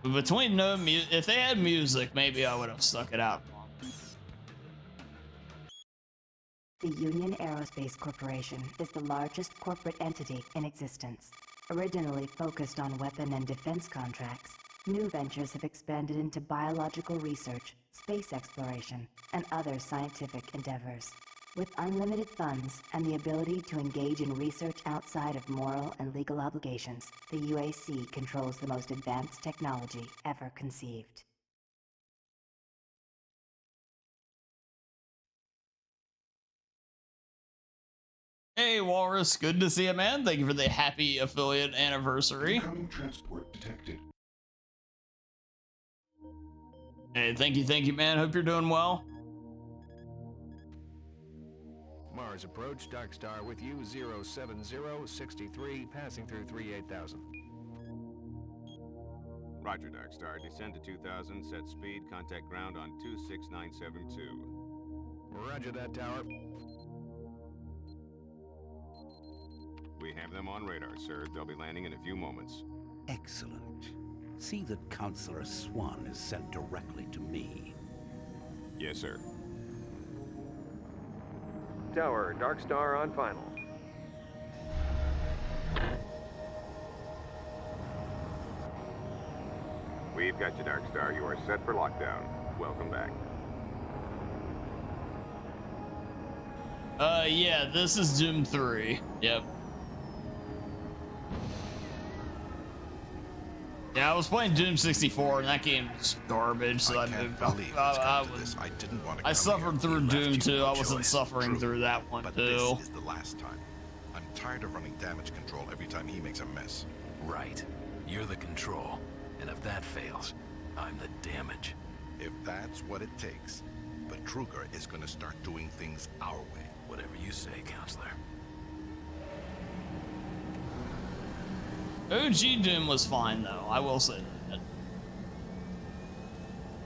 But between no music, if they had music, maybe I would have stuck it out. The Union Aerospace Corporation is the largest corporate entity in existence. Originally focused on weapon and defense contracts, new ventures have expanded into biological research, space exploration, and other scientific endeavors. With unlimited funds and the ability to engage in research outside of moral and legal obligations, the UAC controls the most advanced technology ever conceived. Hey, Walrus, good to see you, man. Thank you for the happy affiliate anniversary. Incoming transport detected. Hey, thank you, man. Hope you're doing well. Mars approach, Dark Star with you, 07063, passing through 38,000. Roger, Dark Star. Descend to 2000, set speed, contact ground on 26972. Roger that, Tower. We have them on radar, sir. They'll be landing in a few moments. Excellent. See that Counselor Swan is sent directly to me. Yes, sir. Tower, Dark Star on final. We've got you, Dark Star. You are set for lockdown. Welcome back. Yeah, this is Doom 3. Yep. Yeah, I was playing Doom 64 and that game's garbage, so I moved on. I suffered through Doom 2. I wasn't suffering through that one But too. this is the last time. I'm tired of running damage control every time he makes a mess. Right. You're the control. And if that fails, I'm the damage. If that's what it takes. But Kruger is gonna start doing things our way. Whatever you say, Counselor. OG Doom was fine though, I will say that.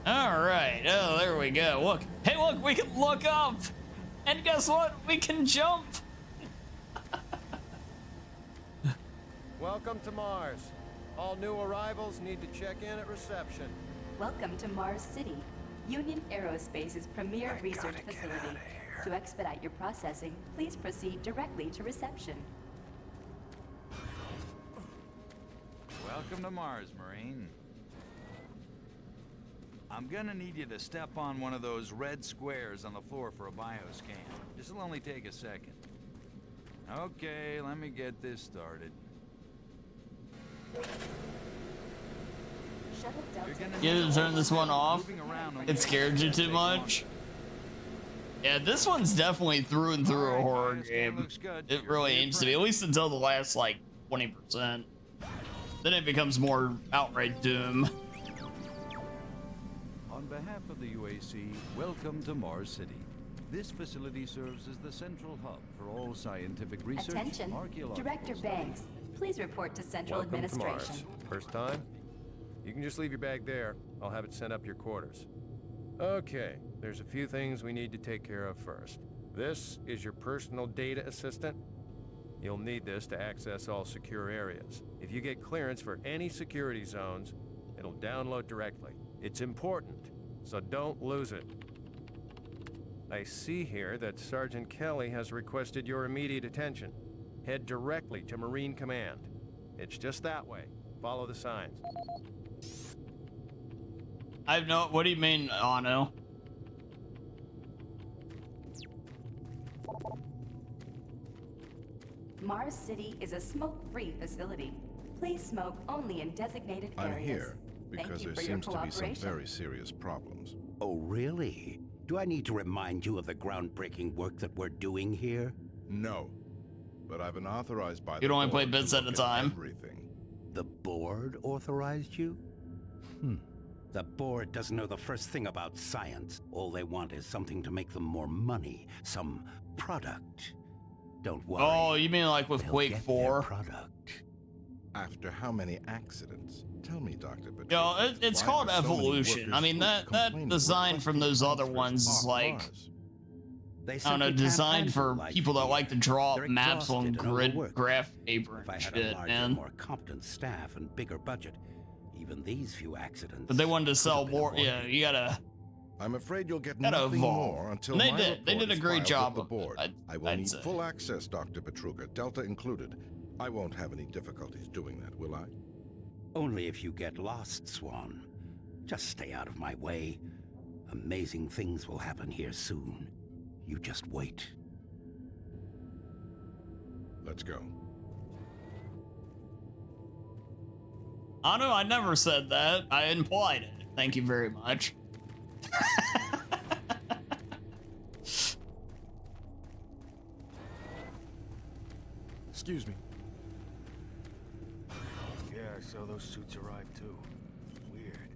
Alright, oh there we go. Look. Hey look, we can look up! And guess what? We can jump! Welcome to Mars. All new arrivals need to check in at reception. Welcome to Mars City, Union Aerospace's premier research facility. To expedite your processing, please proceed directly to reception. Welcome to Mars, Marine. I'm gonna need you to step on one of those red squares on the floor for a bioscan. This'll only take a second. Okay, let me get this started. You didn't turn this one off? It scared you too much? Yeah, this one's definitely through and through a horror game. It really aims to be, at least until the last, like, 20%. Then it becomes more outright Doom. On behalf of the UAC, welcome to Mars City. This facility serves as the central hub for all scientific research. Attention, Director Banks, please report to Central Welcome Administration. to Mars. First time? You can just leave your bag there. I'll have it sent up your quarters. Okay, there's a few things we need to take care of first. This is your personal data assistant. You'll need this to access all secure areas. If you get clearance for any security zones, it'll download directly. It's important, so don't lose it. I see here that Sergeant Kelly has requested your immediate attention. Head directly to Marine Command. It's just that way. Follow the signs. I have no. What do you mean, Ano? Mars City is a smoke-free facility. Please smoke only in designated areas. I'm here because Thank you there for your seems to be some cooperation. very serious problems. Oh, really? Do I need to remind you of the groundbreaking work that we're doing here? No. But I've been authorized by You'd only play board bits to at a look time. Everything. The board authorized you? The board doesn't know the first thing about science. All they want is something to make them more money. Some product. Don't worry. Oh, you mean like with They'll Quake get 4? their product. After how many accidents? Tell me, Dr. Patrick. Yo, it's why called are so many evolution. I workers mean, that complaining design with from those other transfers ones is off like, Mars? They I don't know, simply can't designed for handle life people that here. like to draw They're maps on exhausted and grid overworked. graph paper If I and had a shit, larger, man. more competent staff and bigger budget, Even these few accidents. But they wanted to sell more. Yeah, you gotta. I'm afraid you'll get Gotta nothing evolve. more until And they my did. They report did a is great filed job with the of it, board. I will I'd need say. full access, Dr. Petruga, Delta included. I won't have any difficulties doing that, will I? Only if you get lost, Swan. Just stay out of my way. Amazing things will happen here soon. You just wait. Let's go. Anu, I never said that. I implied it. Thank you very much. Excuse me. Yeah, I saw those suits arrive too. Weird.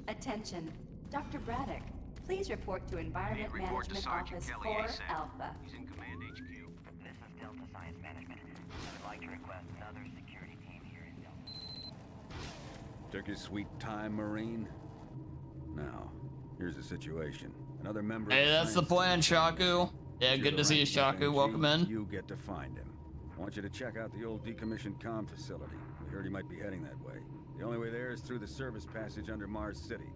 Attention. Dr. Braddock, please report to Environment Management Office 4 Alpha. He's in Command HQ. This is Delta Science Management. I'd like to request another security team here in Delta. Took your sweet time, Marine. Now, here's the situation. Another member Hey, of that's the plan, Shaku. Yeah, good to see you, Shaku. Welcome in. You get to find him. I want you to check out the old decommissioned comm facility. We heard he might be heading that way. The only way there is through the service passage under Mars City.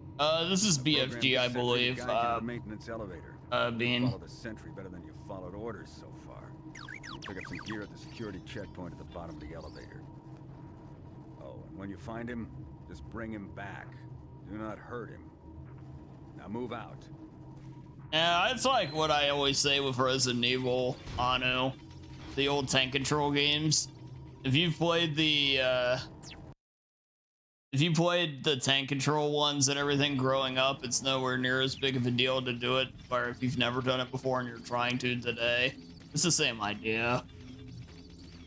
This is BFG, I believe. Maintenance elevator. Bean. Follow the sentry better than you followed orders so far. Pick up some gear at the security checkpoint at the bottom of the elevator. Oh, and when you find him, just bring him back. Do not hurt him. Now move out. Yeah, it's like what I always say with Resident Evil, Anu. The old tank control games. If you've played the tank control ones and everything growing up, it's nowhere near as big of a deal to do it. Or if you've never done it before and you're trying to today, it's the same idea.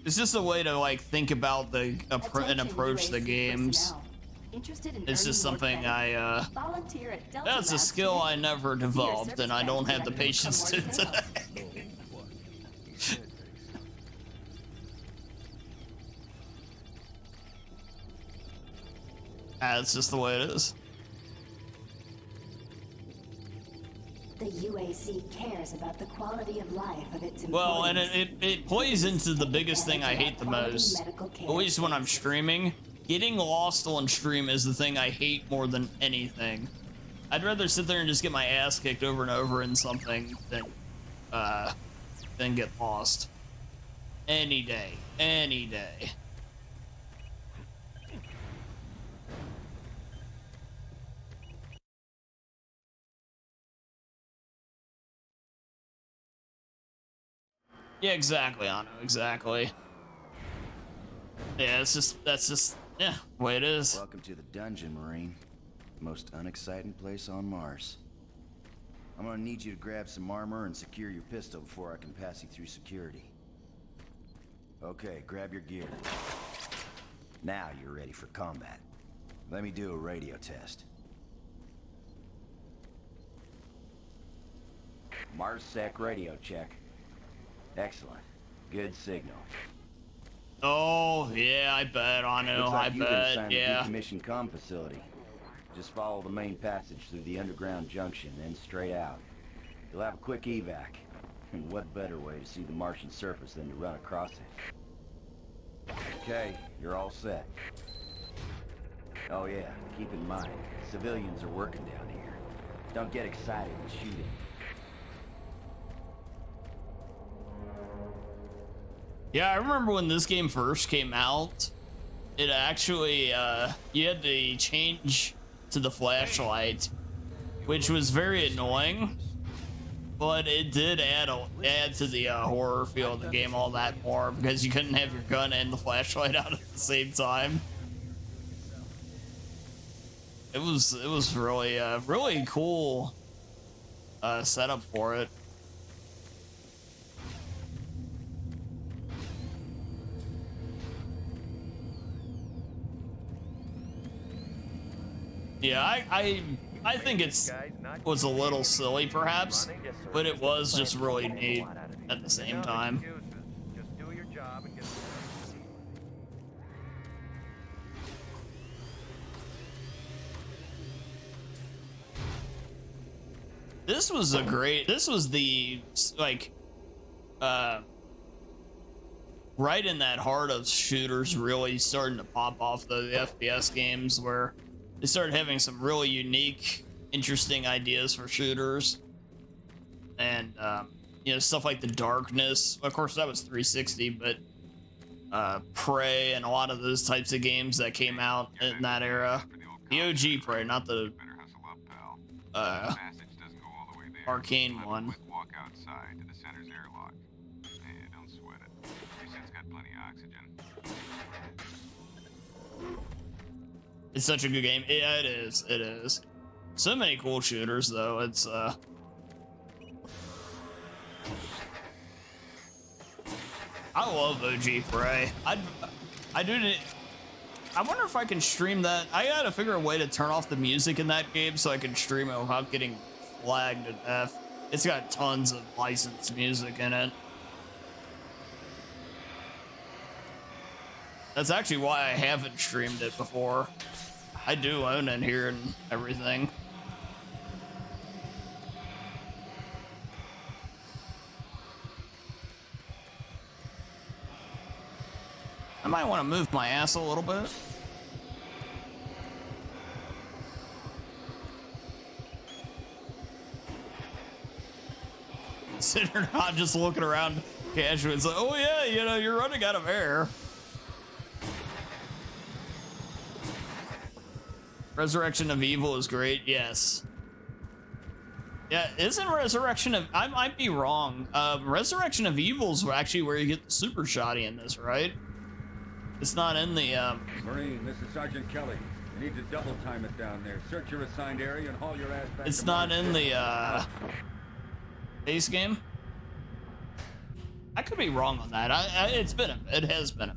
It's just a way to like think about and approach the games. It's just something that's a skill I never developed, and I don't have the patience to today. That's just the way it is. The UAC cares about the quality of life of its employees. Well, and it plays into the biggest thing I hate the most, at least when I'm streaming. Getting lost on stream is the thing I hate more than anything. I'd rather sit there and just get my ass kicked over and over in something than get lost. Any day. Any day. Yeah, exactly, Anu, exactly. Yeah, that's just, yeah, the way it is. Welcome to the dungeon, Marine. Most unexciting place on Mars. I'm gonna need you to grab some armor and secure your pistol before I can pass you through security. Okay, grab your gear. Now you're ready for combat. Let me do a radio test. MarsSec radio check. Excellent. Good signal. Oh, yeah, I bet, Anu, Looks like you've been I assigned bet, yeah. a decommissioned comm facility. Just follow the main passage through the underground junction, then straight out. You'll have a quick evac. And what better way to see the Martian surface than to run across it? Okay, you're all set. Oh yeah, keep in mind, civilians are working down here. Don't get excited and shoot it. Yeah, I remember when this game first came out, it actually, you had to change to the flashlight, which was very annoying, but it did add to the horror feel of the game all that more, because you couldn't have your gun and the flashlight out at the same time. It was really, really cool setup for it. Yeah, I think was a little silly perhaps, but it was just really neat at the same time. This was right in that heart of shooters really starting to pop off, the FPS games, where they started having some really unique, interesting ideas for shooters. And, you know, stuff like The Darkness. Of course, that was 360, but Prey and a lot of those types of games that came out in that era. The OG Prey, not the Arcane one. Walk outside to the center's airlock. Yeah, don't sweat it. Your suit's got plenty of oxygen. It's such a good game. Yeah, it is. It is. So many cool shooters, though. It's I love OG Prey. I wonder if I can stream that. I gotta figure a way to turn off the music in that game so I can stream it without getting flagged to death. It's got tons of licensed music in it. That's actually why I haven't streamed it before. I do own it here and everything. I might want to move my ass a little bit. Sitting around just looking around casually. It's like, oh yeah, you know, you're running out of air. Resurrection of Evil is great, yes. Yeah, isn't Resurrection of... I might be wrong. Resurrection of Evil is actually where you get the super shotty in this, right? It's not in the, Marine, this is Sergeant Kelly. You need to double time it down there. Search your assigned area and haul your ass back. It's not in the, base game? I could be wrong on that. It has been a...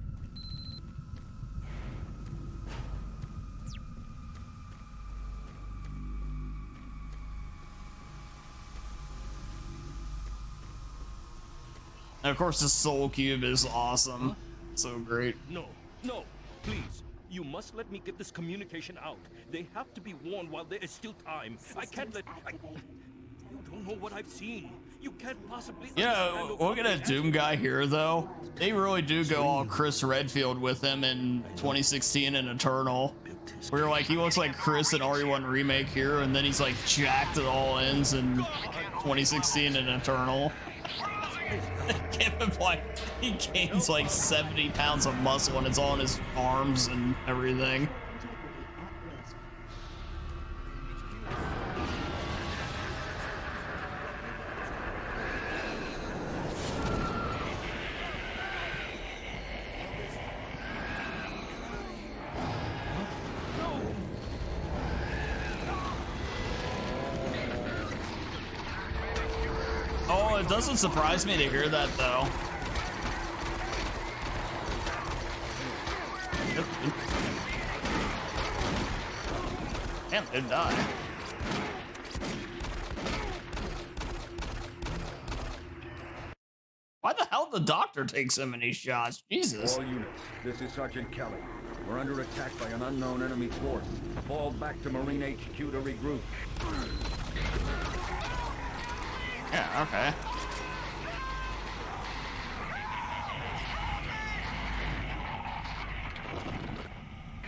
And of course, the Soul Cube is awesome. So great. No, please. You must let me get this communication out. They have to be warned while there is still time. I can't let... You don't know what I've seen. You can't possibly... Yeah, look at that Doom guy here, though. They really do go all Chris Redfield with him in 2016 in Eternal. Where, like, he looks like Chris in RE1 Remake here, and then he's, like, jacked at all ends in 2016 in Eternal. Give him, like, he gains, like, 70 pounds of muscle, and it's all in his arms and everything. Oh, it doesn't surprise me to hear that, though. Damn, did die. Why the hell did the doctor take so many shots? Jesus. All units, this is Sergeant Kelly. We're under attack by an unknown enemy force. Fall back to Marine HQ to regroup. Yeah, okay.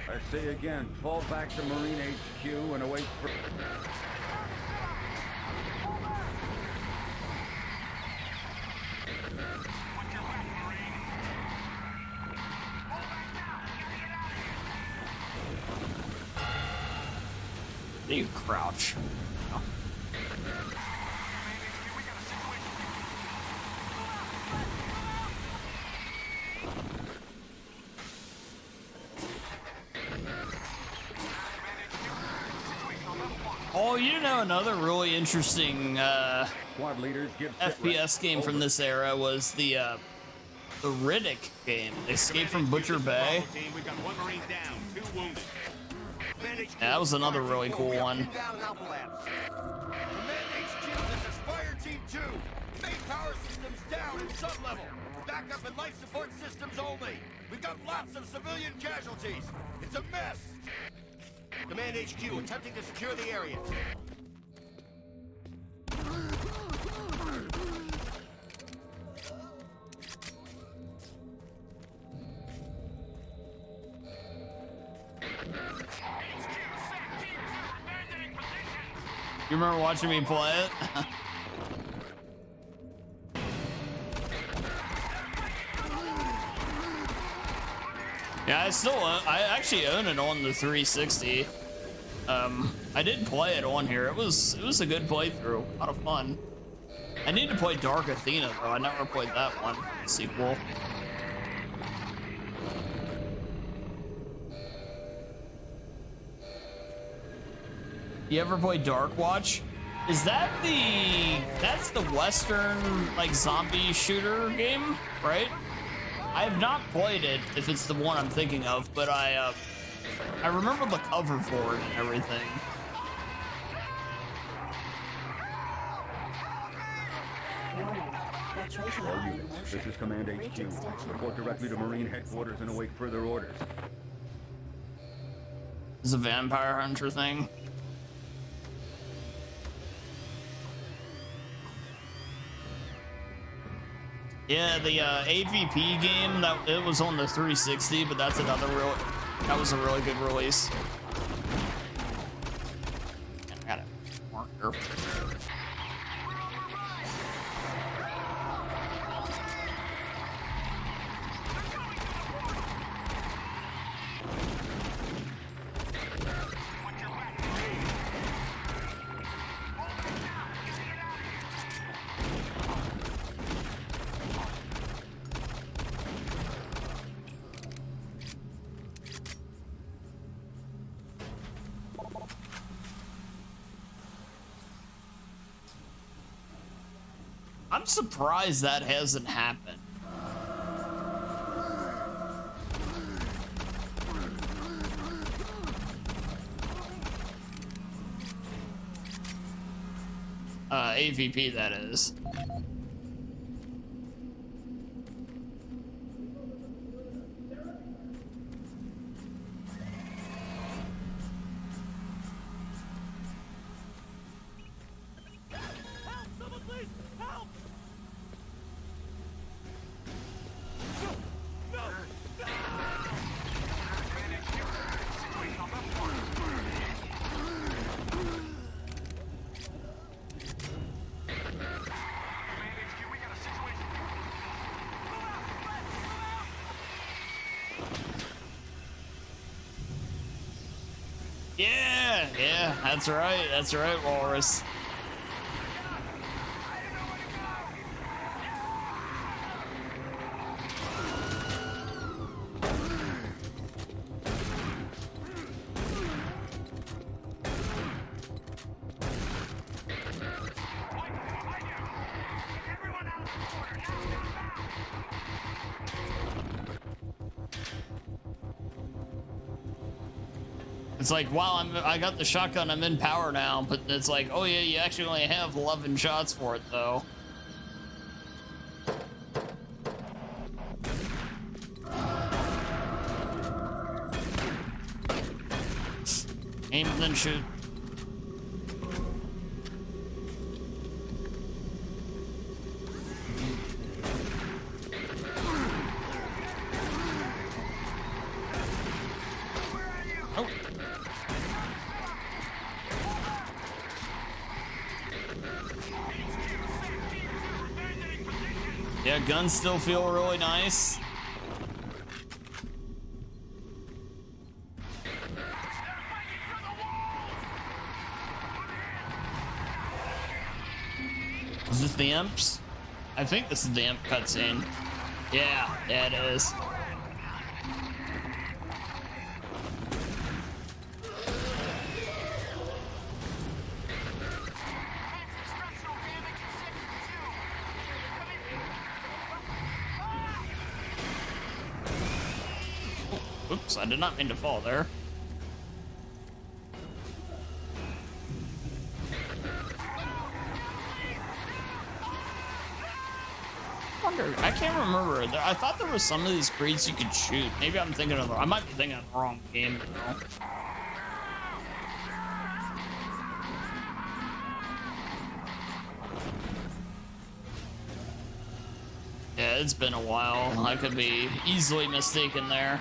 I say again, fall back to Marine HQ and await for... You crouch. Oh, you know, another really interesting Squad leaders, FPS game from this era was the Riddick game, Escape from Butcher Bay. Yeah, that was another really cool one. Fire Team 2. Main power systems down in sub-level. Backup and life support systems only. We've got lots of civilian casualties. It's a mess. Command HQ attempting to secure the area. You remember watching me play it? Yeah, I actually own it on the 360. I did play it on here. It was a good playthrough, a lot of fun. I need to play Dark Athena though. I never played that one, the sequel. You ever play Dark Watch? Is that that's the Western like zombie shooter game, right? I have not played it if it's the one I'm thinking of, but I remember the cover for it and everything. All units, this is Command HQ. Report directly to Marine Headquarters and await further orders. It's a vampire hunter thing. Yeah, the AVP game, it was on the 360, but that was a really good release. I got a marker. I'm surprised that hasn't happened. AVP, that is. Yeah, that's right, Walrus. It's like, wow, I got the shotgun, I'm in power now, but it's like, oh yeah, you actually only have 11 shots for it though. Aim and then shoot. Yeah, guns still feel really nice. Is this the imps? I think this is the imp cutscene. Yeah, it is. Oops, I did not mean to fall there. I can't remember. I thought there was some of these crates you could shoot. Maybe I'm thinking of I might be thinking of the wrong game, though. Yeah, it's been a while. I could be easily mistaken there.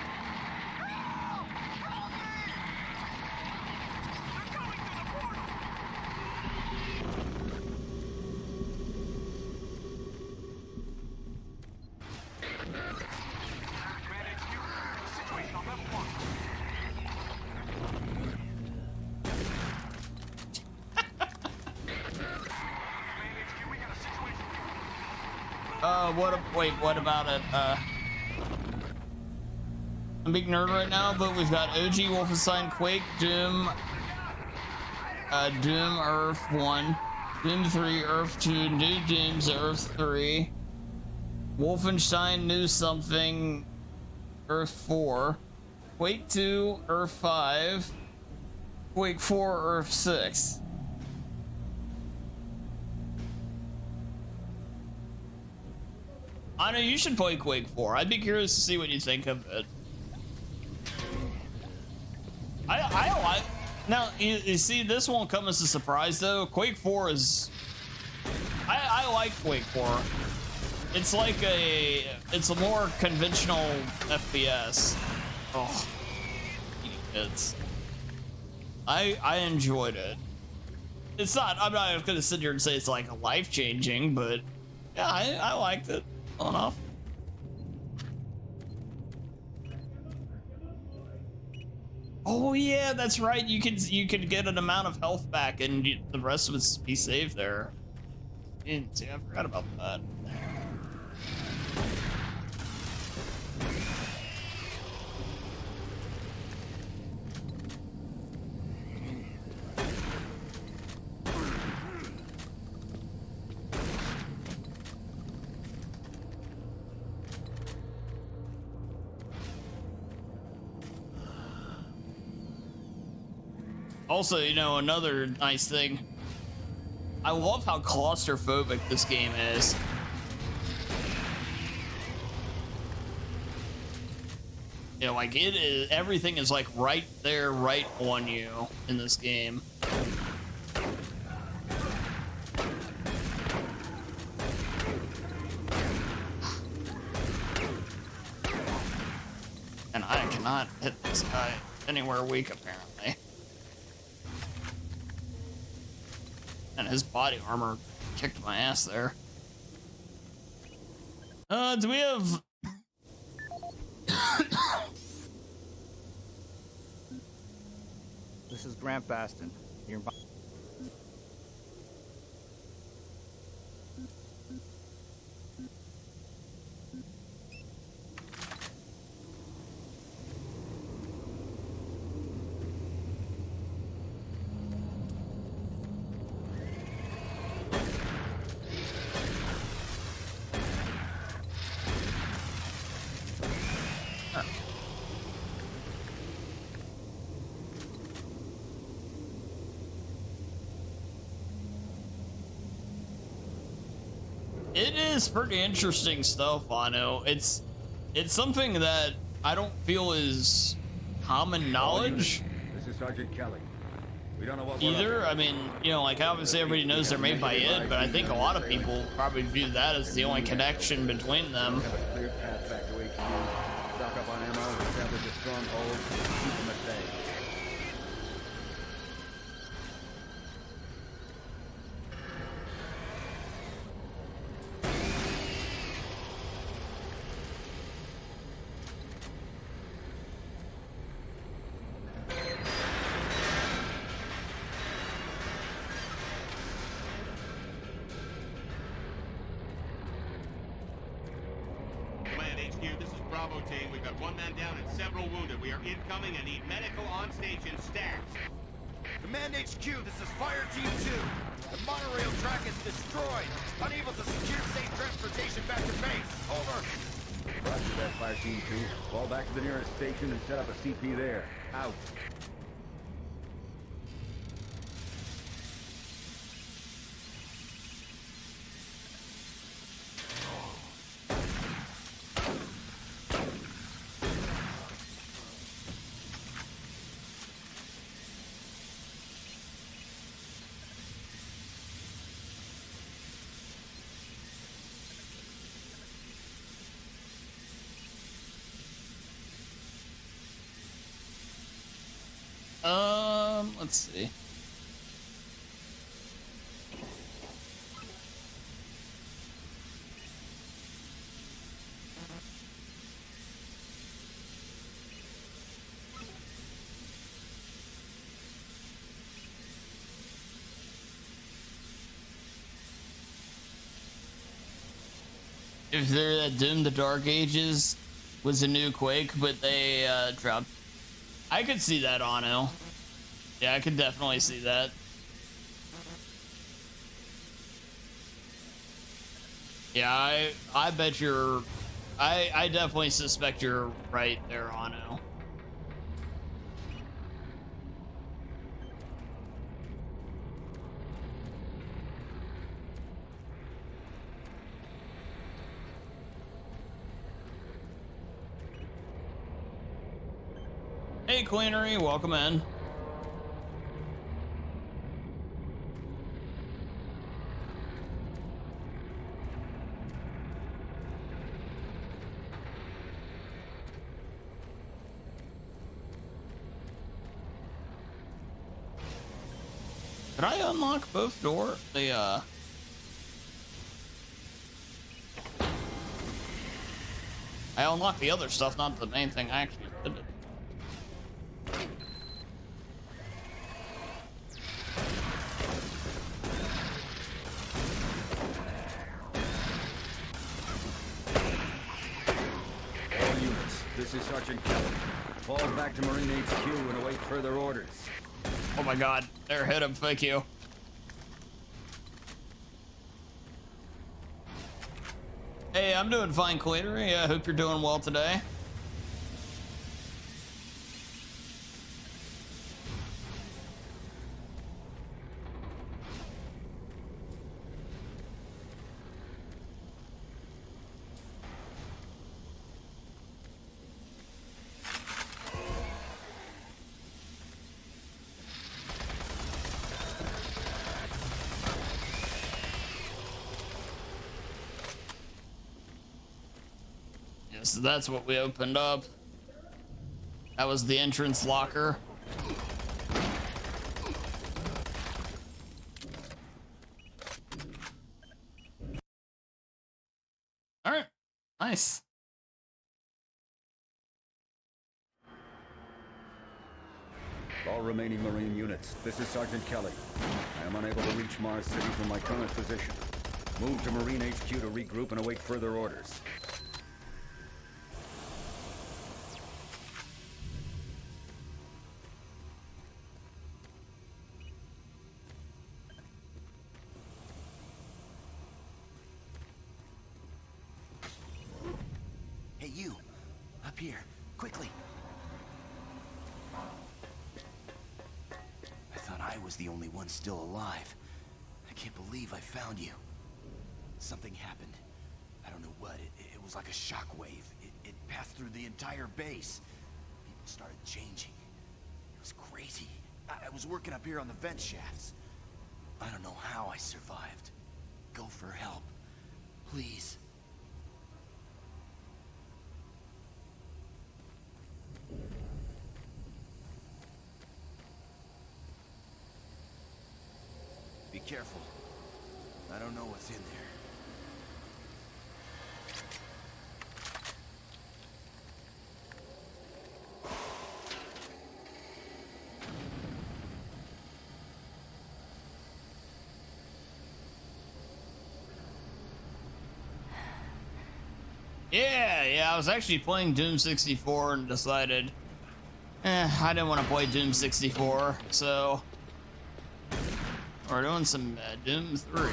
what about it? I'm a big nerd right now, but we've got OG Wolfenstein, Quake, Doom, Doom, Earth 1, Doom 3, Earth 2, New Dooms, Earth 3, Wolfenstein, New Something, Earth 4, Quake 2, Earth 5, Quake 4, Earth 6. I know you should play Quake 4. I'd be curious to see what you think of it. I like. Now you see, this won't come as a surprise though. Quake 4 is. I like Quake 4. It's like it's a more conventional FPS. Oh, kids. I enjoyed it. It's not. I'm not gonna sit here and say it's like a life changing, but yeah, I liked it well enough. Oh yeah, that's right. You could get an amount of health back, and the rest would be saved there. See, I forgot about that. Also, you know, another nice thing, I love how claustrophobic this game is. You know, like it is, everything is like right there, right on you in this game. And I cannot hit this guy anywhere weak, apparently. And his body armor kicked my ass there. Do we have... This is Grant Baston. You're... It is pretty interesting stuff, I know. It's something that I don't feel is common knowledge. This is Sergeant Kelly. We don't know what Either. I mean, you know, like obviously everybody knows they're made by id, but I think a lot of people probably view that as the only connection between them. Have a clear path back to HQ. Stock up on ammo, establish a stronghold, keep them at bay. Command HQ, this is Bravo team. We've got one man down and several wounded. We are incoming and need medical on station stat. Command HQ, this is Fire Team 2. The monorail track is destroyed. Unable to secure safe transportation back to base. Over. Roger that, Fire Team 2. Fall back to the nearest station and set up a CP there. Out. Let's see. if they're that Doom the Dark Ages was a new Quake, but they dropped. I could see that, Ano. Yeah, I could definitely see that. Yeah, I bet you're. I definitely suspect you're right there, Ano. Hey, Queenery, welcome in. Did I unlock both doors? I unlocked the other stuff, not the main thing I actually did it. All units, this is Sergeant Kelly. Fall back to Marine HQ and await further orders. Oh my god, there, hit him, thank you. Hey, I'm doing fine, Queenery. I hope you're doing well today. So that's what we opened up. That was the entrance locker. All right, nice. All remaining Marine units, this is Sergeant Kelly. I am unable to reach Mars City from my current position. Move to Marine HQ to regroup and await further orders. Hey, you! Up here, quickly! I thought I was the only one still alive. I can't believe I found you. Something happened. I don't know what. It was like a shockwave. It passed through the entire base. People started changing. It was crazy. I was working up here on the vent shafts. I don't know how I survived. Go for help. Please. Be careful. I don't know what's in there. Yeah, I was actually playing Doom 64 and decided I didn't want to play Doom 64, so we're doing some Doom 3.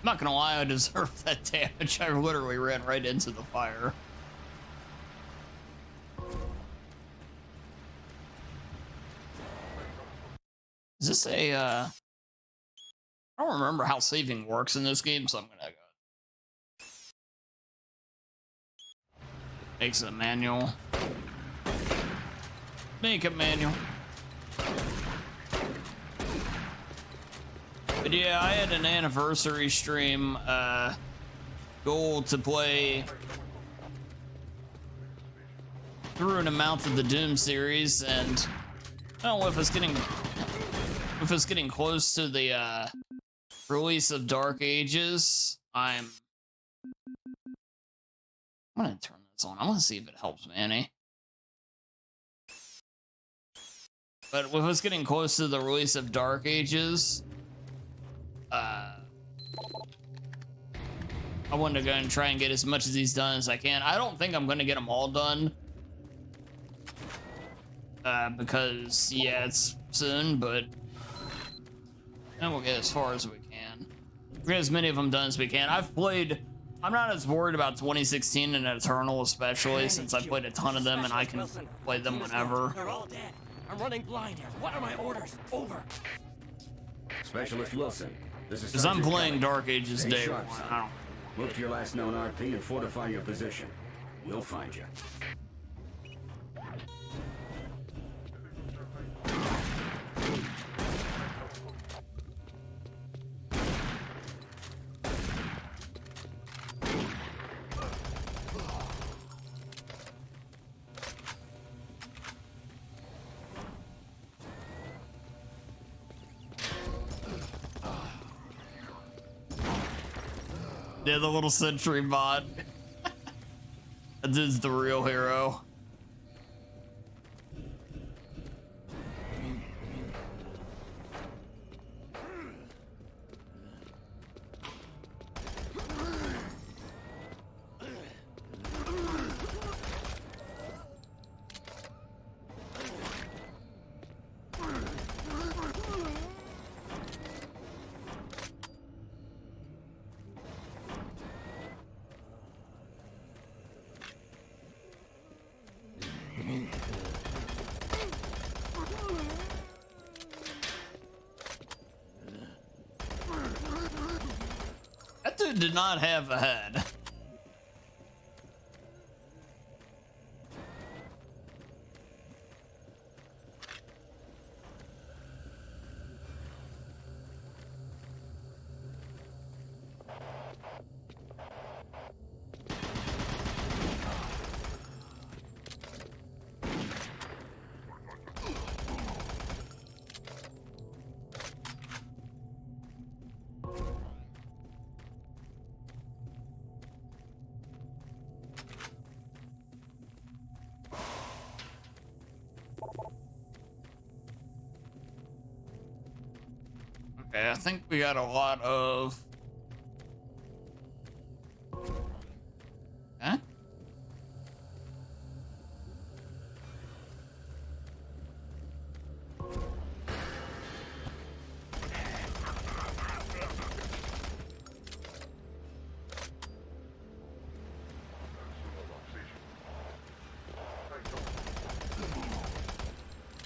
I'm not gonna lie, I deserve that damage. I literally ran right into the fire. Is this a, I don't remember how saving works in this game, so I'm gonna go. Makes it manual. Make it manual. But yeah, I had an anniversary stream goal to play through an amount of the Doom series, and I don't know if it's getting close to the Release of Dark Ages. I'm gonna turn this on. I want to see if it helps me any. But with us getting close to the release of Dark Ages, I wanted to go and try and get as much of these done as I can. I don't think I'm going to get them all done. Because, yeah, it's soon, but then we'll get as far as we can. Get as many of them done as we can. I'm not as worried about 2016 and Eternal, especially, since I played a ton of them and I can play them whenever. They're all dead. I'm running blind here. What are my orders? Over. Specialist Wilson, this is Because I'm Sergeant playing Kelly. Dark Ages Stay Day sharp, 1. son. I don't... Move to your last known RP and fortify your position. We'll find you. Yeah, the little sentry bot. That dude's the real hero. That dude did not have a head. Okay, I think we got a lot of... Huh?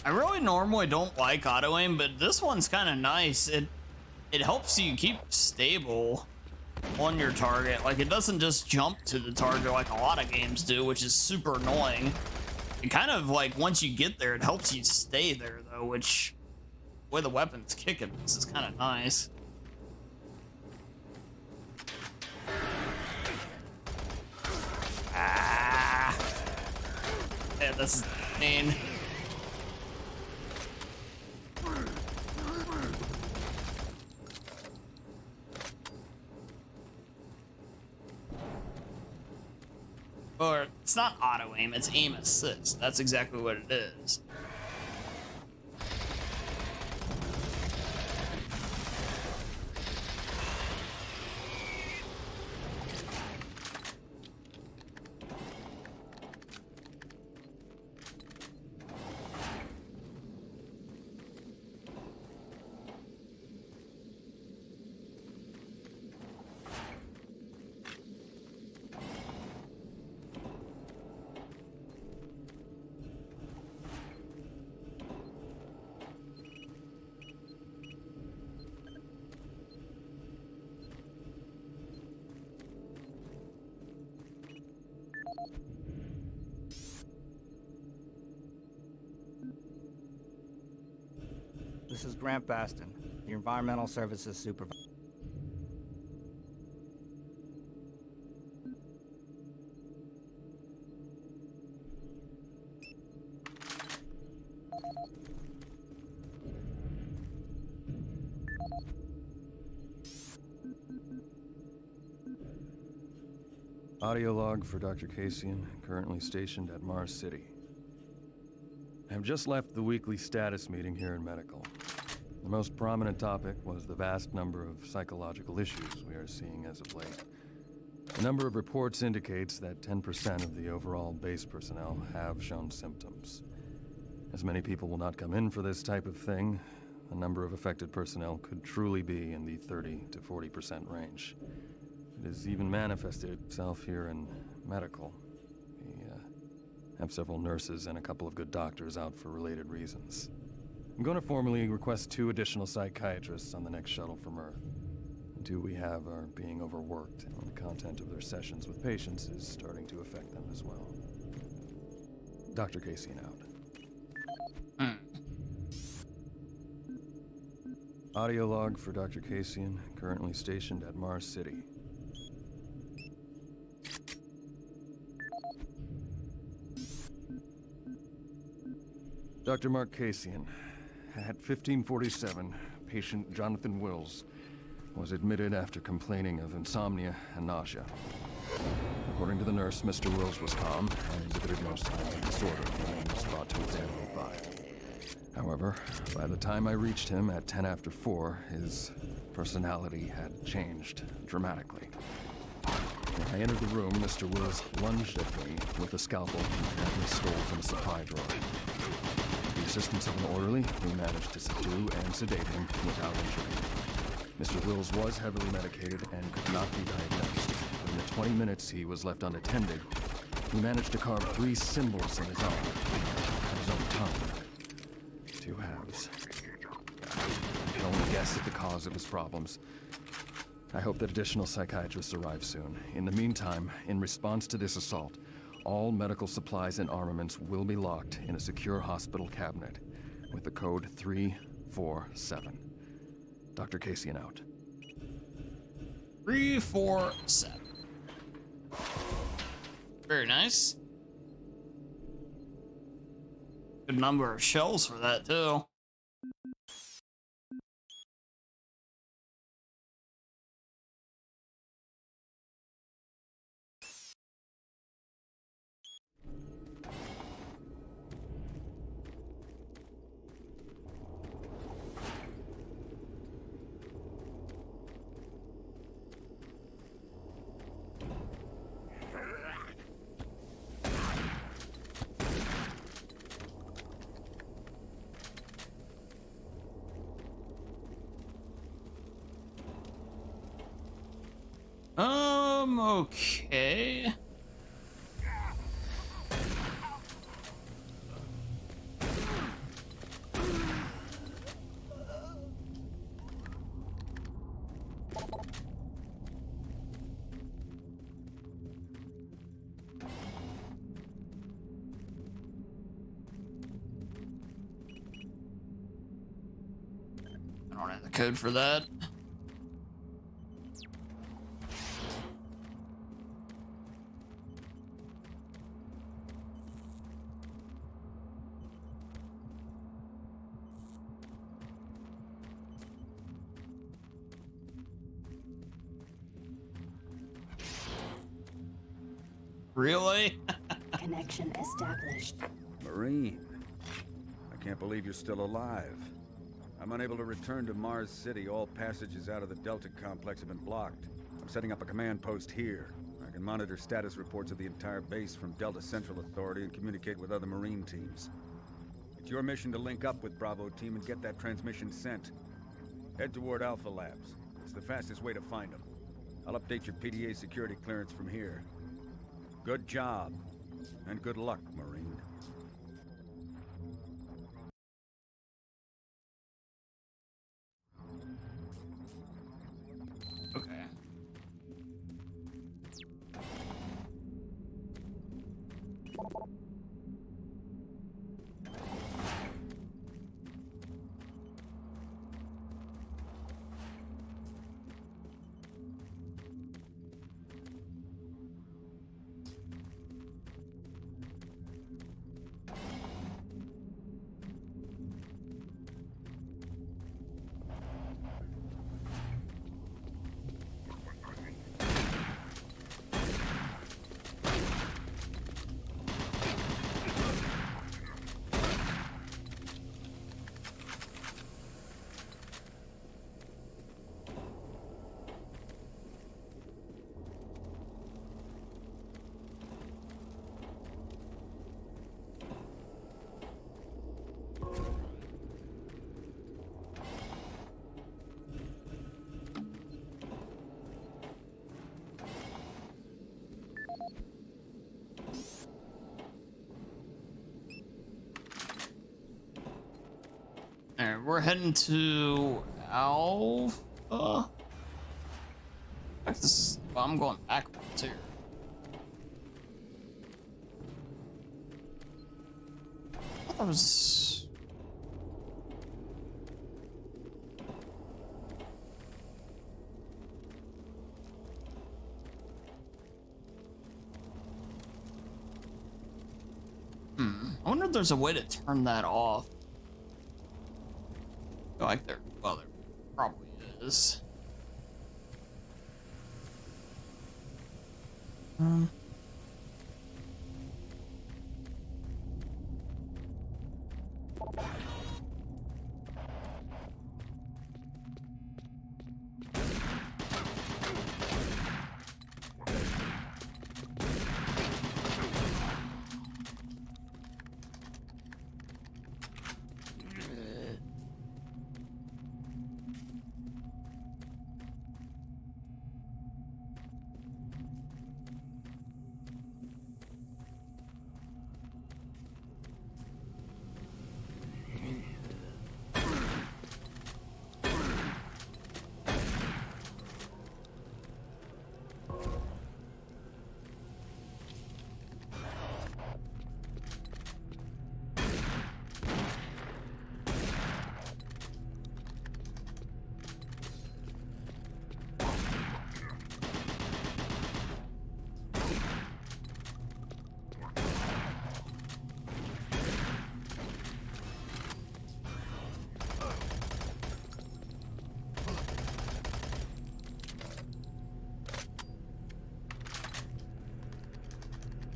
I really normally don't like auto aim, but this one's kind of nice. It helps you keep stable on your target. Like, it doesn't just jump to the target like a lot of games do, which is super annoying. It kind of, like, once you get there, it helps you stay there, though, which, the way the weapon's kicking, this is kind of nice. Ah. Yeah, this is pain. Or, it's not auto aim, it's aim assist. That's exactly what it is. This is Grant Baston, the Environmental Services Supervisor. Audio log for Dr. Casian, currently stationed at Mars City. I have just left the weekly status meeting here in Medical. The most prominent topic was the vast number of psychological issues we are seeing as of late. The number of reports indicates that 10% of the overall base personnel have shown symptoms. As many people will not come in for this type of thing, the number of affected personnel could truly be in the 30 to 40% range. It has even manifested itself here in Medical. We have several nurses and a couple of good doctors out for related reasons. I'm going to formally request 2 additional psychiatrists on the next shuttle from Earth. The 2 we have are being overworked, and the content of their sessions with patients is starting to affect them as well. Dr. Casian out. Audio log for Dr. Casian, currently stationed at Mars City. Dr. Mark Casian, at 1547, patient Jonathan Wills was admitted after complaining of insomnia and nausea. According to the nurse, Mr. Wills was calm and exhibited no sign of disorder when he was brought to examine the file. However, by the time I reached him at 10 after 4, his personality had changed dramatically. When I entered the room, Mr. Wills lunged at me with a scalpel he apparently stole from a supply drawer. With the assistance of an orderly, we managed to subdue and sedate him without injury. Mr. Wills was heavily medicated and could not be diagnosed. But in the 20 minutes he was left unattended, he managed to carve 3 symbols in his arm and his own tongue. 2 halves. I can only guess at the cause of his problems. I hope that additional psychiatrists arrive soon. In the meantime, in response to this assault, all medical supplies and armaments will be locked in a secure hospital cabinet with the code 347. Dr. Casian out. 347. Very nice. Good number of shells for that, too. Okay. I don't have the code for that. Really? Connection established. Marine, I can't believe you're still alive. I'm unable to return to Mars City. All passages out of the Delta complex have been blocked. I'm setting up a command post here. I can monitor status reports of the entire base from Delta Central Authority and communicate with other Marine teams. It's your mission to link up with Bravo Team and get that transmission sent. Head toward Alpha Labs. It's the fastest way to find them. I'll update your PDA security clearance from here. Good job, and good luck, Marine. Okay. Alright, we're heading to Alpha. I'm going backwards here. I thought that was... I wonder if there's a way to turn that off. I feel like there probably is.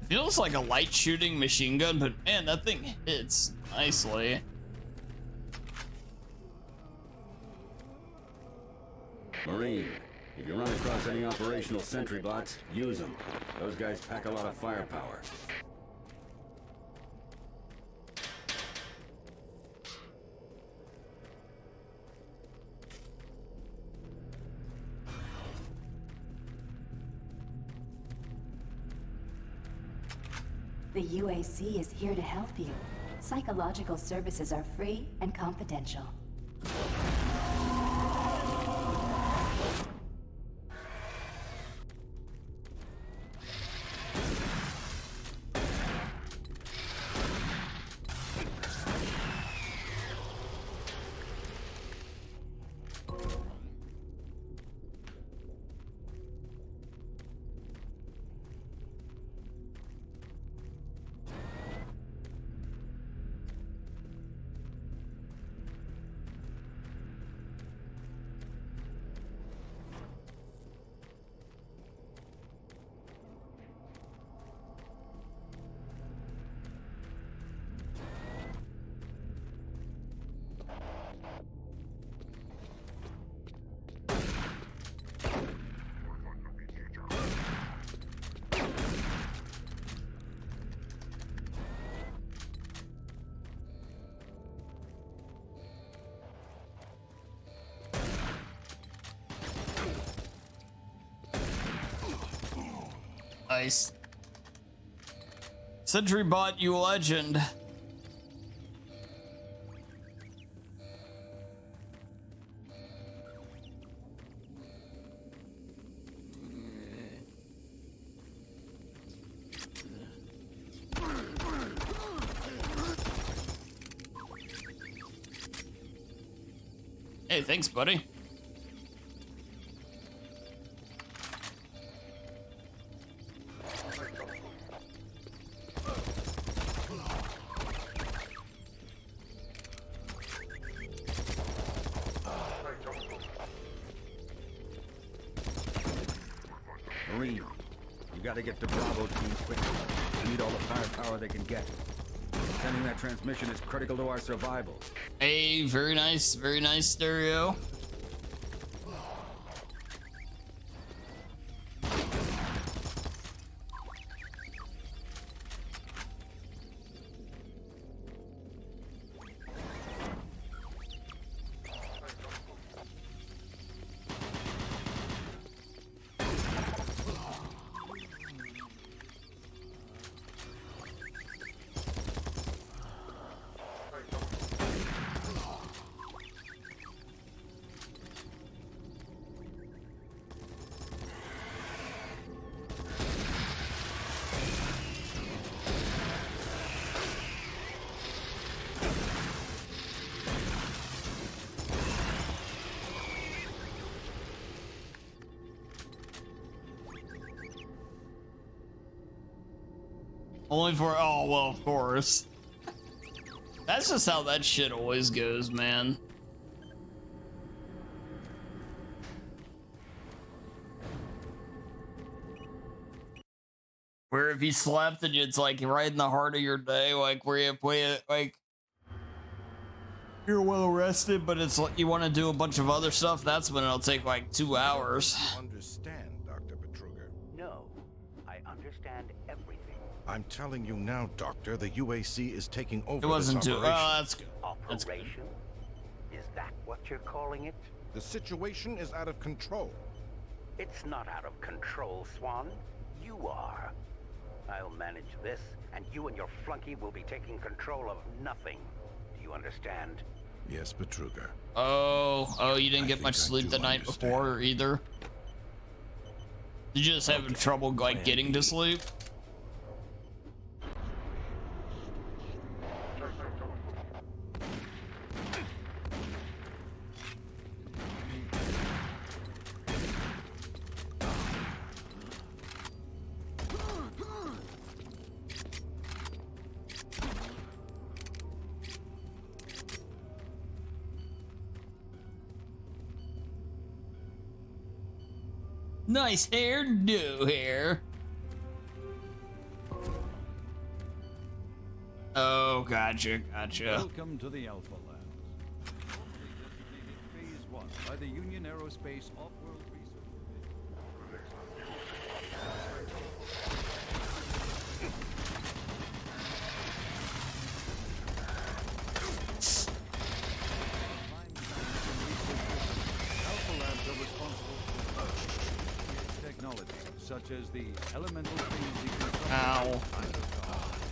Feels like a light shooting machine gun, but man, that thing hits nicely. Marine, if you run across any operational sentry bots, use them. Those guys pack a lot of firepower. The UAC is here to help you. Psychological services are free and confidential. Nice. Sentry bot, you legend. Hey, thanks, buddy. Marine, you gotta get to Bravo team quickly. They need all the firepower they can get. Sending that transmission is critical to our survival. Hey, very nice stereo. Only for, oh, well, of course. That's just how that shit always goes, man. Where if you slept and it's like right in the heart of your day, like where you play it, like you're well rested, but it's like you want to do a bunch of other stuff, that's when it'll take like 2 hours. You understand, Dr. Betruger. No, I understand everything. I'm telling you now, Doctor, the UAC is taking over It wasn't this too, operation. oh, that's good. That's good. Operation? Is that what you're calling it? The situation is out of control. It's not out of control, Swan. You are. I'll manage this, and you and your flunky will be taking control of nothing. Do you understand? Yes, Betruger. Oh, you didn't get much sleep the night before either? Did you just have trouble like getting to sleep? Nice hair, no hair. Oh, gotcha. Welcome to the Alpha Labs. Designated Phase 1 by the Union Aerospace Off-World Research. Alpha Labs are responsible for technology such as the elemental phase decompression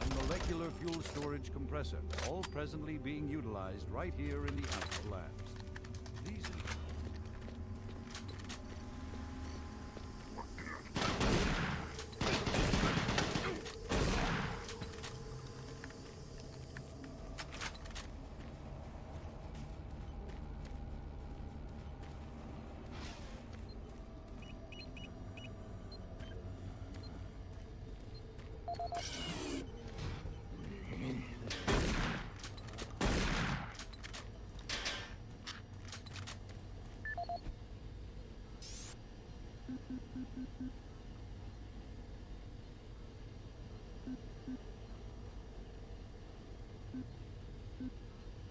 and molecular fuel storage compressor, all presently being utilized right here in the Alpha Labs. These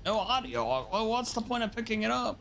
No audio. Well, what's the point of picking it up?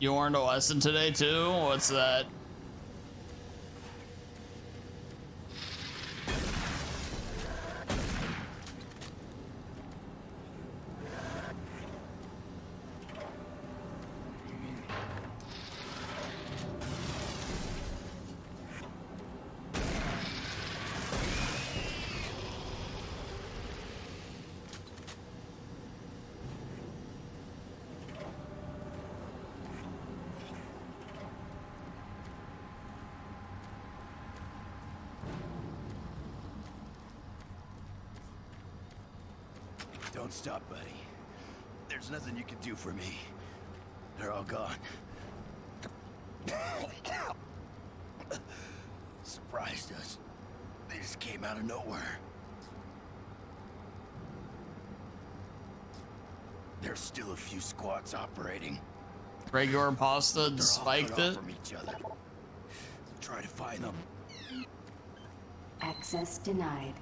You learned a lesson today too? What's that? Don't stop, buddy. There's nothing you can do for me. They're all gone. Surprised us. They just came out of nowhere. There's still a few squads operating. Regular pasta spiked it. From each other. Try to find them. Access denied.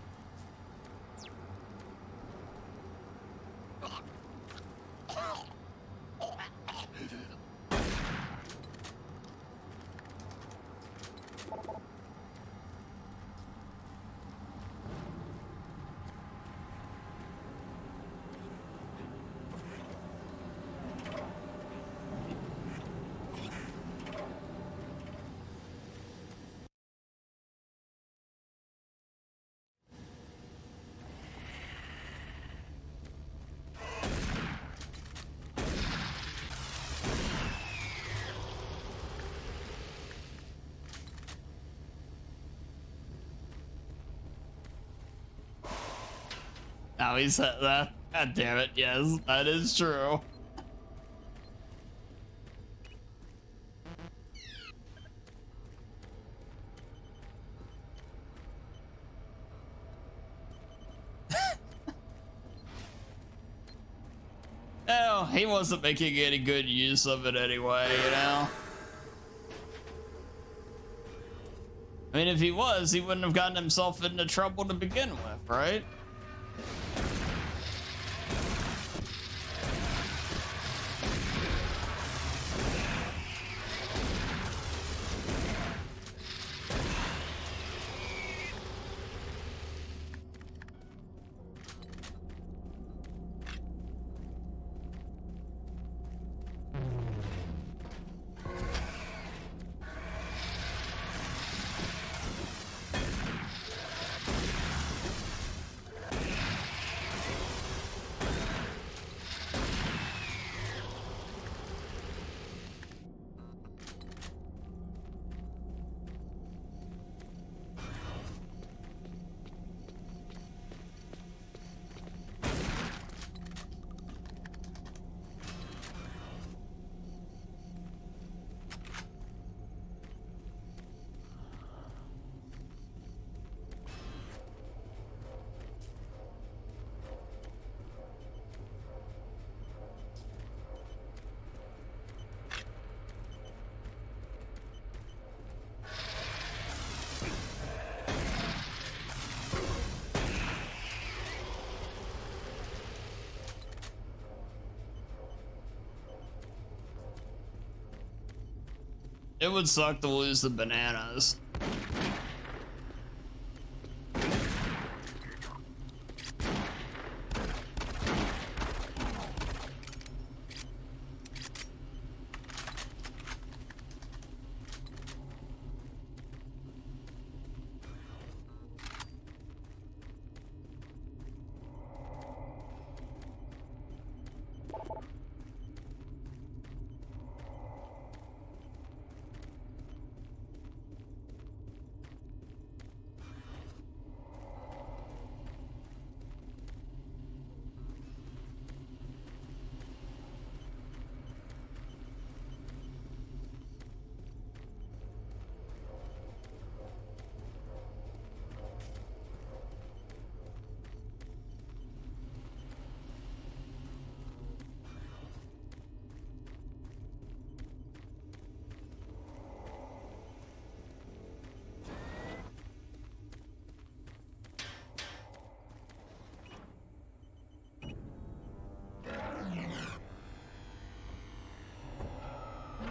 how he said that. God damn it. Yes, that is true. Oh, he wasn't making any good use of it anyway, you know? I mean, if he was, he wouldn't have gotten himself into trouble to begin with, right? It would suck to lose the bananas.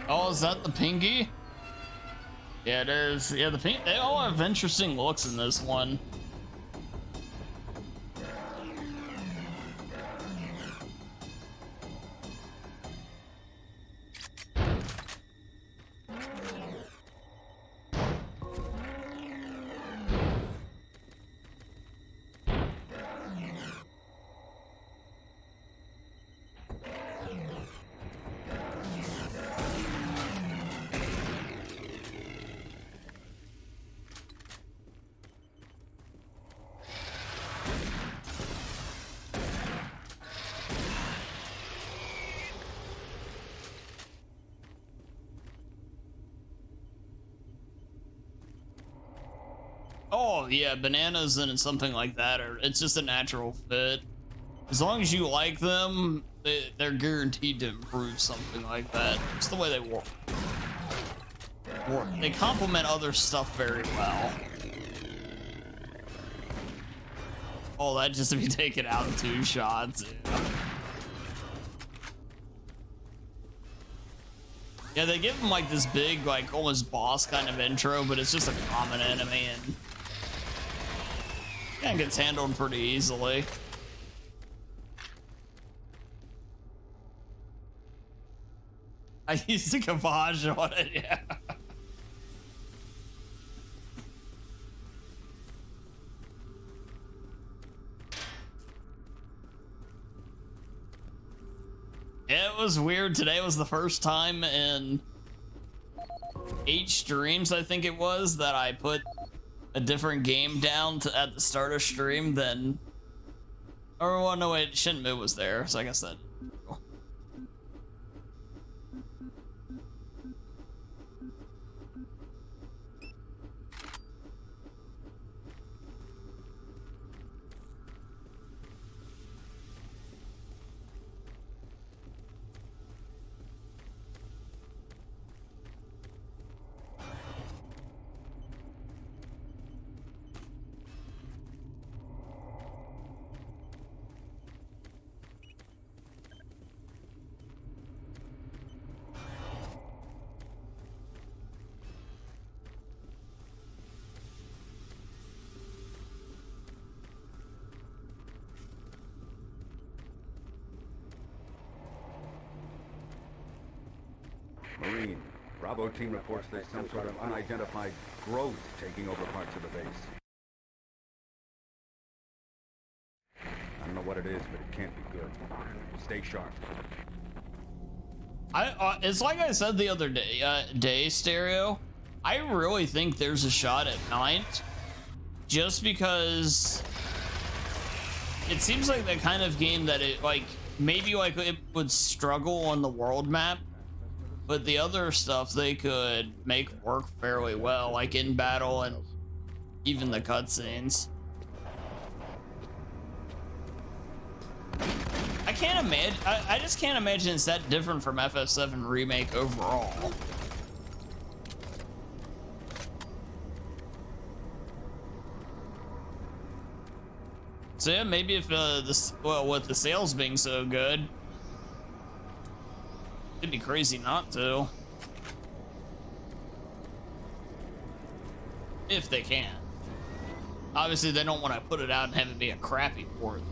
Oh, is that the pinky? Yeah, it is. Yeah, the pink. They all have interesting looks in this one. Oh yeah, bananas and something like that, or it's just a natural fit. As long as you like them, they're guaranteed to improve something like that. It's the way they work. They complement other stuff very well. Oh, that just to be taken out in 2 shots. Yeah, they give him like this big, like almost boss kind of intro, but it's just a common enemy and it gets handled pretty easily. I used to gavage on it, yeah. It was weird. Today was the first time in 8 streams, I think it was, that I put a different game down at the start of stream than Or, well, no, wait, Shinmu was there, so I guess that... Marine, Bravo team reports there's some sort of unidentified growth taking over parts of the base. I don't know what it is, but it can't be good. Stay sharp. It's like I said the other day, Stereo. I really think there's a shot at night, just because it seems like the kind of game that it maybe it would struggle on the world map, but the other stuff they could make work fairly well, like in battle and even the cutscenes. I can't imagine. I just can't imagine it's that different from FF7 Remake overall. So yeah, maybe if with the sales being so good, it'd be crazy not to. If they can. Obviously, they don't want to put it out and have it be a crappy port.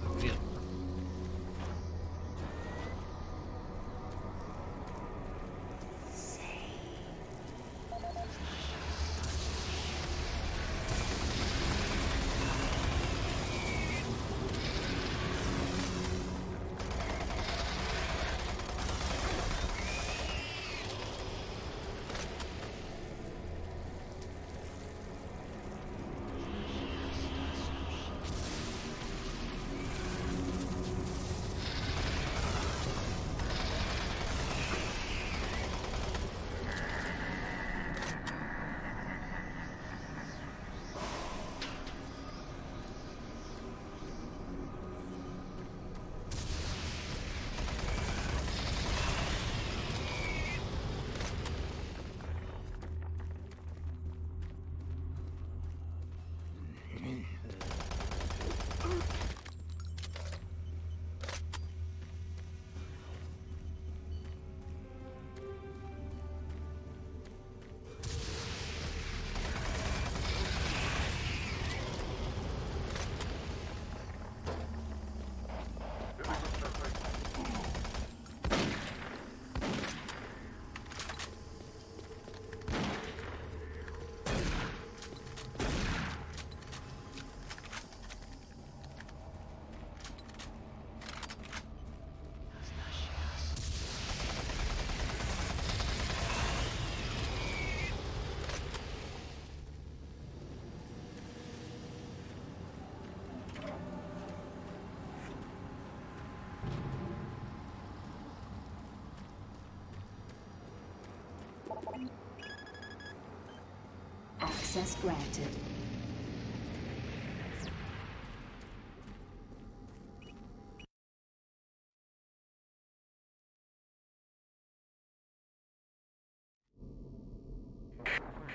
Access granted.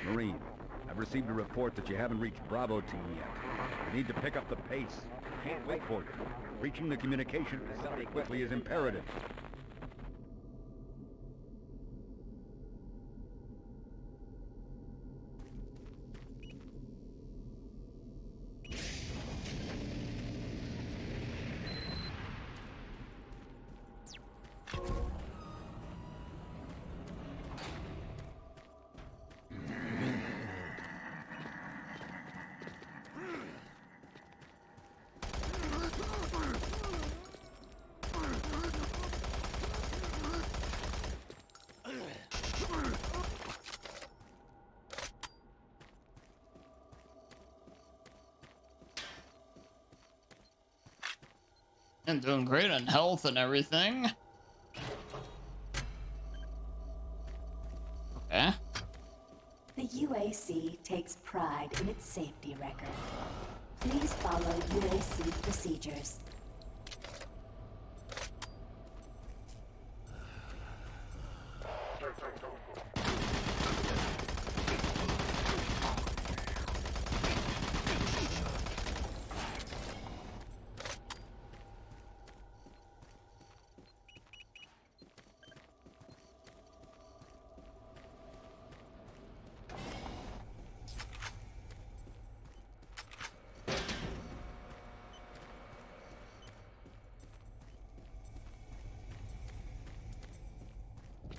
Marine, I've received a report that you haven't reached Bravo team yet. You need to pick up the pace. Can't wait for you. Reaching the communication facility quickly is imperative. And doing great on health and everything. Okay. The UAC takes pride in its safety record. Please follow UAC procedures.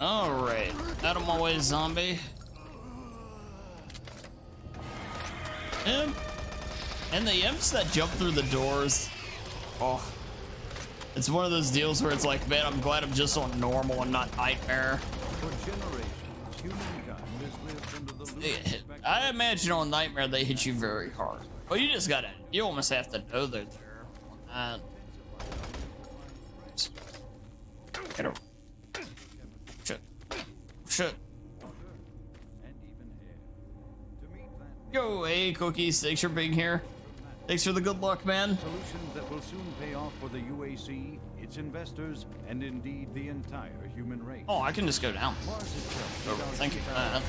Alright, out of my way, zombie. Imp. And the imps that jump through the doors. Oh. It's one of those deals where it's like, man, I'm glad I'm just on normal and not nightmare. For generations, humankind has lived under the I imagine on nightmare they hit you very hard. Well, you just gotta, you almost have to know they're there on that. Get over. Shit. Yo, hey, Cookies. Thanks for being here. Thanks for the good luck, man. Solutions that will soon pay off for the UAC, its investors, and indeed the entire human race. Oh, I can just go down. Mars itself Oh, thank you for that.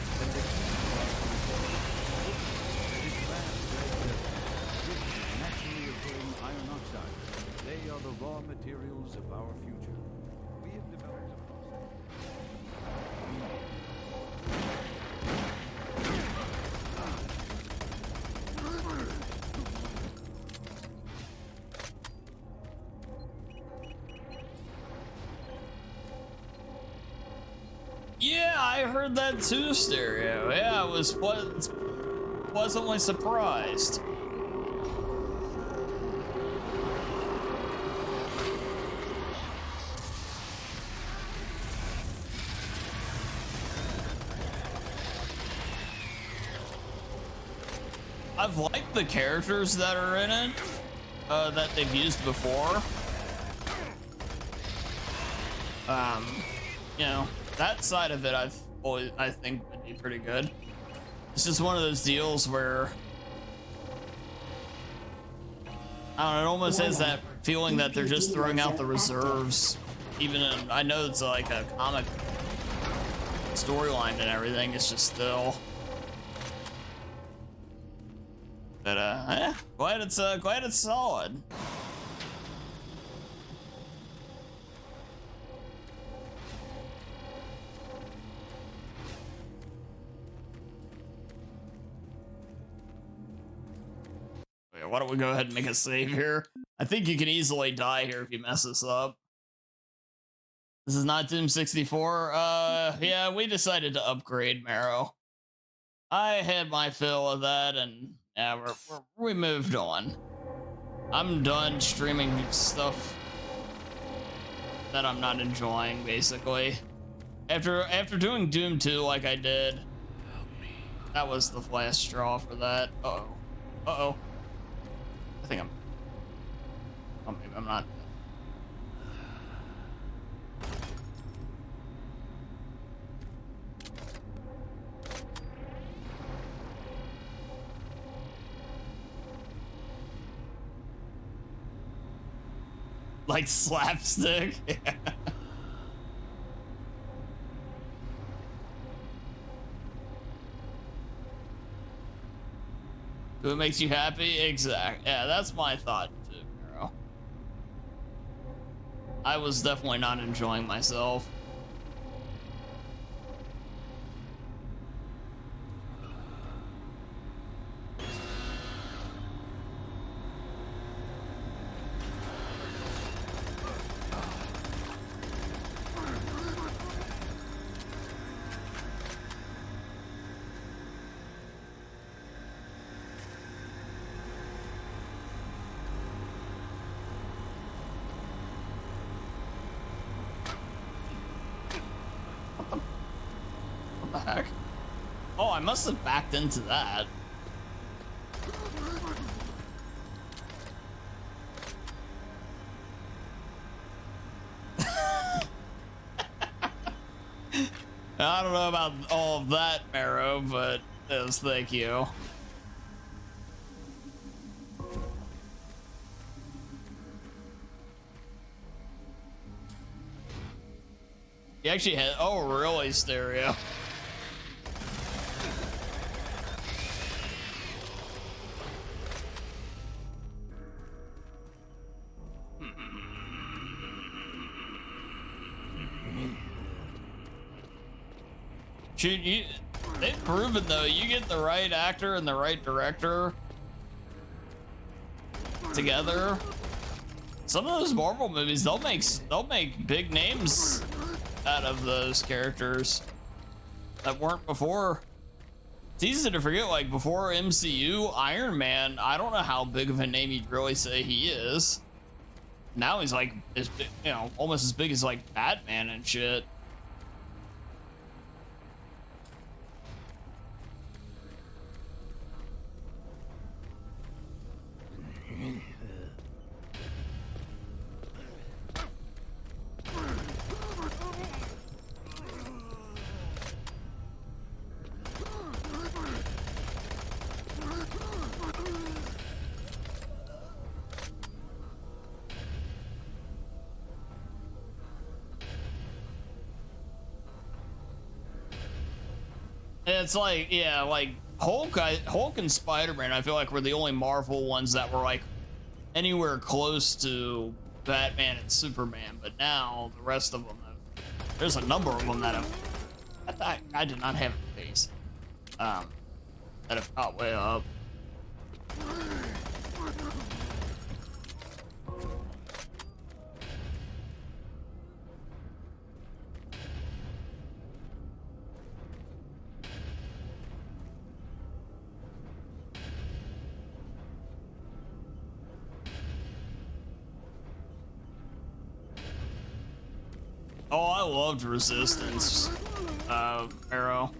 Naturally occurring iron oxides. They are the raw materials of our future. We have developed a Yeah, I heard that too, Stereo. Yeah, I was pleasantly surprised. I've liked the characters that are in it, that they've used before. You know, that side of it I think would be pretty good. It's just one of those deals where I don't know, it almost has that feeling that they're just throwing out the reserves. Even in, I know it's like a comic storyline and everything, it's just still. But yeah, glad it's solid. Okay, why don't we go ahead and make a save here? I think you can easily die here if you mess this up. This is not Doom 64. Yeah, we decided to upgrade Marrow. I had my fill of that, and yeah, we moved on. I'm done streaming stuff that I'm not enjoying, basically. After doing Doom 2 like I did, that was the last straw for that. Uh-oh. Uh-oh. I think oh, maybe I'm not. Like slapstick. If it makes you happy, exact. Yeah, that's my thought too, Miro. I was definitely not enjoying myself. What the heck? Oh, I must have backed into that. I don't know about all of that, Marrow, but yes, thank you. You actually had, oh really, Stereo? Shoot, they've proven though, you get the right actor and the right director together. Some of those Marvel movies, they'll make big names out of those characters that weren't before. It's easy to forget, like before MCU, Iron Man, I don't know how big of a name you'd really say he is. Now he's like, you know, almost as big as like Batman and shit. It's like, yeah, like Hulk and Spider-Man, I feel like were the only Marvel ones that were like anywhere close to Batman and Superman, but now the rest of them there's a number of them that have, I did not have a face, that have got way up. Oh, I loved Resistance, Arrow.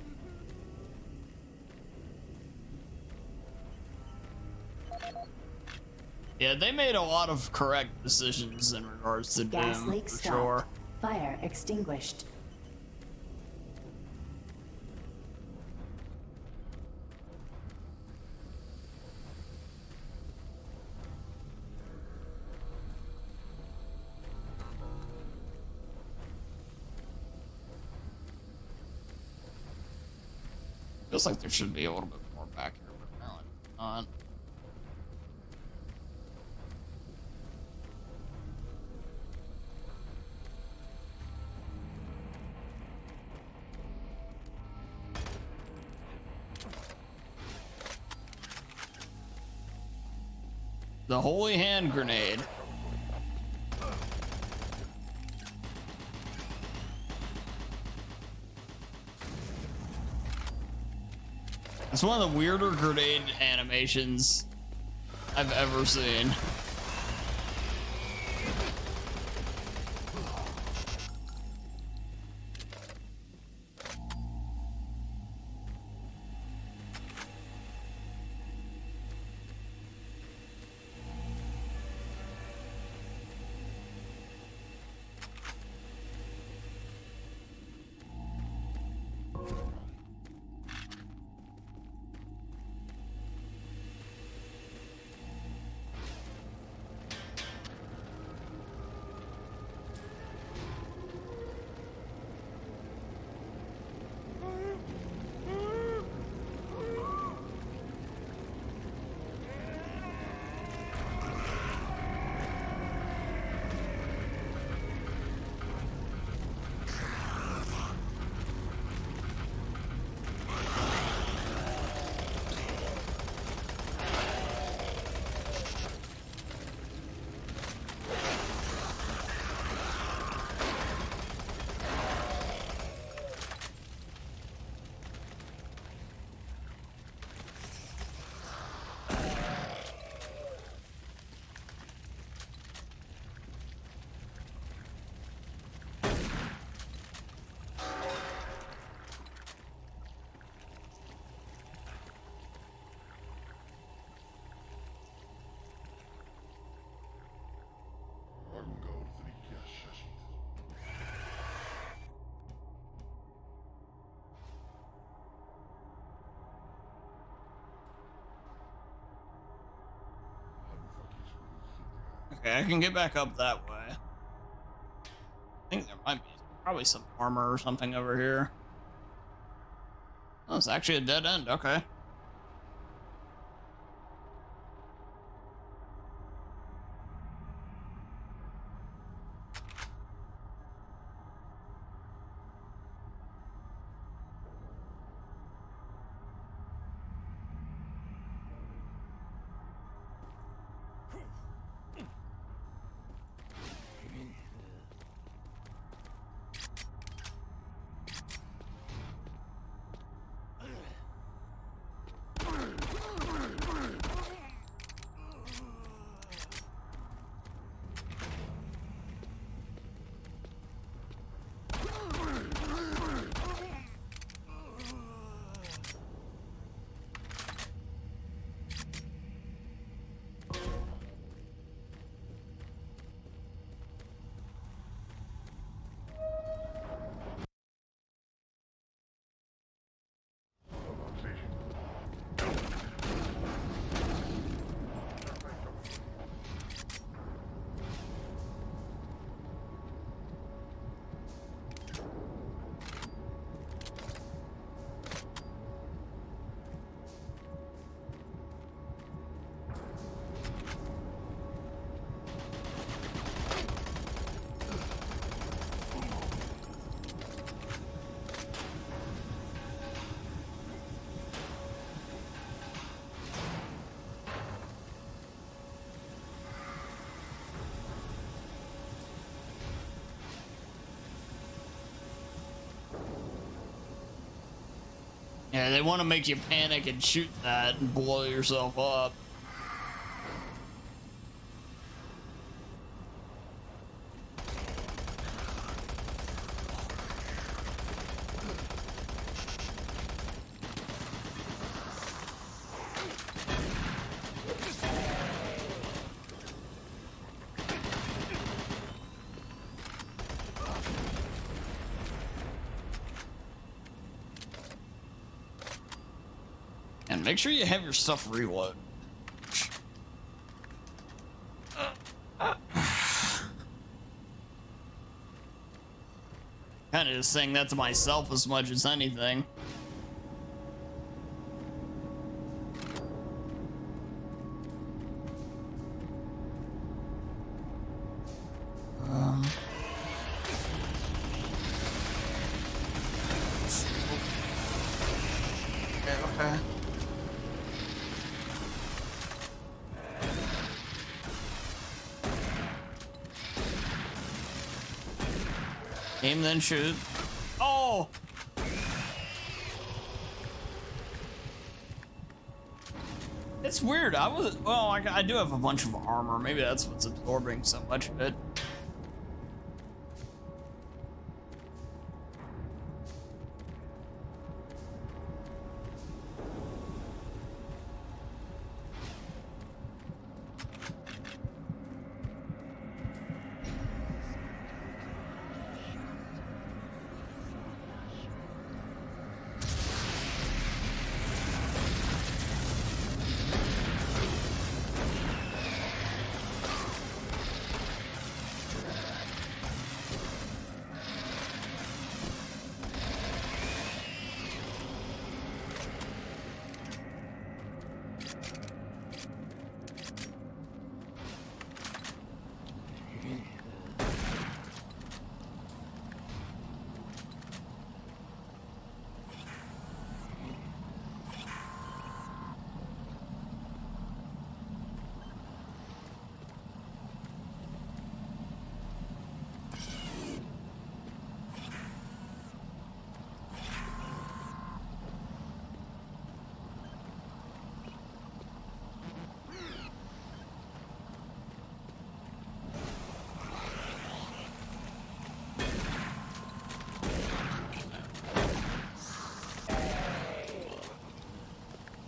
Yeah, they made a lot of correct decisions in regards to Gas Doom, leak for stopped. sure. Fire extinguished. Feels like there should be a little bit more back here, but apparently not. The Holy Hand Grenade. It's one of the weirder grenade animations I've ever seen. Okay, I can get back up that way. I think there might be probably some armor or something over here. Oh, it's actually a dead end. Okay. Yeah, they want to make you panic and shoot that and blow yourself up. And make sure you have your stuff reload. Kind of just saying that to myself as much as anything. Okay. Aim then shoot. Oh! It's weird. I do have a bunch of armor. Maybe that's what's absorbing so much of it.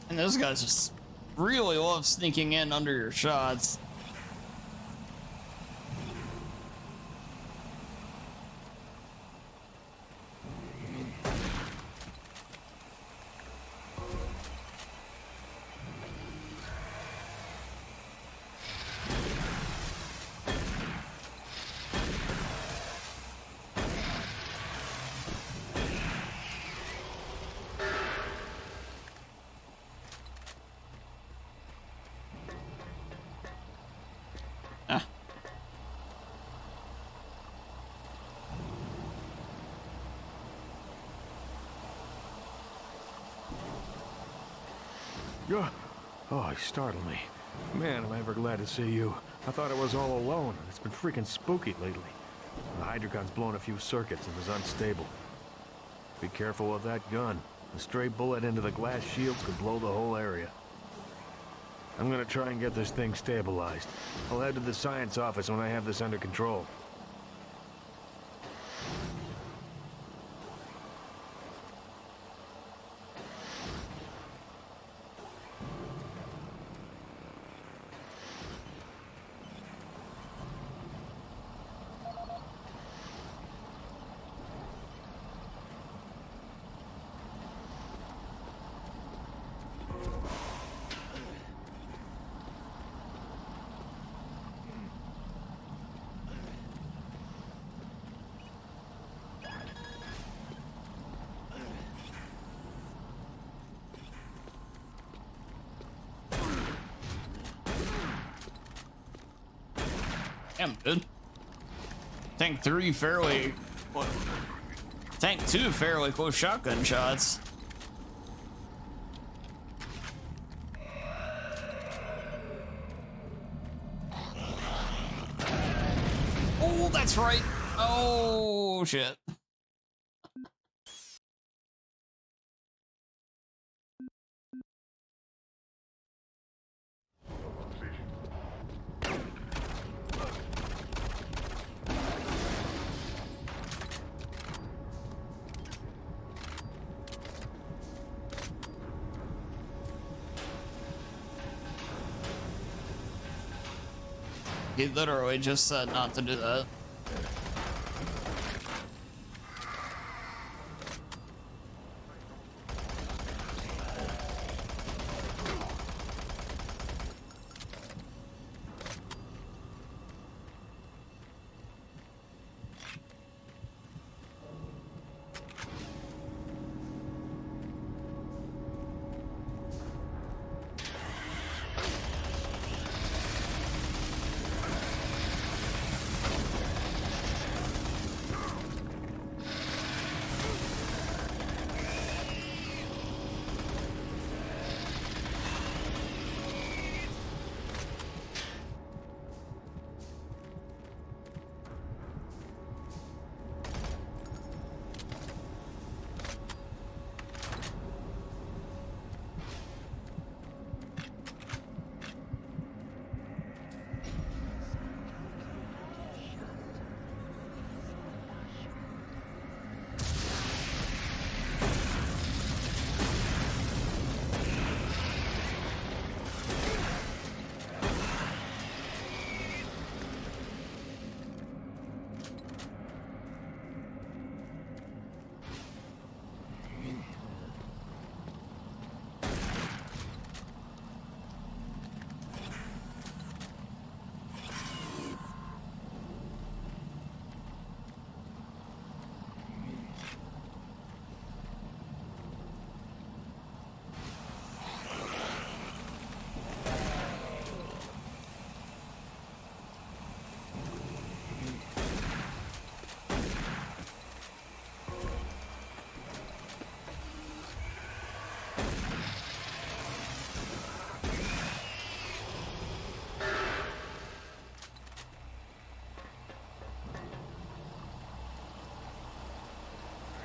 And those guys just really love sneaking in under your shots. Ah. Oh, you startled me. Man, am I ever glad to see you. I thought I was all alone. It's been freaking spooky lately. The hydrogun's blown a few circuits and was unstable. Be careful with that gun. A stray bullet into the glass shields could blow the whole area. I'm gonna try and get this thing stabilized. I'll head to the science office when I have this under control. Damn, dude. Tank 3 fairly... What? Tank 2 fairly close shotgun shots. Oh, that's right. Oh, shit. He literally just said not to do that.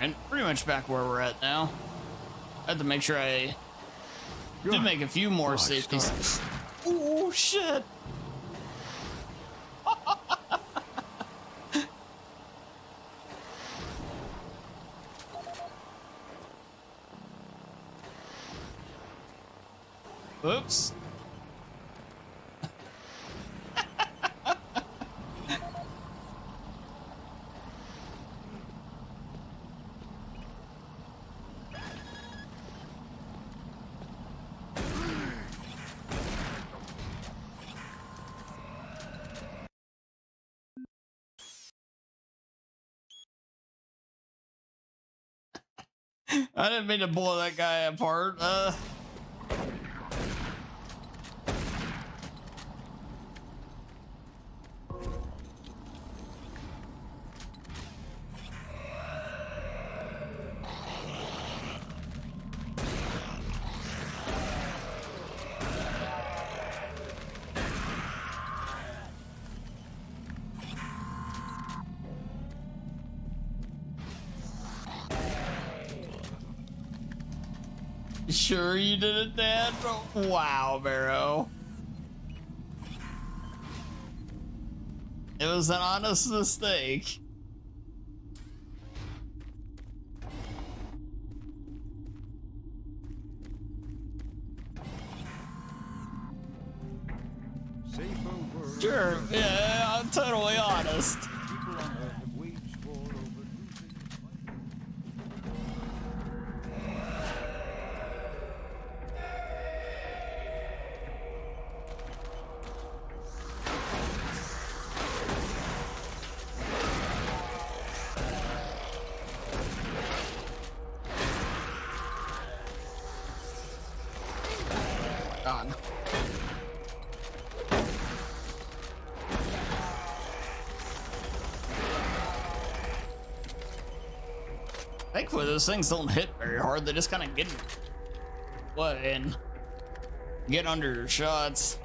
And pretty much back where we're at now. I had to make sure I did make a few more safeties. Oh shit! Oops. I didn't mean to blow that guy apart. Sure you did it, Dad? Wow, Barrow. It was an honest mistake. Sure, yeah, I'm totally honest. God. Thankfully, those things don't hit very hard. They just kind of get what and get under your shots.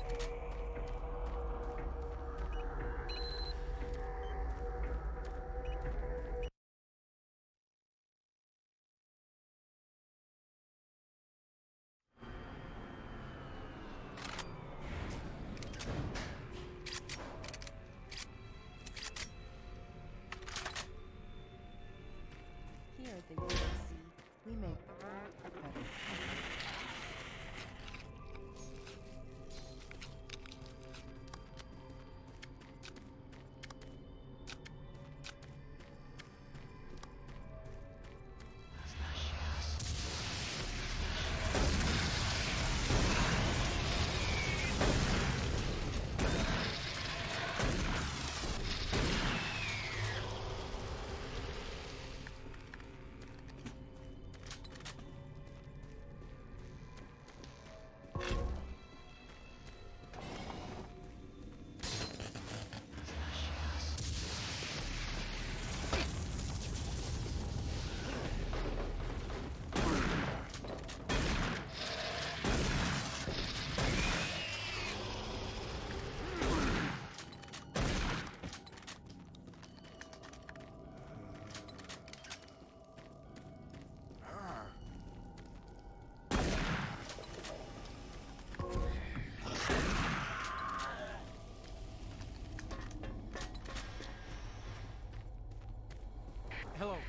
Here at the BFG, we make the world better.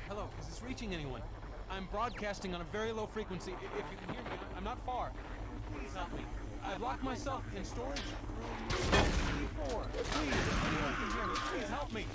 Hello, is this reaching anyone? I'm broadcasting on a very low frequency. If you can hear me, I'm not far. Please help me. I've locked myself in storage room C4. Please, if anyone can hear me, please help me.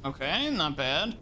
Okay, not bad.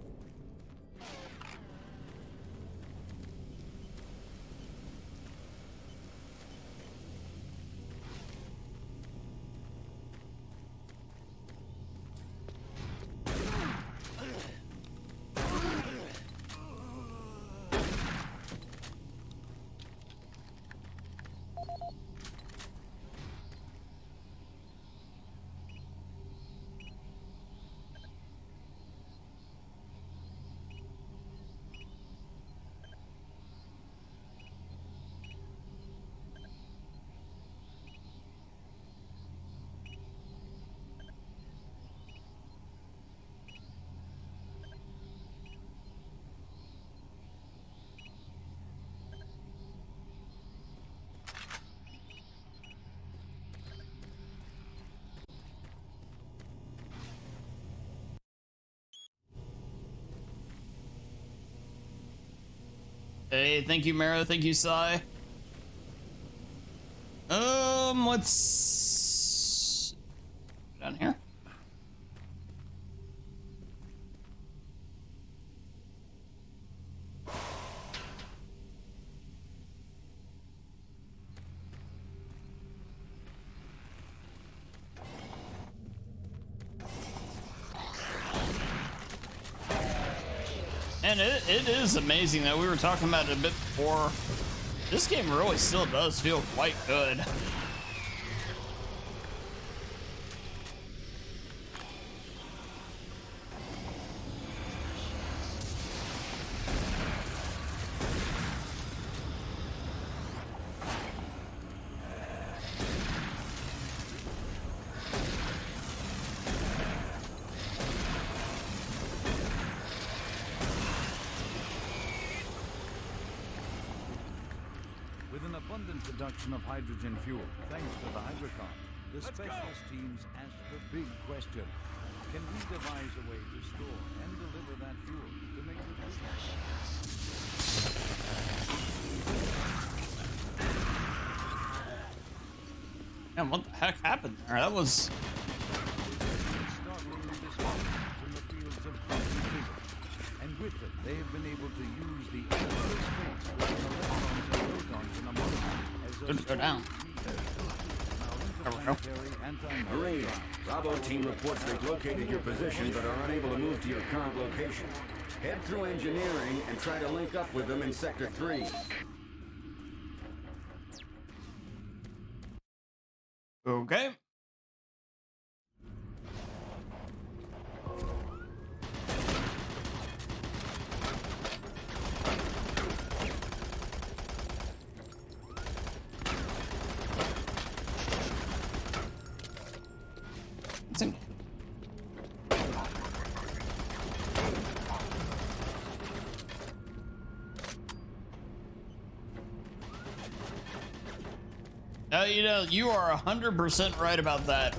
Hey, thank you, Mara. Thank you, Sai. What's down here? And it is amazing that we were talking about it a bit before. This game really still does feel quite good. With an abundant production of hydrogen fuel, thanks to the Hydrocon, the specialist teams asked the big question: can we devise a way to store and deliver that fuel to make the Man, what the heck happened there? That was... startling discoveries in the fields of quantum physics. And with it, they have been able to use the empty space between electrons and protons in a molecule as a Couldn't go down. Marine, Bravo team reports they've located your position but are unable to move to your current location. Head through engineering and try to link up with them in Sector 3. Okay. You know, you are 100% right about that.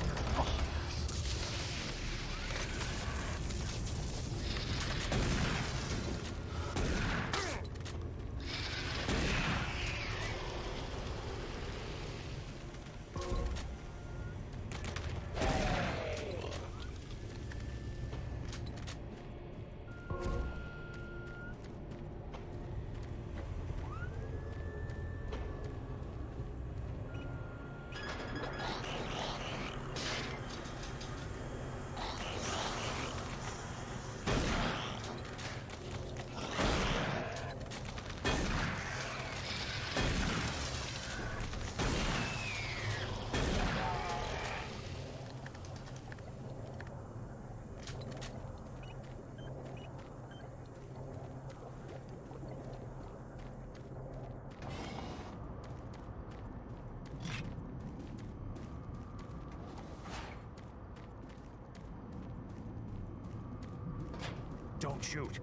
Don't shoot.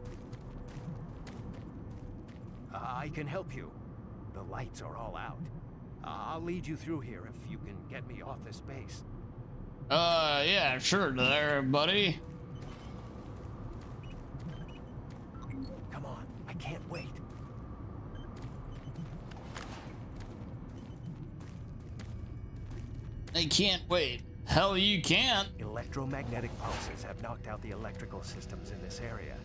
I can help you. The lights are all out. I'll lead you through here if you can get me off this base. Yeah, sure there, buddy. Come on, I can't wait. I can't wait. Hell, you can't. Electromagnetic pulses have knocked out the electrical systems in this area.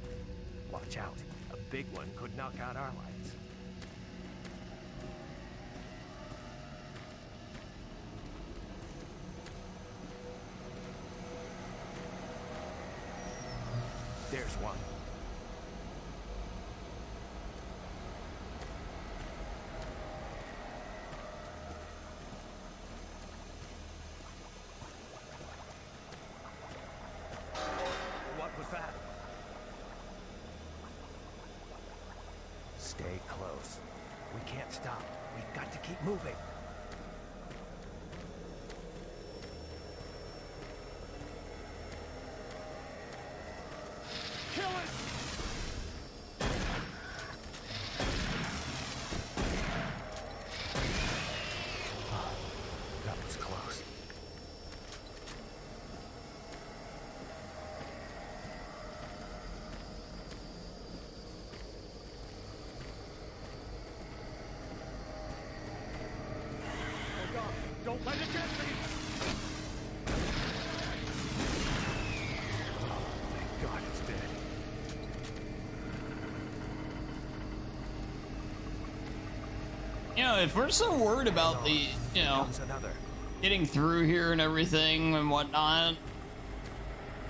Watch out. A big one could knock out our lights. There's one. What was that? Stay close. We can't stop. We've got to keep moving. Kill it! That was close. Oh God, don't let it get me! Oh, thank God it's dead. You know, if we're so worried about the, you know, getting through here and everything and whatnot,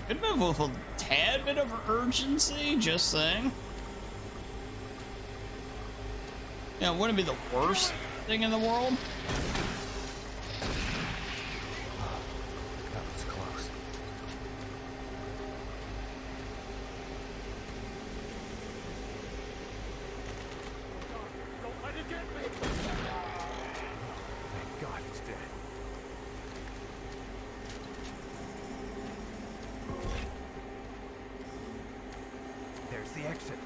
could move with a tad bit of urgency, just saying. Yeah, it wouldn't be the worst thing in the world. That was close. Don't let it get me! Thank God it's dead. There's the exit.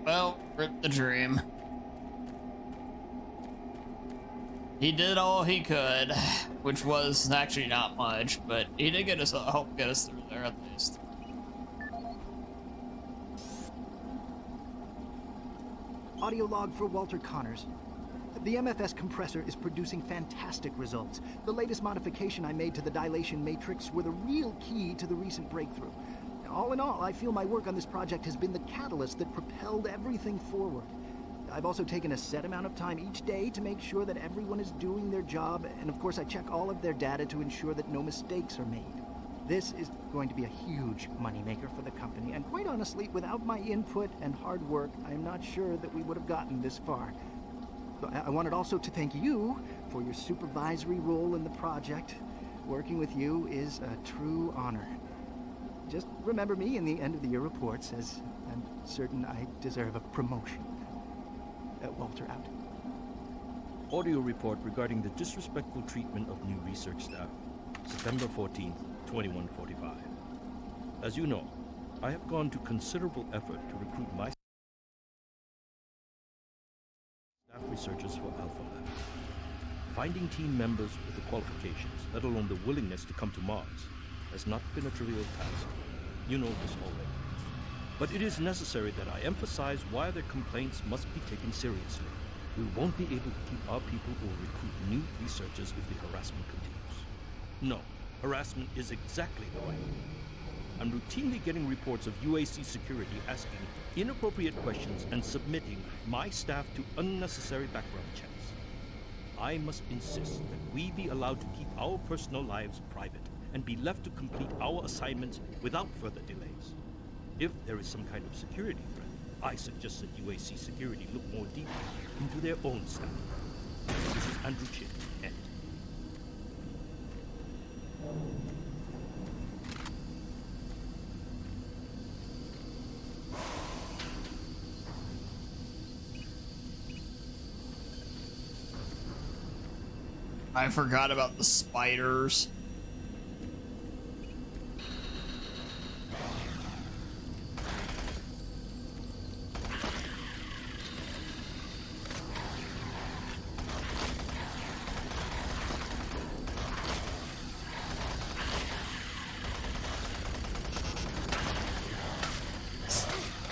Well, rip the dream. He did all he could, which was actually not much, but he did get us help get us through there at least. Audio log for Walter Connors. The MFS compressor is producing fantastic results. The latest modification I made to the dilation matrix were the real key to the recent breakthrough. All in all, I feel my work on this project has been the catalyst that propelled everything forward. I've also taken a set amount of time each day to make sure that everyone is doing their job, and of course I check all of their data to ensure that no mistakes are made. This is going to be a huge moneymaker for the company, and quite honestly, without my input and hard work, I'm not sure that we would have gotten this far. So I wanted also to thank you for your supervisory role in the project. Working with you is a true honor. Just remember me in the end of the year reports, as I'm certain I deserve a promotion. Walter out. Audio report regarding the disrespectful treatment of new research staff. September 14th, 2145. As you know, I have gone to considerable effort to recruit my staff researchers for Alpha Lab. Finding team members with the qualifications, let alone the willingness to come to Mars, has not been a trivial task. You know this already. But it is necessary that I emphasize why their complaints must be taken seriously. We won't be able to keep our people or recruit new researchers if the harassment continues. No, harassment is exactly the right word. I'm routinely getting reports of UAC security asking inappropriate questions and submitting my staff to unnecessary background checks. I must insist that we be allowed to keep our personal lives private and be left to complete our assignments without further delays. If there is some kind of security threat, I suggest that UAC security look more deeply into their own staff. This is Andrew Chin, Ed. I forgot about the spiders.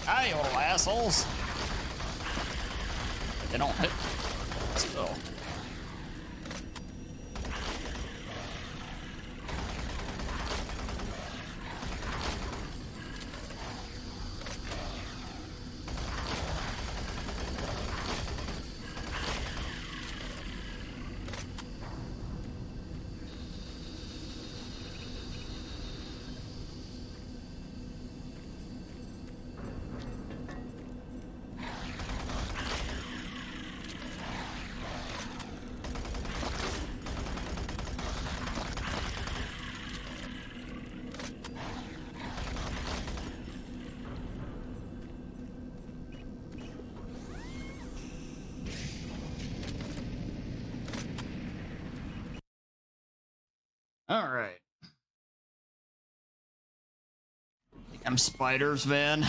Hi, you little assholes. They don't hit. Still. All right. I'm spiders, man.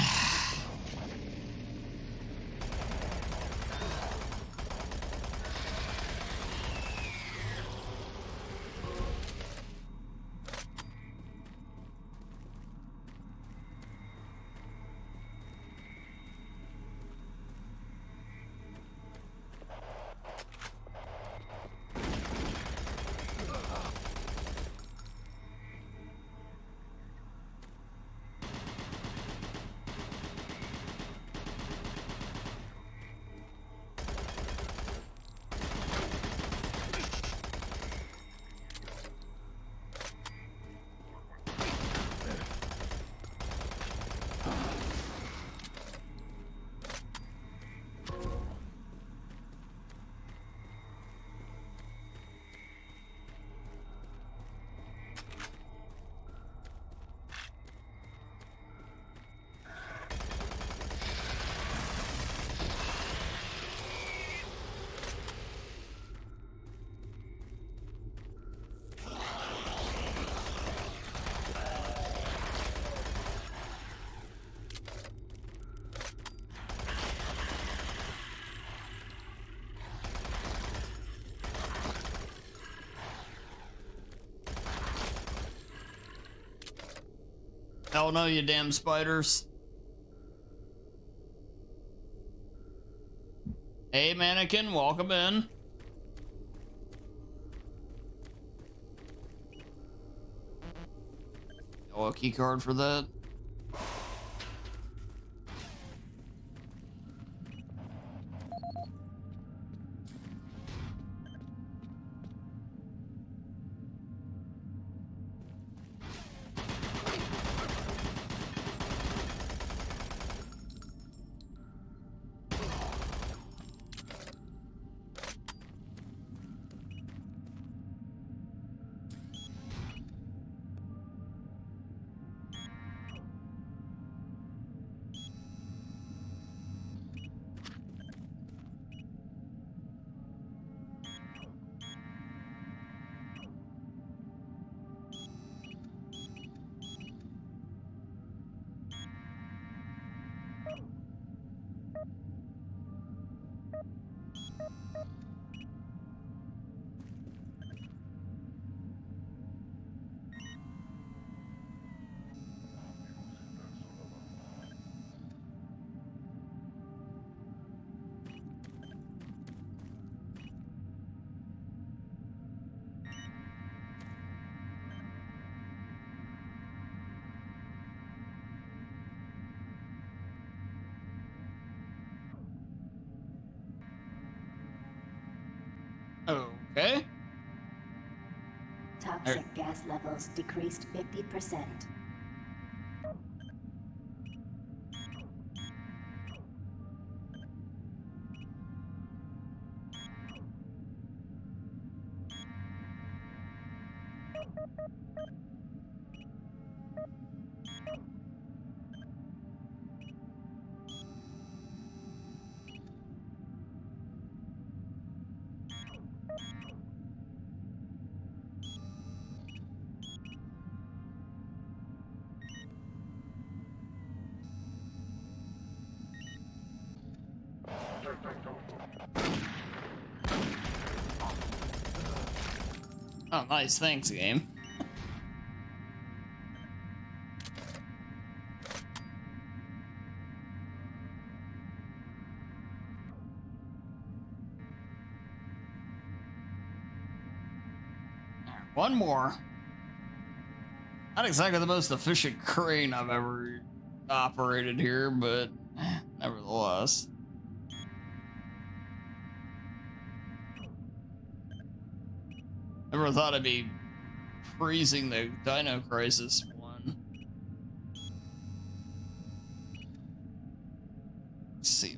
Hell no, you damn spiders. Hey, mannequin, welcome in. Oh, a key card for that. Okay. Toxic gas levels decreased 50%. Oh, nice. Thanks, game. One more. Not exactly the most efficient crane I've ever operated here, but nevertheless. Never thought I'd be freezing the Dino Crisis one. Let's see.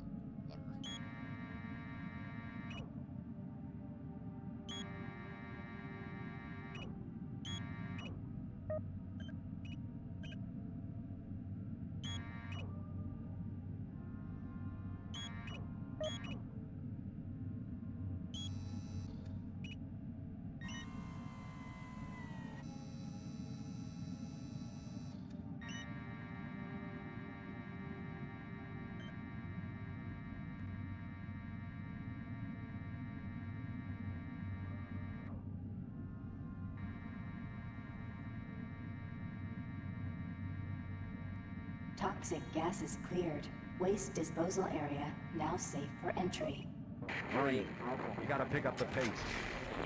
Toxic gas is cleared. Waste disposal area now safe for entry. Marine, you gotta pick up the pace.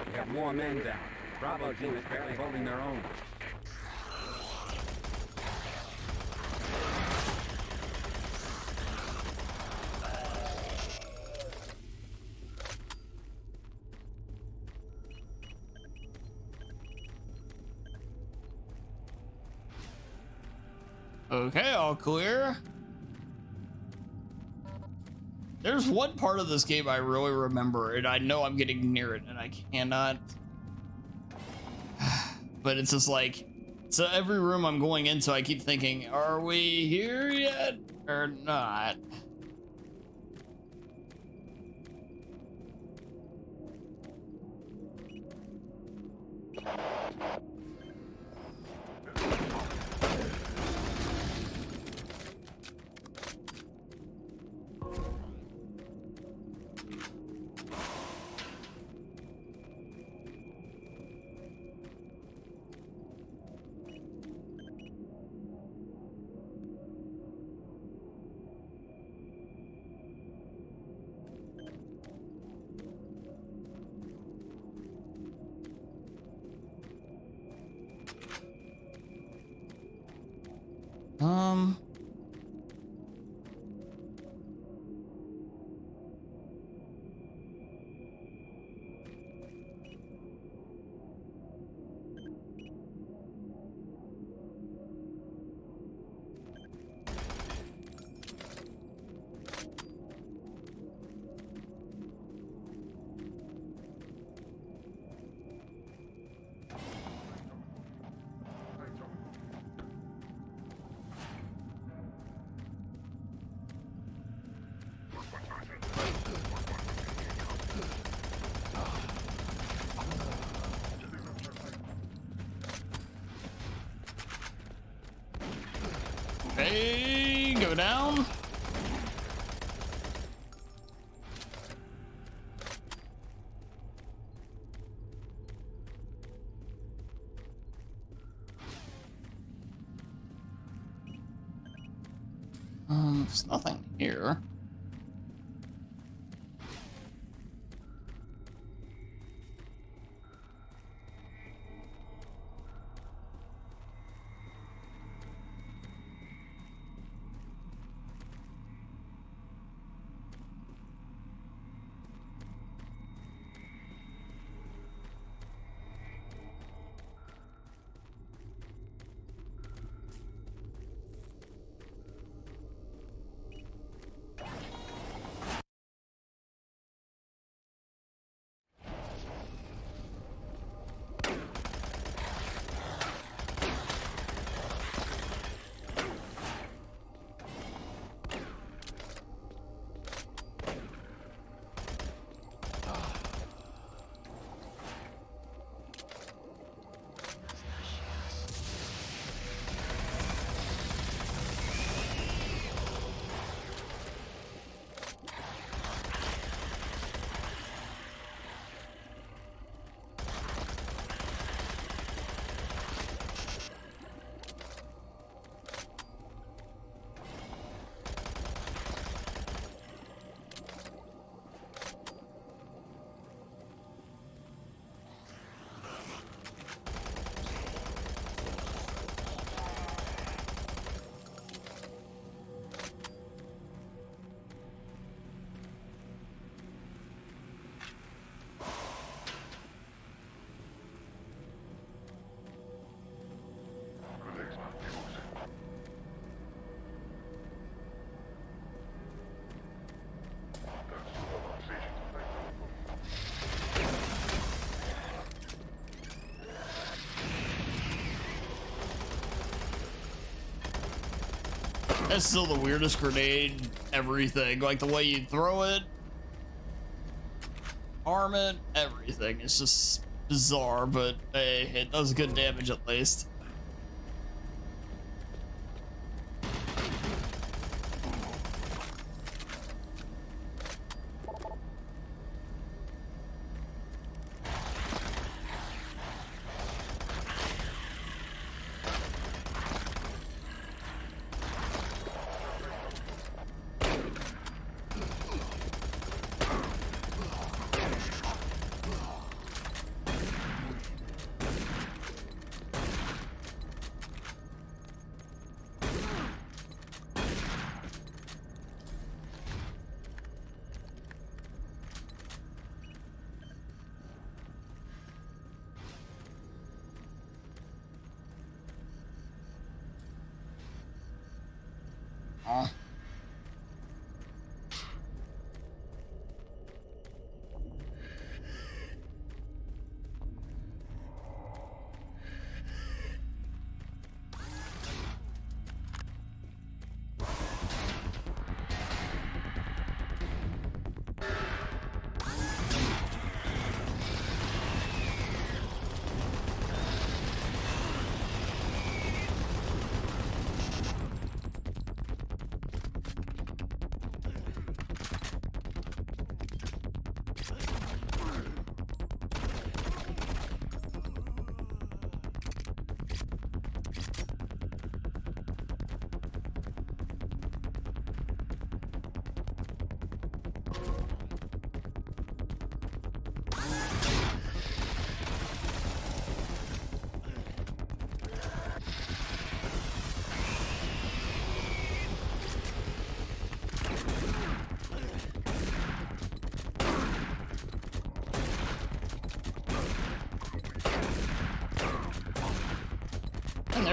We have more men down. Bravo team is barely holding their own. Okay, all clear. There's one part of this game I really remember, and I know I'm getting near it, and I cannot. But it's just like, so every room I'm going into, I keep thinking, are we here yet or not? Hey, go down. There's nothing here. That's still the weirdest grenade, everything. Like the way you throw it, arm it, everything. It's just bizarre, but hey, it does good damage at least.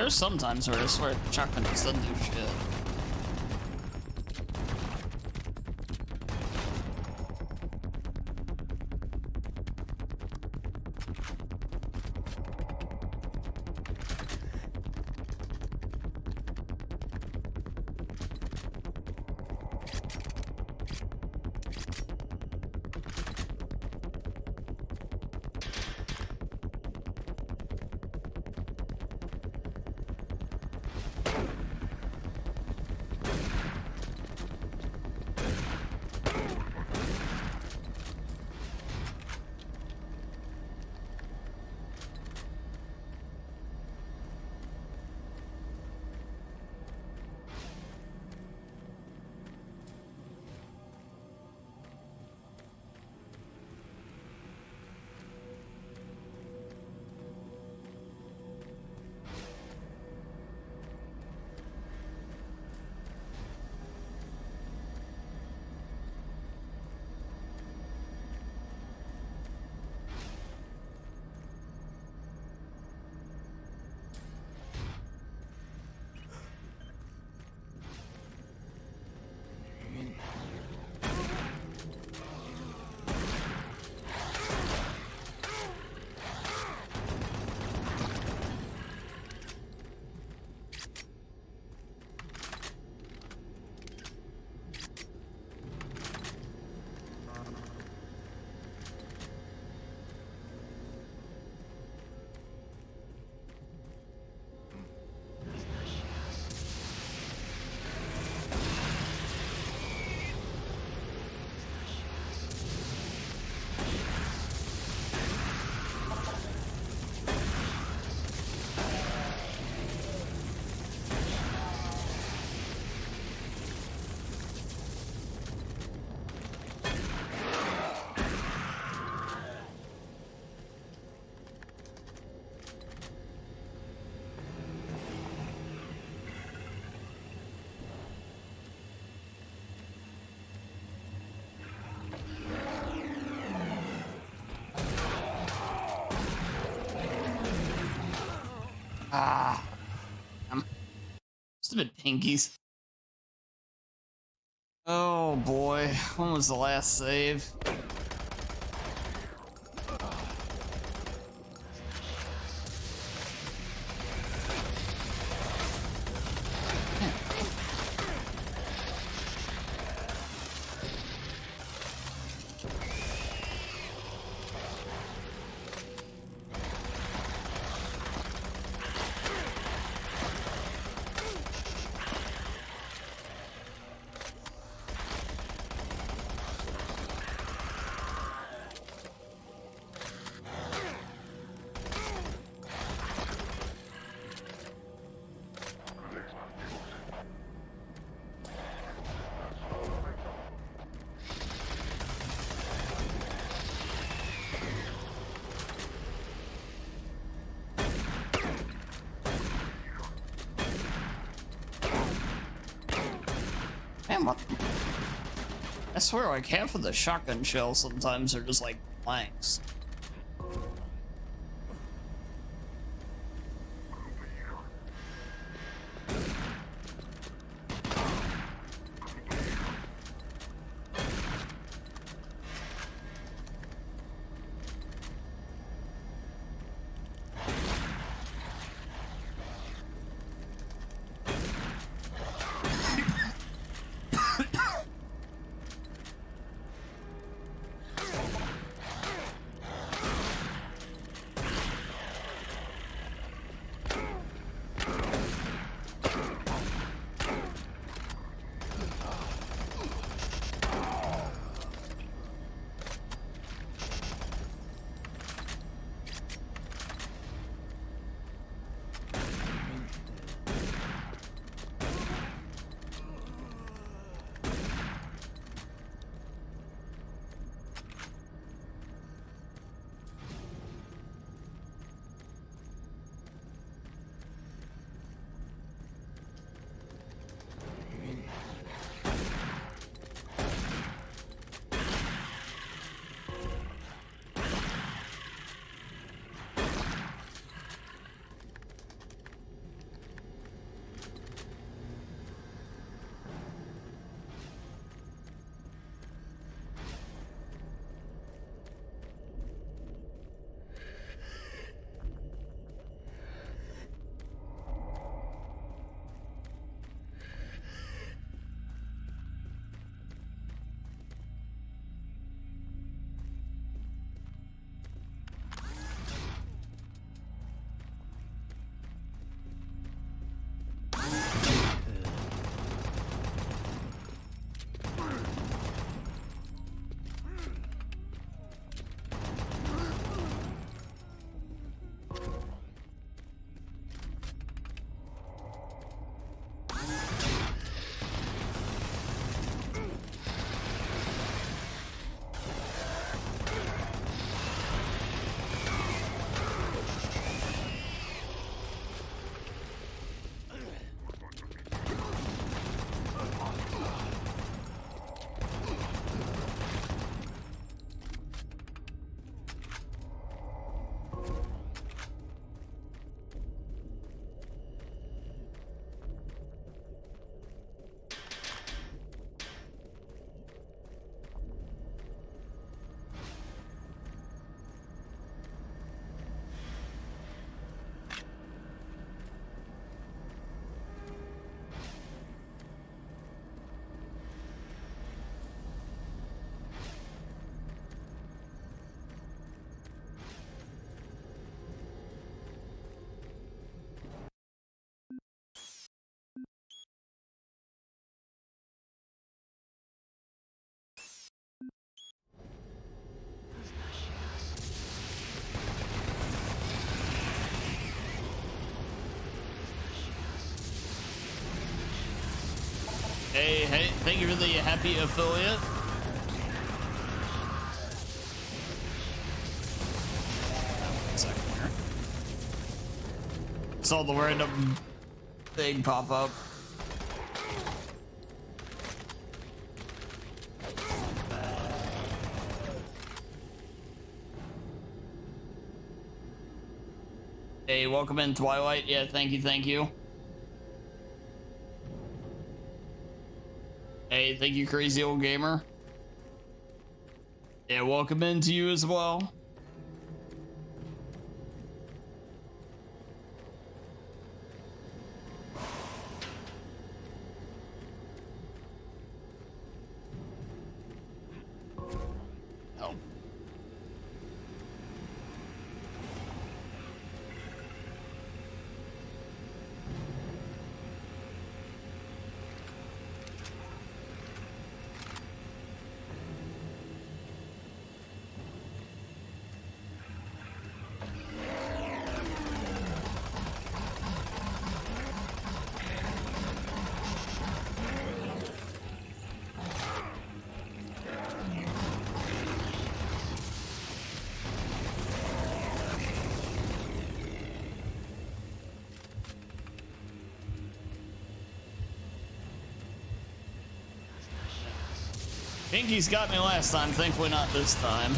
There's sometimes where I swear shotgun just doesn't do shit. Ah. Stupid pinkies. Oh boy, when was the last save? Man, what? I swear, like half of the shotgun shells sometimes are just like blanks. Hey, thank you for the happy affiliate. Second here. Saw the random thing pop up. Hey, welcome in, Twilight. Yeah, thank you. Hey, thank you, crazy old gamer. Yeah, welcome in to you as well. Oh. Pinky's got me last time, thankfully not this time.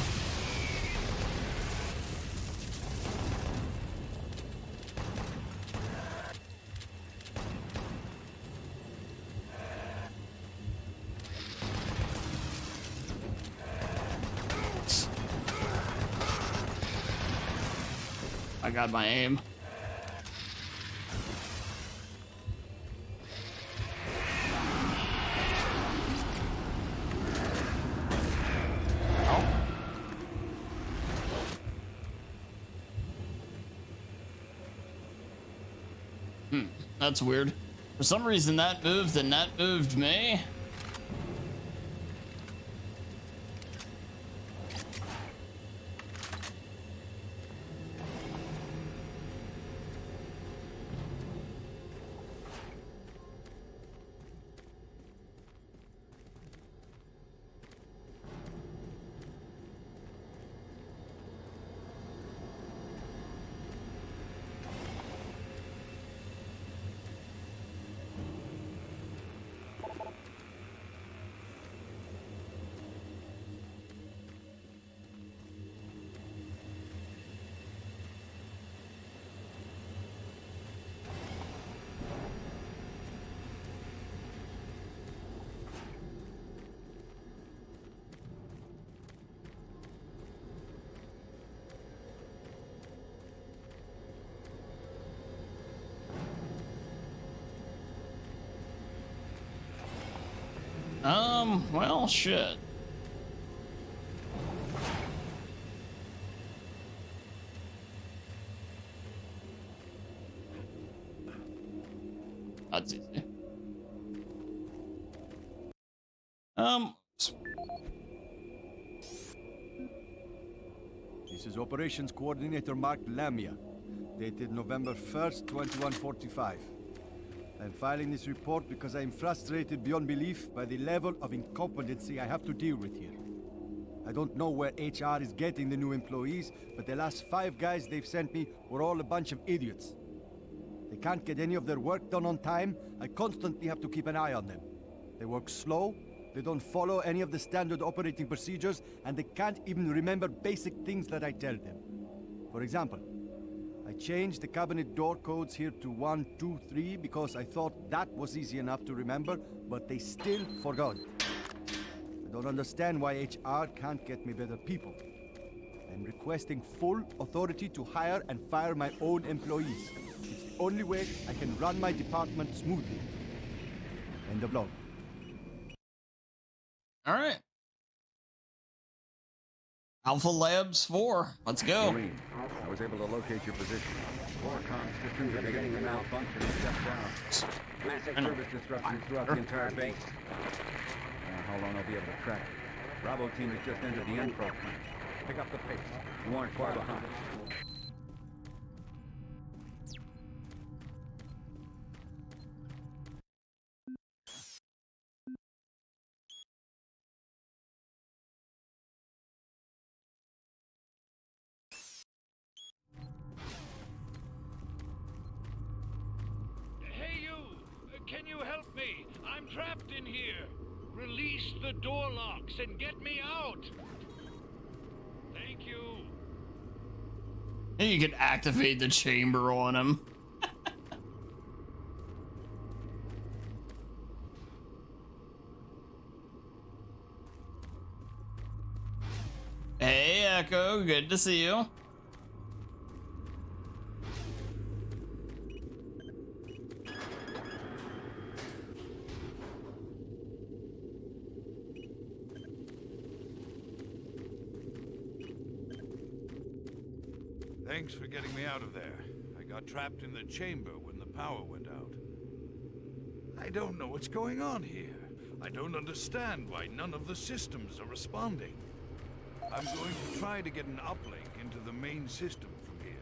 I got my aim. That's weird. For some reason that moved and that moved me. Well, shit. That's easy. This is Operations Coordinator Mark Lamia, dated November 1st, 2145. I'm filing this report because I am frustrated beyond belief by the level of incompetency I have to deal with here. I don't know where HR is getting the new employees, but the last 5 guys they've sent me were all a bunch of idiots. They can't get any of their work done on time. I constantly have to keep an eye on them. They work slow, they don't follow any of the standard operating procedures, and they can't even remember basic things that I tell them. For example, I changed the cabinet door codes here to 1, 2, 3 because I thought that was easy enough to remember, but they still forgot. I don't understand why HR can't get me better people. I'm requesting full authority to hire and fire my own employees. It's the only way I can run my department smoothly. End of log. All right. Alpha Labs 4. Let's go. Marine, I was able to locate your position. Core comm systems are beginning to malfunction and shut down. Massive service disruptions throughout the entire base. I don't know how long I'll be able to track it. Bravo team has just entered the info plant. Pick up the pace. You aren't far behind. can you help me? I'm trapped in here. Release the door locks and get me out. Thank you. And you can activate the chamber on him. Hey, Echo, good to see you. Thanks for getting me out of there. I got trapped in the chamber when the power went out. I don't know what's going on here. I don't understand why none of the systems are responding. I'm going to try to get an uplink into the main system from here.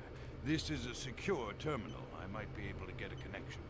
This is a secure terminal. I might be able to get a connection.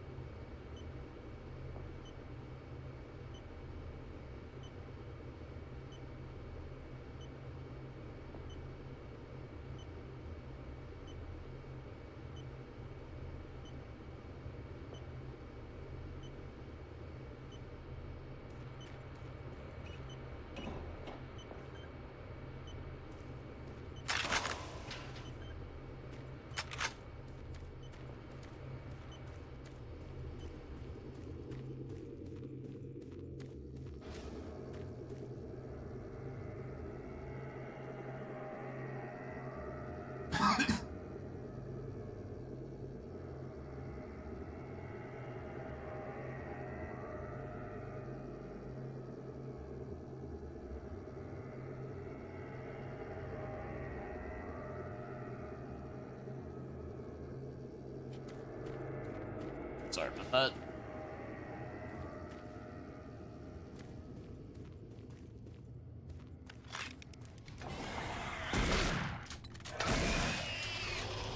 Sorry about that.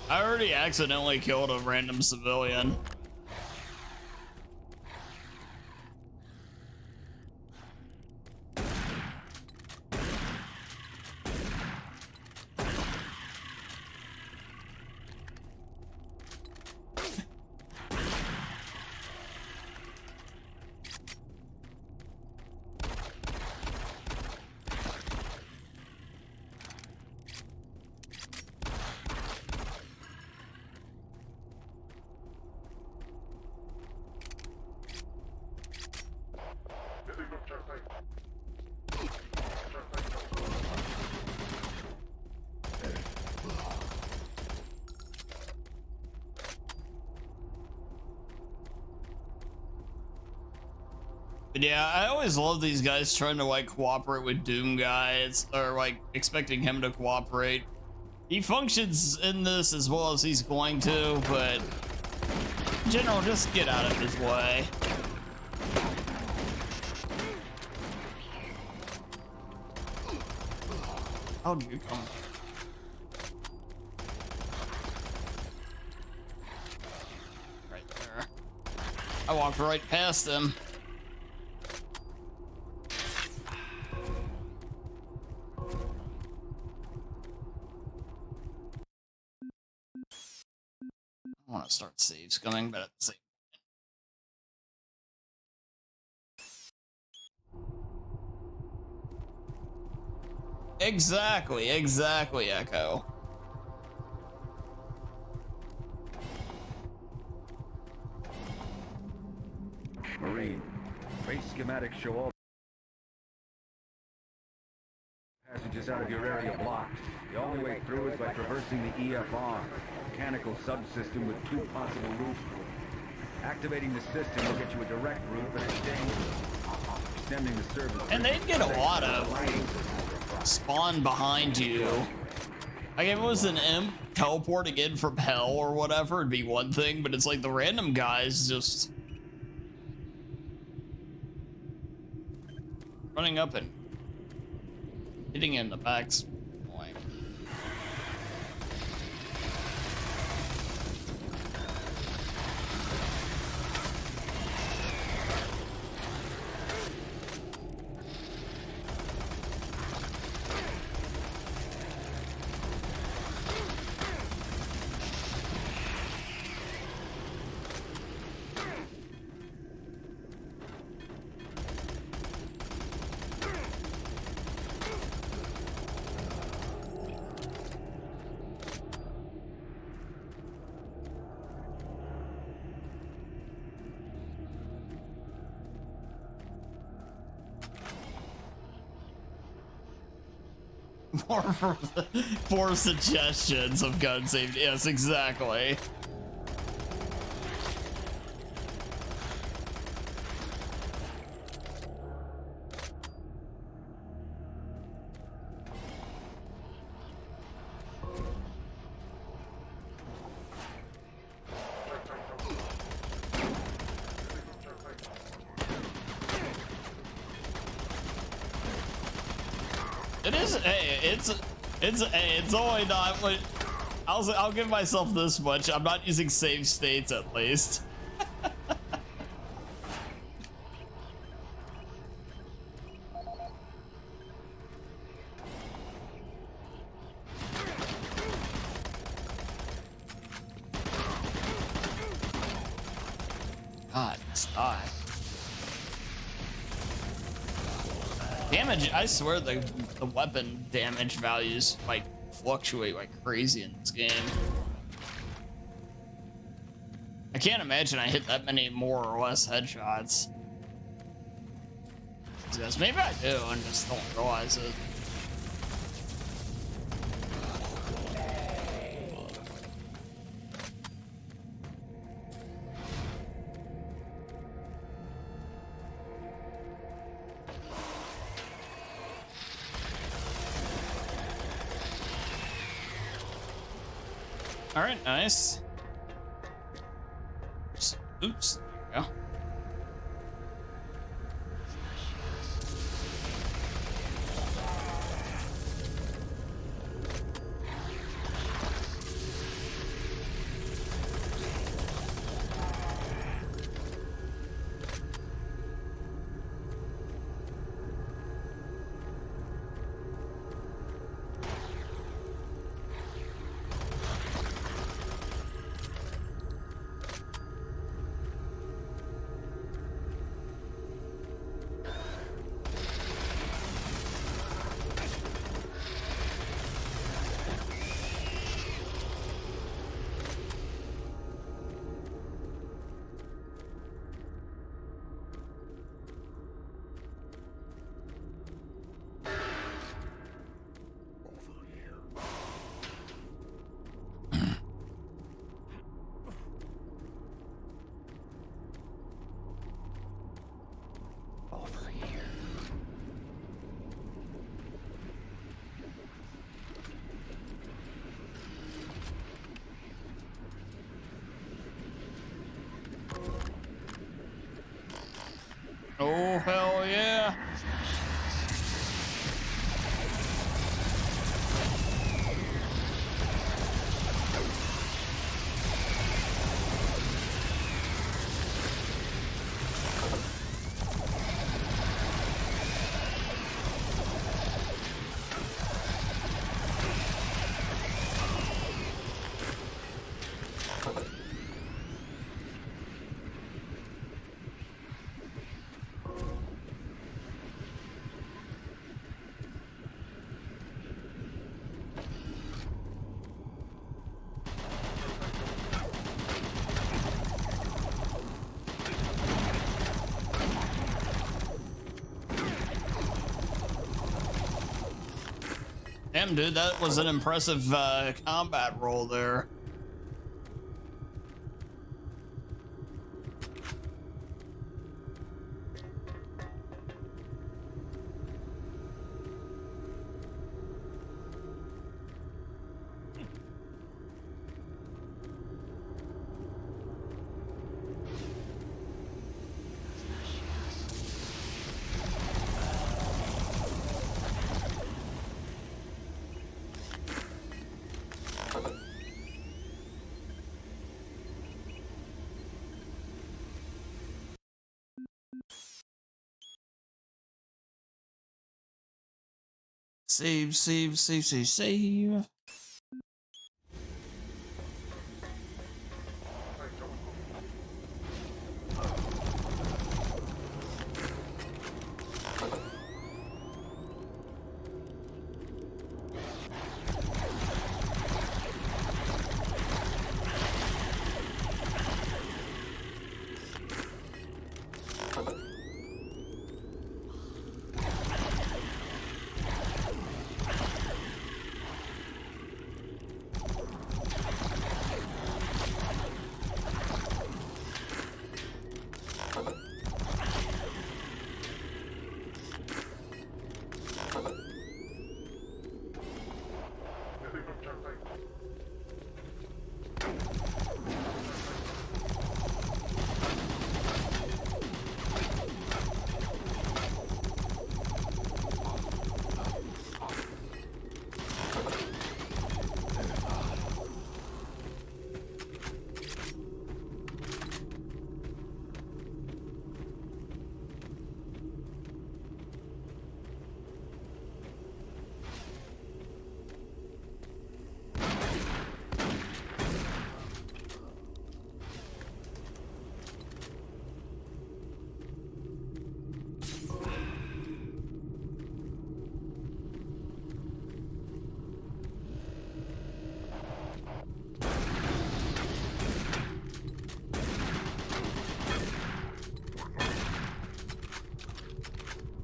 I already accidentally killed a random civilian. But yeah, I always love these guys trying to like cooperate with Doom guys, or like expecting him to cooperate. He functions in this as well as he's going to, but in general, just get out of his way. How'd you come? Right there. I walked right past him. I want to start saves coming, but at the same Exactly, Echo. Marine, base schematics show all passages out of your area blocked. The only way through is by traversing the EFR, mechanical subsystem with 2 possible routes. Activating the system will get you a direct route, but it's dangerous. Extending the service. And they'd get a lot of spawn behind you. Like if it was an imp teleporting in from hell or whatever, it'd be one thing, but it's like the random guys just running up and hitting in the backs. Four suggestions of gun safety. Yes, exactly. It is. Hey, it's only not. But I'll give myself this much. I'm not using save states at least. God, stop. Damage, I swear the weapon damage values like fluctuate like crazy in this game. I can't imagine I hit that many more or less headshots. Yes, maybe I do and just don't realize it. All right, nice. Oops, there we go. Oh, hell yeah. Damn, dude, that was an impressive combat roll there. Save, save, save, save, save.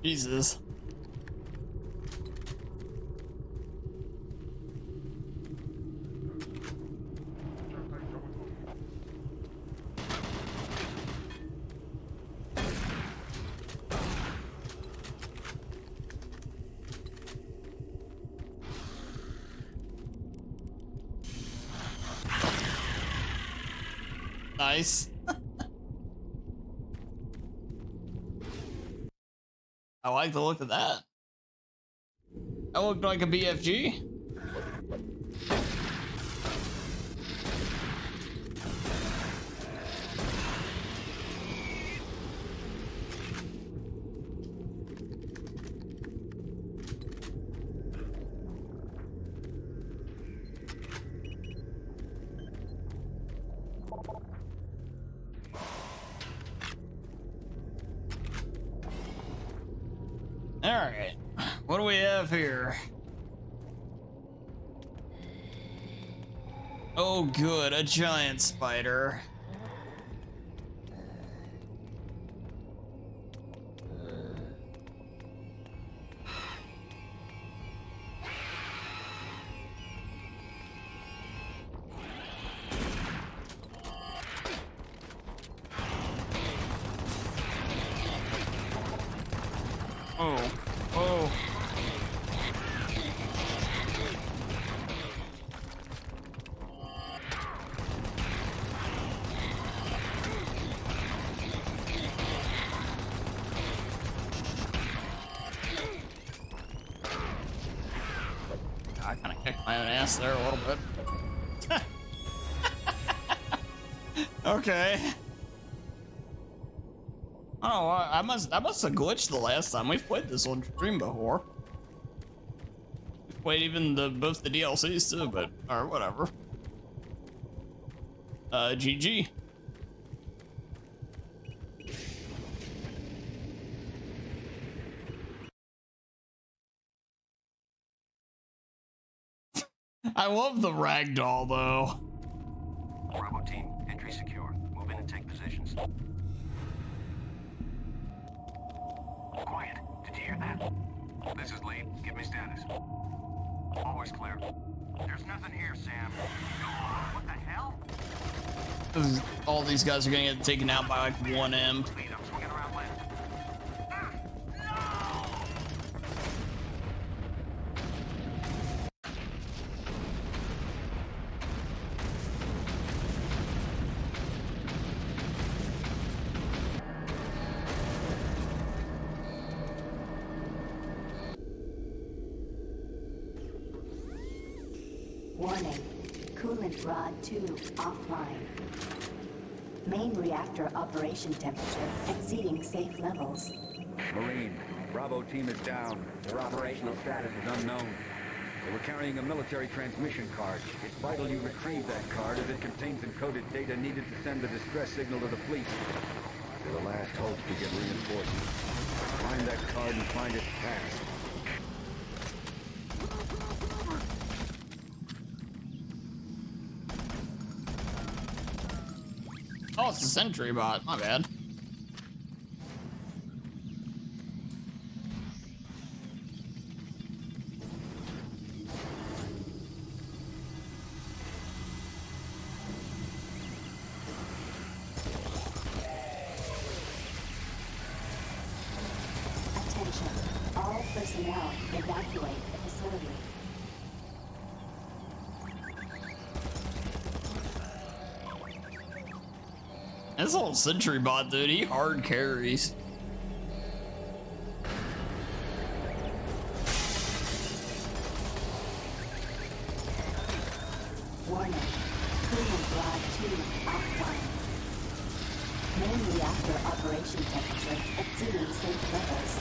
Jesus. Nice. I like the look of that. That looked like a BFG. Alright, what do we have here? Oh good, a giant spider. Oh, oh. I kind of kicked my own ass there a little bit. Okay. Oh, I must have glitched the last time we've played this on stream before. We've played even both the DLCs too, but or whatever. GG. I love the ragdoll though. Bravo team, entry secure. Move in and take positions. Quiet. Did you hear that? This is Lee. Give me status. Always clear. There's nothing here, Sam. What the hell? All these guys are gonna get taken out by like 1 imp. Lead, I'm swinging around left. Warning. Coolant rod 2 offline. Main reactor operation temperature exceeding safe levels. Marine, Bravo team is down. Their operational status is unknown. They were carrying a military transmission card. It's vital you retrieve that card as it contains encoded data needed to send the distress signal to the fleet. They're the last hope to get reinforcements. Find that card and find it fast. Oh, it's a sentry bot. My bad. Attention. All personnel evacuate the facility. This little sentry bot, dude, he hard carries. Warning. Coolant rod 2 offline. Main reactor operation temperature exceeding safe levels.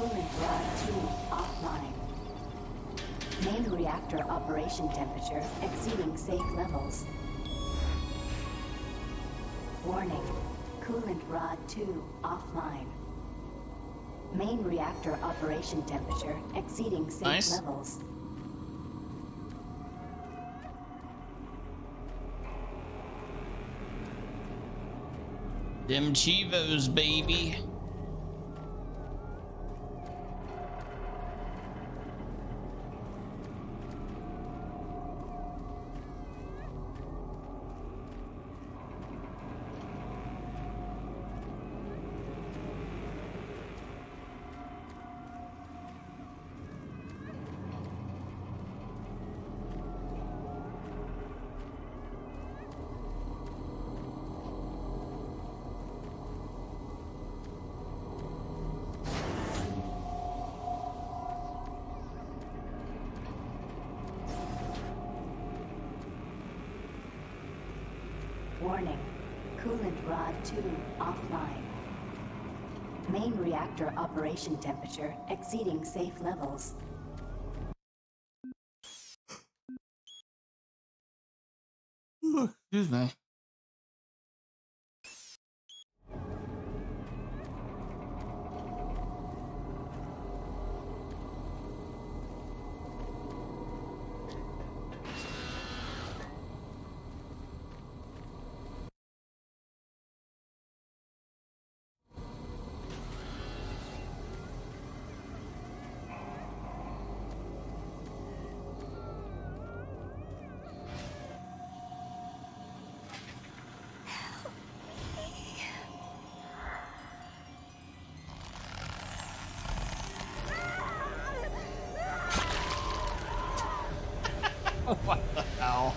Coolant rod 2 offline. Main reactor operation temperature exceeding safe levels. Warning. Coolant rod 2 offline. Main reactor operation temperature exceeding safe levels. Them Chivos, baby. Warning. Coolant rod 2 offline. Main reactor operation temperature exceeding safe levels. Excuse me. What the hell?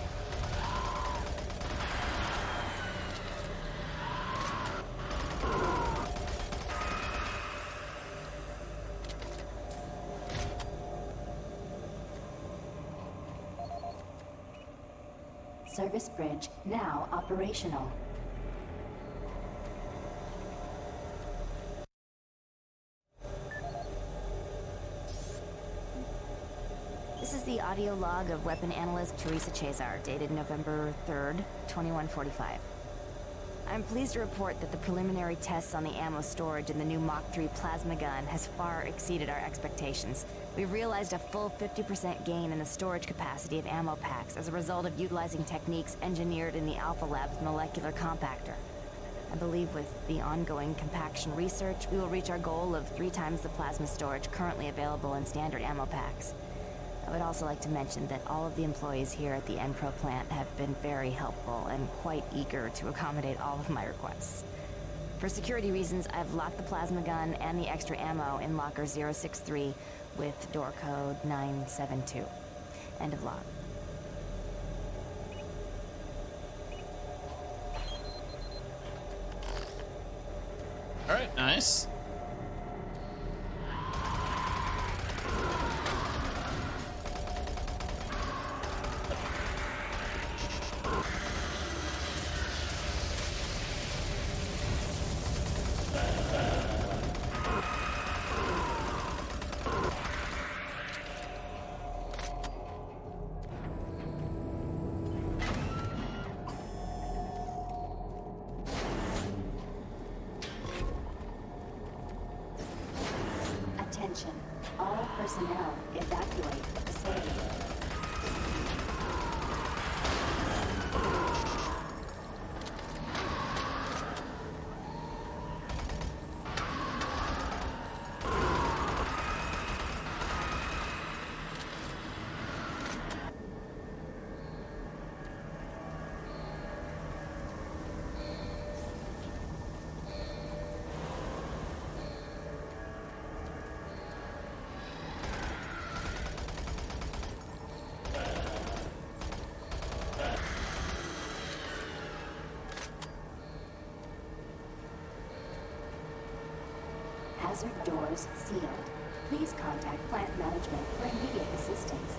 Service bridge now operational. This is the audio log of weapon analyst Teresa Chazar, dated November 3rd, 2145. I'm pleased to report that the preliminary tests on the ammo storage in the new Mach 3 plasma gun has far exceeded our expectations. We've realized a full 50% gain in the storage capacity of ammo packs as a result of utilizing techniques engineered in the Alpha Lab's molecular compactor. I believe with the ongoing compaction research, we will reach our goal of 3 times the plasma storage currently available in standard ammo packs. I would also like to mention that all of the employees here at the Enpro plant have been very helpful and quite eager to accommodate all of my requests. For security reasons, I've locked the plasma gun and the extra ammo in locker 063 with door code 972. End of log. All right, nice. Attention. All personnel evacuate the facility. Hazard doors sealed. Please contact plant management for immediate assistance.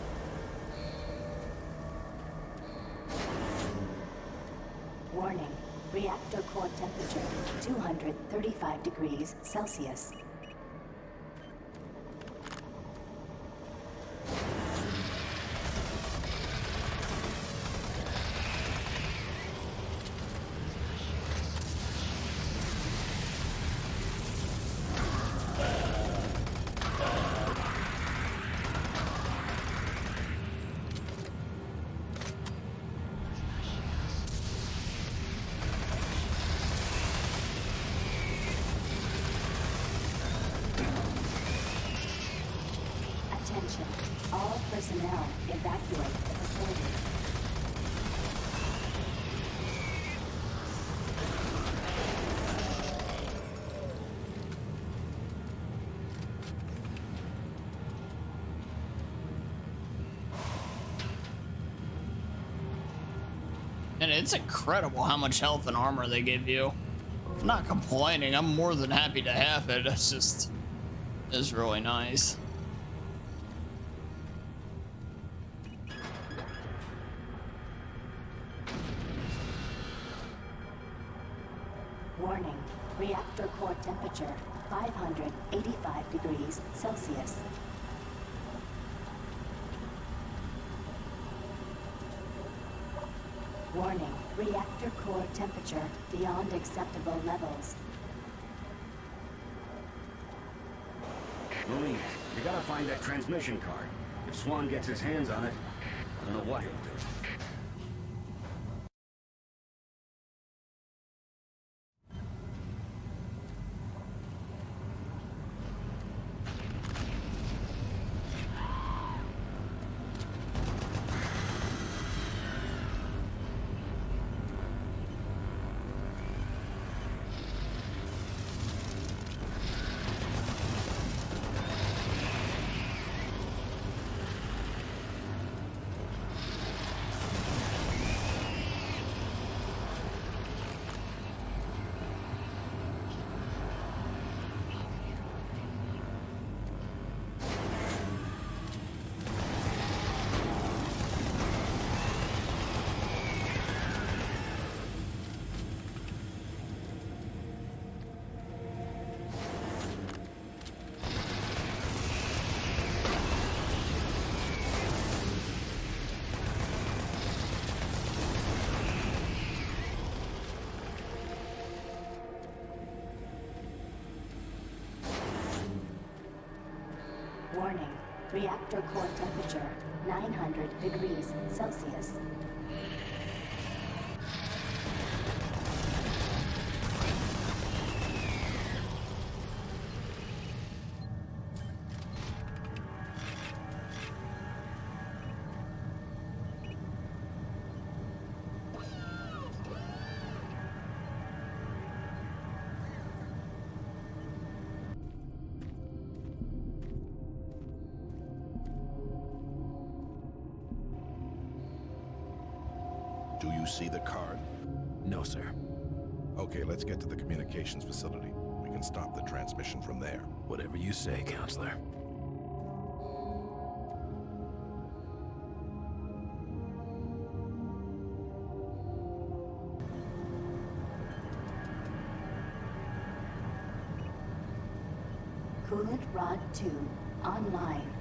Warning. Reactor core temperature 235 degrees Celsius. personnel, evacuate the facility. And it's incredible how much health and armor they give you. I'm not complaining. I'm more than happy to have it. It's really nice. Warning, reactor core temperature 585 degrees Celsius. Warning, reactor core temperature beyond acceptable levels. Marine, you gotta find that transmission card. If Swan gets his hands on it, I don't know what he'll do. Warning, reactor core temperature 900 degrees Celsius. Do you see the card? No, sir. Okay, let's get to the communications facility. We can stop the transmission from there. Whatever you say, Counselor. Coolant rod 2 online.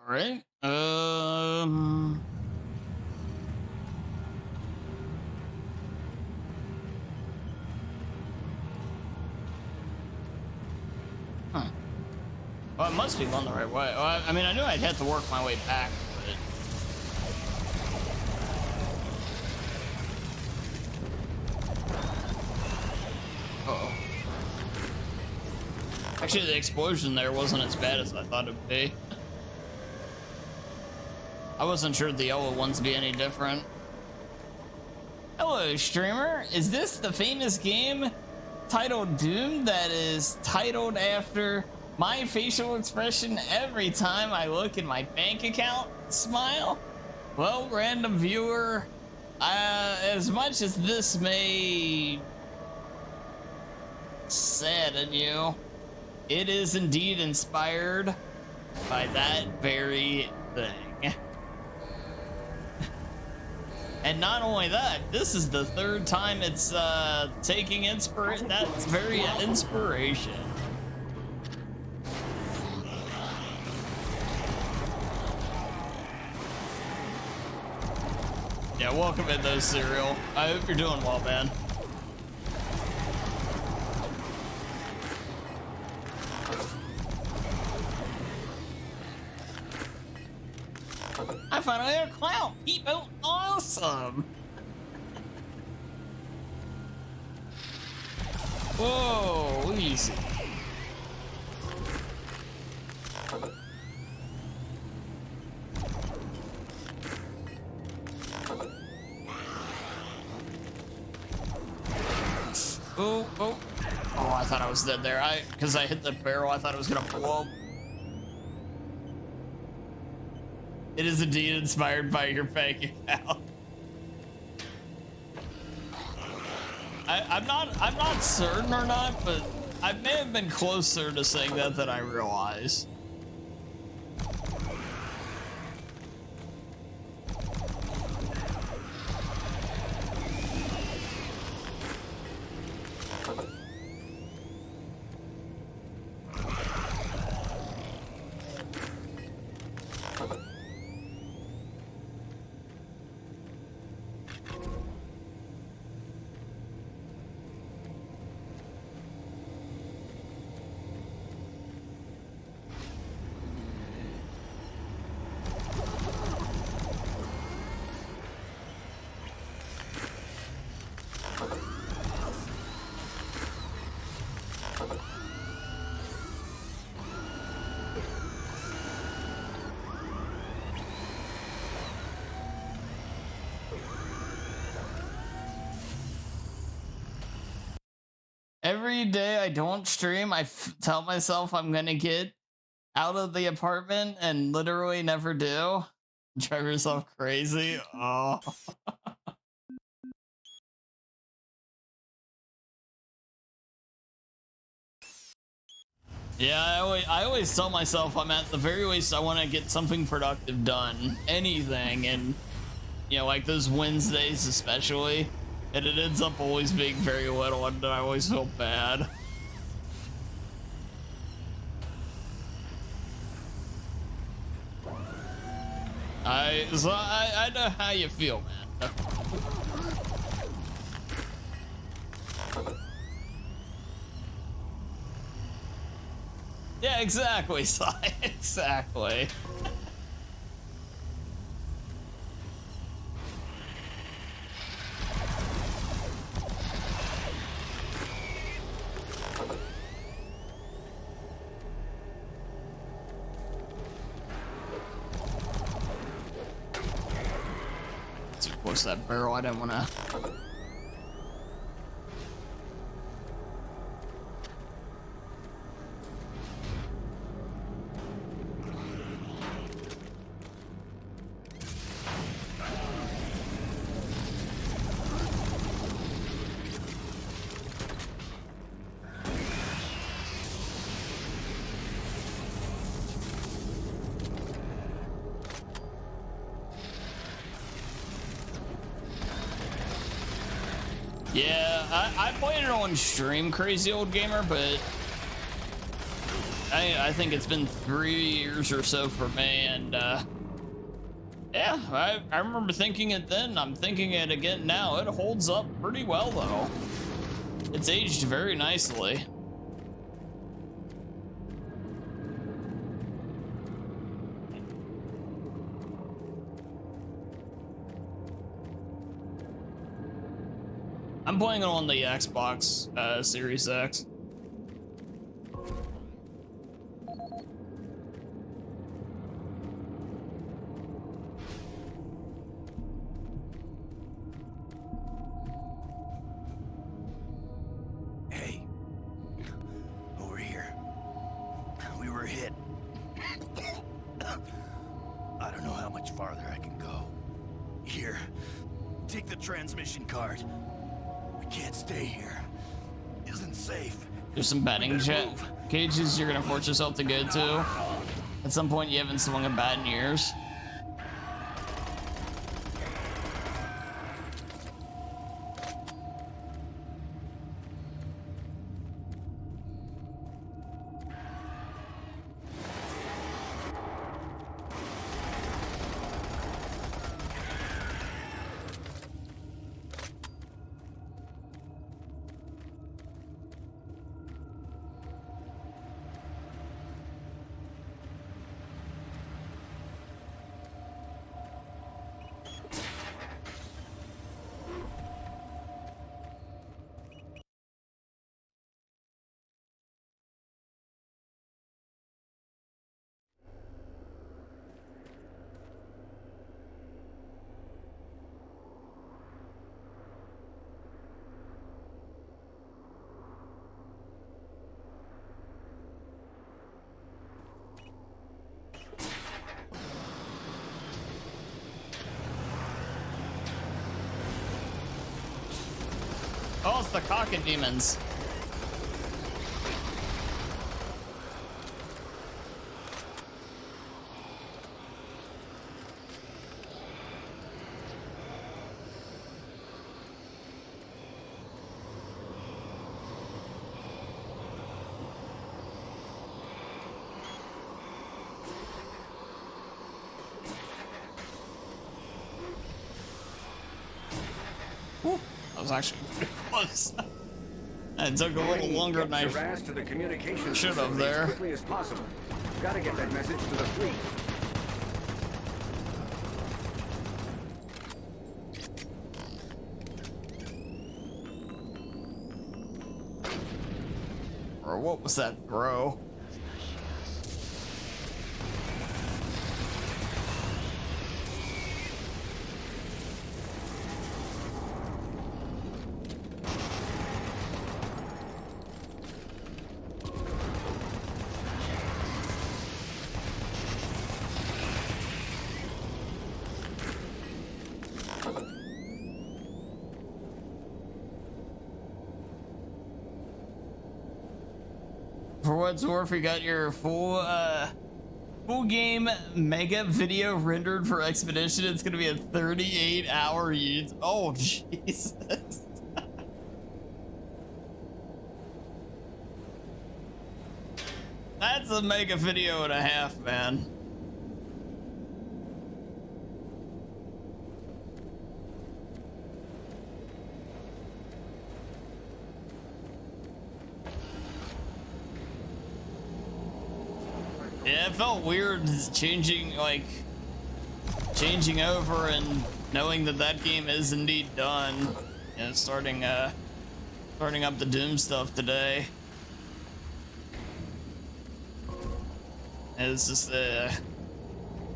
right. Huh. Well, it must be going the right way. Well, I mean, I knew I'd have to work my way back, but... Uh-oh. Actually, the explosion there wasn't as bad as I thought it would be. I wasn't sure the yellow ones would be any different. Hello, streamer. Is this the famous game titled Doom that is titled after my facial expression every time I look in my bank account? Smile? Well, random viewer, as much as this may sadden you, it is indeed inspired by that very thing. And not only that, this is the third time it's taking inspiration. That's very inspiration. Yeah, welcome in though, Serial. I hope you're doing well, man. I found another clown. People, awesome. Whoa, easy. Oh, oh. Oh, I thought I was dead there. Because I hit the barrel, I thought it was gonna blow up. It is indeed inspired by your bank account. I'm not certain or not, but I may have been closer to saying that than I realized. Every day I don't stream, I tell myself I'm gonna get out of the apartment and literally never do. Drive yourself crazy. Oh. Yeah, I always tell myself I'm at the very least I want to get something productive done. Anything. And, you know, like those Wednesdays especially. And it ends up always being very little, and I always feel bad. I know how you feel, man. Yeah, exactly, Sai. Exactly. Too close to that barrel, I didn't want to. Yeah, I played it on stream, Crazy Old Gamer, but I think it's been 3 years or so for me, and yeah, I remember thinking it then. I'm thinking it again now. It holds up pretty well though. It's aged very nicely. I'm playing it on the Xbox Series X. Hey, over here. We were hit. I don't know how much farther I can go. Here, take the transmission card. We can't stay here. Isn't safe. There's some batting cages you're gonna force yourself to go to. At some point you haven't swung a bat in years. Oh, it's the Cocket Demons. Whew, that was actually close. It took a little longer than I should have there. As quickly as possible. Gotta get that message to the fleet. Or what was that throw? For what it's worth, we got your full game mega video rendered for Expedition. It's gonna be a 38-hour YouTube. Oh Jesus. That's a mega video and a half, man. Yeah, it felt weird changing over and knowing that that game is indeed done. You know, starting up the Doom stuff today. And it's just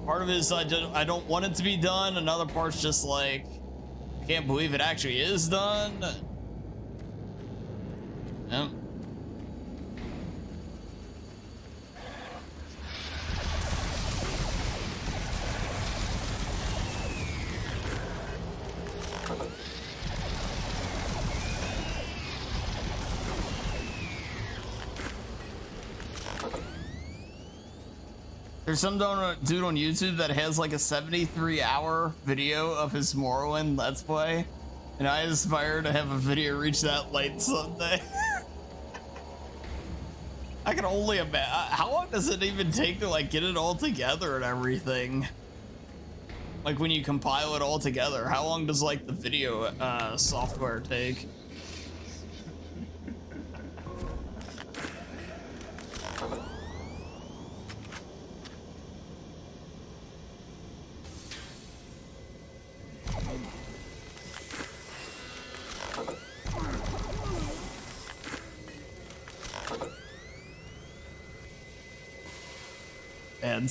part of it is I don't want it to be done. Another part's just like I can't believe it actually is done. Yep. There's some dude on YouTube that has like a 73-hour video of his Morrowind Let's Play, and I aspire to have a video reach that late someday. I can only imagine. How long does it even take to like get it all together and everything? Like when you compile it all together, how long does like the video software take? And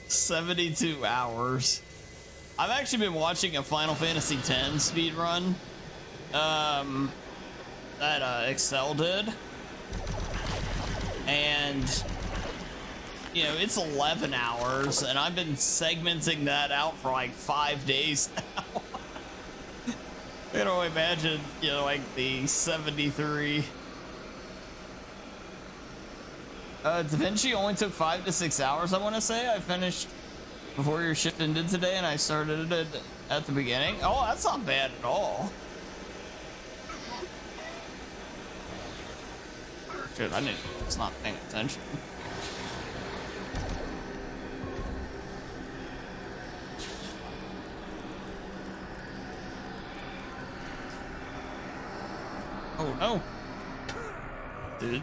72 hours. I've actually been watching a Final Fantasy X speedrun that Excel did, and you know it's 11 hours, and I've been segmenting that out for like 5 days now. You know, imagine, you know, like the 73. Da Vinci only took 5 to 6 hours, I want to say. I finished before your shift ended today, and I started it at the beginning. Oh, that's not bad at all. Shit, I was not paying attention. Oh no. Dude.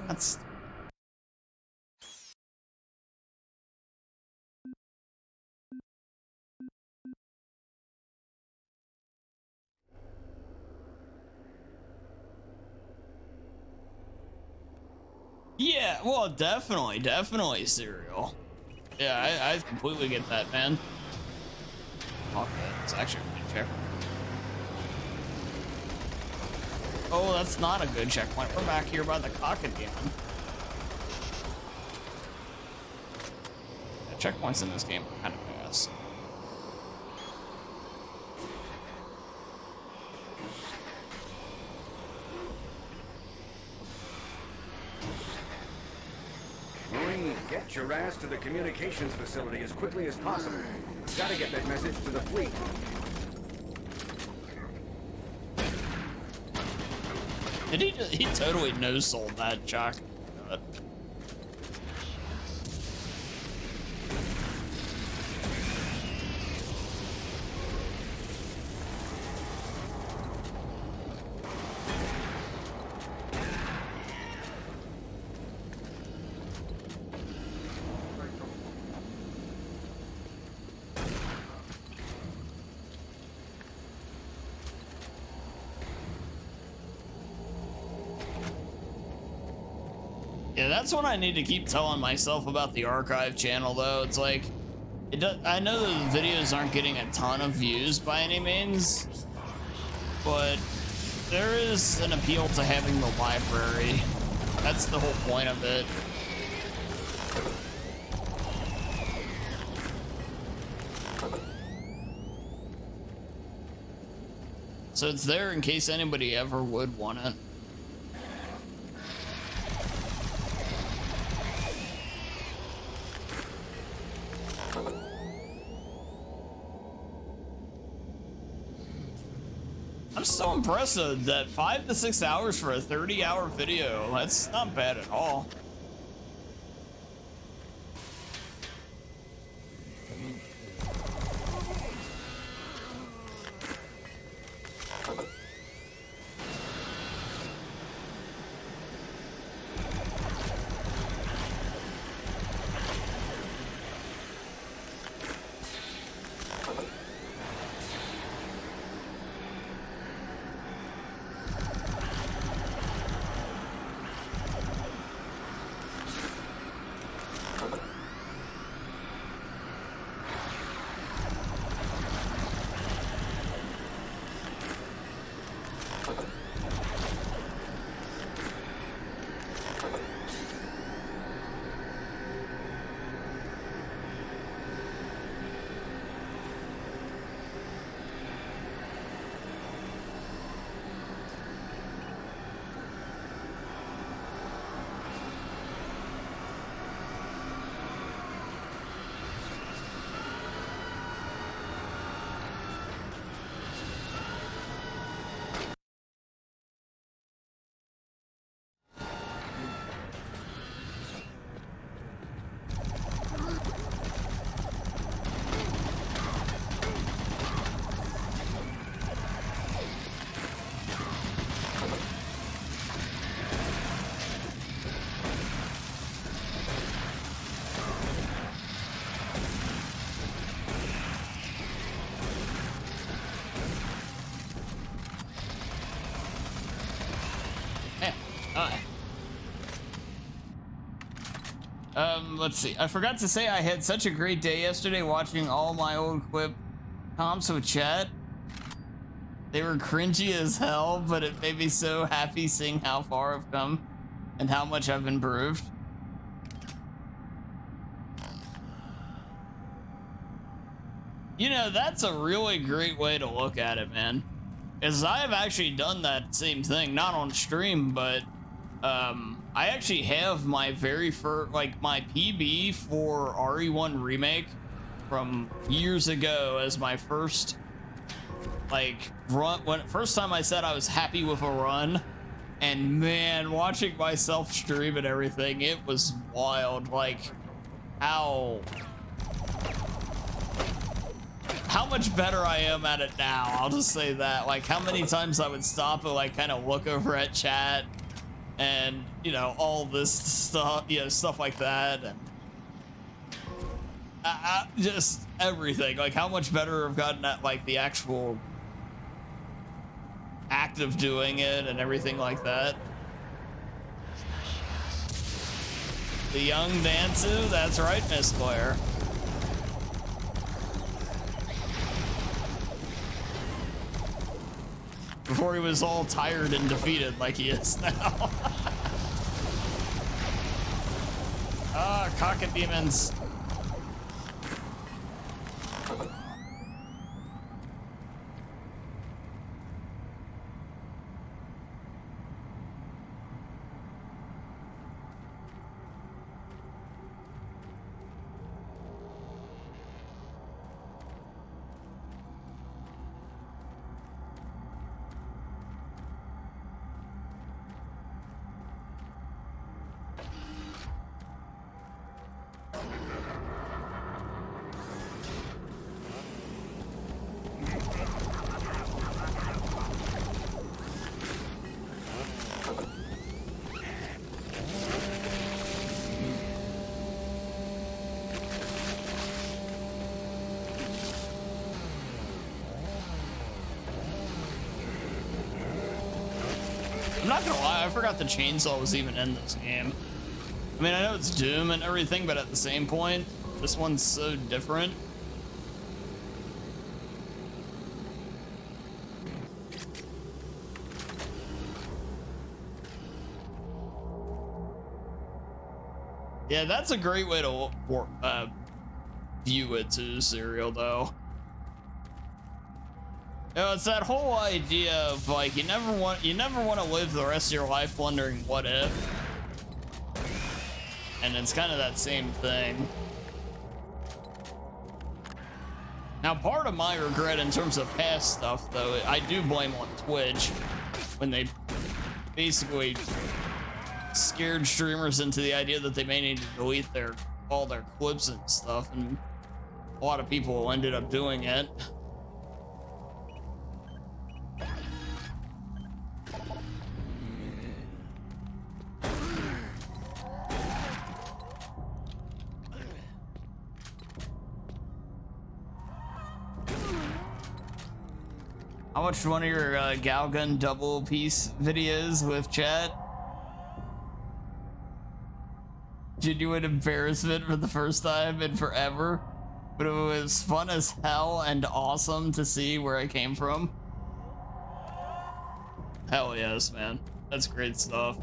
That's... Yeah, well, definitely cereal. Yeah, I completely get that, man. Okay, it's actually a good checkpoint. Oh, that's not a good checkpoint. We're back here by the cock again. The checkpoints in this game are kind of ass. Marine, get your ass to the communications facility as quickly as possible. Gotta get that message to the fleet. Did he totally no-sold that, Chuck. Yeah, that's what I need to keep telling myself about the archive channel, though. It's like, I know the videos aren't getting a ton of views by any means, but there is an appeal to having the library. That's the whole point of it. So it's there in case anybody ever would want it. I'm so impressed that 5 to 6 hours for a 30-hour video. That's not bad at all. Let's see. I forgot to say I had such a great day yesterday watching all my old clip comps with chat. They were cringy as hell, but it made me so happy seeing how far I've come and how much I've improved. You know, that's a really great way to look at it, man. Because I've actually done that same thing, not on stream, but I actually have my very first, like my PB for RE1 Remake from years ago as my first, like, run. First time I said I was happy with a run, and man, watching myself stream and everything, it was wild. Like, how much better I am at it now. I'll just say that. Like, how many times I would stop and like kind of look over at chat and, you know, all this stuff, you know, stuff like that, and just everything. Like, how much better I've gotten at like the actual act of doing it and everything like that. The young Dansu, that's right, Miss Claire. Before he was all tired and defeated like he is now. Ah, cocket demons. I'm not gonna lie, I forgot the chainsaw was even in this game. I mean, I know it's Doom and everything, but at the same point, this one's so different. Yeah, that's a great way to view it too, Serial, though. You know, it's that whole idea of like you never want to live the rest of your life wondering what if, and it's kind of that same thing. Now, part of my regret in terms of past stuff, though, I do blame on Twitch when they basically scared streamers into the idea that they may need to delete all their clips and stuff, and a lot of people ended up doing it. I watched one of your Galgun double piece videos with chat. Genuine embarrassment for the first time in forever, but it was fun as hell and awesome to see where I came from. Hell yes, man. That's great stuff.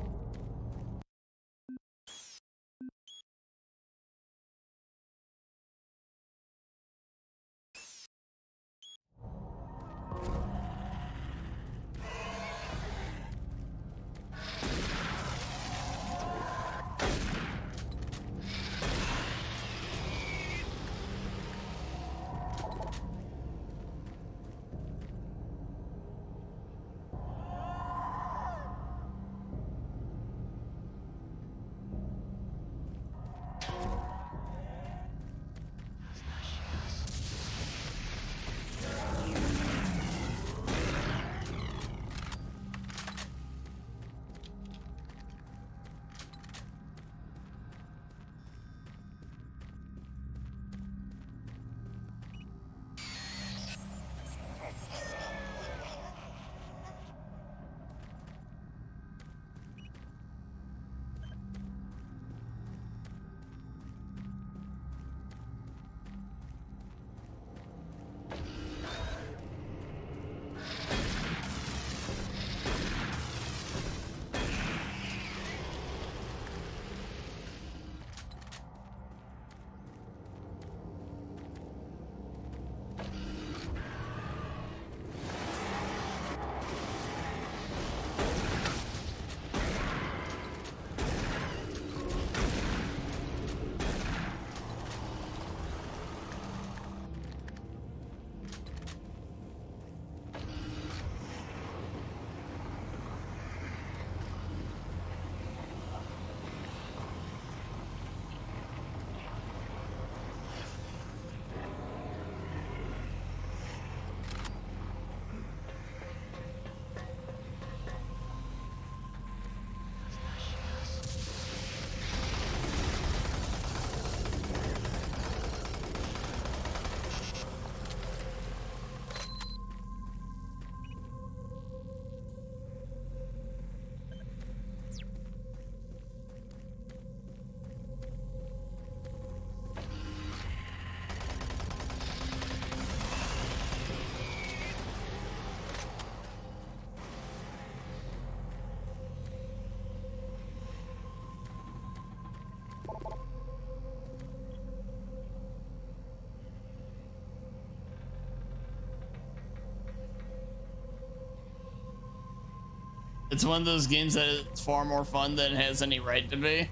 It's one of those games that it's far more fun than it has any right to be.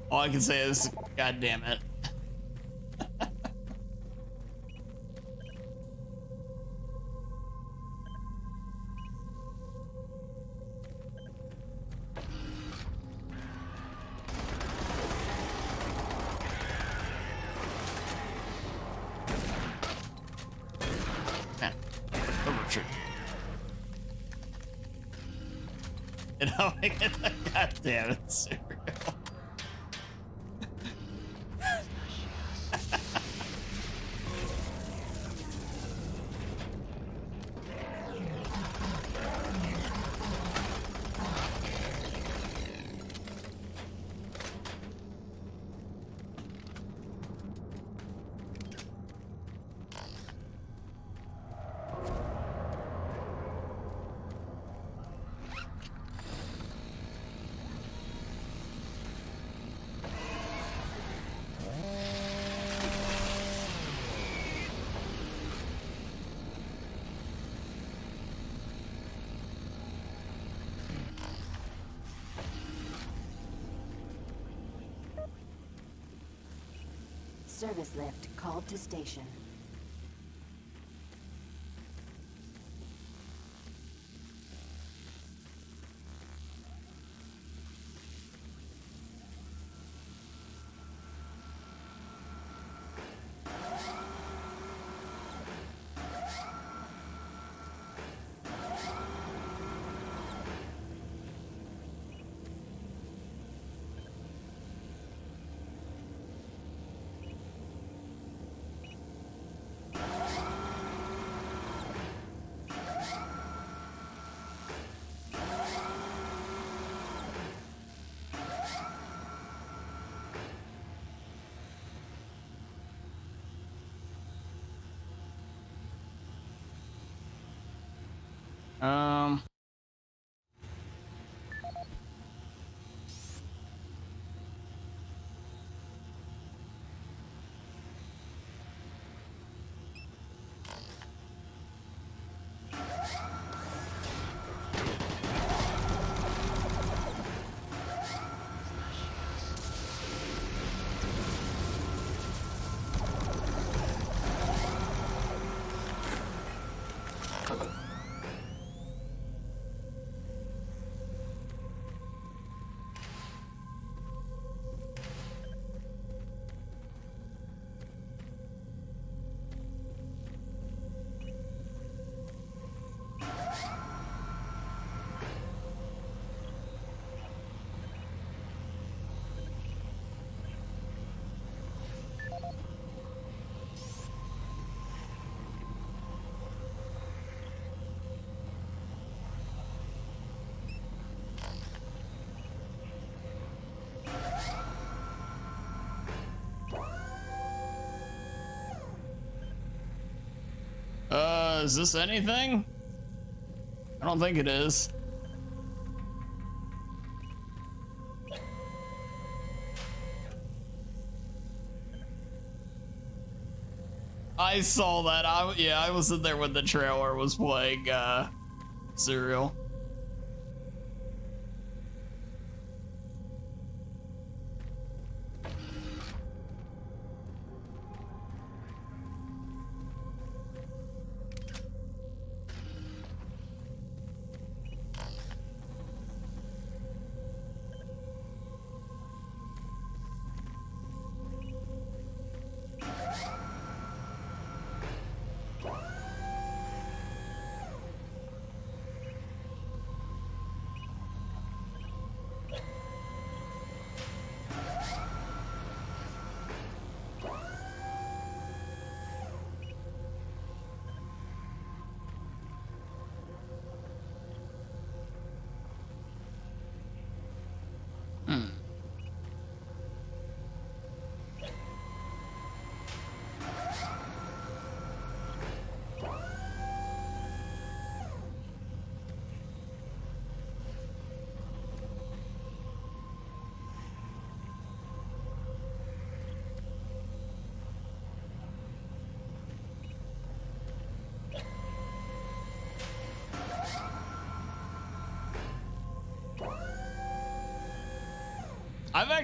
All I can say is, God damn it. You know, God damn it, Serial. Service lift called to station. Is this anything? I don't think it is. I saw that. I was in there when the trailer was playing Serial.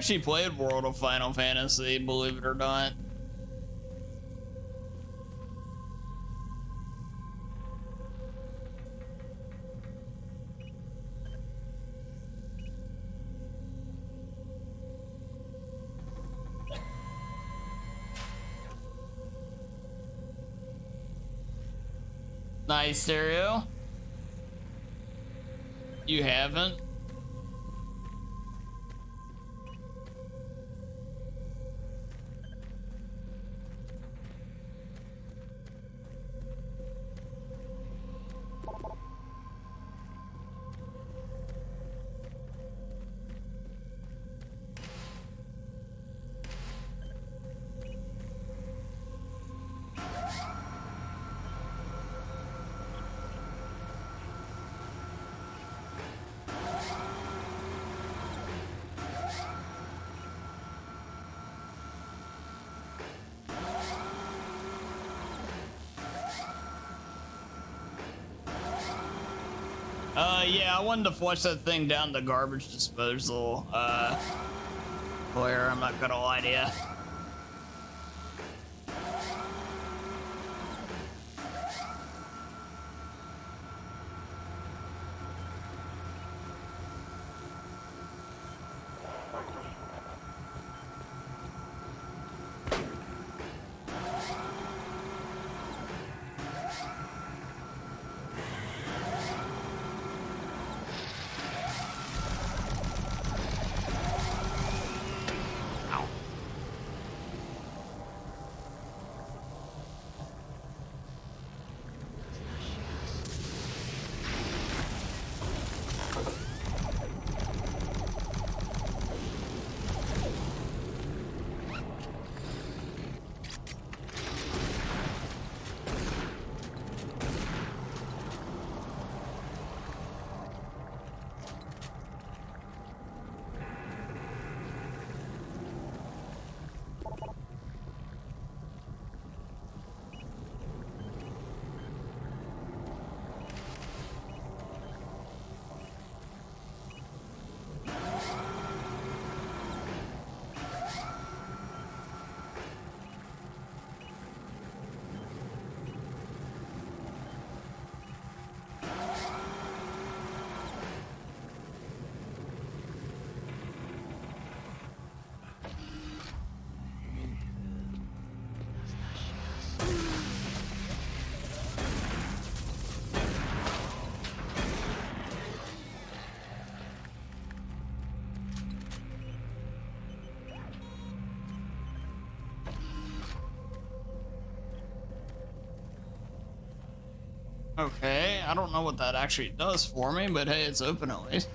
actually played World of Final Fantasy, believe it or not. Nice, Stereo. You haven't? Yeah, I wanted to flush that thing down the garbage disposal, Claire, I'm not gonna lie to you. Okay, I don't know what that actually does for me, but hey, it's open at least.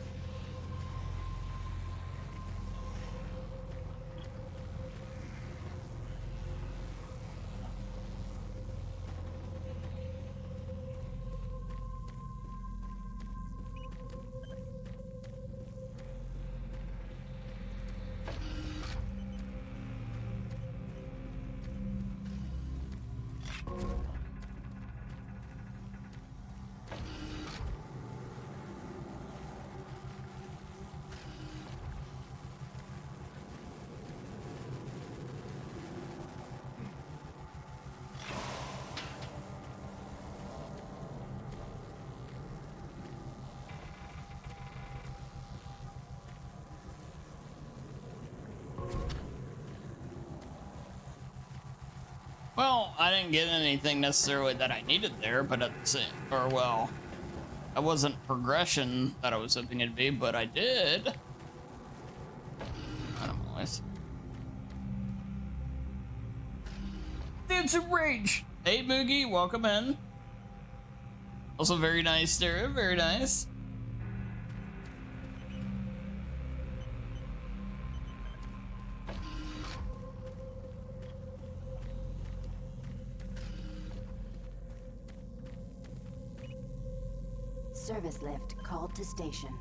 Well, I didn't get anything necessarily that I needed there, but at the same, or well, that wasn't progression that I was hoping it'd be, but I did. Anyways. It's a rage. Hey, Moogie, welcome in. Also very nice, Stereo, very nice. Service lift called to station.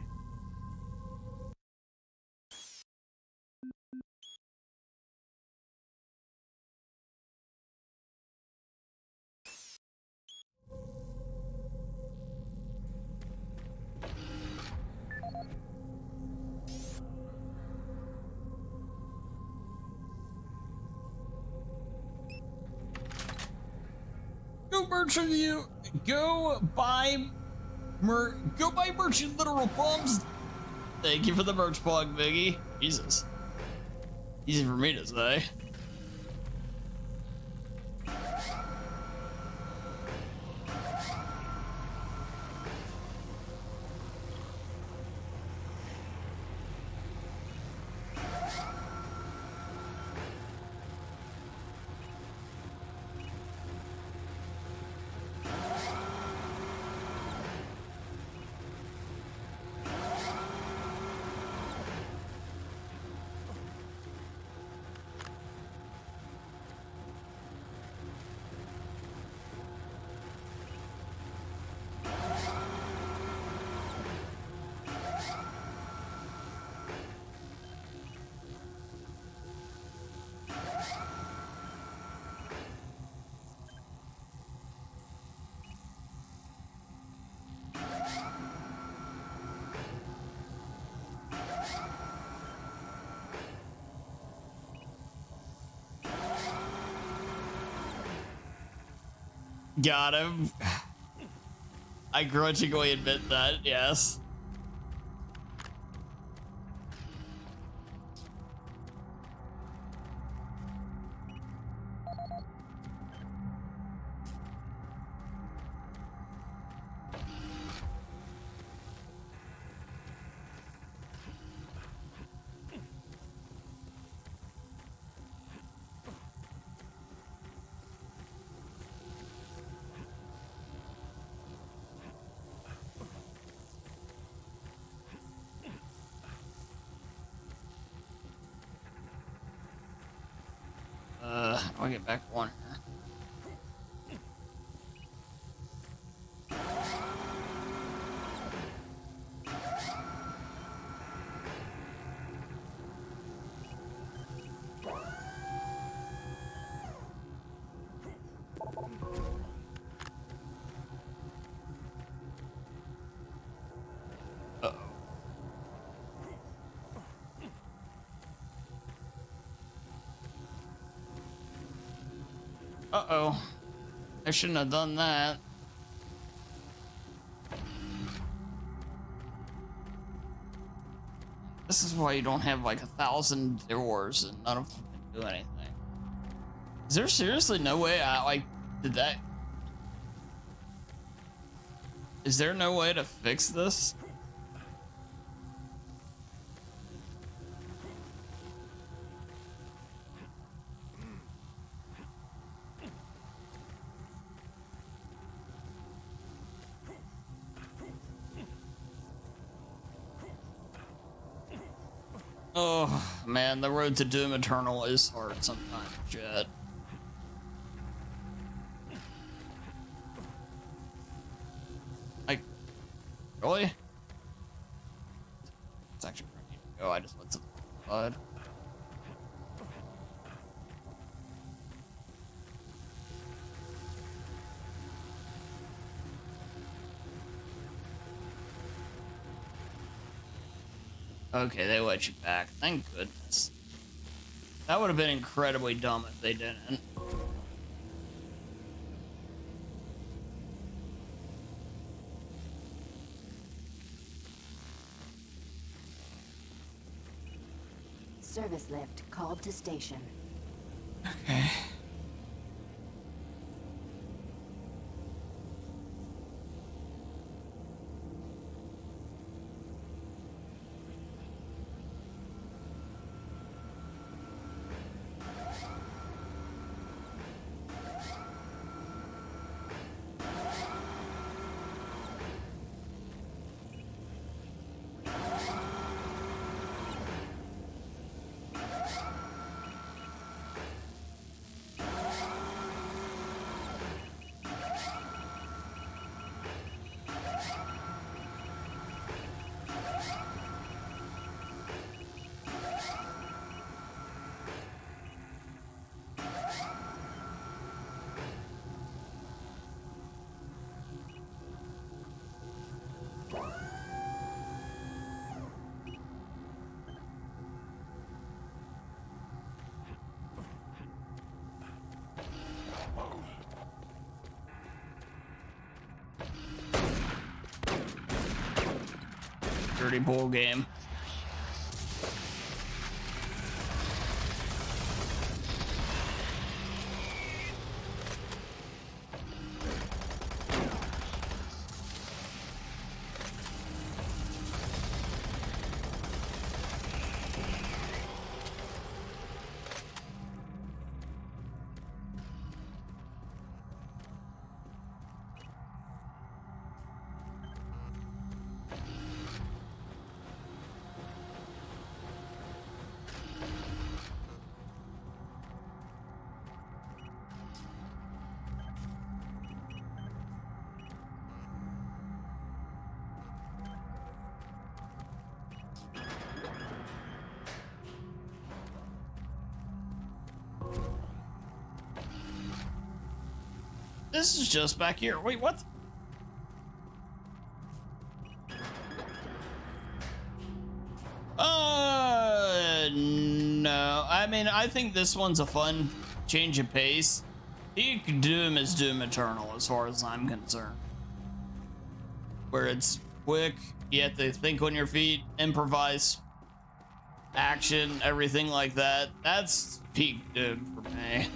go merch review. Go buy merch in literal pumps. Thank you for the merch plug, Biggie. Jesus. Easy for me to say. Got him. I grudgingly admit that, yes. I'll get back one here. Uh-oh. I shouldn't have done that. This is why you don't have like 1,000 doors and none of them can do anything. Is there seriously no way did that? Is there no way to fix this? Oh man, the road to Doom Eternal is hard sometimes, Jet. Like, really? It's actually where I need to go. I just went to the side. Okay, they let you back. Thank goodness. That would have been incredibly dumb if they didn't. Service lift called to station. Okay. pretty cool game. This is just back here. Wait, what? No. I mean, I think this one's a fun change of pace. Doom is Doom Eternal as far as I'm concerned. Where it's quick, you have to think on your feet, improvise, action, everything like that. That's peak Doom for me.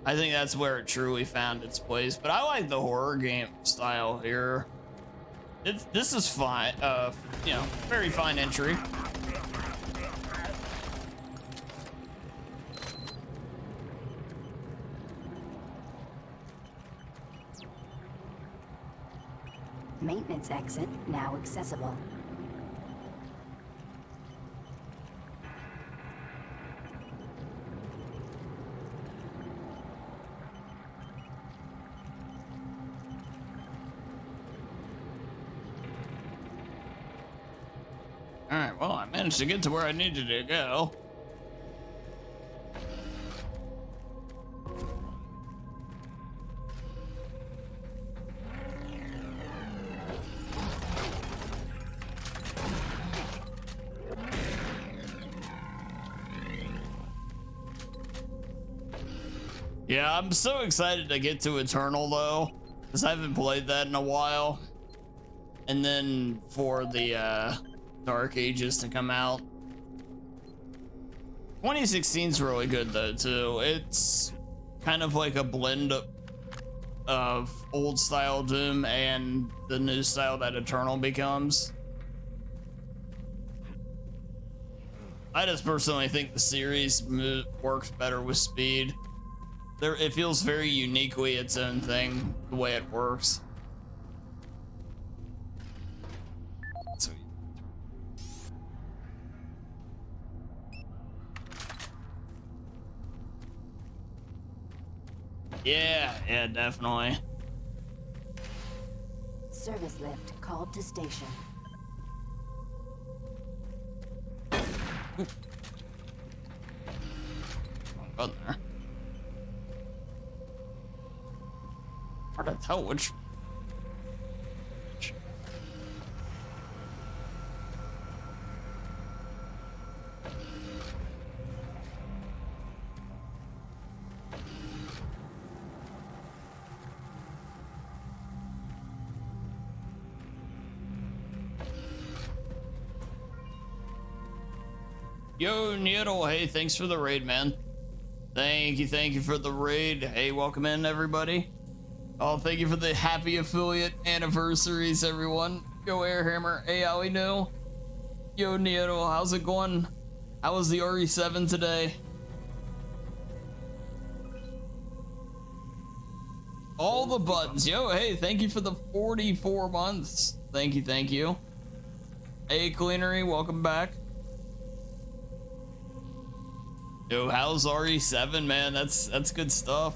I think that's where it truly found its place, but I like the horror game style here. This is fine, you know, very fine entry. Maintenance exit now accessible. Alright, well, I managed to get to where I needed to go. Yeah, I'm so excited to get to Eternal though, because I haven't played that in a while. And then for the Dark Ages to come out. 2016 is really good though too. It's kind of like a blend of old style Doom and the new style that Eternal becomes. I just personally think the series works better with speed. It feels very uniquely its own thing, the way it works. Sweet. Yeah, definitely. Service lift called to station. Got there. Hard to tell which. Yo, Needle, hey, thanks for the raid, man. Thank you for the raid. Hey, welcome in, everybody. Oh, thank you for the happy affiliate anniversaries, everyone. Yo, Airhammer, hey, how we know? Yo, Needle, how's it going? How was the RE7 today? All the buttons. Yo, hey, thank you for the 44 months. Thank you. Hey, Cleanery, welcome back. Yo, how's RE7, man? That's good stuff.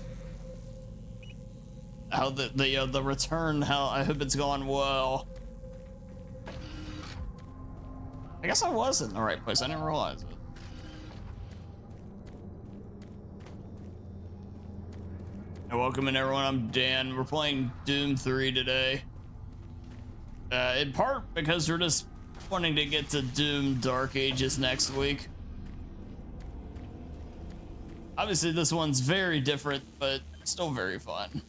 How the return? How I hope it's going well. I guess I was in the right place. I didn't realize it. Hey, welcome in, everyone. I'm Dan. We're playing Doom 3 today. In part because we're just wanting to get to Doom Dark Ages next week. Obviously, this one's very different, but still very fun.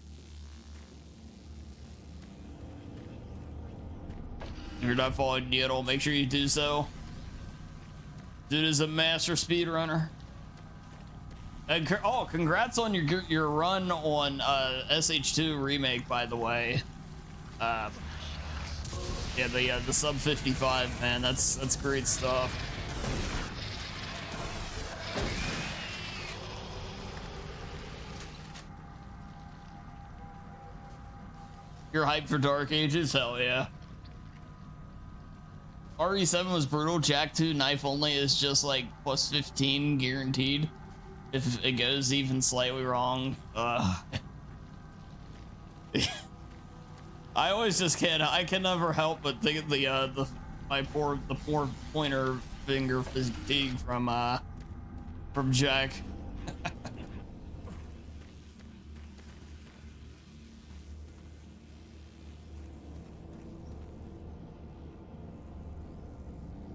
If you're not following Needle, make sure you do so. Dude is a master speedrunner. And oh, congrats on your run on SH2 remake, by the way. Yeah, the sub 55, man. That's great stuff. You're hyped for Dark Ages? Hell yeah. RE7 was brutal. Jack 2 knife only is just like plus 15 guaranteed. If it goes even slightly wrong. I always just can't. I can never help but think of the poor pointer finger fatigue from Jack.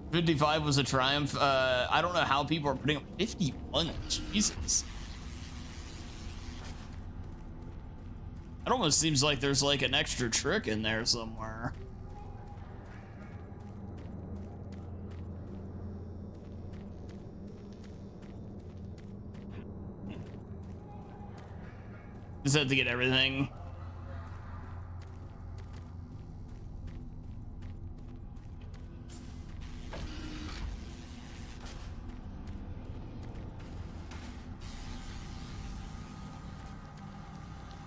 $55 was a triumph. I don't know how people are putting up 51. Jesus. It almost seems like there's like an extra trick in there somewhere. Just have to get everything.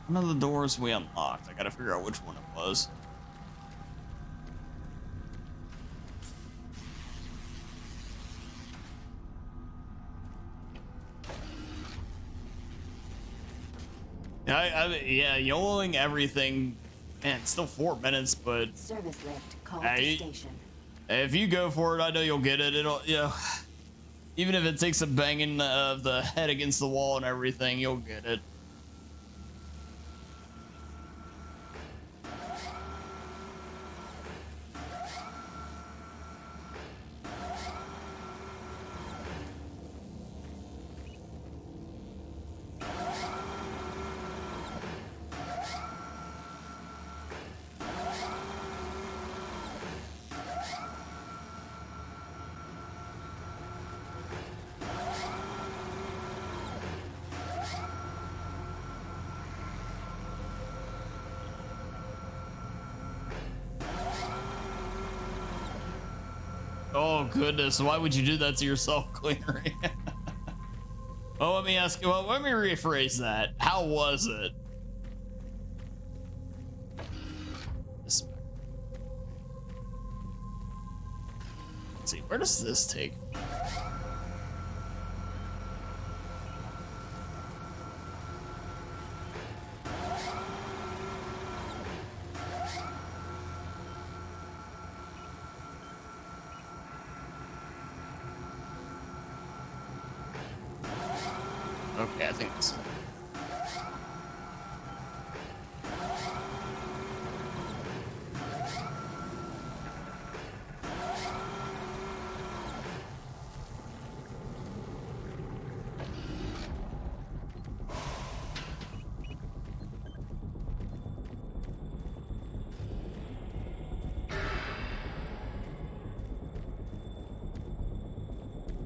One of the doors we unlocked. I gotta figure out which one it was. Yeah, YOLOing everything. Man, it's still 4 minutes, but Service lift called to station. If you go for it, I know you'll get it. It'll, you know, even if it takes a banging the head against the wall and everything, you'll get it. Oh goodness, why would you do that to yourself, Cleaner? Well, let me ask you, well, let me rephrase that. How was it? Let's see, where does this take me? Okay, I think it's...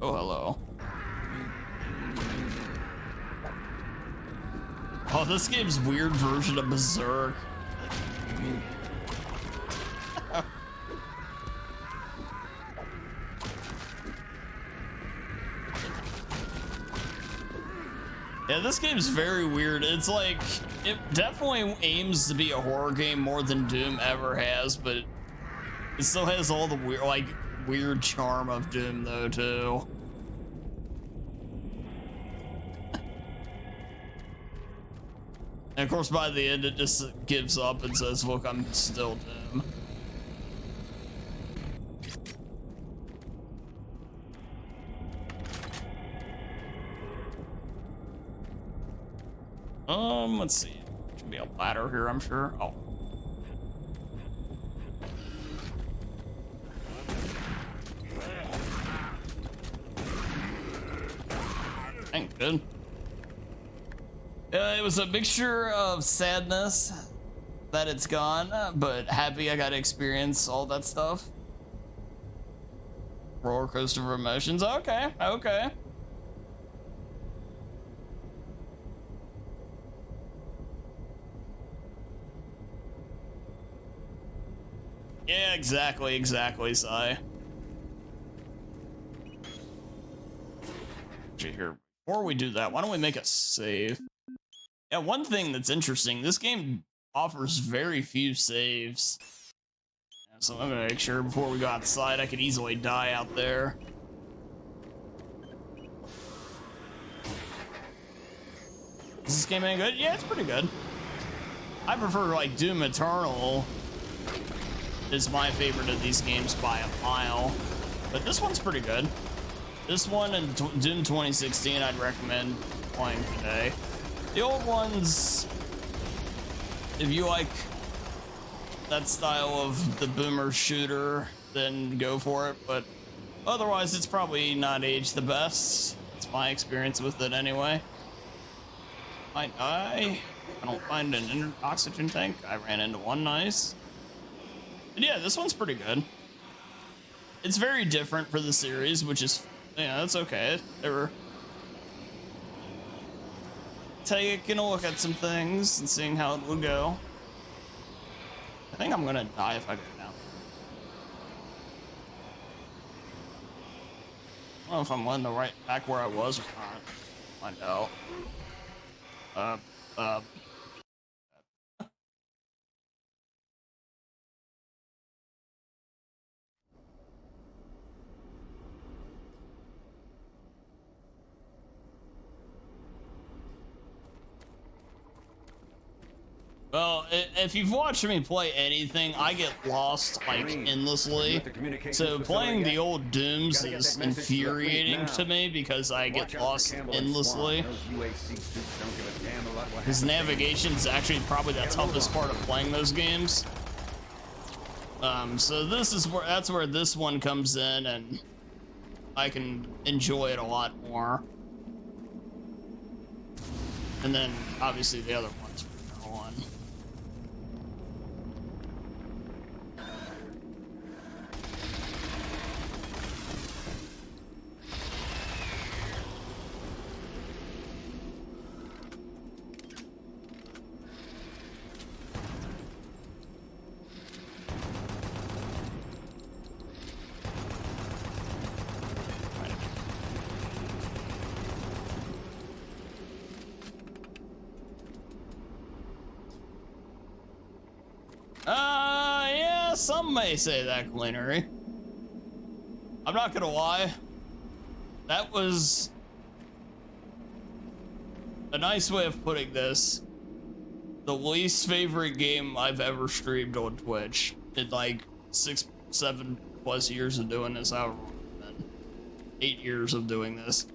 Oh, hello. Oh, this game's weird version of Berserk. Yeah, this game's very weird. It's like, it definitely aims to be a horror game more than Doom ever has, but it still has all the weird, like, weird charm of Doom though, too. And of course, by the end, it just gives up and says, look, I'm still Doom. Let's see. Should be a ladder here, I'm sure. Oh. Thank good. It was a mixture of sadness that it's gone, but happy I got to experience all that stuff. Roller coaster of emotions. Okay, okay. Yeah, exactly, Sai. Actually, here, before we do that, why don't we make a save? Yeah, one thing that's interesting, this game offers very few saves. So I'm gonna make sure before we go outside, I could easily die out there. Is this game any good? Yeah, it's pretty good. I prefer, like, Doom Eternal is my favorite of these games by a mile, but this one's pretty good. This one and Doom 2016 I'd recommend playing today. The old ones, if you like that style of the boomer shooter, then go for it, but otherwise it's probably not aged the best. It's my experience with it anyway. Might die. I don't find an oxygen tank. I ran into one, nice. But yeah, this one's pretty good. It's very different for the series, which is, yeah, that's okay. They're taking a look at some things and seeing how it will go. I think I'm gonna die if I go down. I don't know if I'm landing right back where I was or not. Find out. Well, if you've watched me play anything, I get lost, like, endlessly. So playing the old Dooms is infuriating to me because I get lost endlessly. His navigation is actually probably the toughest part of playing those games. So this is where, that's where this one comes in, and I can enjoy it a lot more. And then, obviously, the other ones from now on. Yeah, some may say that, Culinary. I'm not gonna lie. That was a nice way of putting this. The least favorite game I've ever streamed on Twitch in like 6, 7+ years of doing this. However, 8 years of doing this.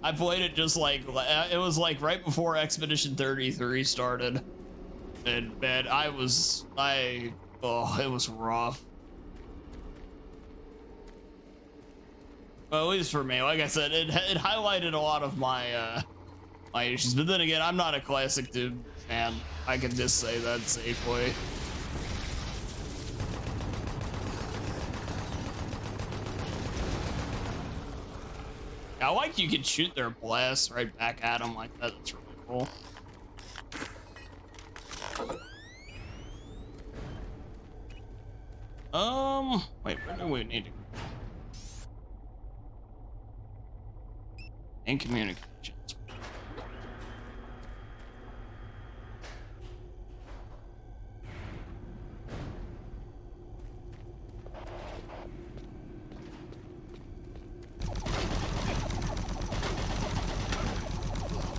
I played it just like, it was like right before Expedition 33 started. And man, it was rough. Well, at least for me, like I said, it highlighted a lot of my my issues. But then again, I'm not a classic Doom fan. I can just say that safely. I like you can shoot their blasts right back at them like that. That's really cool. Wait, where do we need to go? In communications.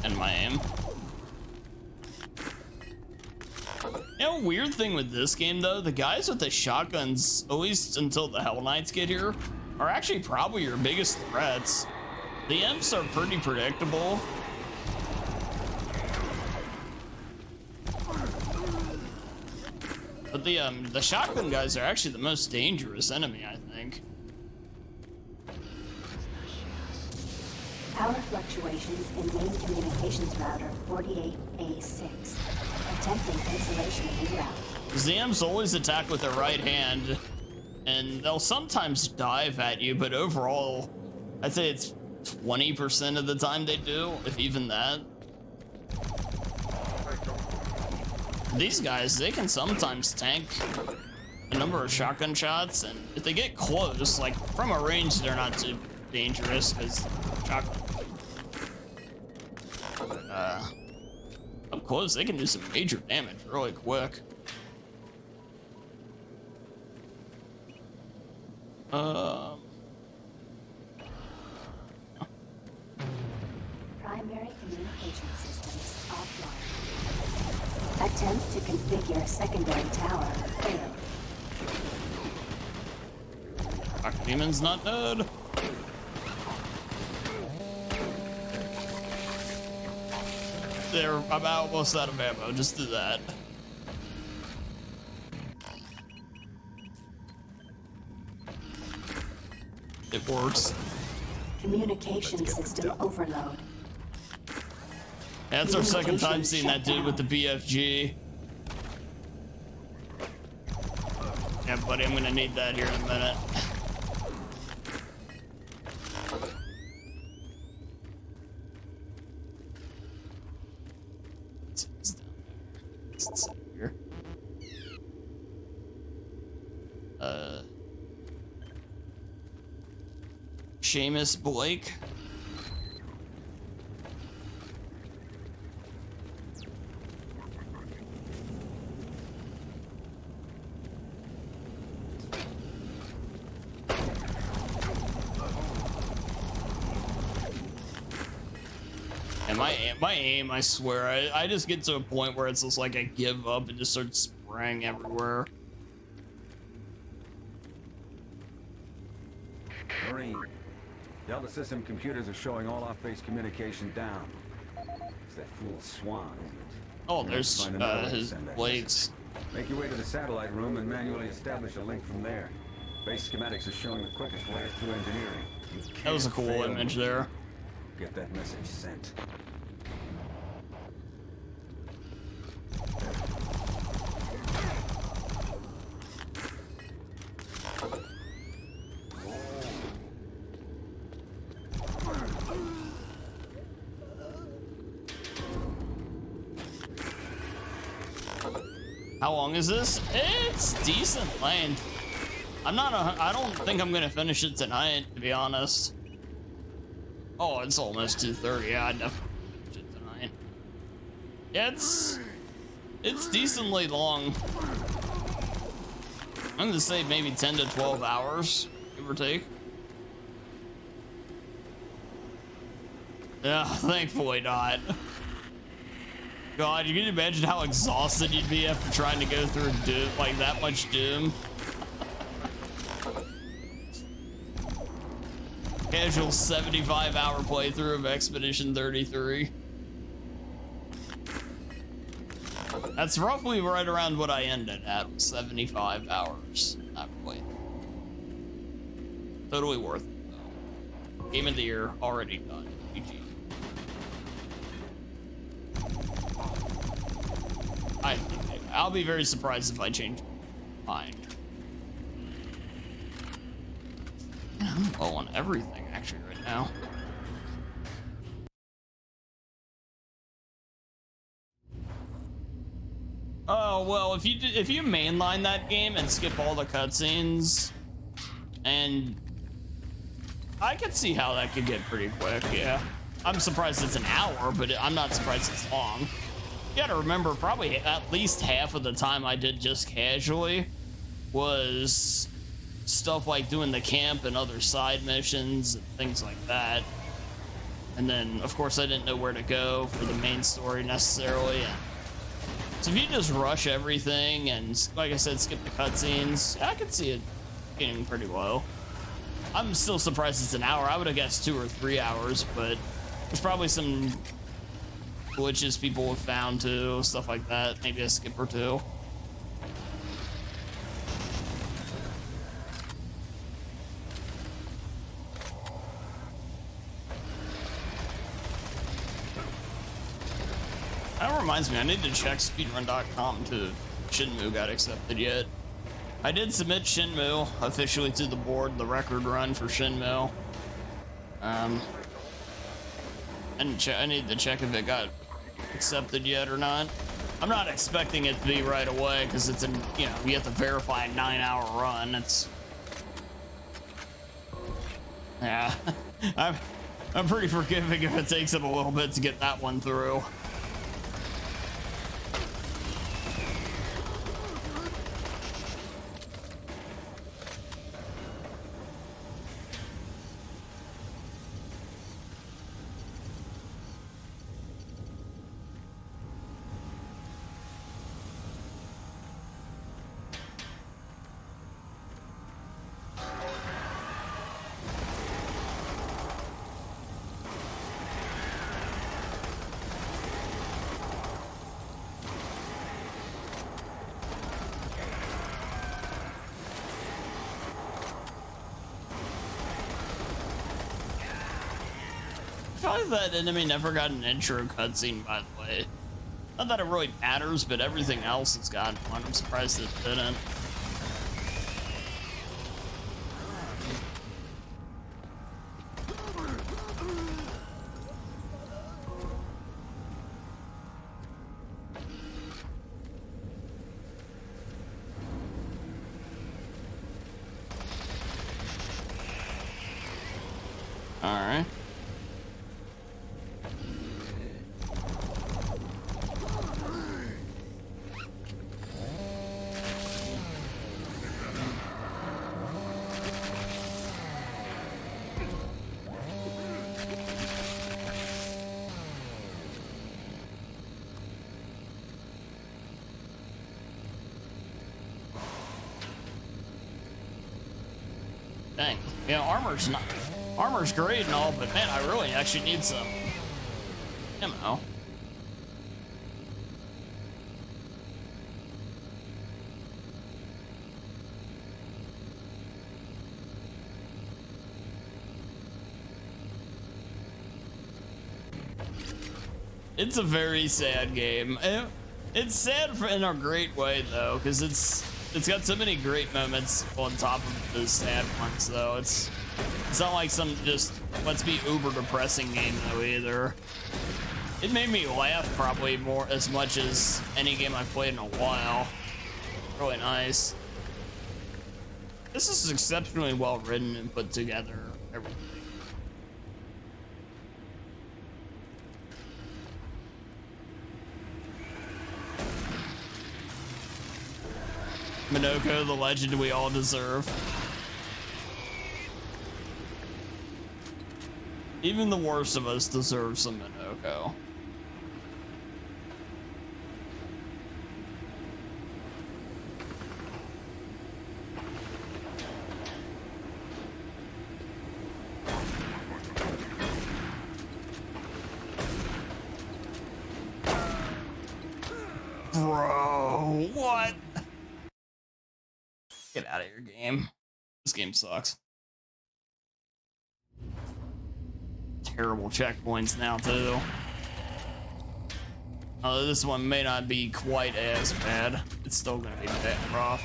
And my aim. You know, weird thing with this game though, the guys with the shotguns, at least until the Hell Knights get here, are actually probably your biggest threats. The imps are pretty predictable. But the shotgun guys are actually the most dangerous enemy, I think. Power fluctuations in main communications router 48A6. Attempting installation reroute. ZMs always attack with their right hand, and they'll sometimes dive at you, but overall, I'd say it's 20% of the time they do, if even that. These guys, they can sometimes tank a number of shotgun shots, and if they get close, like from a range, they're not too dangerous because shotgun. Up close, they can do some major damage really quick. Primary communication systems offline. Attempt to configure secondary tower failed. Demon's not dead. There, I'm almost out of ammo. Just do that. It works. Communication system overload. That's our second time seeing that dude with the BFG. Yeah, buddy, I'm gonna need that here in a minute. It's down there. It's here. Seamus Blake. And my aim, I swear, I just get to a point where it's just like I give up and just start spraying everywhere. Marine, Delta system computers are showing all off-base communication down. It's that fool Swan, isn't it? Oh, there's his blades. Make your way to the satellite room and manually establish a link from there. Base schematics are showing the quickest way through engineering. That was a cool image there. Get that message sent. How long is this? It's decent length. I don't think I'm gonna finish it tonight, to be honest. Oh, it's almost 2:30. Yeah, I definitely finish it tonight. Yeah, it's decently long. I'm gonna say maybe 10 to 12 hours, give or take. Yeah, thankfully not. God, you can imagine how exhausted you'd be after trying to go through Doom, like that much Doom. Casual 75-hour playthrough of Expedition 33. That's roughly right around what I ended at, 75 hours that playthrough. Totally worth it, though. Game of the year already done. GG. I'll be very surprised if I change my mind. I'm low on everything actually right now. Oh well, if you mainline that game and skip all the cutscenes, and I could see how that could get pretty quick. Yeah, I'm surprised it's an hour, but I'm not surprised it's long. You gotta remember, probably at least half of the time I did just casually was stuff like doing the camp and other side missions and things like that. And then, of course, I didn't know where to go for the main story necessarily. And so if you just rush everything and, like I said, skip the cutscenes, I could see it getting pretty low. I'm still surprised it's an hour. I would have guessed 2 or 3 hours, but there's probably some glitches people have found too, stuff like that. Maybe a skip or two. reminds me, I need to check speedrun.com to Shenmue got accepted yet. I did submit Shenmue officially to the board, the record run for Shenmue. I need to check if it got accepted yet or not. I'm not expecting it to be right away because it's you know, you have to verify a 9-hour run. It's yeah. I'm pretty forgiving if it takes it a little bit to get that one through. That enemy never got an intro cutscene, by the way. Not that it really matters, but everything else has gotten one. I'm surprised it didn't. All right. Dang. You know, armor's great and all, but man, I really actually need some ammo. It's a very sad game. It's sad in a great way though, because it's got so many great moments on top of the sad ones though. It's not like some just let's be uber depressing game though either. It made me laugh probably more as much as any game I've played in a while. Really nice. This is exceptionally well written and put together. Everything. Minoko, the legend we all deserve. Even the worst of us deserve some Minoko. Bro, what? Get out of your game. This game sucks. Terrible checkpoints now, too. Although this one may not be quite as bad. It's still gonna be bad rough.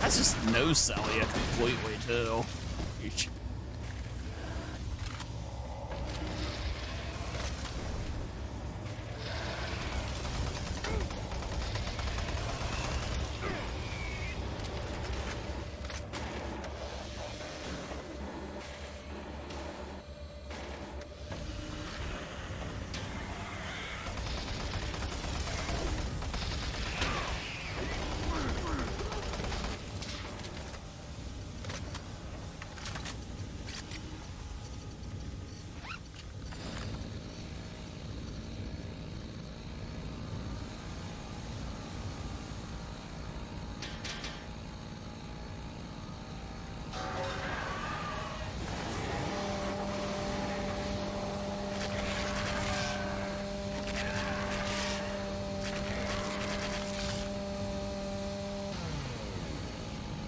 That's just no sell you completely too. Eesh.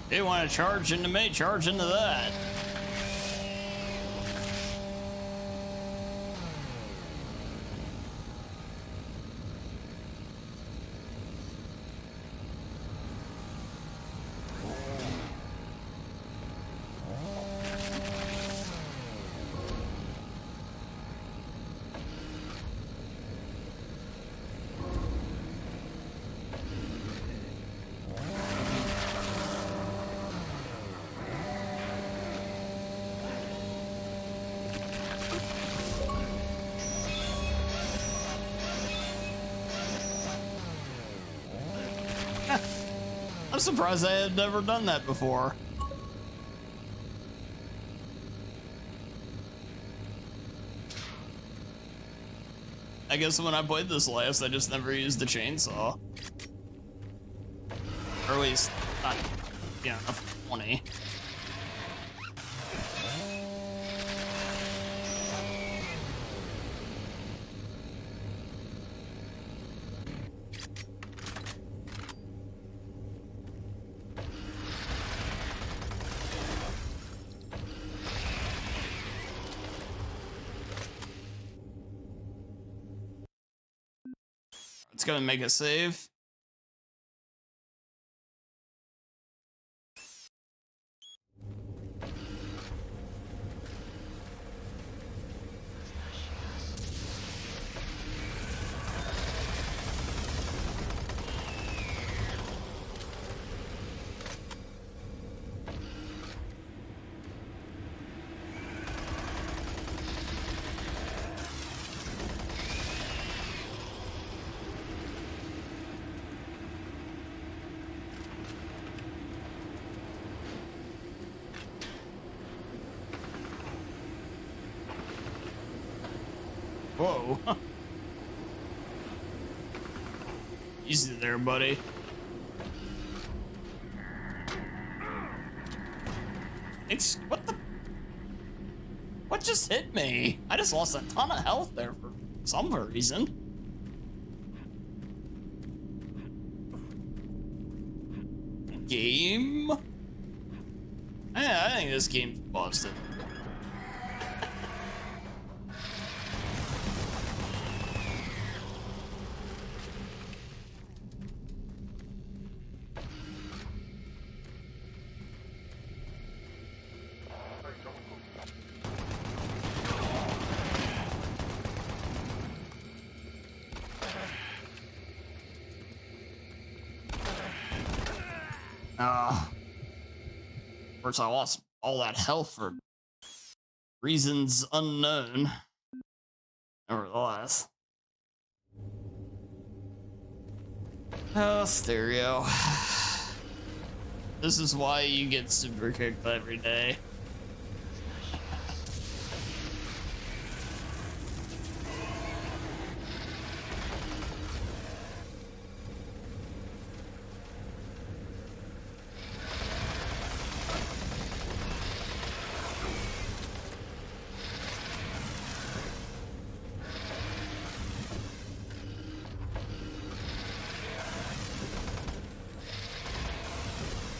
You want to charge into me, charge into that. I'm surprised I had never done that before. I guess when I played this last, I just never used the chainsaw. Or at least, not, you know, 20. It's gonna make a save. Whoa. Easy there, buddy. What the? What just hit me? I just lost a ton of health there for some reason. Game? Yeah, I think this game's busted. Of course, I lost all that health for reasons unknown. Nevertheless. Oh, stereo. This is why you get super kicked every day.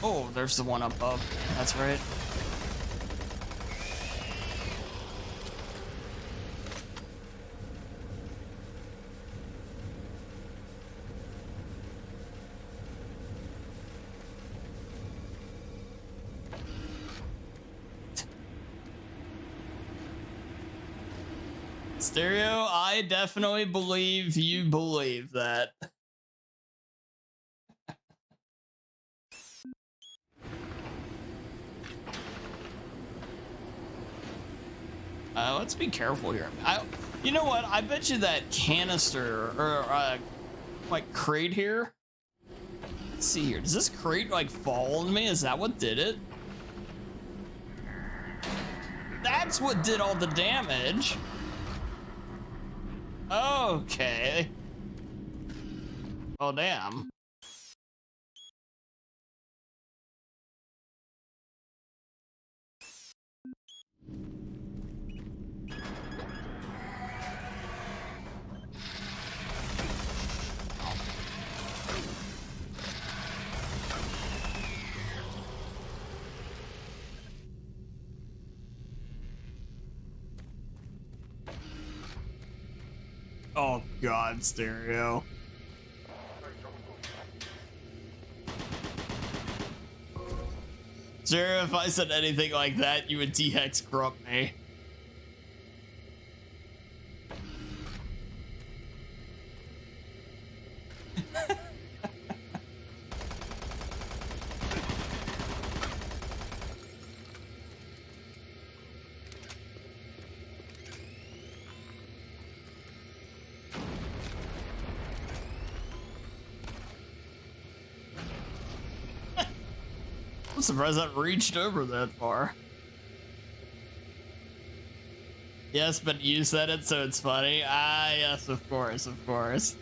Oh, there's the one up above. That's right. Stereo, I definitely believe you believe that. Let's be careful here. You know what? I bet you that canister or like crate here. Let's see here. Does this crate like fall on me? Is that what did it? That's what did all the damage. Okay. Oh damn. Oh God, stereo. Sure, if I said anything like that, you would T-Hex corrupt me. I'm surprised that reached over that far. Yes, but you said it, so it's funny. Ah, yes, of course, of course.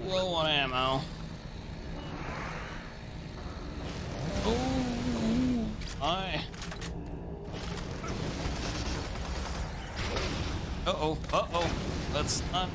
Low on ammo. Oh, hi. Uh-oh, uh-oh. That's not...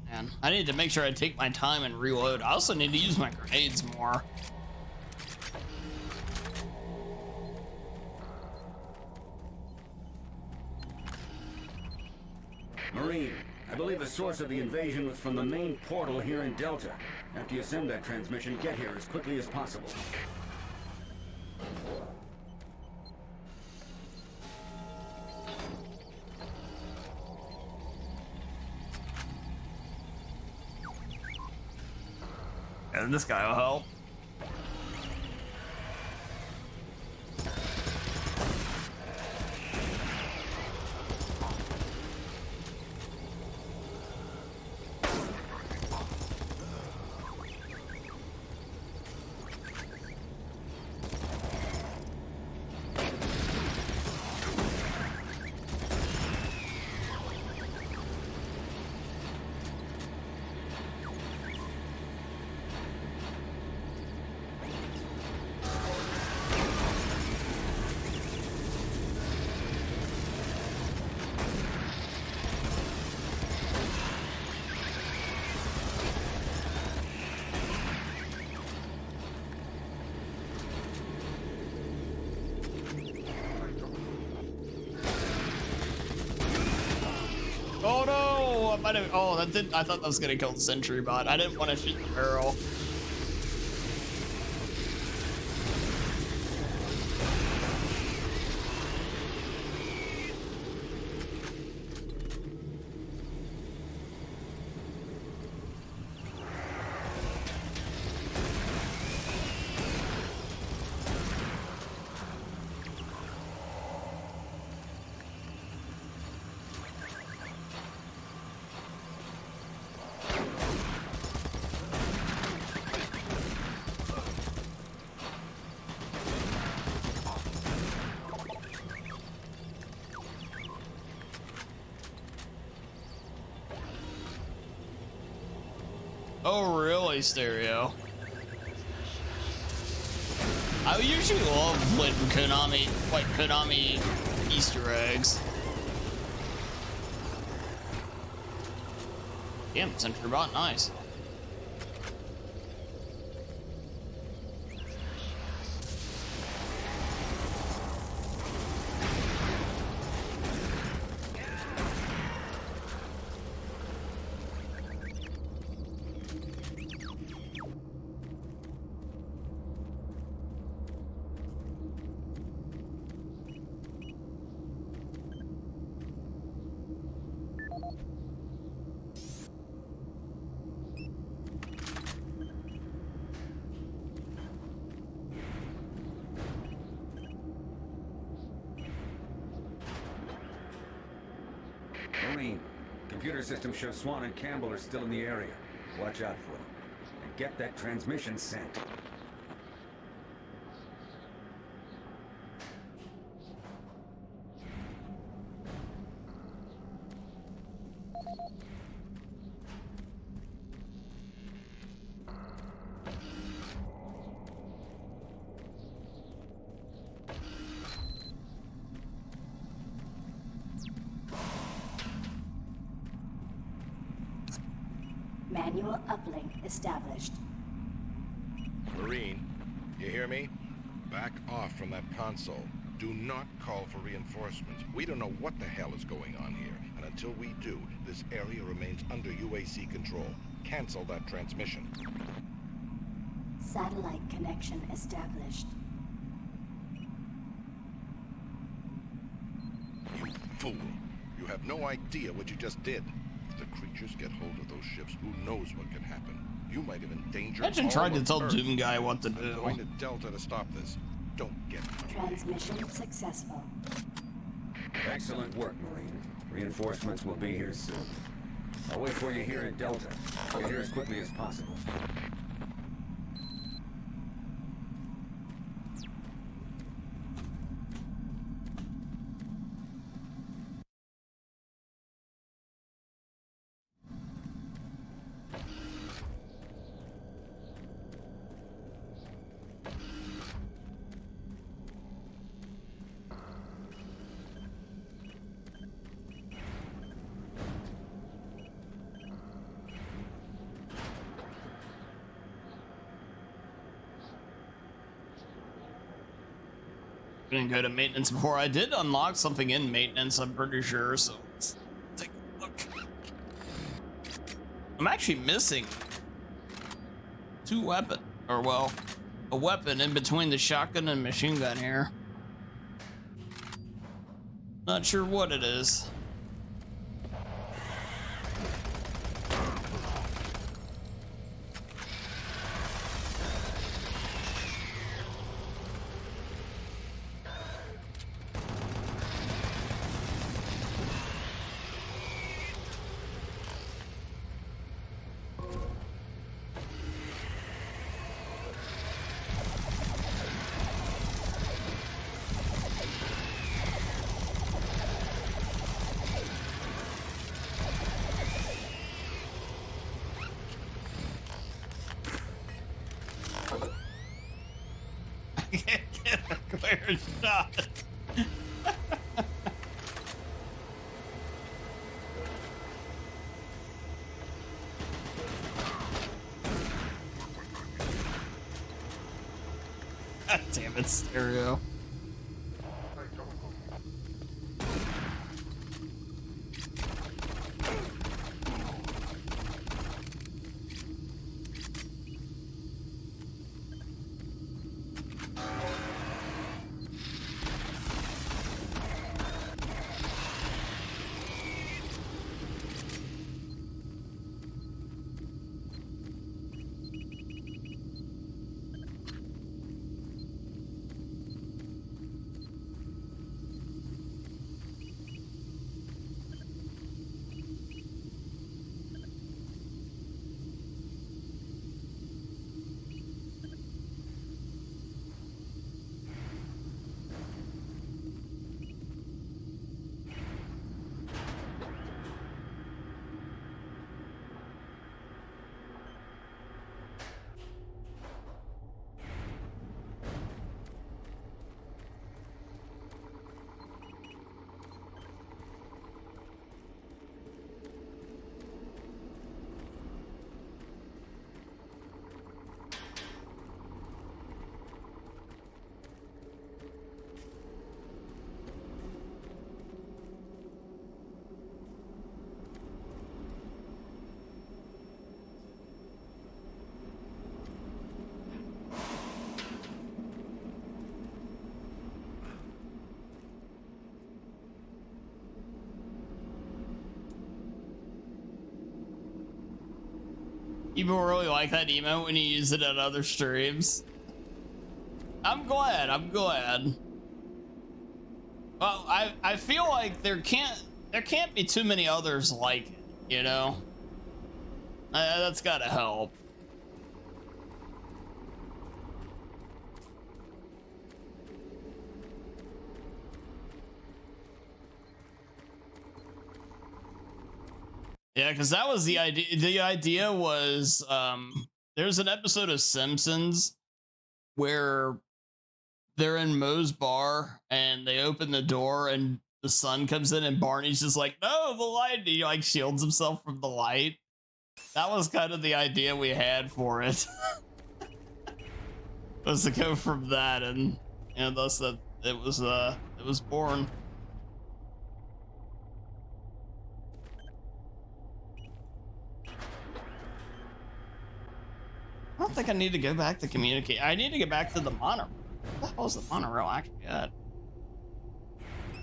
Man, I need to make sure I take my time and reload. I also need to use my grenades more. Marine, I believe the source of the invasion was from the main portal here in Delta. After you send that transmission, get here as quickly as possible. And this guy will help. Oh no! I might have. Oh, that did. I thought that was gonna kill the sentry bot. I didn't want to shoot the barrel. Oh, really, Stereo? I usually love when Konami Easter eggs. Damn, Sentry Bot, nice. Marine. Computer system shows Swan and Campbell are still in the area. Watch out for them. And get that transmission sent. Manual uplink established. Marine, you hear me? Back off from that console. Do not call for reinforcements. We don't know what the hell is going on here. And until we do, this area remains under UAC control. Cancel that transmission. Satellite connection established. You fool. You have no idea what you just did. If the creatures get hold of those ships, who knows what can happen? You might have endangered Imagine all trying to of tell Earth. Doom Guy what to do. I'm going to Delta to stop this. Don't get Transmission successful. Excellent work, Marine. Reinforcements will be here soon. I'll wait for you here at Delta. Get here as quickly as possible. Didn't go to maintenance before. I did unlock something in maintenance, I'm pretty sure, so let's take a look. I'm actually missing two weapons, or well, a weapon in between the shotgun and machine gun here. Not sure what it is. Clear shot. God damn it, stereo. People really like that emote when you use it at other streams. I'm glad, I'm glad. Well, I feel like there can't there can't be too many others like it, you know? That's gotta help. Yeah, because that was the idea. The idea was there's an episode of Simpsons where they're in Moe's bar and they open the door and the sun comes in and Barney's just like, no, the light. And he like shields himself from the light. That was kind of the idea we had for it. Was to go from that, and thus that it was born. I don't think I need to go back to communicate. I need to get back to the monorail. What the hell is the monorail actually at?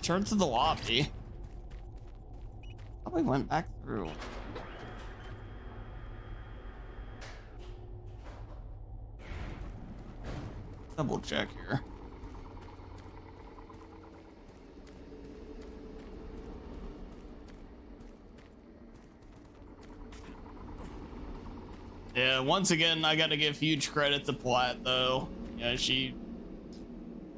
Turn to the lobby. Thought we went back through. Double check here. Yeah, once again, I gotta give huge credit to Platt, though. Yeah,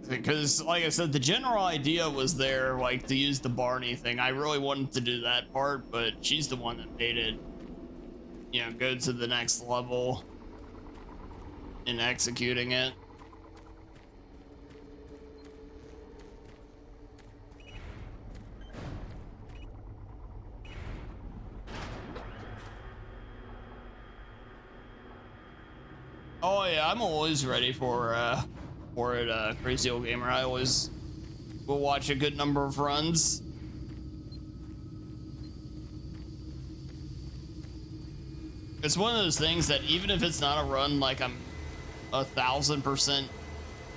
because, like I said, the general idea was there, like, to use the Barney thing. I really wanted to do that part, but she's the one that made it, go to the next level in executing it. Oh yeah, I'm always ready for it, Crazy Old Gamer. I always will watch a good number of runs. It's one of those things that even if it's not a run like I'm 1,000%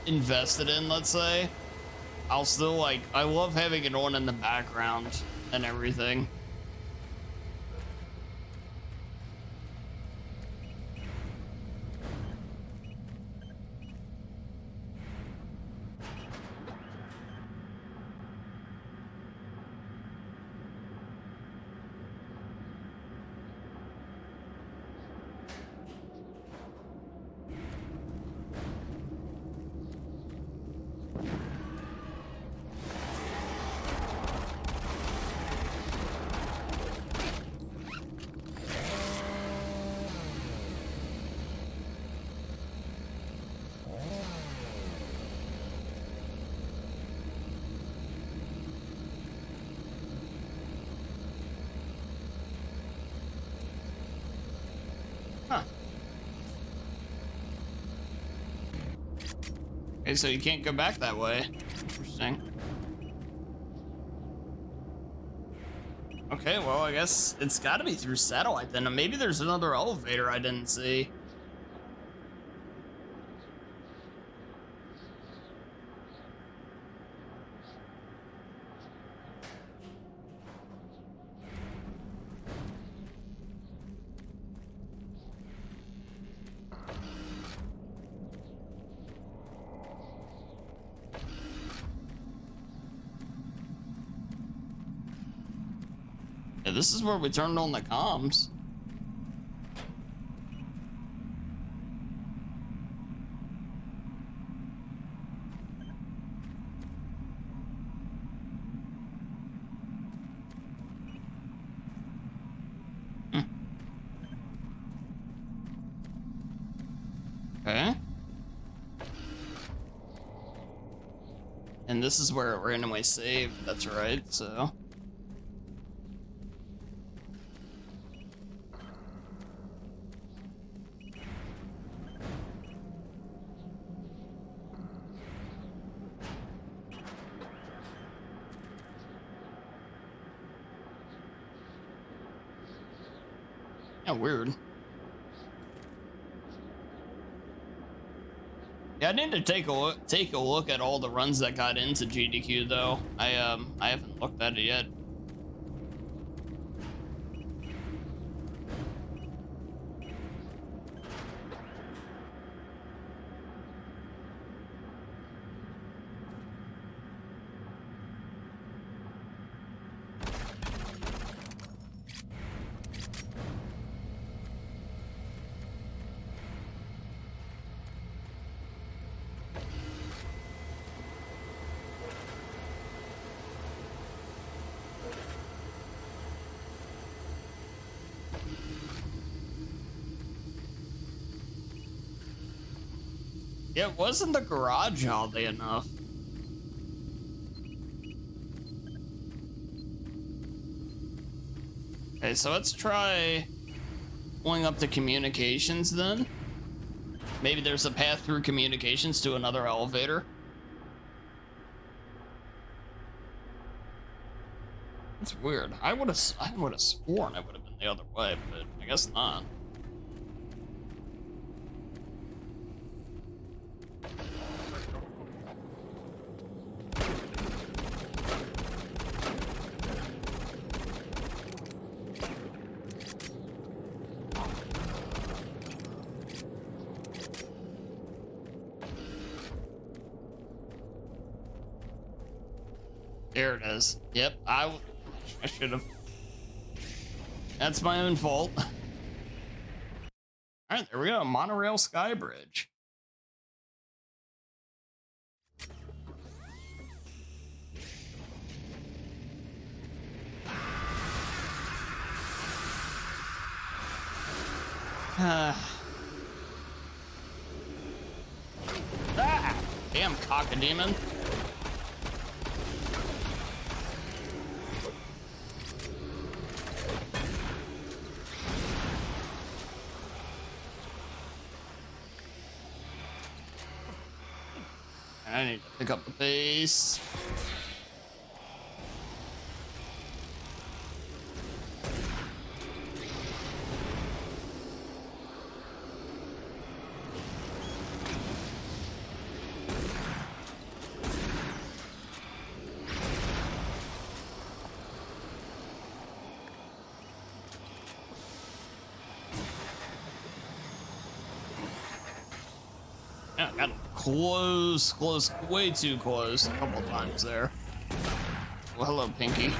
invested in, let's say, I'll still I love having it on in the background and everything. Okay, so you can't go back that way. Interesting. Okay, well, I guess it's got to be through satellite then. Maybe there's another elevator I didn't see. Yeah, this is where we turned on the comms. Okay. And this is where it randomly saved, that's right, so. Yeah, weird. Yeah, I need to take a look at all the runs that got into GDQ though. I haven't looked at it yet. Yeah, it wasn't the garage, oddly enough. Okay, so let's try pulling up the communications then. Maybe there's a path through communications to another elevator. That's weird. I would have sworn it would have been the other way, but I guess not. There it is. Yep, I should have. That's my own fault. All right, there we go. Monorail Sky Bridge. Damn cockademon. I need to pick up the pace. Yeah, I got close, way too close a couple times there. Well, hello, Pinky.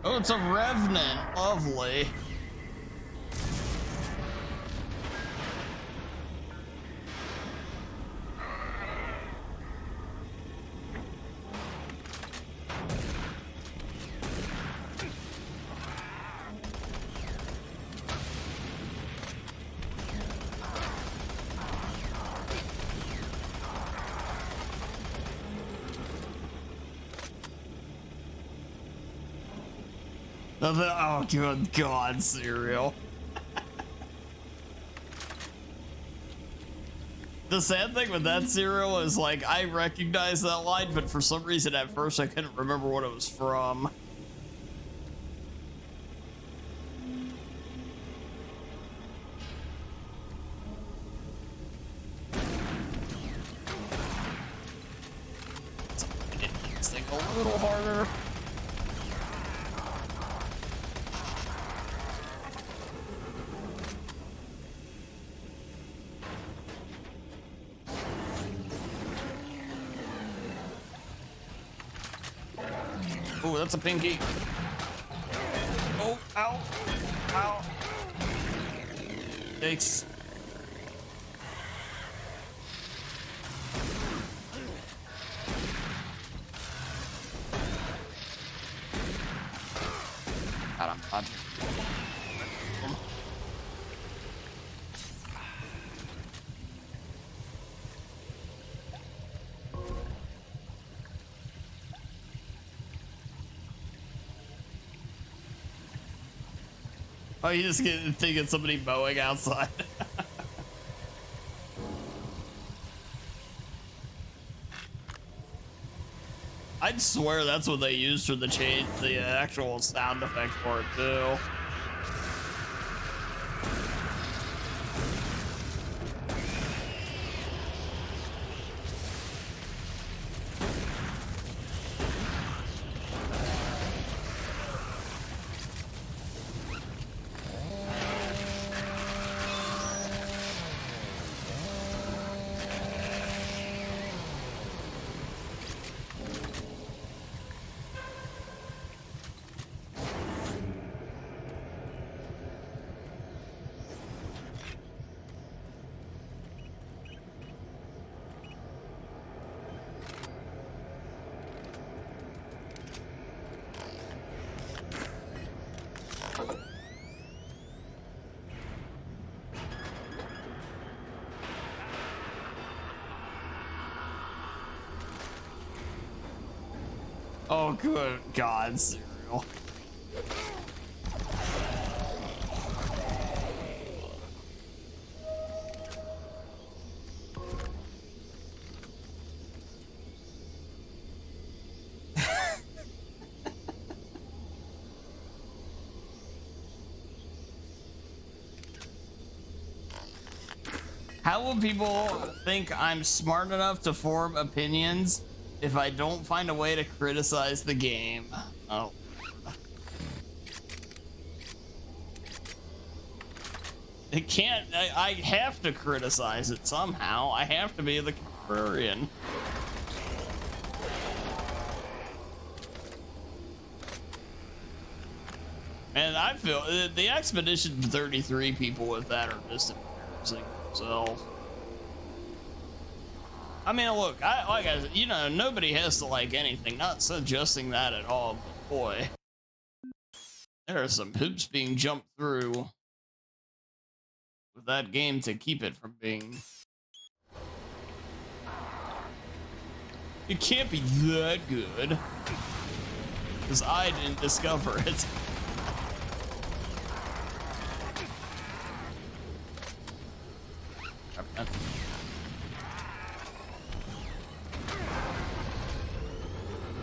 Oh, it's a revenant. Lovely. Oh, good God, Serial. The sad thing with that Serial is, like, I recognize that line, but for some reason at first I couldn't remember what it was from. I did this thing a little harder. Oh, that's a pinky. Oh, ow. Ow. Yikes. Got him. Oh, you just get thinking somebody mowing outside. I'd swear that's what they used for the change, the actual sound effect for it too. Oh, good God, Serial. How will people think I'm smart enough to form opinions if I don't find a way to criticize the game? Oh. It can't, I have to criticize it somehow. I have to be the contrarian. And I feel the Expedition 33 people with that are just embarrassing themselves. I mean, look, like I said, you know, nobody has to like anything. Not suggesting that at all, but boy, there are some hoops being jumped through with that game to keep it from being. It can't be that good because I didn't discover it.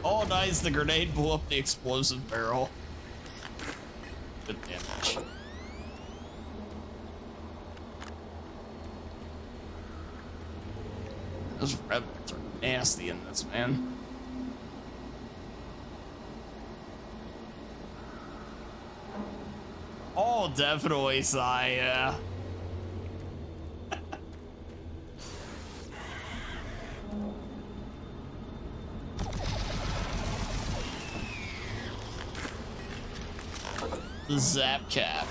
Oh, nice. The grenade blew up the explosive barrel. Good damage. Those rebels are nasty in this, man. Oh, definitely, Sai, yeah. The Zap Cap.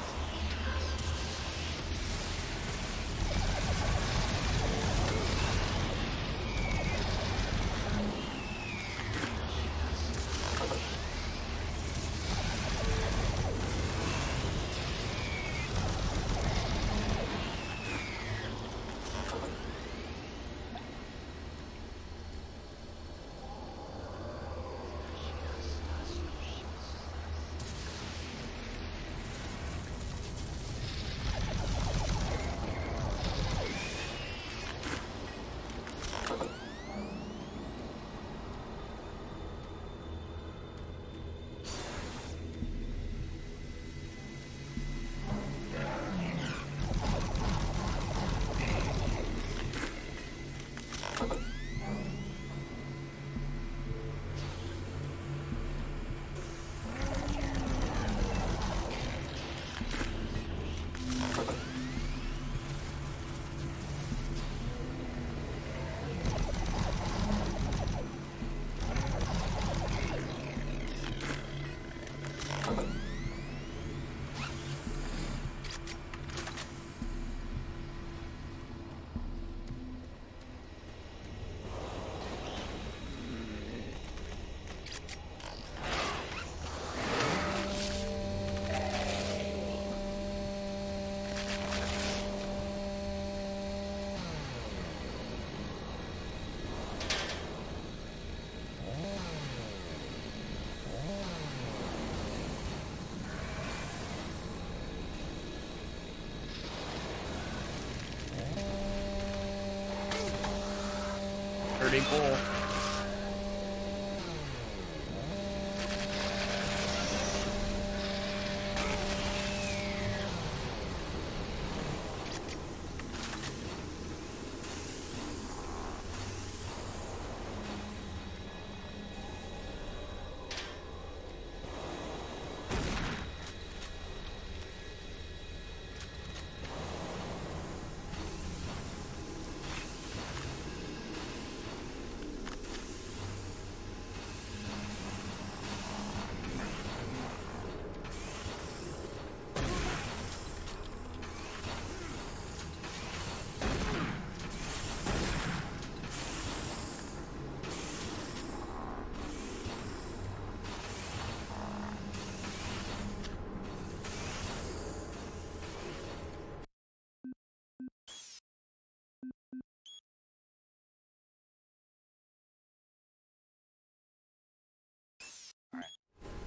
Pretty cool.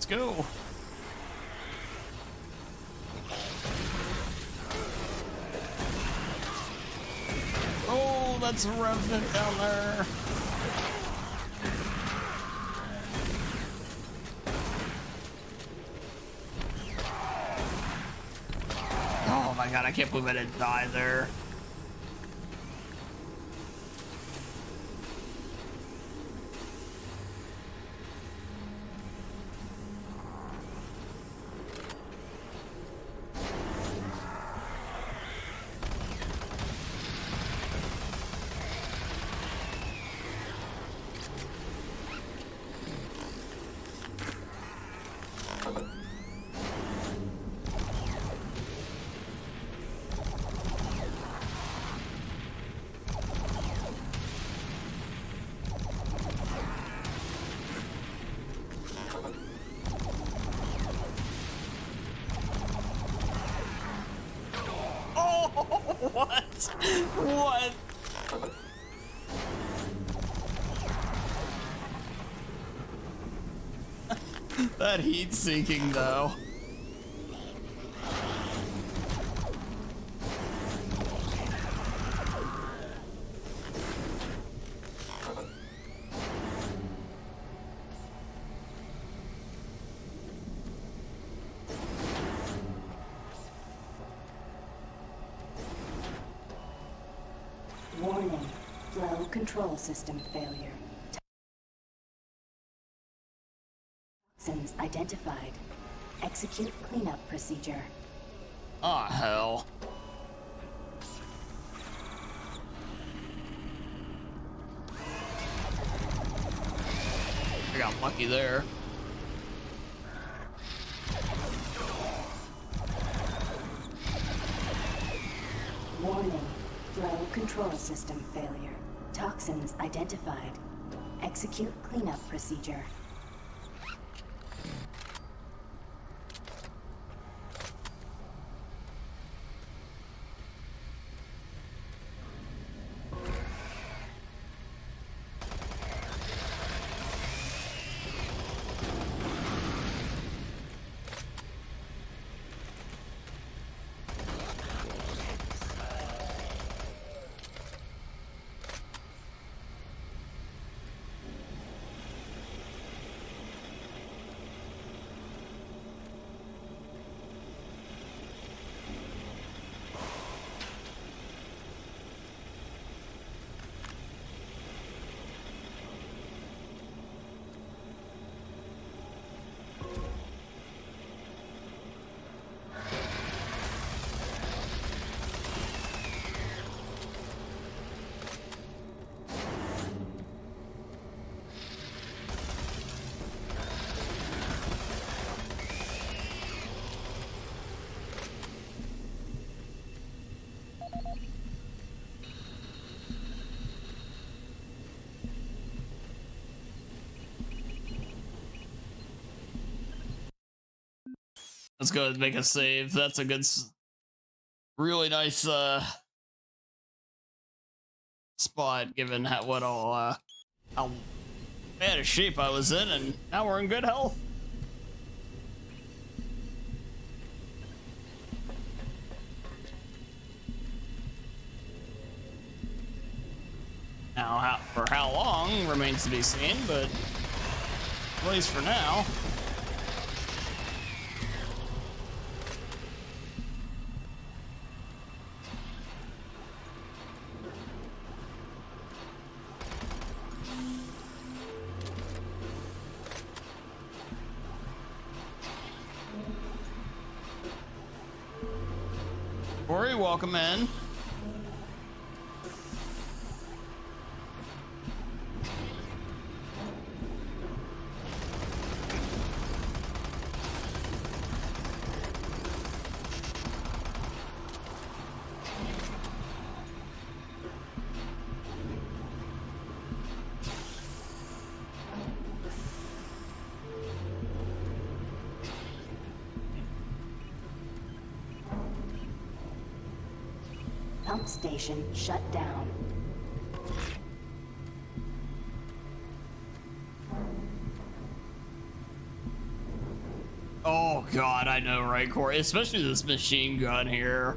Let's go. Oh, that's a revenant down there. Oh my god, I can't believe I didn't die there. What? What? That heat seeking though. Warning. Flow control system failure. Toxins identified. Execute cleanup procedure. Ah, hell. I got lucky there. Warning. Flow control system failure. Toxins identified. Execute cleanup procedure. Let's go and make a save. That's a good, really nice spot given how bad a shape I was in, and now we're in good health. Now, for how long remains to be seen, but at least for now. Corey, welcome in. Pump station shut down. God, I know, right, Corey? Especially this machine gun here.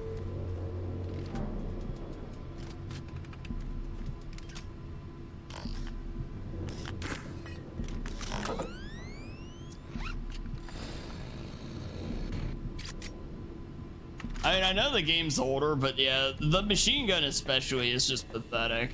I mean, I know the game's older, but yeah, the machine gun especially is just pathetic.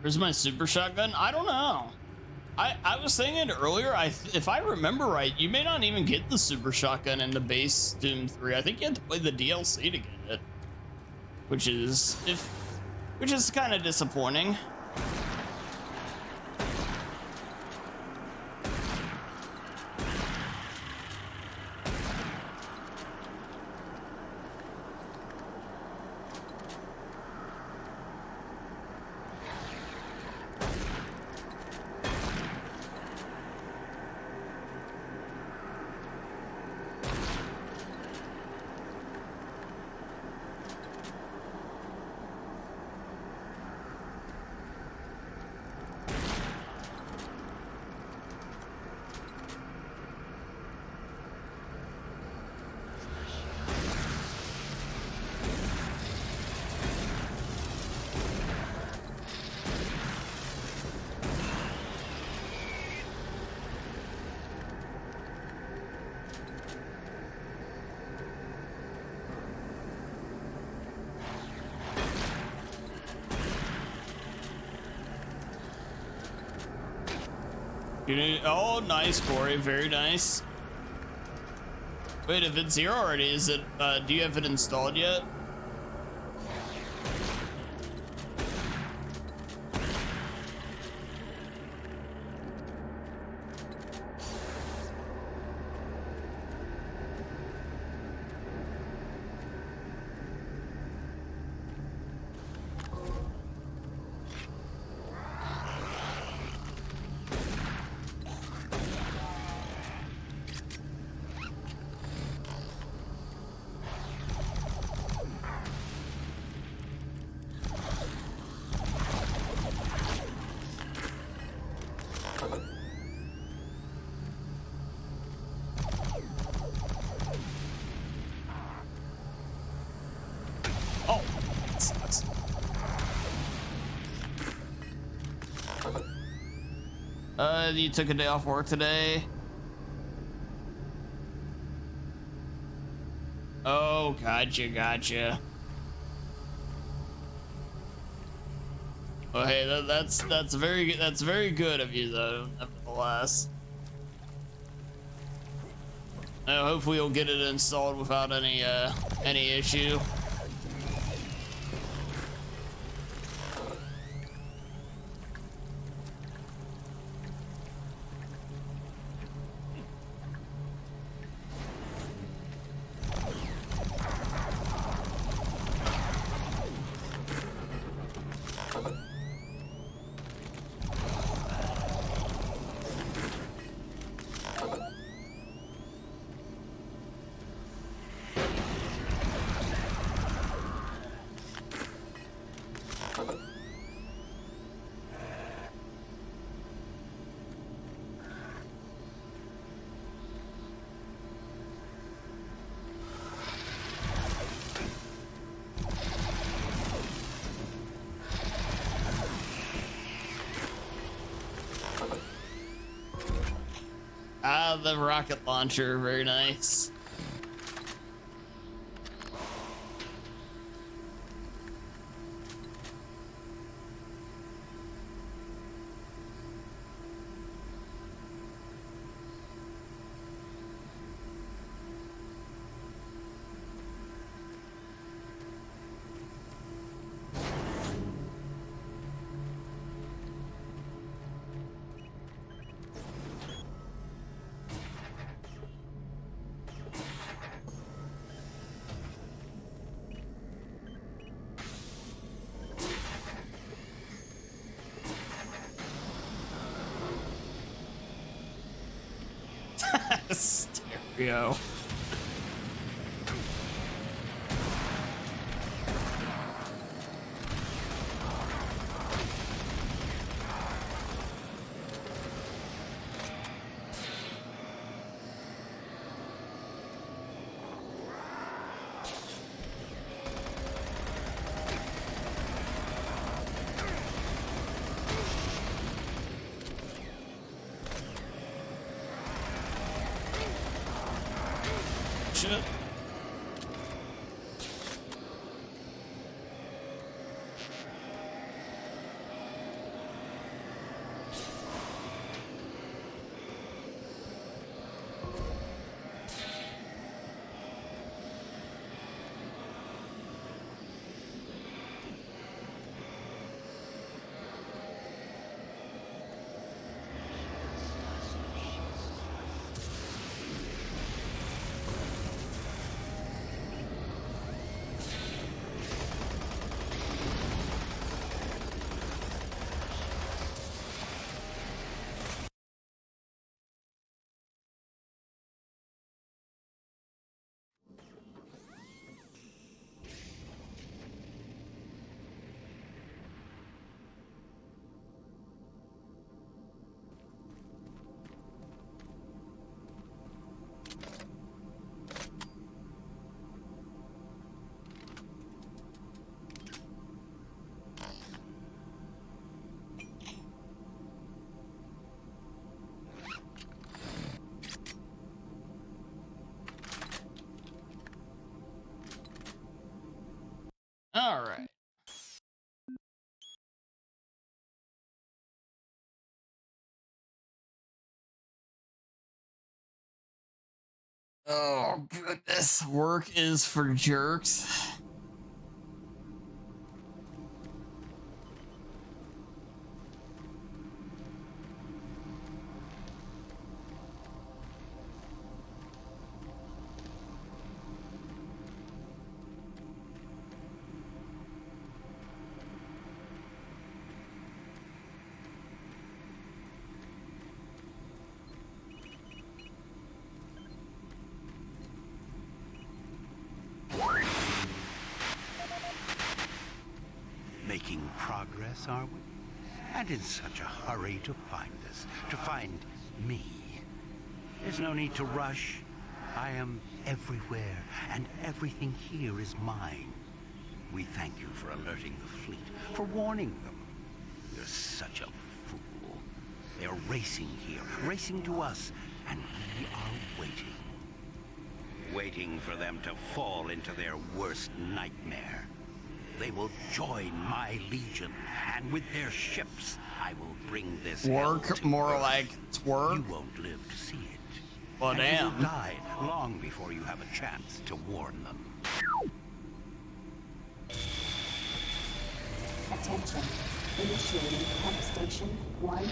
Where's my super shotgun? I don't know. I was saying it earlier. If I remember right, you may not even get the super shotgun in the base Doom 3. I think you have to play the DLC to get it, which is kind of disappointing. Oh, nice, Corey. Very nice. Wait, if it's here already, is it? Do you have it installed yet? You took a day off work today? Oh, gotcha. Oh, hey, that's very good of you, though. Nevertheless, hopefully you'll get it installed without any issue. Yeah, the rocket launcher, very nice. Stereo. Shit. All right. Oh, goodness. Work is for jerks. Making progress, are we? And in such a hurry to find us, to find me. There's no need to rush. I am everywhere, and everything here is mine. We thank you for alerting the fleet, for warning them. You're such a fool. They're racing here, racing to us, and we are waiting. Waiting for them to fall into their worst nightmare. They will join my legion, and with their ships, I will bring this work more Earth. like twerk. You won't live to see it. Well, and damn. you will die long before you have a chance to warn them. Attention. Initiating Temp Station 1B.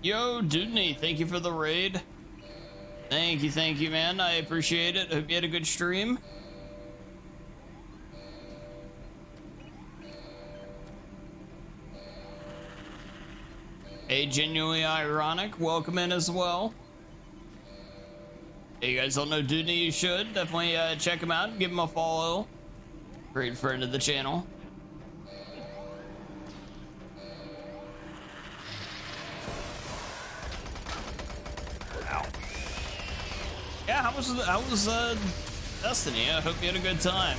Yo, Dudney, thank you for the raid. Thank you, man. I appreciate it. Hope you had a good stream. Hey, Genuinely Ironic, welcome in as well. Hey, you guys don't know Dudney, you should. Definitely check him out, give him a follow. Great friend of the channel. Yeah, how was Destiny? I hope you had a good time.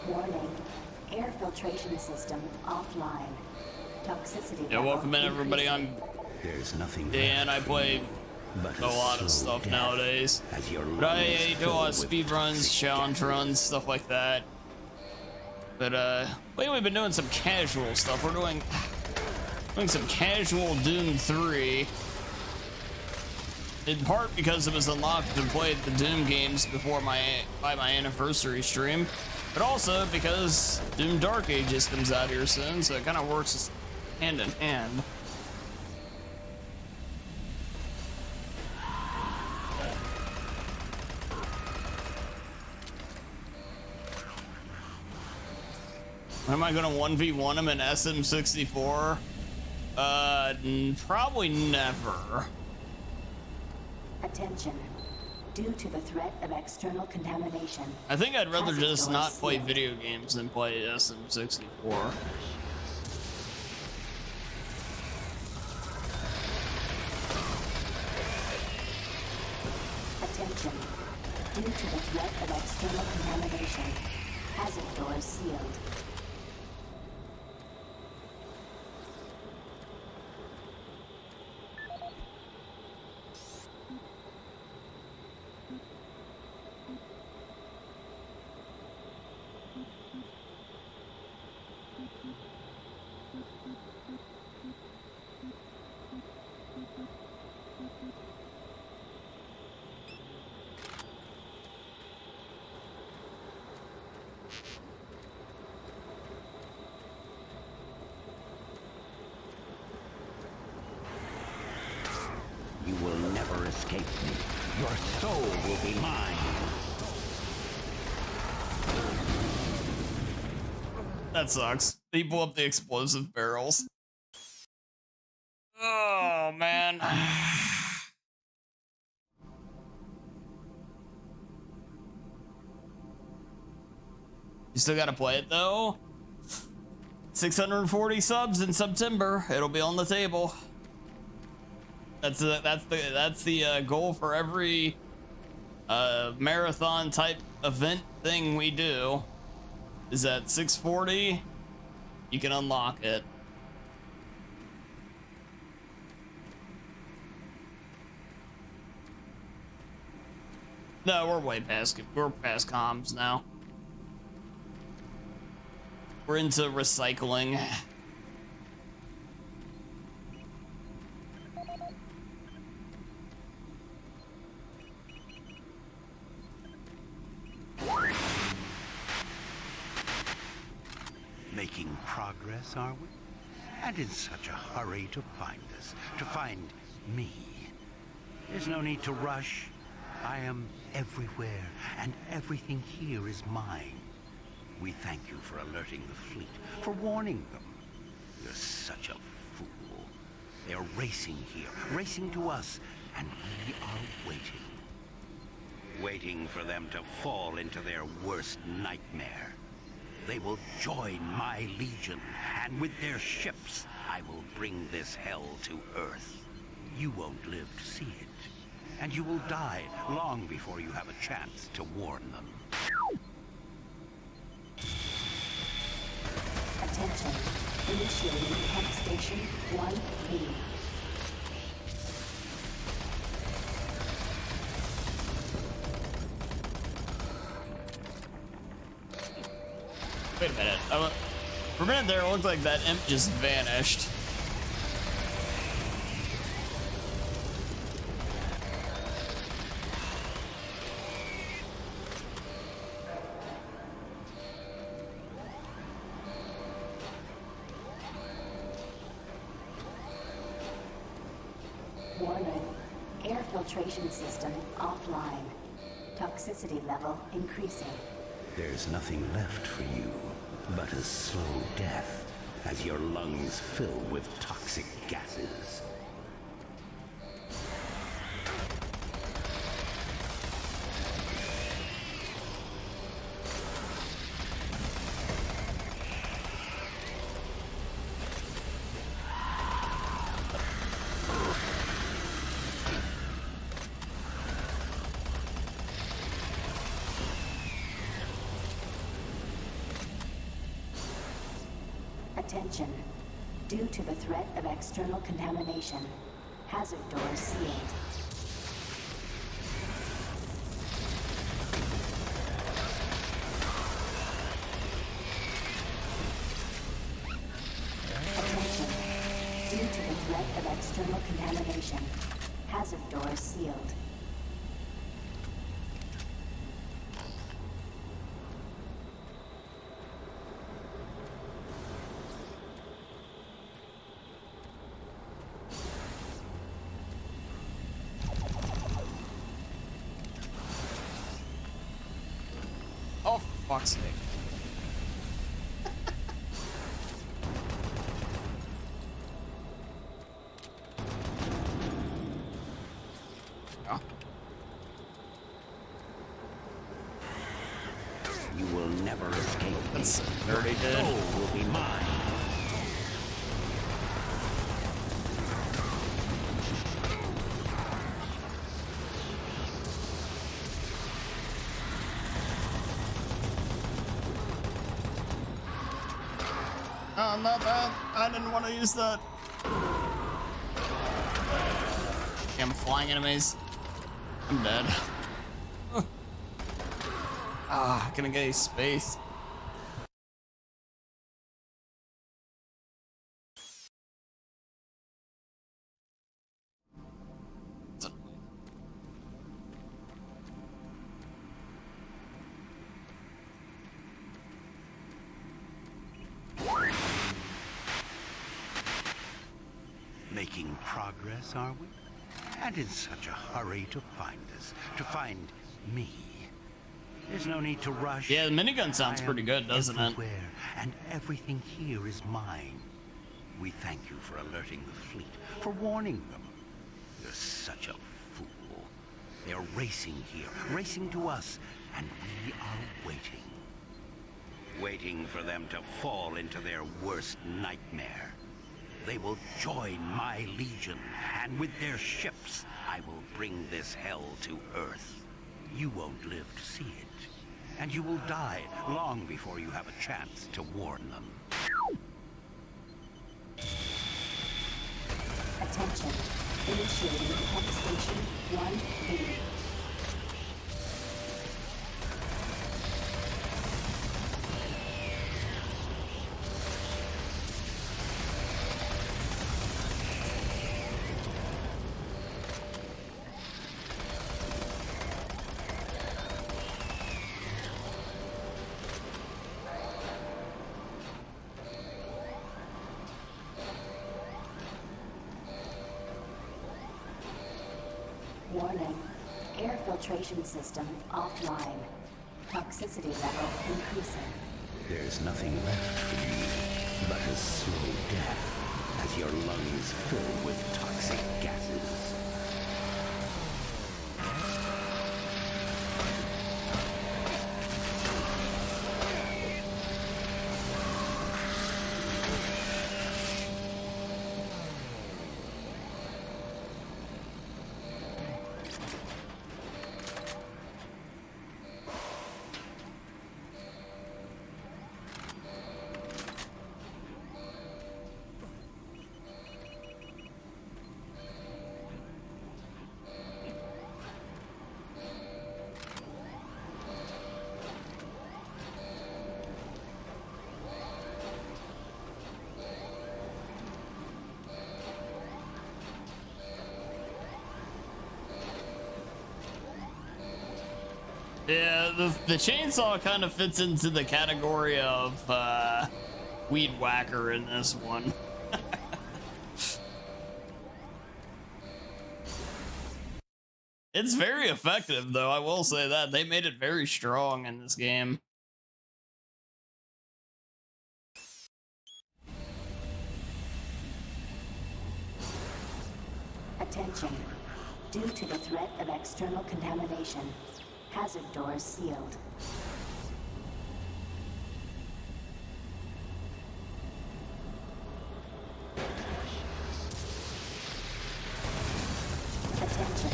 Warning. Air filtration system offline. Toxicity. Yeah, welcome in everybody. I'm There's nothing Dan. I play a lot of stuff nowadays. But I do a lot of speed runs, challenge runs, stuff like that. But lately we've been doing some casual stuff. We're doing some casual Doom 3. In part because it was unlocked to play the Doom games before my anniversary stream, but also because Doom Dark Ages comes out here soon, so it kind of works hand in hand. Am I gonna 1v1 him in SM64? Probably never. Attention. Due to the threat of external contamination. I think I'd rather just not play video games than play SM64. Attention. Due to the threat of external contamination. Hazard doors sealed. You will never escape me. Your soul will be mine. That sucks. He blew up the explosive barrels. Oh, man. You still gotta play it, though? 640 subs in September. It'll be on the table. That's the goal for every marathon type event thing we do. Is at 640, you can unlock it. No, we're way past. We're past comms now. We're into recycling. Making progress, are we? And in such a hurry to find us, to find me. There's no need to rush. I am everywhere, and everything here is mine. We thank you for alerting the fleet, for warning them. You're such a fool. They're racing here, racing to us, and we are waiting. Waiting for them to fall into their worst nightmare. They will join my legion, and with their ships, I will bring this hell to Earth. You won't live to see it, and you will die long before you have a chance to warn them. Attention. Initiating pump station 1B. Wait a minute. For a minute there, it looked like that imp just vanished. Warning. Air filtration system offline. Toxicity level increasing. There's nothing left for you but a slow death. as your lungs fill with toxic gases. Attention. Due to the threat of external contamination, hazard doors sealed. Attention. Due to the threat of external contamination, hazard doors sealed. Oh, for fuck's sake. Oh. You will never escape. That's dirty, dude. Soul will be mine. Oh, not that. I didn't want to use that. Damn flying enemies. I'm dead. Ah, gonna get a space. Making progress, are we? And in such a hurry to find us, to find me. There's no need to rush. Yeah, the minigun sounds pretty good, doesn't it? Everywhere, and everything here is mine. We thank you for alerting the fleet, for warning them. You're such a fool. They're racing here, racing to us, and we are waiting. Waiting for them to fall into their worst nightmare. They will join my legion, and with their ships, I will bring this hell to Earth. You won't live to see it, and you will die long before you have a chance to warn them. Attention. Initiating pump station 1B. Warning. Air filtration system offline. Toxicity level increasing. There's nothing left for you but a slow death as your lungs fill with toxic gases. Yeah, the chainsaw kind of fits into the category of weed whacker in this one. It's very effective, though, I will say that. They made it very strong in this game. Attention. Due to the threat of external contamination, hazard doors sealed. Attention.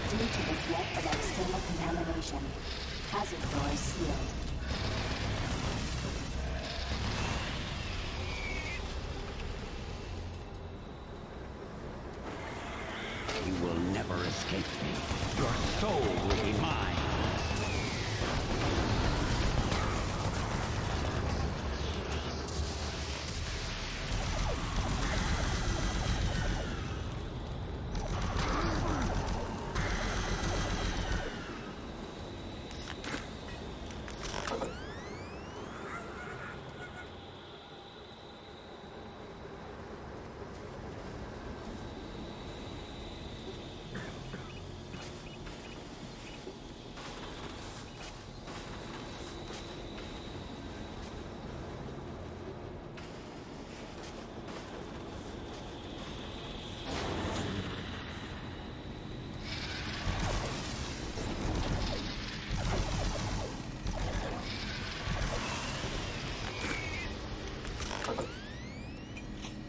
Due to the threat of external contamination, hazard doors sealed. You will never escape me. Your soul will be mine.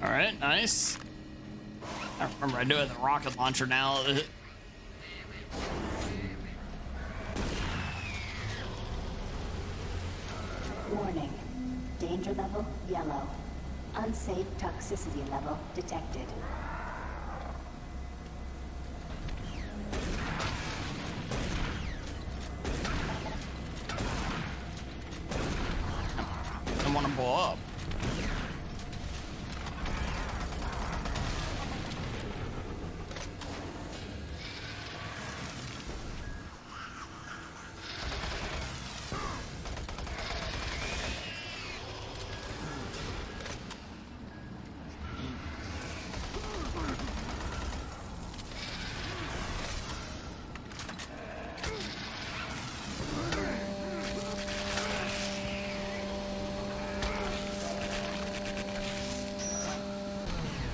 Alright, nice. I remember I do it with the rocket launcher now. Warning. Danger level yellow. Unsafe toxicity level detected. I want to blow up.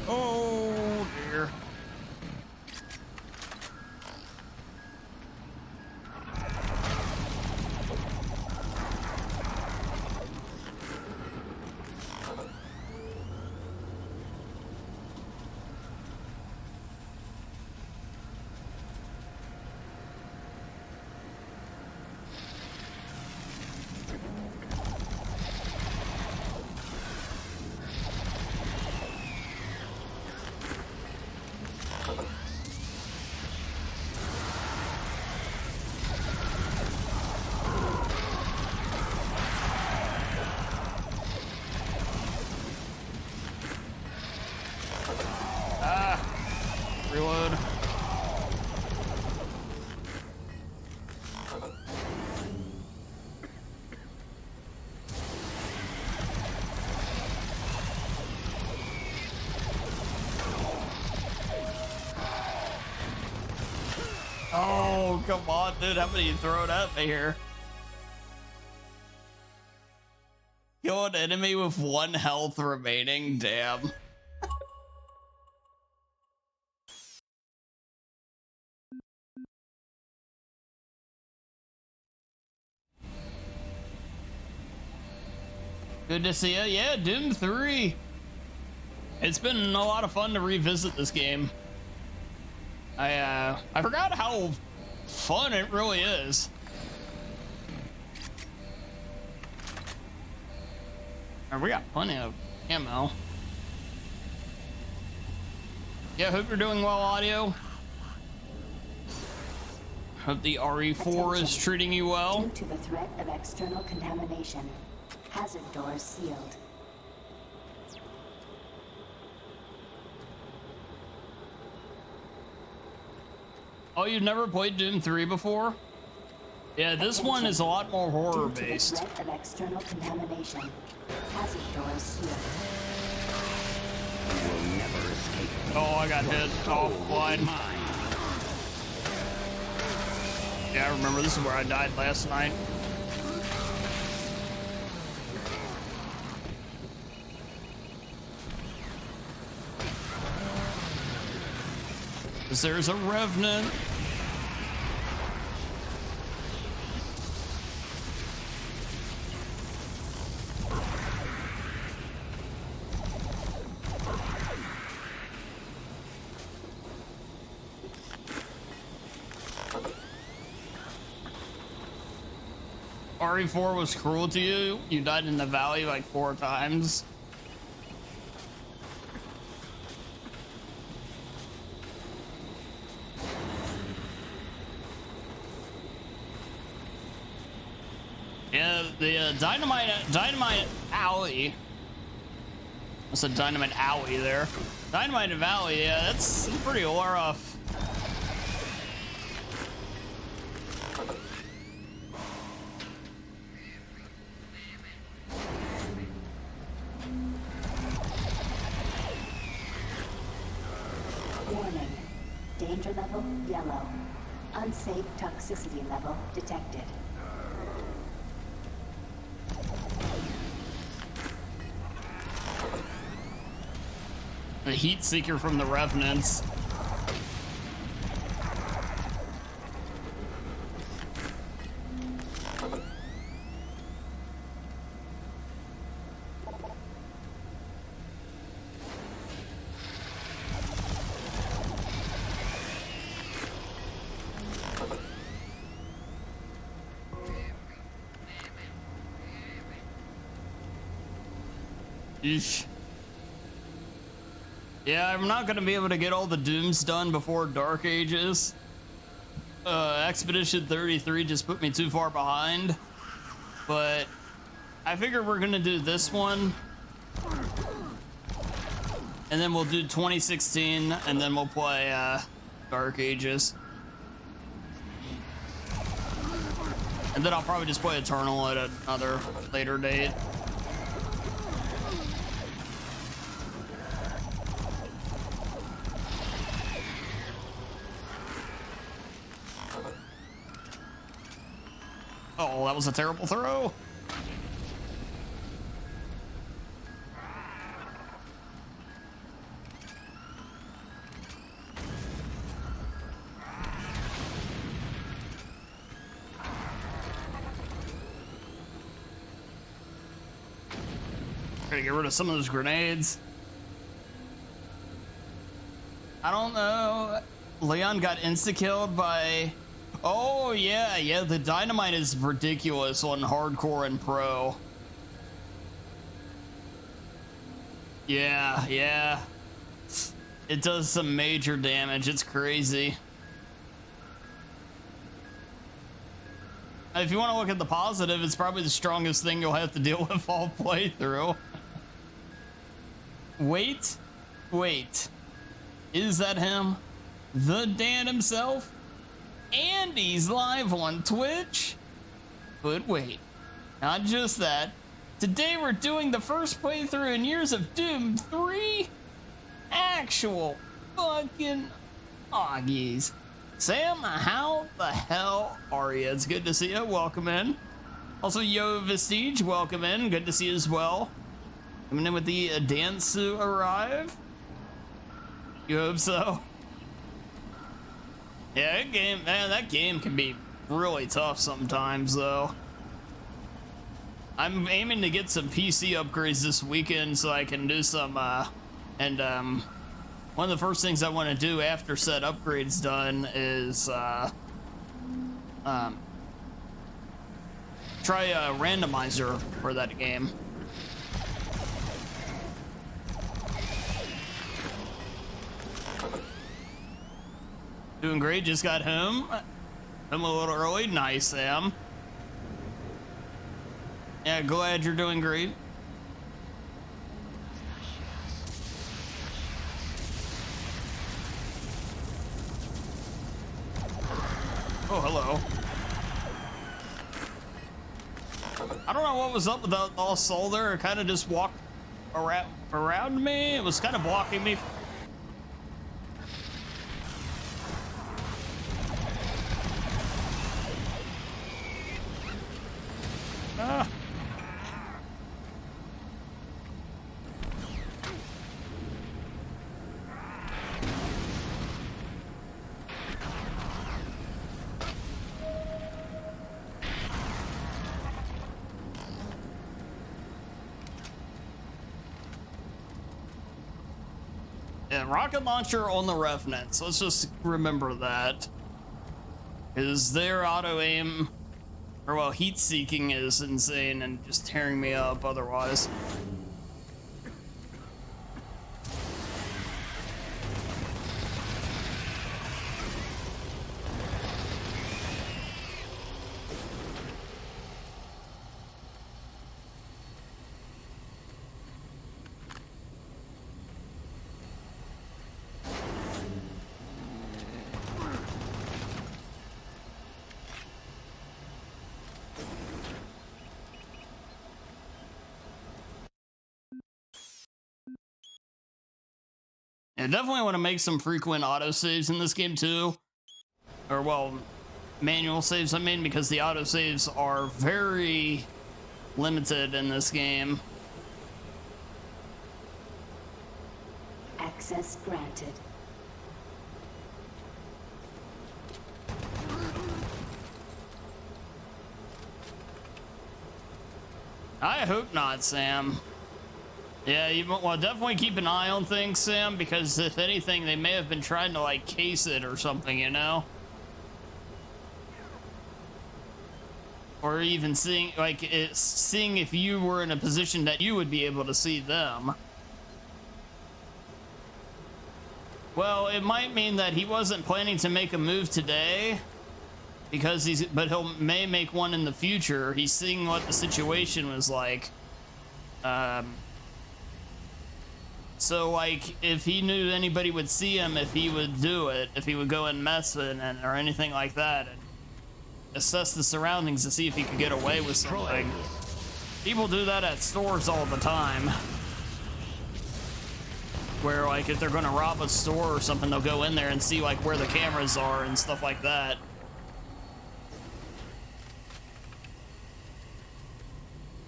Oh dear. Reload. Oh, come on, dude. How many you throwing at me here? Kill an enemy with 1 health remaining. Damn. Good to see you. Yeah, Doom 3. It's been a lot of fun to revisit this game. I forgot how fun it really is. We got plenty of ammo. Yeah, hope you're doing well, audio. Hope the RE4 is treating you well. Due to the threat of external contamination, hazard doors sealed. Oh, you've never played Doom 3 before? Yeah, this one is a lot more horror based. Due to the threat of external contamination, hazard doors sealed. You will never escape. Oh, I got hit. Oh, one. Yeah, I remember this is where I died last night. 'Cause there's a revenant. RE4 was cruel to you. You died in the valley like 4 times. Yeah, the Dynamite Alley. I said Dynamite Alley there. Dynamite Valley, yeah, that's pretty rough. Warning. Danger level yellow. Unsafe toxicity level detected. A heat seeker from the Revenants. Eesh. Yeah, I'm not gonna be able to get all the Dooms done before Dark Ages. Expedition 33 just put me too far behind. But I figure we're gonna do this one. And then we'll do 2016, and then we'll play Dark Ages. And then I'll probably just play Eternal at another later date. Oh, that was a terrible throw. Gotta get rid of some of those grenades. I don't know. Leon got insta-killed by... Oh, yeah, the dynamite is ridiculous on hardcore and pro. Yeah. It does some major damage. It's crazy. If you want to look at the positive, it's probably the strongest thing you'll have to deal with all playthrough. Wait. Is that him? The Dan himself? And he's live on Twitch? But wait, not just that. Today we're doing the first playthrough in years of Doom 3? Actual fucking Augies. Sam, how the hell are you? It's good to see you. Welcome in. Also, Yo Vestige, welcome in. Good to see you as well. Coming in with the dance to arrive. You hope so? Yeah, that game can be really tough sometimes, though. I'm aiming to get some PC upgrades this weekend so I can do some, one of the first things I want to do after said upgrades done is, try a randomizer for that game. Doing great, just got home. I'm a little early. Nice, Sam. Yeah, glad you're doing great. Oh, hello. I don't know what was up with the all soul there. It kind of just walked around me. It was kind of blocking me. Yeah, rocket launcher on the Revenants. Let's just remember that. Because their auto aim, or well, heat seeking is insane and just tearing me up otherwise. I definitely want to make some frequent autosaves in this game too. Or, well, manual saves, I mean, because the autosaves are very limited in this game. Access granted. I hope not, Sam. Yeah, well, definitely keep an eye on things, Sam, because if anything, they may have been trying to, like, case it or something, you know? Or even seeing, like, seeing if you were in a position that you would be able to see them. Well, it might mean that he wasn't planning to make a move today, because but may make one in the future. He's seeing what the situation was like. So, like, if he knew anybody would see him, if he would do it, if he would go and mess with it, or anything like that, and assess the surroundings to see if he could get away with something. People do that at stores all the time. Where, like, if they're gonna rob a store or something, they'll go in there and see, like, where the cameras are and stuff like that.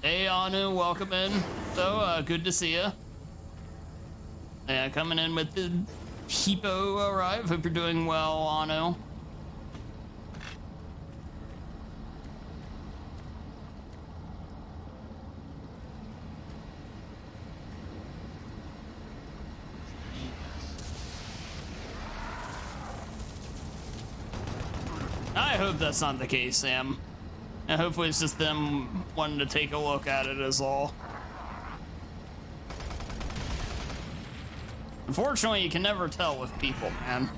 Hey, Anu, welcome in. So, good to see you. Yeah, coming in with the Hippo arrive. Hope you're doing well, Anu. I hope that's not the case, Sam. And hopefully it's just them wanting to take a look at it is all. Unfortunately, you can never tell with people, man.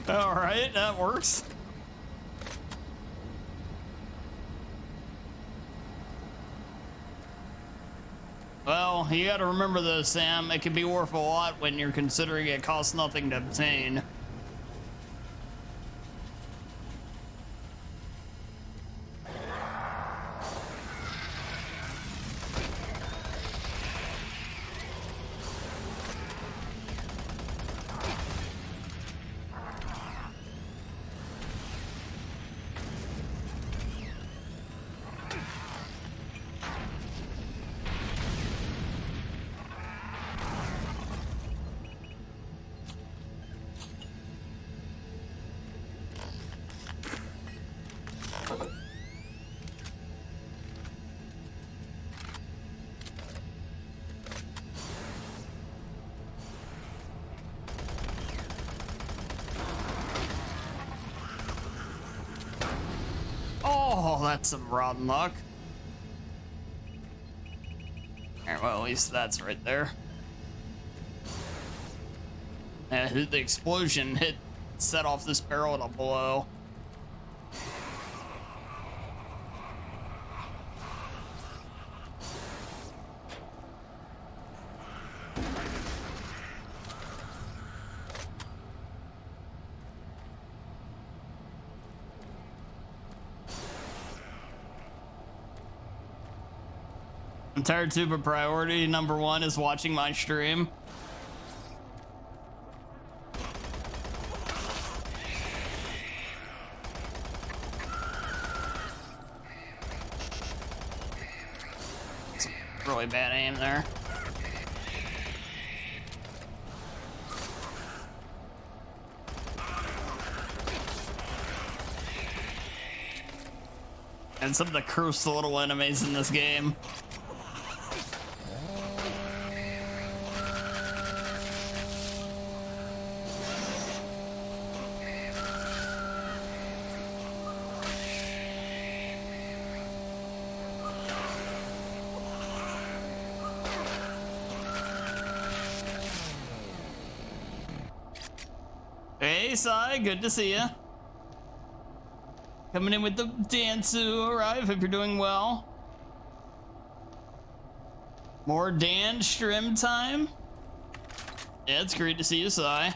All right, that works. Well, you gotta remember though, Sam, it can be worth a lot when you're considering it costs nothing to obtain. Oh, that's some rotten luck. Alright, well, at least that's right there. The explosion set off this barrel to blow. Entire tube of priority number 1 is watching my stream. It's really bad aim there. And some of the cursed little enemies in this game. Hey, Sai, good to see ya. Coming in with the dance to arrive. Hope you're doing well. More Dan stream time. Yeah, it's great to see you, Sai.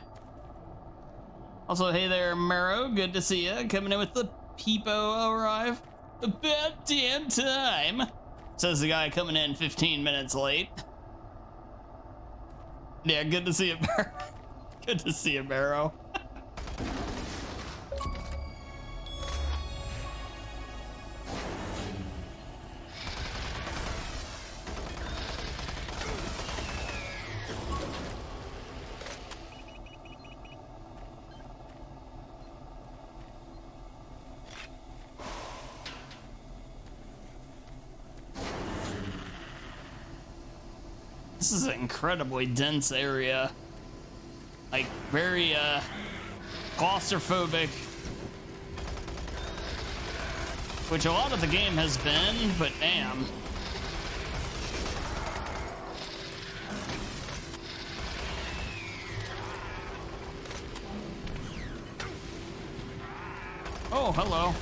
Also, hey there, Mero. Good to see you. Coming in with the Peepo arrive. About damn time. Says the guy coming in 15 minutes late. Yeah, good to see you, Mero. Good to see you, Mero. This is an incredibly dense area. Like, very, claustrophobic. Which a lot of the game has been, but damn. Oh, hello.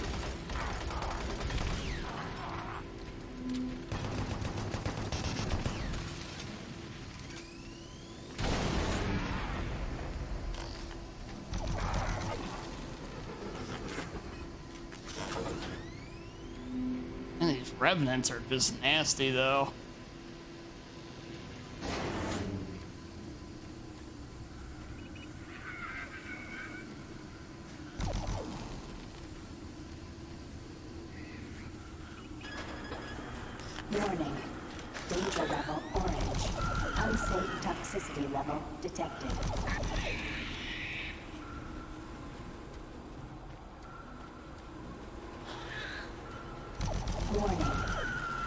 And these revenants are just nasty, though. Warning. Danger level orange. Unsafe toxicity level detected. Warning.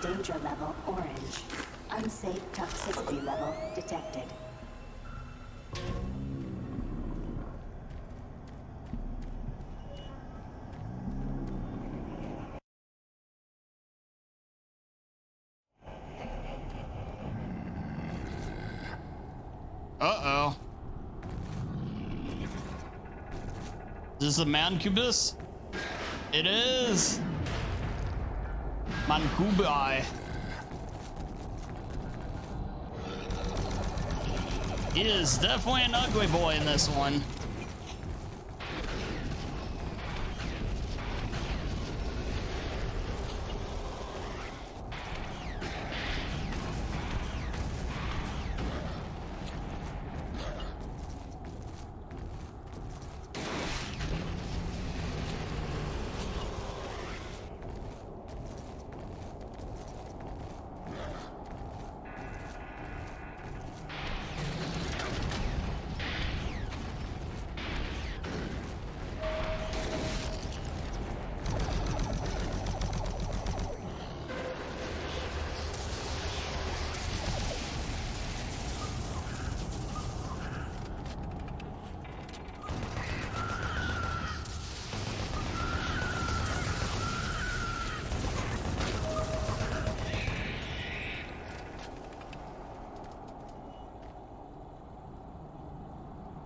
Danger level orange. Unsafe toxicity level detected. Uh-oh. Is this a mancubus? It is. Mancubi. He is definitely an ugly boy in this one.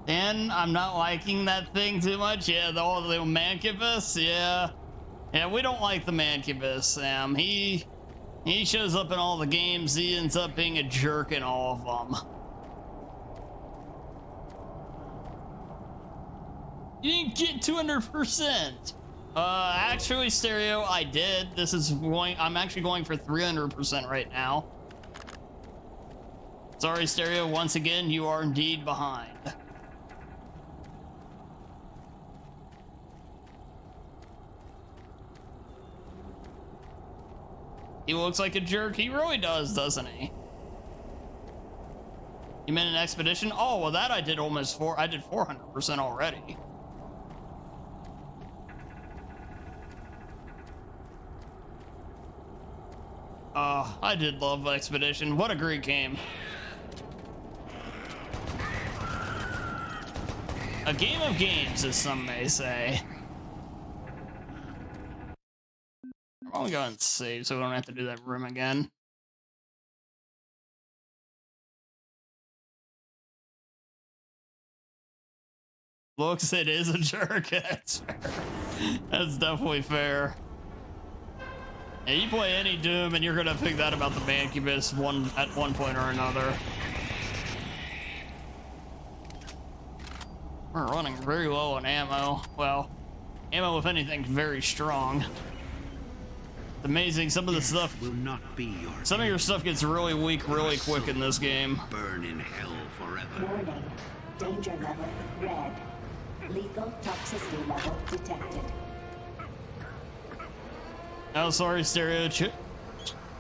And I'm not liking that thing too much. Yeah, the old little mancubus. Yeah. Yeah, we don't like the mancubus, Sam. He shows up in all the games. He ends up being a jerk in all of them. You didn't get 200%. Actually, Stereo, I did. I'm actually going for 300% right now. Sorry, Stereo, once again, you are indeed behind. He looks like a jerk. He really does, doesn't he? You meant an expedition? Oh, well, that I did I did 400% already. I did love Expedition. What a great game. A game of games, as some may say. I'm gonna go ahead and save so we don't have to do that room again. Looks, it is a jerk. That's fair. That's definitely fair. Yeah, you play any Doom and you're gonna pick that about the Mancubus at one point or another. We're running very low on ammo. Well, ammo, if anything, very strong. It's amazing. Some of the stuff will not be your. Some of your stuff gets really weak really quick in this game. Burn in hell forever. Warning. Danger level red. Lethal toxicity level detected. Oh, sorry, Stereo.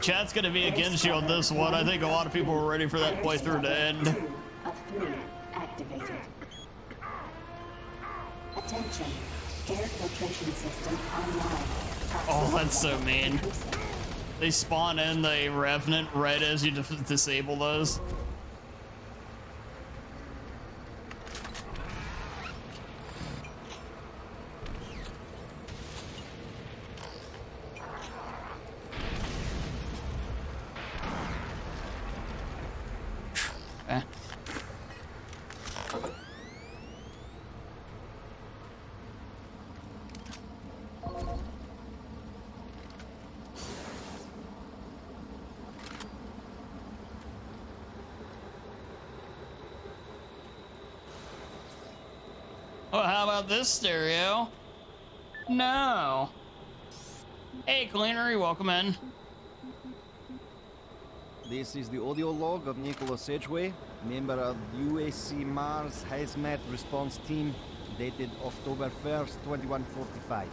Chat's gonna be against you on this one. I think a lot of people were ready for that playthrough to end. 2 of 3 activated. Attention. Air filtration system online. Oh, that's so mean. They spawn in the Revenant right as you disable those. Okay. Well, how about this, Stereo? No. Hey, Cleanery, welcome in. This is the audio log of Nicholas Edgeway, member of UAC Mars Hazmat Response Team, dated October 1st, 2145.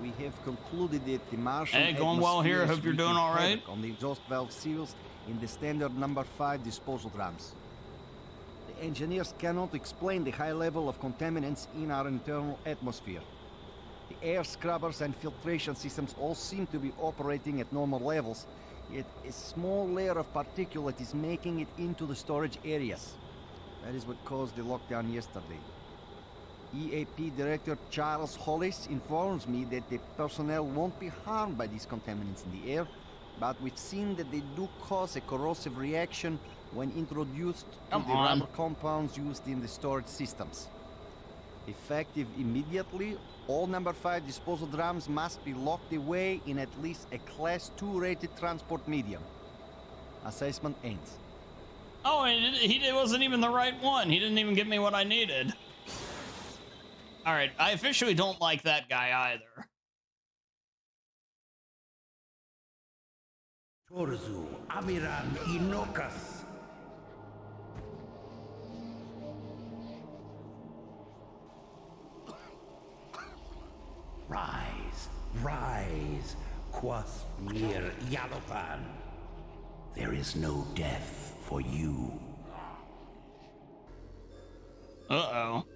We have concluded that the Martian Hey, going well here. Hope you're doing all right. On the exhaust valve seals in the standard number 5 disposal drums. The engineers cannot explain the high level of contaminants in our internal atmosphere. The air scrubbers and filtration systems all seem to be operating at normal levels, yet a small layer of particulate is making it into the storage areas. That is what caused the lockdown yesterday. EAP Director Charles Hollis informs me that the personnel won't be harmed by these contaminants in the air, but we've seen that they do cause a corrosive reaction when introduced to the rubber compounds used in the storage systems. Effective immediately, all number 5 disposal drums must be locked away in at least a Class 2 rated transport medium. Assessment ends. Oh, he wasn't even the right one. He didn't even give me what I needed. All right, I officially don't like that guy either. Torzu Amiran Inokas. Rise, rise, Quas Mir Yalopan. There is no death for you. Uh-oh.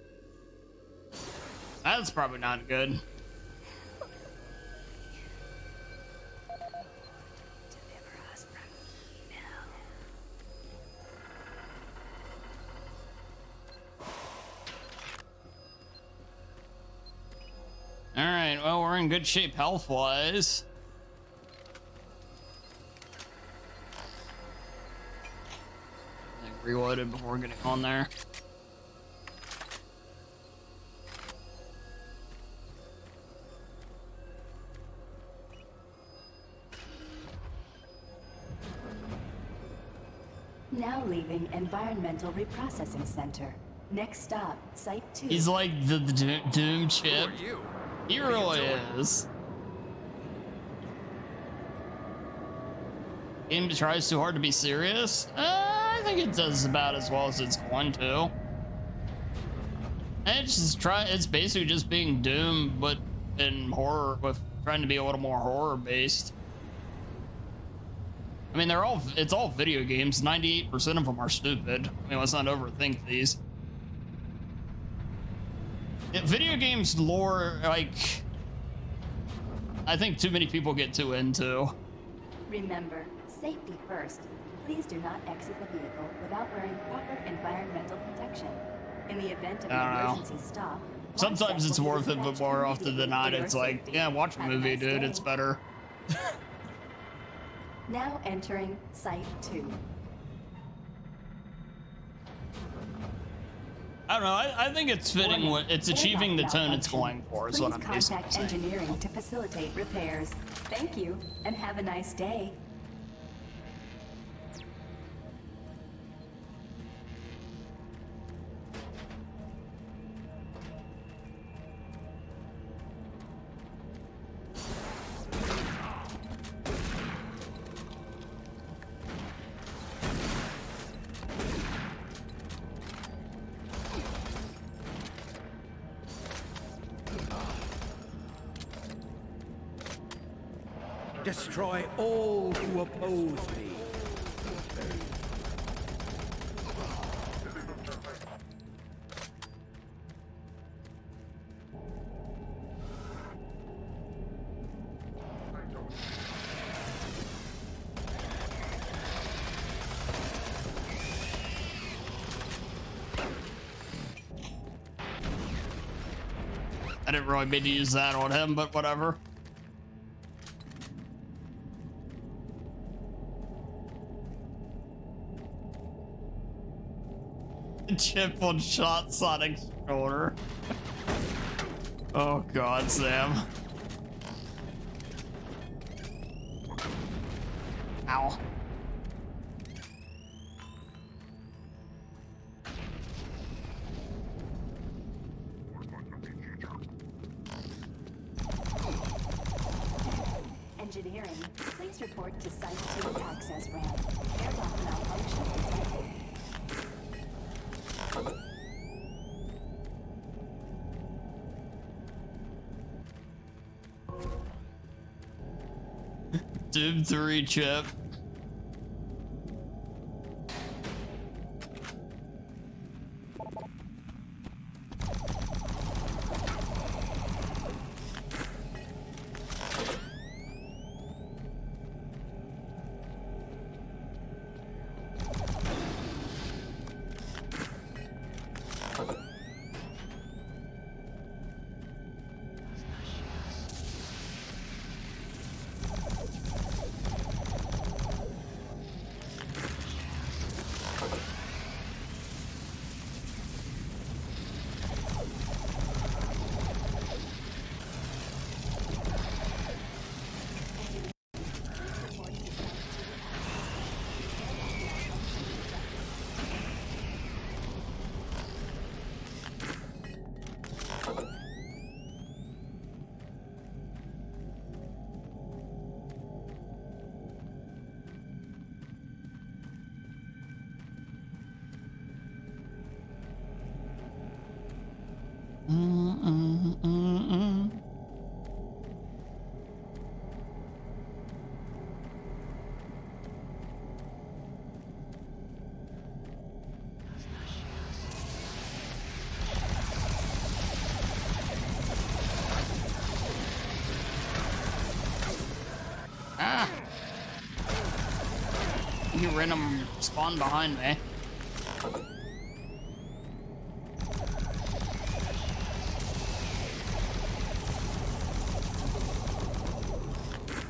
That's probably not good. Alright, well, we're in good shape health-wise. Reloaded before getting on there. Now leaving Environmental Reprocessing Center. Next stop, Site 2. He's like the Doom chip. He really is. Game tries too hard to be serious? I think it does about as well as it's going to. And it's basically just being Doom, but in horror, with trying to be a little more horror based. I mean, it's all video games. 98% of them are stupid. I mean, let's not overthink these. Video games lore, like, I think too many people get too into. Remember, safety first. Please do not exit the vehicle without wearing proper environmental protection. In the event of an emergency stop, sometimes it's worth it, but more often than not, it's like, yeah, watch a movie, dude. It's better. Now entering Site 2. I don't know. I think it's fitting. It's achieving the tone it's going for. Is what I'm basically contact saying. engineering to facilitate repairs. Thank you, and have a nice day. Destroy all who oppose me. I didn't really mean to use that on him, but whatever. Chip on shot Sonic's shoulder. Oh god, Sam. Ow. Engineering, please report to Site 2 access ramp. Airlock malfunction detected. Doom 3 Chip. Ah! You random spawn behind me.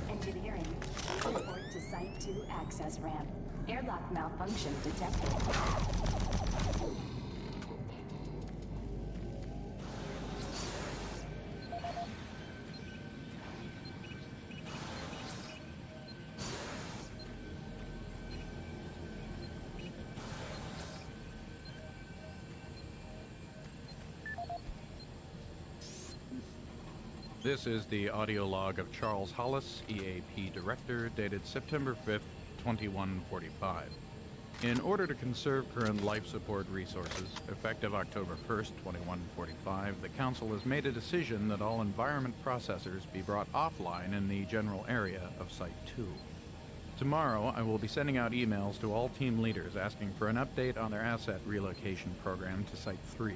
Engineering, please report to Site 2 access ramp. Airlock malfunction detected. This is the audio log of Charles Hollis, EAP Director, dated September 5th, 2145. In order to conserve current life support resources, effective October 1st, 2145, the Council has made a decision that all environment processors be brought offline in the general area of Site 2. Tomorrow, I will be sending out emails to all team leaders asking for an update on their asset relocation program to Site 3.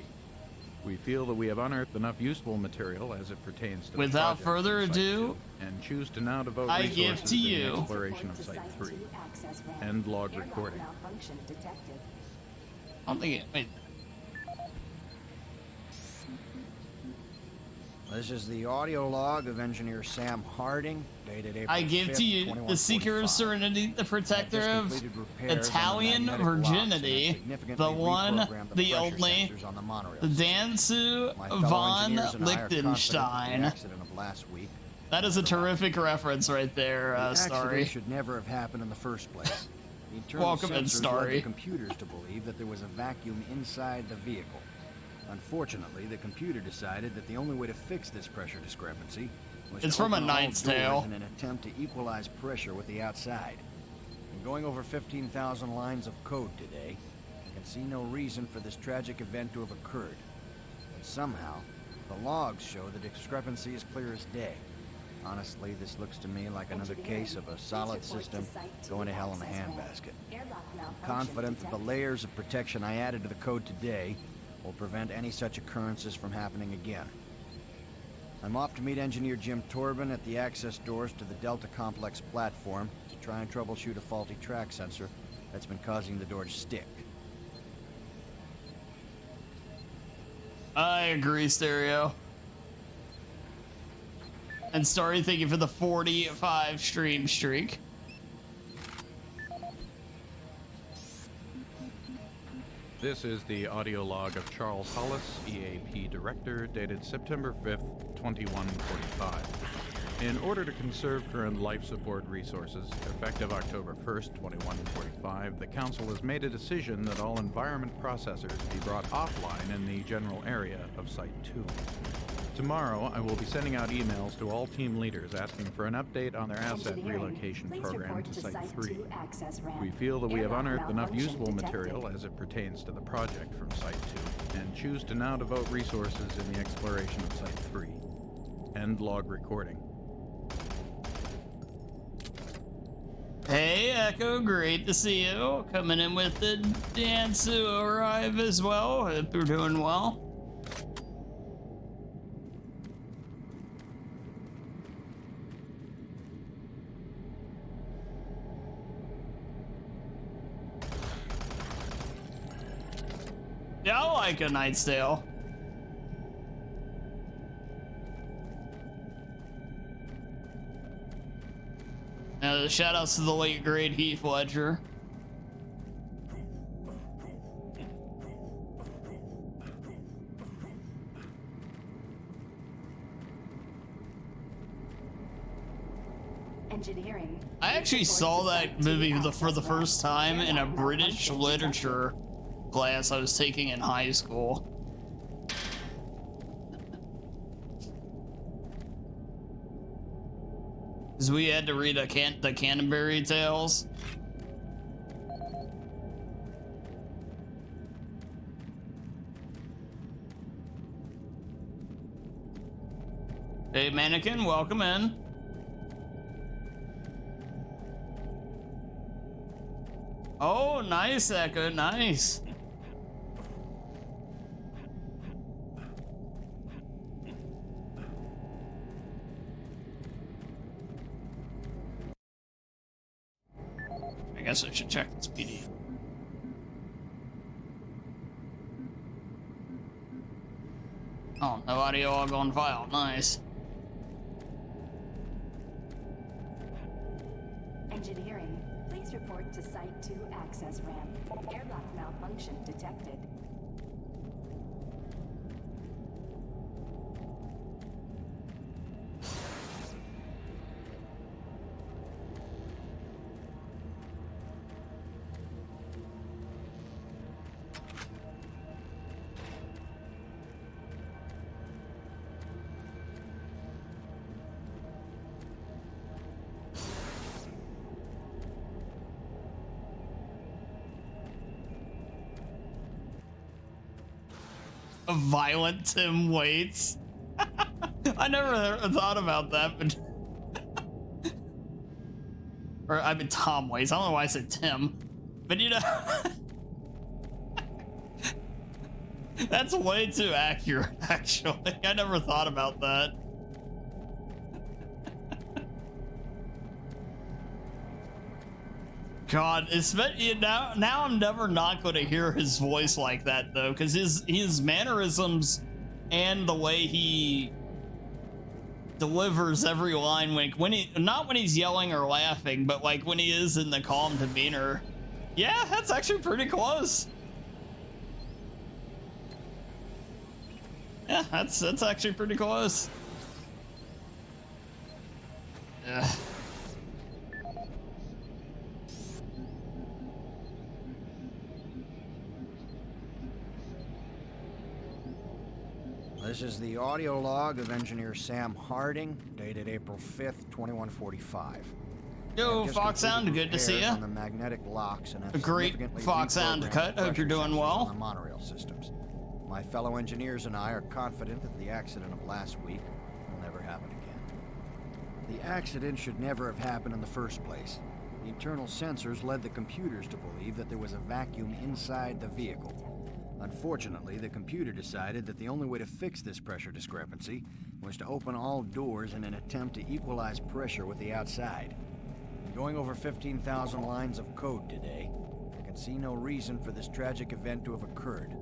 We feel that we have unearthed enough useful material as it pertains to Without the project further from Site ado, 2, and choose to now devote I resources give to in you. the exploration of Site 3. End log recording. I don't think it. Wait. This is the audio log of Engineer Sam Harding, dated April I give 5th, to you the Seeker of Serenity, the Protector of Italian Virginity, the one, the only, the Dansu von Liechtenstein. That is a terrific reference right there, The accident Starry. should never have happened in the first place. The internal Welcome in, sensors led Starry. the computers to believe that there was a vacuum inside the vehicle. Unfortunately, the computer decided that the only way to fix this pressure discrepancy was It's to from A open all Knight's doors Tale. in an attempt to equalize pressure with the outside. In going over 15,000 lines of code today, I can see no reason for this tragic event to have occurred. But somehow, the logs show the discrepancy is clear as day. Honestly, this looks to me like another case of a solid system going to hell in a handbasket. I'm confident that the layers of protection I added to the code today will prevent any such occurrences from happening again. I'm off to meet Engineer Jim Torben at the access doors to the Delta Complex platform to try and troubleshoot a faulty track sensor that's been causing the door to stick. I agree, Stereo. And Starry, thank you for the 45 stream streak. This is the audio log of Charles Hollis, EAP Director, dated September 5th, 2145. In order to conserve current life support resources, effective October 1st, 2145, the Council has made a decision that all environment processors be brought offline in the general area of Site 2. Tomorrow, I will be sending out emails to all team leaders asking for an update on their asset relocation program to Site 3. We feel that we have unearthed enough useful material as it pertains to the project from Site 2, and choose to now devote resources in the exploration of Site 3. End log recording. Hey, Echo, great to see you. Coming in with the Dansu arrive as well. Hope you're doing well. Yeah, I like A Knight's Tale. Shout outs to the late great Heath Ledger. Engineering. I actually saw that movie for the first time in a British literature class I was taking in high school. Because we had to read the Canterbury Tales. Hey, Mannequin, welcome in. Oh, nice, Echo, nice. I guess I should check this PD. Oh, no audio log on file. Nice. Engineering, please report to Site 2 access ramp. Airlock malfunction detected. A violent Tim Waits. I never thought about that, but or I mean Tom Waits. I don't know why I said Tim, but you know. That's way too accurate, actually. I never thought about that. God, now I'm never not going to hear his voice like that though, because his mannerisms and the way he delivers every line, when he not when he's yelling or laughing, but like when he is in the calm demeanor. Yeah, that's actually pretty close. Yeah, that's actually pretty close. Yeah. This is the audio log of Engineer Sam Harding, dated April 5th, 2145. Yo, Fox Sound, good to see you. On the magnetic locks and a great Fox Sound cut. Hope you're doing well. On the monorail systems. My fellow engineers and I are confident that the accident of last week will never happen again. The accident should never have happened in the first place. The internal sensors led the computers to believe that there was a vacuum inside the vehicle. Unfortunately, the computer decided that the only way to fix this pressure discrepancy was to open all doors in an attempt to equalize pressure with the outside. Going over 15,000 lines of code today, I can see no reason for this tragic event to have occurred.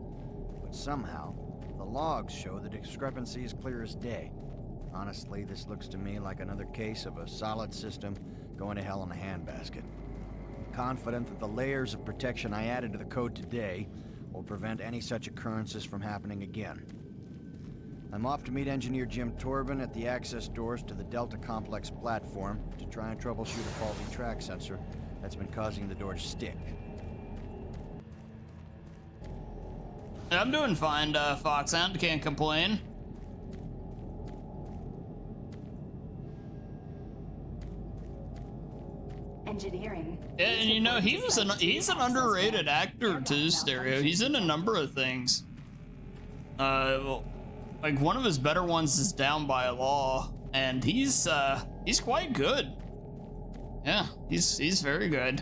But somehow, the logs show the discrepancy is clear as day. Honestly, this looks to me like another case of a solid system going to hell in a handbasket. I'm confident that the layers of protection I added to the code today will prevent any such occurrences from happening again. I'm off to meet Engineer Jim Torben at the access doors to the Delta Complex platform to try and troubleshoot a faulty track sensor that's been causing the door to stick. I'm doing fine, Fox Sound, can't complain. Engineering. Yeah, and you know, he's an underrated actor too, Stereo. He's in a number of things. Like one of his better ones is Down by Law, and he's quite good. Yeah, he's very good.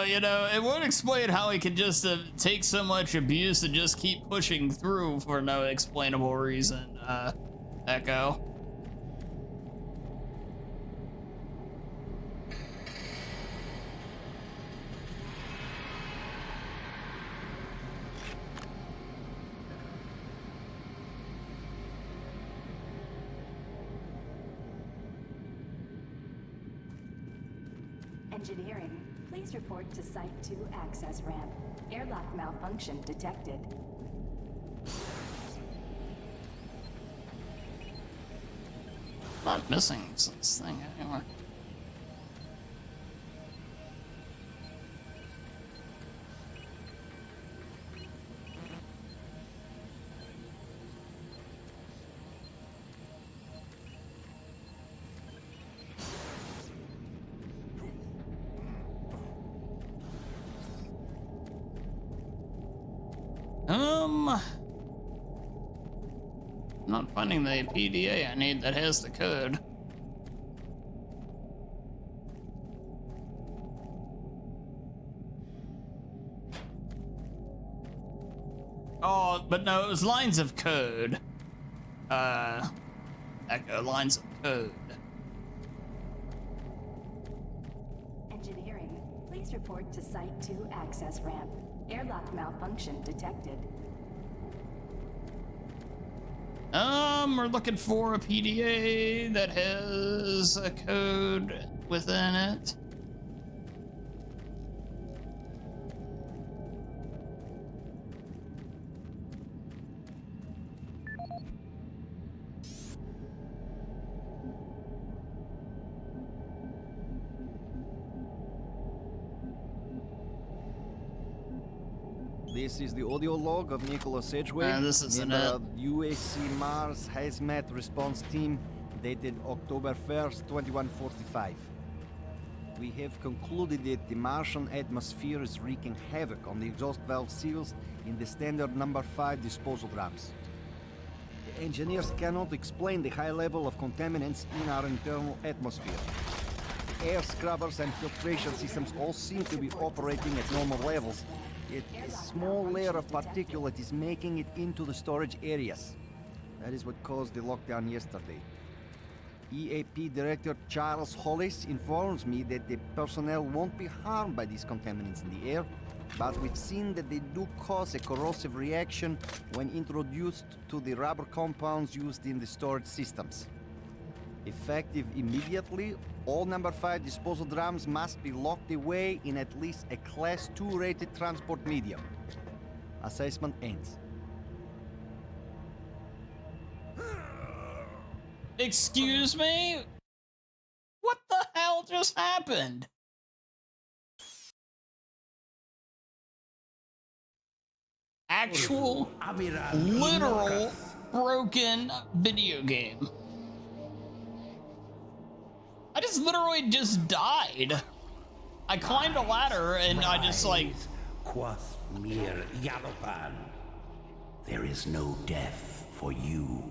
You know, it would explain how he could just take so much abuse and just keep pushing through for no explainable reason, Echo. Engineering. Please report to Site 2 access ramp. Airlock malfunction detected. Not missing this thing anymore. Not finding the PDA I need that has the code. Oh, but no, it was lines of code. Echo, lines of code. Engineering, please report to Site 2 access ramp. Airlock malfunction detected. We're looking for a PDA that has a code within it. This is the audio log of Nicholas Edgeway, this isn't member it. of UAC Mars Hazmat Response Team, dated October 1st, 2145. we have concluded that the Martian atmosphere is wreaking havoc on the exhaust valve seals in the standard number 5 disposal drums. The engineers cannot explain the high level of contaminants in our internal atmosphere. The air scrubbers and filtration systems all seem to be operating at normal levels, yet a small layer of particulate is making it into the storage areas. That is what caused the lockdown yesterday. EAP Director Charles Hollis informs me that the personnel won't be harmed by these contaminants in the air, but we've seen that they do cause a corrosive reaction when introduced to the rubber compounds used in the storage systems. Effective immediately, all number 5 disposal drums must be locked away in at least a Class 2 rated transport medium. Assessment ends. Excuse me? What the hell just happened? Actual, literal, broken video game. I just literally just died. I climbed a ladder and I just like... Quoth Mir Yalopan. There is no death for you.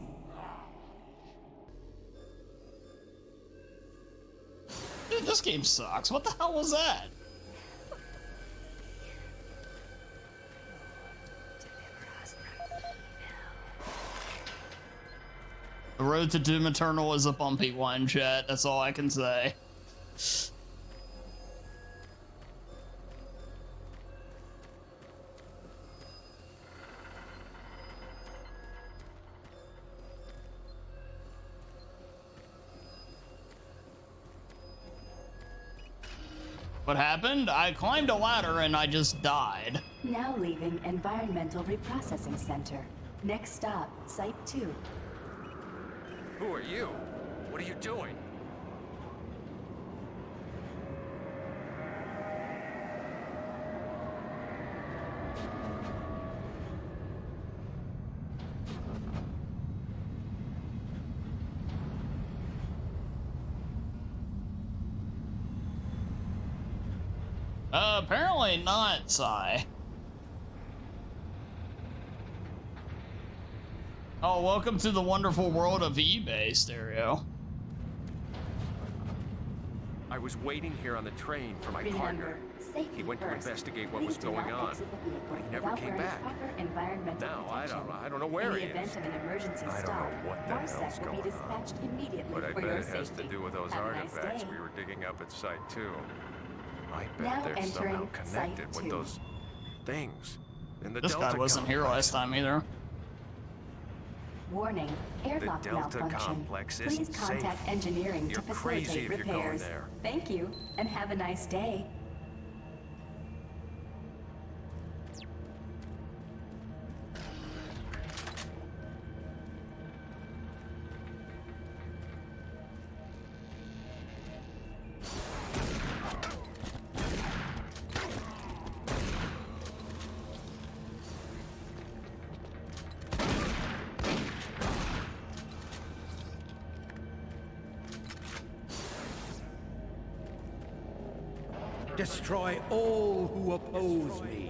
Dude, this game sucks. What the hell was that? The road to Doom Eternal is a bumpy one, chat. That's all I can say. What happened? I climbed a ladder and I just died. Now leaving Environmental Reprocessing Center. Next stop, Site 2. Who are you? What are you doing? Apparently not, Sai. Oh, welcome to the wonderful world of eBay, Stereo. I was waiting here on the train for my partner. He went to investigate what was going on, but he never came back. Now, I don't know where he is. I don't know what the hell's going on. But I bet it has to do with those artifacts we were digging up at Site 2. I bet they're somehow connected with those things in the This Delta guy wasn't here last time either. Warning, airlock malfunction. Please contact engineering to facilitate repairs. Thank you, and have a nice day. Destroy all who oppose me.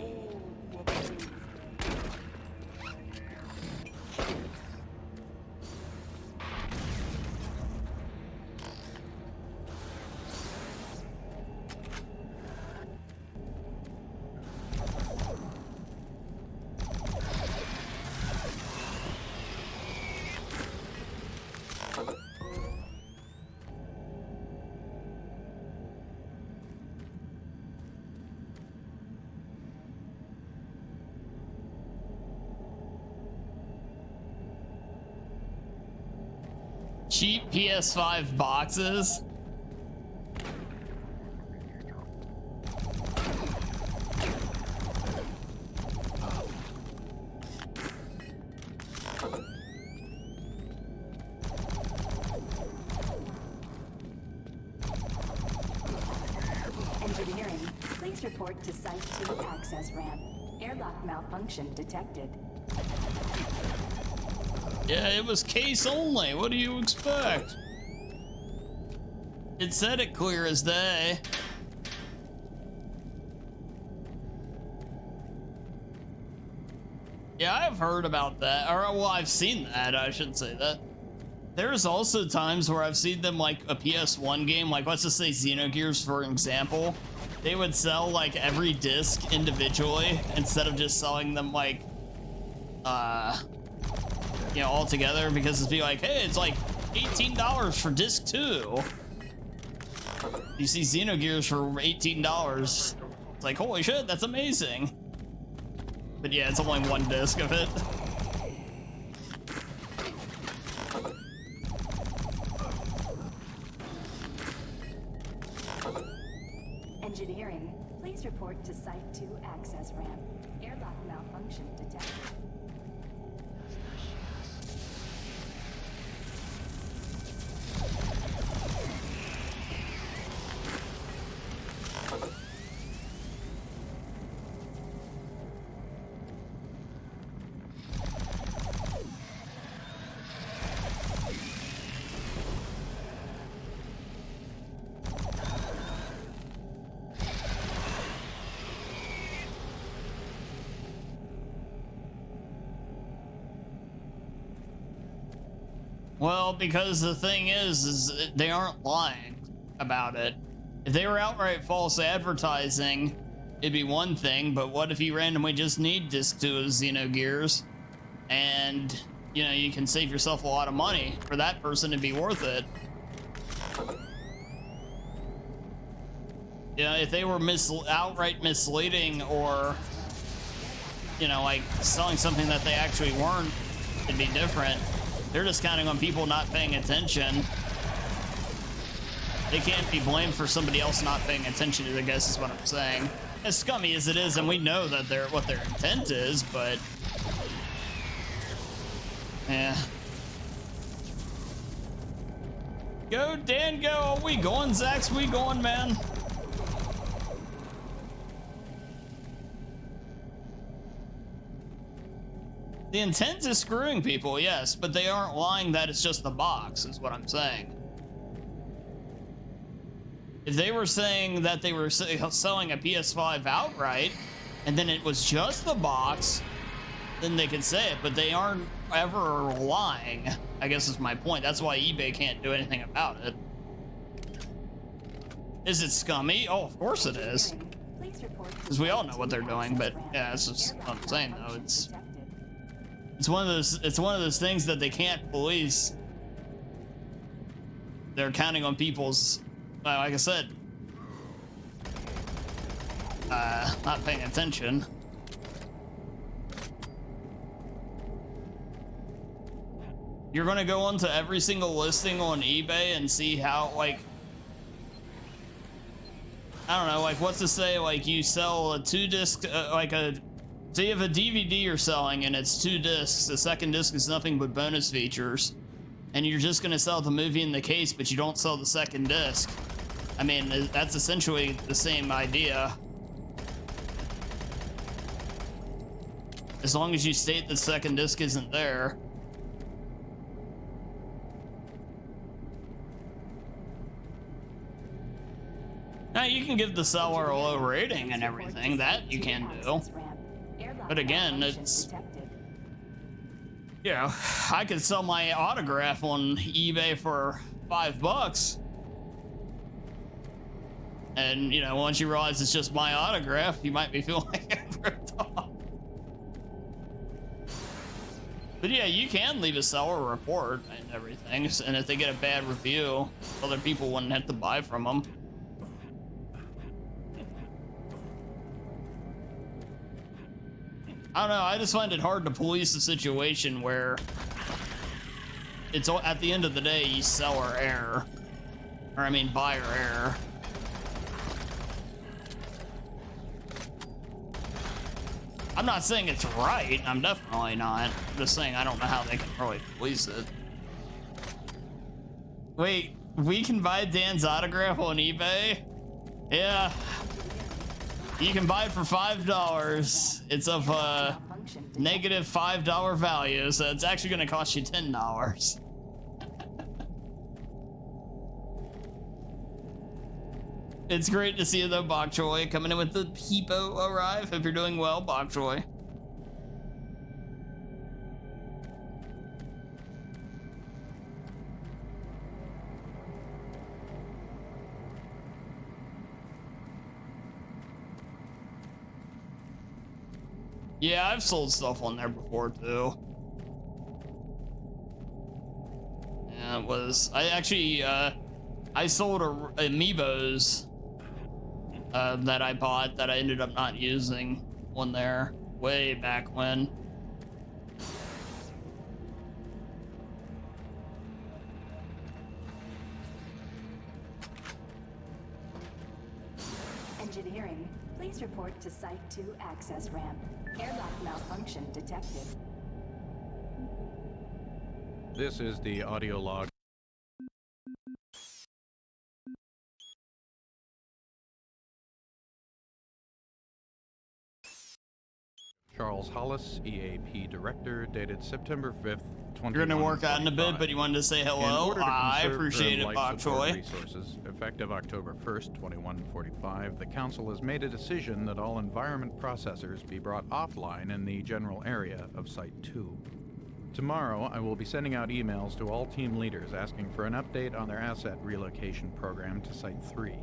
Cheap PS5 boxes. Engineering, please report to Site 2 access ramp. Airlock malfunction detected. Yeah, it was case only. What do you expect? It said it clear as day. Yeah, I've heard about that. Or, well, I've seen that. I shouldn't say that. There's also times where I've seen them like a PS1 game, like let's just say Xenogears, for example. They would sell like every disc individually instead of just selling them like, you know, all together, because it'd be like, hey, it's like $18 for disc 2. You see Xenogears for $18. It's like, holy shit, that's amazing. But yeah, it's only one disc of it. Engineering, please report to Site 2 access ramp. Airlock malfunction detected. Well, because the thing is they aren't lying about it. If they were outright false advertising, it'd be one thing, but what if you randomly just need disc 2 of Xenogears and, you know, you can save yourself a lot of money? For that person to be worth it. You know, if they were outright misleading, or, you know, like selling something that they actually weren't, it'd be different. They're just counting on people not paying attention. They can't be blamed for somebody else not paying attention to, I guess is what I'm saying. As scummy as it is, and we know that what their intent is, but yeah. Go, Dan, go. We going, Zax? We going, man. The intent is screwing people, yes, but they aren't lying that it's just the box, is what I'm saying. If they were saying that they were selling a PS5 outright, and then it was just the box, then they could say it, but they aren't ever lying, I guess is my point. That's why eBay can't do anything about it. Is it scummy? Oh, of course it is. Because we all know what they're doing, but yeah, that's just what I'm saying, though. It's one of those things that they can't police. They're counting on people's, like I said, not paying attention. You're gonna go onto every single listing on eBay and see how, like, I don't know, like, what's to say, like, you sell a 2-disc, so you have a DVD you're selling and it's 2 discs. The second disc is nothing but bonus features. And you're just gonna sell the movie in the case, but you don't sell the second disc. I mean, that's essentially the same idea. As long as you state the second disc isn't there. Now, you can give the seller a low rating and everything, that you can do. But again, it's, you know, I could sell my autograph on eBay for $5. And, you know, once you realize it's just my autograph, you might be feeling like it ripped off. But yeah, you can leave a seller report and everything, and if they get a bad review, other people wouldn't have to buy from them. I don't know, I just find it hard to police a situation where it's, at the end of the day, you seller error. Or I mean buyer error. I'm not saying it's right, I'm definitely not. I'm just saying I don't know how they can really police it. Wait, we can buy Dan's autograph on eBay? Yeah. You can buy it for $5. It's of negative $5 value, so it's actually gonna cost you $10. It's great to see you though, Bok Choy. Coming in with the Peepo arrive. Hope you're doing well, Bok Choy. Yeah, I've sold stuff on there before too. Yeah, it was. I actually, I sold amiibos that I bought that I ended up not using on there way back when. Engineering, please report to Site 2 access ramp. Airlock malfunction detected. This is the audio log. Charles Hollis, EAP Director, dated September 5th, 2025. You're gonna work out in a bit, but you wanted to say hello? I appreciate it, Bok Choy. Resources, effective October 1st, 2145, the Council has made a decision that all environment processors be brought offline in the general area of Site 2. Tomorrow, I will be sending out emails to all team leaders asking for an update on their asset relocation program to Site 3.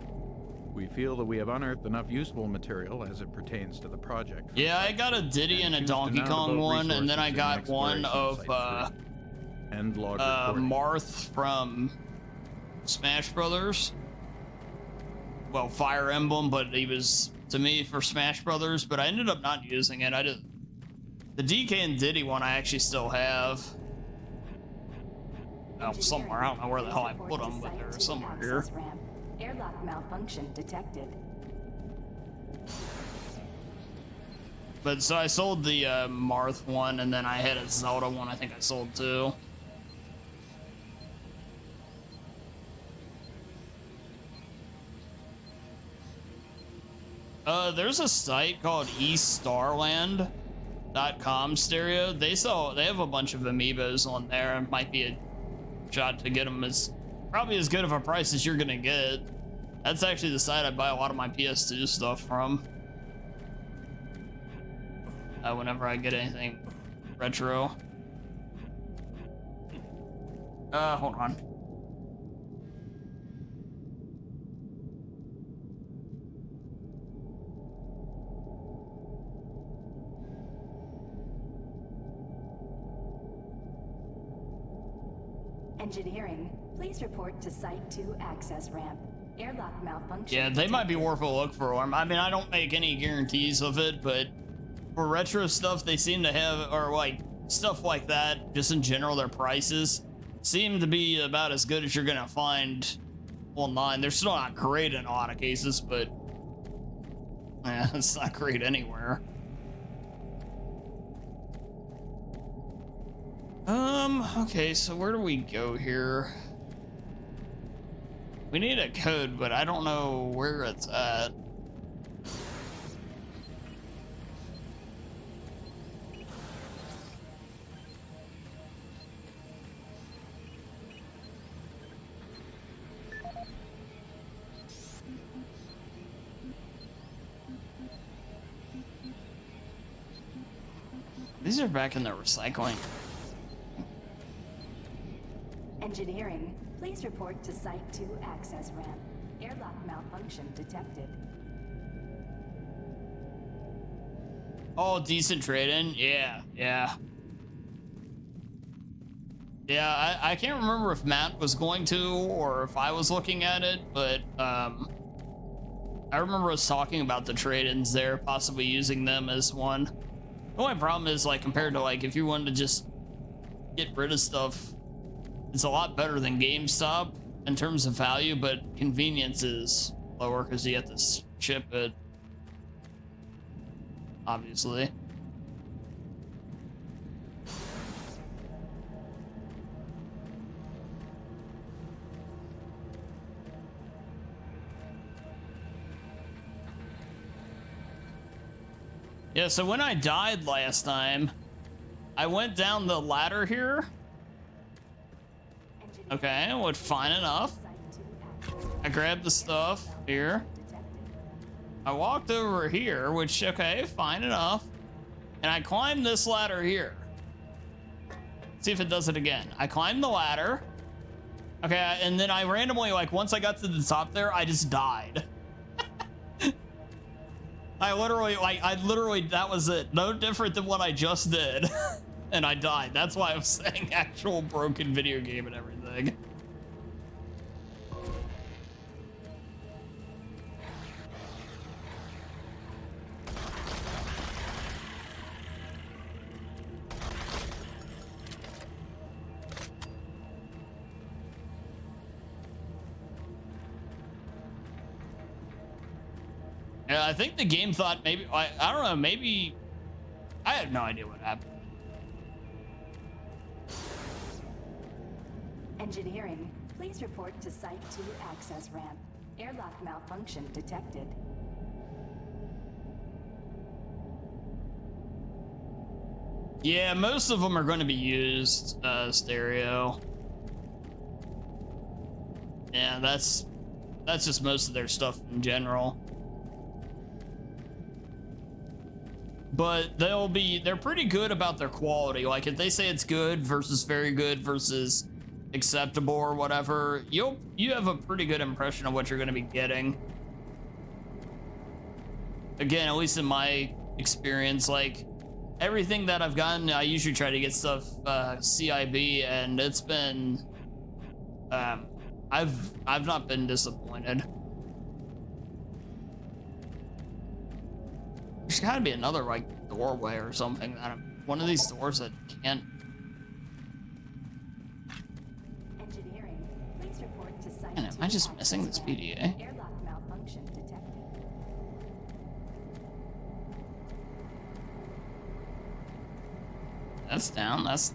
We feel that we have unearthed enough useful material as it pertains to the project. Yeah, I got a Diddy and a Donkey Kong one, and then I got one of Marth from Smash Brothers. Well, Fire Emblem, but he was to me for Smash Brothers, but I ended up not using it. The DK and Diddy one I actually still have. Oh, somewhere. I don't know where the hell I put them, but they're somewhere here. Airlock malfunction detected. But so I sold the Marth one, and then I had a Zelda one I think I sold too. There's a site called eStarland.com stereo. They have a bunch of amiibos on there. It might be a shot to get them as probably as good of a price as you're gonna get. That's actually the site I buy a lot of my PS2 stuff from. Whenever I get anything retro. Hold on. Engineering, please report to Site 2 access ramp. Airlock malfunction. Yeah, they might be worth a look for them. I mean, I don't make any guarantees of it, but for retro stuff, they seem to have, or like stuff like that, just in general, their prices seem to be about as good as you're gonna find online. They're still not great in a lot of cases, but it's not great anywhere. Okay, so where do we go here? We need a code, but I don't know where it's at. These are back in the recycling. Engineering, please report to Site 2 access ramp. Airlock malfunction detected. Oh, decent trade-in. Yeah. I can't remember if Matt was going to or if I was looking at it, but I remember us talking about the trade-ins there, possibly using them as one. The only problem is, like, compared to, like, if you wanted to just get rid of stuff, it's a lot better than GameStop in terms of value, but convenience is lower because you have to ship it, obviously. Yeah, so when I died last time, I went down the ladder here. Okay, well, fine enough. I grabbed the stuff here. I walked over here, which, okay, fine enough. And I climbed this ladder here. See if it does it again. I climbed the ladder. Okay, and then I randomly, like, once I got to the top there, I just died. I literally, that was it. No different than what I just did. And I died. That's why I'm saying actual broken video game and everything. Yeah, I think the game thought maybe, I don't know, maybe, I have no idea what happened. Engineering, please report to Site 2 access ramp. Airlock malfunction detected. Yeah, most of them are going to be used, stereo. Yeah, that's just most of their stuff in general. But they're pretty good about their quality. Like if they say it's good versus very good versus acceptable or whatever, you have a pretty good impression of what you're going to be getting. Again, at least in my experience, like everything that I've gotten, I usually try to get stuff CIB, and it's been I've not been disappointed. There's gotta be another like doorway or something that one of these doors that can't. Engineering, please report to Site 2 Man, am I just missing this PDA? Airlock malfunction detected. That's down. That's.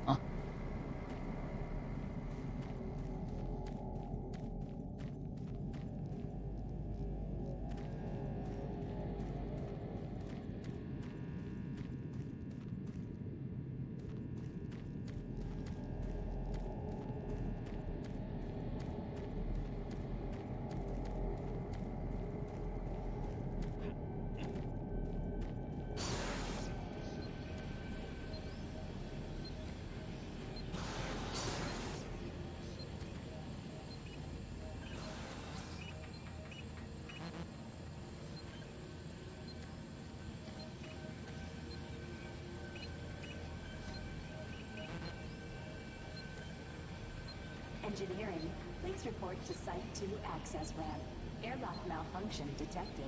Engineering, please report to Site 2 access ramp. Airlock malfunction detected.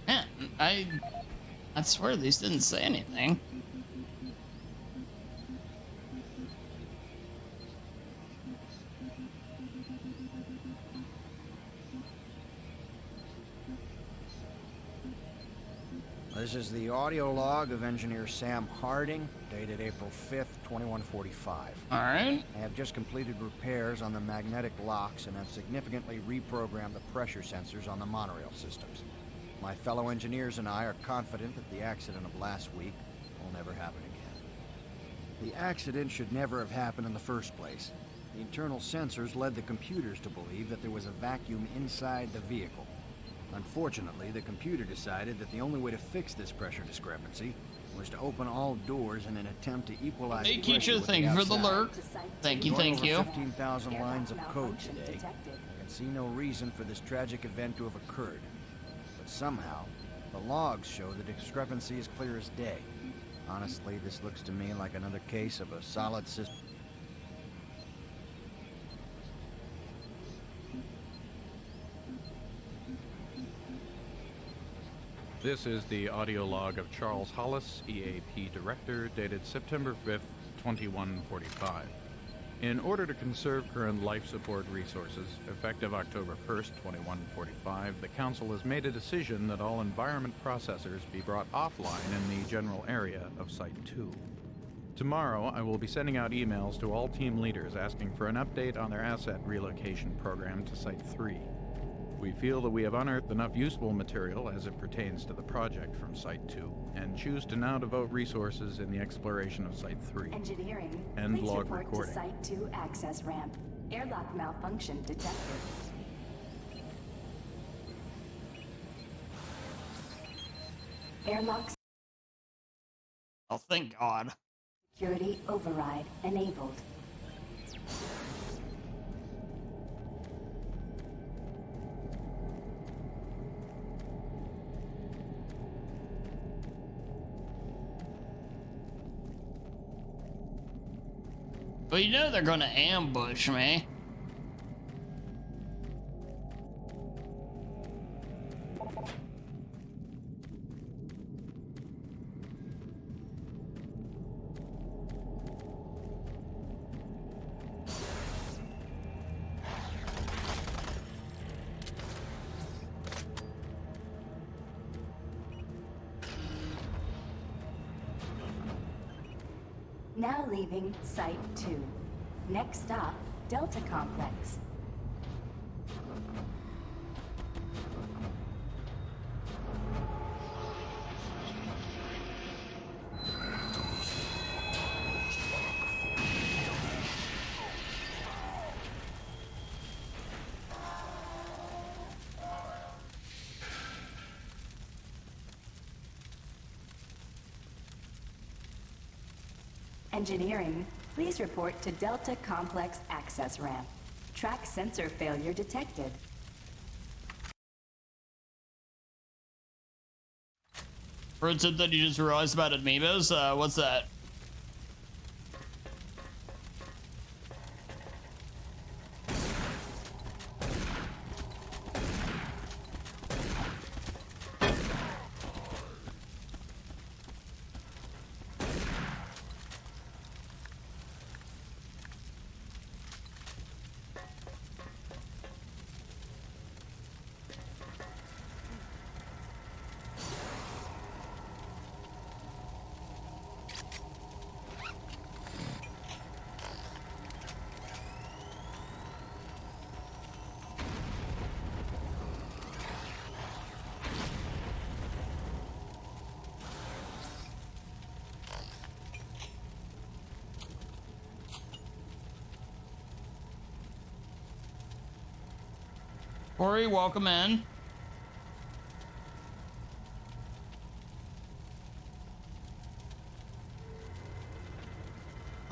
Man, I swear these didn't say anything. This is the audio log of Engineer Sam Harding, dated April 5th, 2145. All right. I have just completed repairs on the magnetic locks and have significantly reprogrammed the pressure sensors on the monorail systems. My fellow engineers and I are confident that the accident of last week will never happen again. The accident should never have happened in the first place. The internal sensors led the computers to believe that there was a vacuum inside the vehicle. Unfortunately, the computer decided that the only way to fix this pressure discrepancy was to open all doors in an attempt to equalize Hey, pressure Keisha, with thank you for the alert. Thank you, thank you. 15,000 lines of code today. I can see no reason for this tragic event to have occurred. But somehow, the logs show the discrepancy is clear as day. Honestly, this looks to me like another case of a solid system. This is the audio log of Charles Hollis, EAP Director, dated September 5th, 2145. In order to conserve current life support resources, effective October 1st, 2145, the Council has made a decision that all environment processors be brought offline in the general area of Site 2. Tomorrow, I will be sending out emails to all team leaders asking for an update on their asset relocation program to Site 3. We feel that we have unearthed enough useful material as it pertains to the project from Site 2, and choose to now devote resources in the exploration of Site 3. Engineering, End please log report recording. to Site 2 access ramp. Airlock malfunction detected. Airlock Oh, thank God. security override enabled. Well, you know they're gonna ambush me. Now leaving Site 2. Next stop, Delta Complex. Engineering, please report to Delta Complex access ramp. Track sensor failure detected. For a tip that you just realized about amiibos, what's that? Corey, welcome in.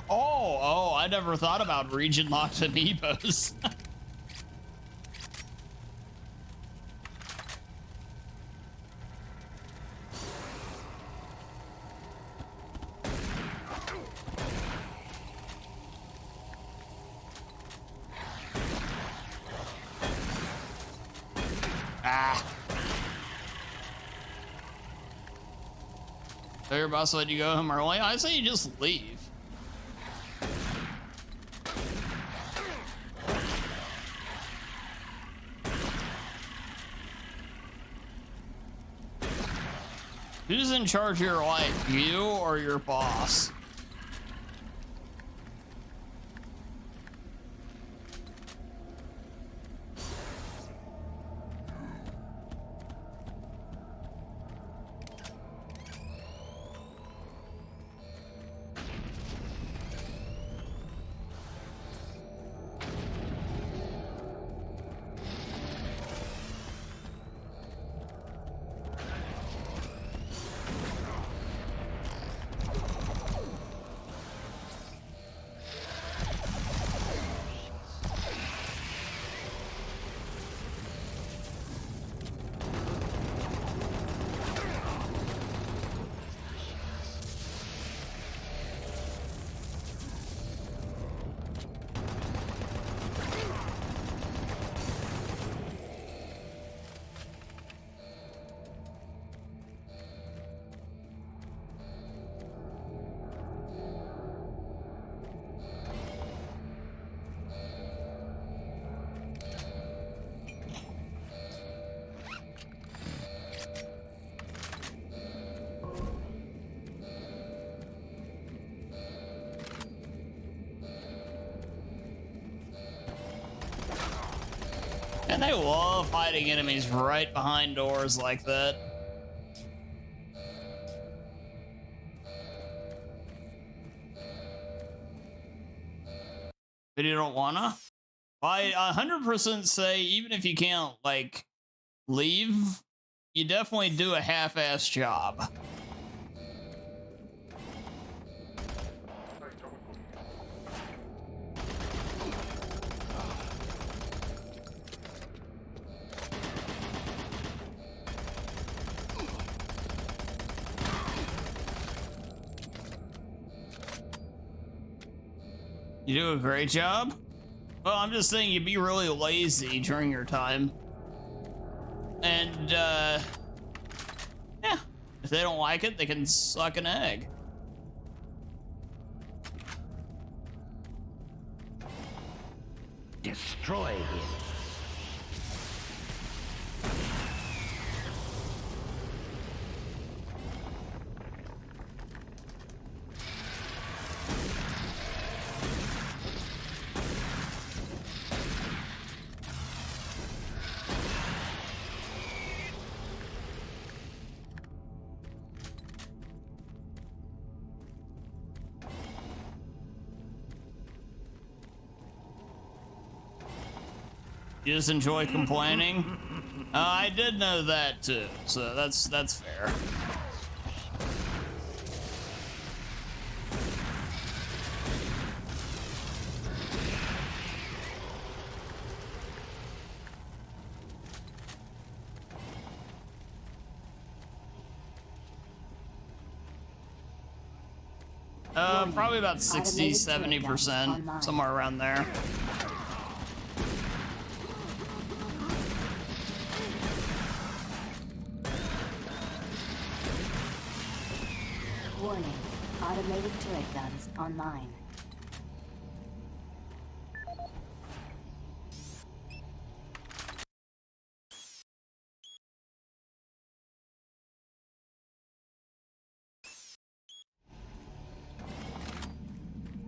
Oh, I never thought about region locked amiibos. So your boss let you go home early? I say you just leave. Who's in charge of your life, you or your boss? And they love fighting enemies right behind doors like that. But you don't wanna? I 100% say even if you can't like leave you definitely do a half-ass job. You do a great job? Well, I'm just saying you be really lazy during your time. And, yeah. If they don't like it, they can suck an egg. Destroy him. You just enjoy complaining? I did know that too, so that's fair. Probably about 60, 70%, somewhere around there. Warning, automated turret guns online.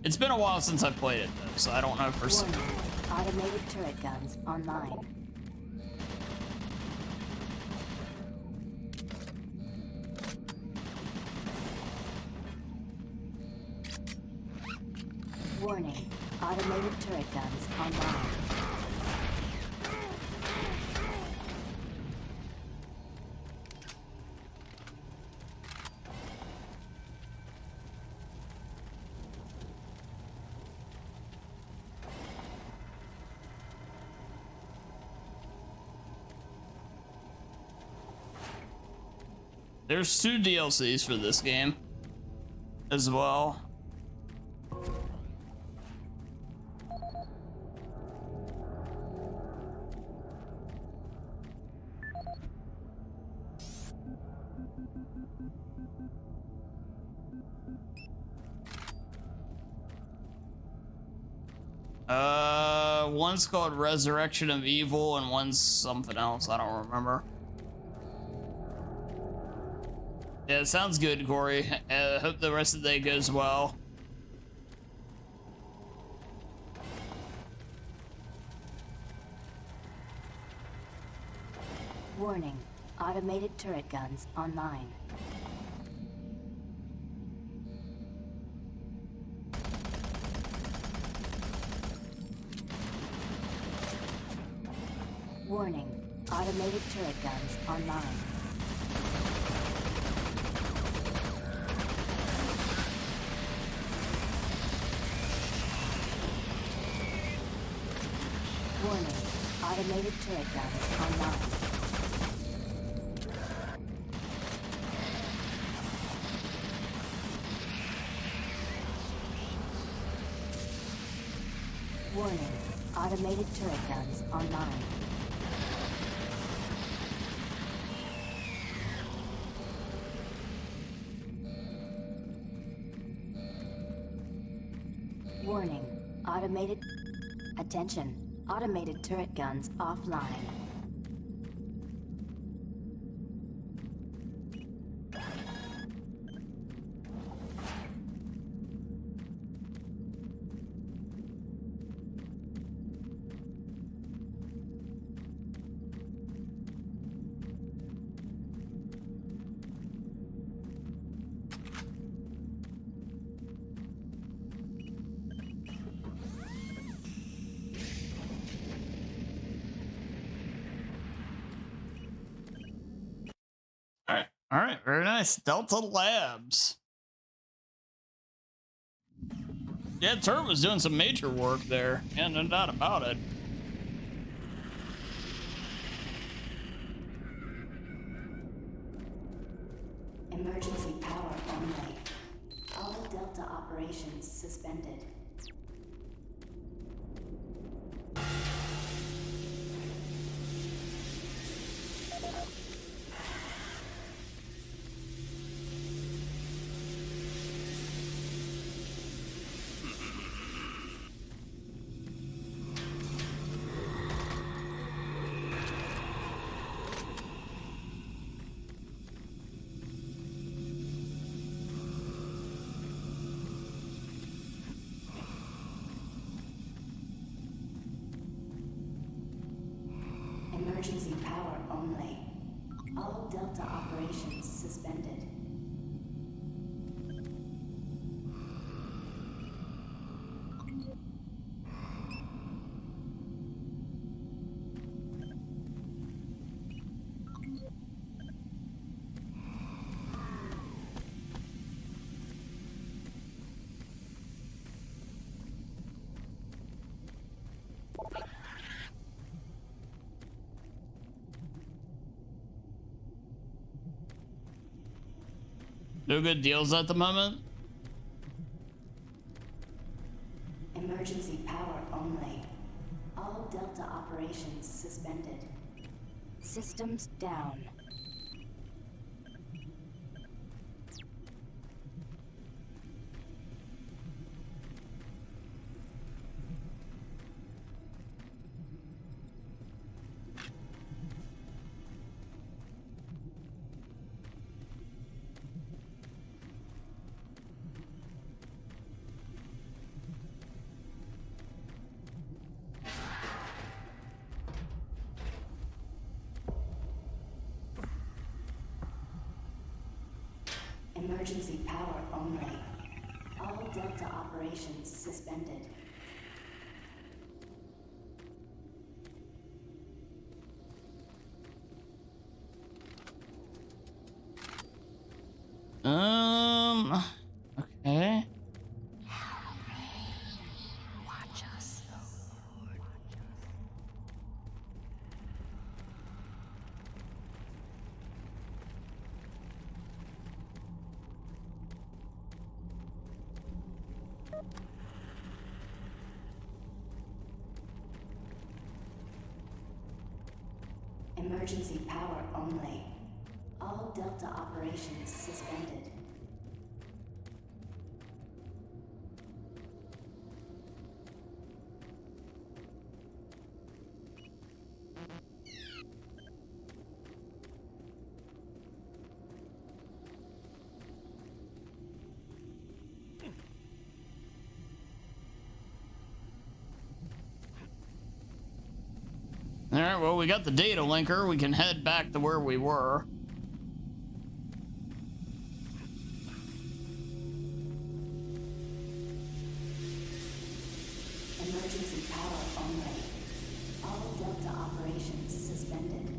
It's been a while since I played it though, so I don't know for certain. Automated turret guns online. Warning, automated turret guns online. There's 2 DLCs for this game as well. One's called Resurrection of Evil and one's something else, I don't remember. Yeah, it sounds good, Corey. Hope the rest of the day goes well. Warning, automated turret guns online. Warning, automated turret guns online. Warning, automated turret guns online. Warning, automated turret guns online. Warning, automated... Attention, automated turret guns offline. All right, very nice. Delta Labs. Yeah, Turb was doing some major work there, and no doubt about it. Emergency power only. All Delta operations suspended. Emergency power only. All Delta operations suspended. No good deals at the moment. Emergency power only. All Delta operations suspended. Systems down. Emergency power only. All Delta operations suspended. Okay. Watch us. Emergency power only. All Delta operations suspended. All right, well, we got the data linker. We can head back to where we were. Emergency power only. All Delta operations suspended.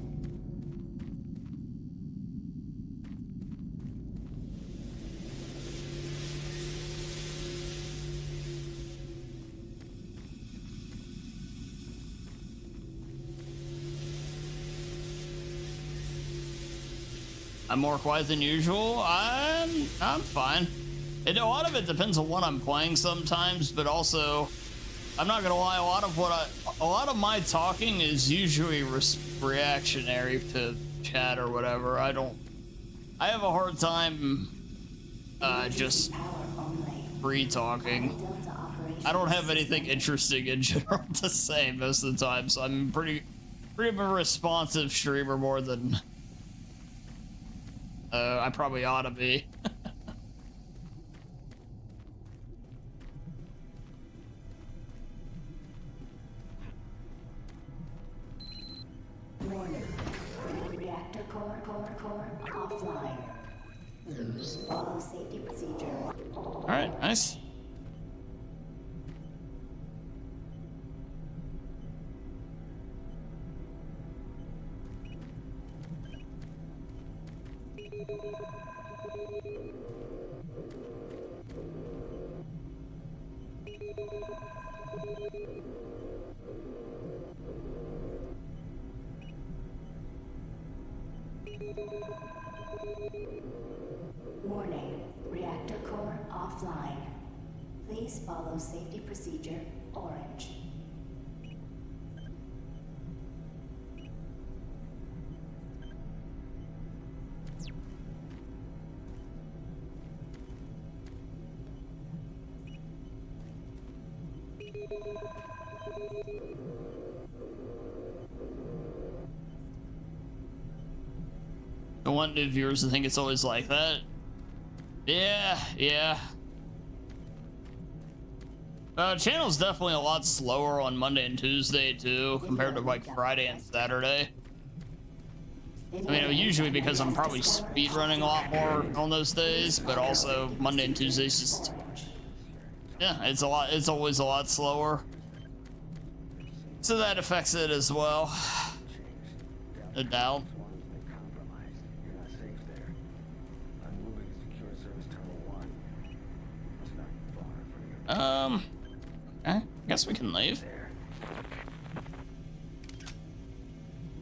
I'm more quiet than usual. I'm fine. A lot of it depends on what I'm playing sometimes, but also, I'm not gonna lie, a lot of my talking is usually reactionary to chat or whatever. I have a hard time just free talking. I don't have anything interesting in general to say most of the time, so I'm pretty of a responsive streamer more than I probably ought to be. Warning. Reactor core offline. Follow safety procedure. All right, nice. Warning, reactor core offline. Please follow safety procedure orange. I want new viewers to think it's always like that. Yeah. Channel's definitely a lot slower on Monday and Tuesday too, compared to like Friday and Saturday. I mean, usually because I'm probably speedrunning a lot more on those days, but also Monday and Tuesdays just, yeah, it's always a lot slower. So that affects it as well. No doubt. Okay, guess we can leave.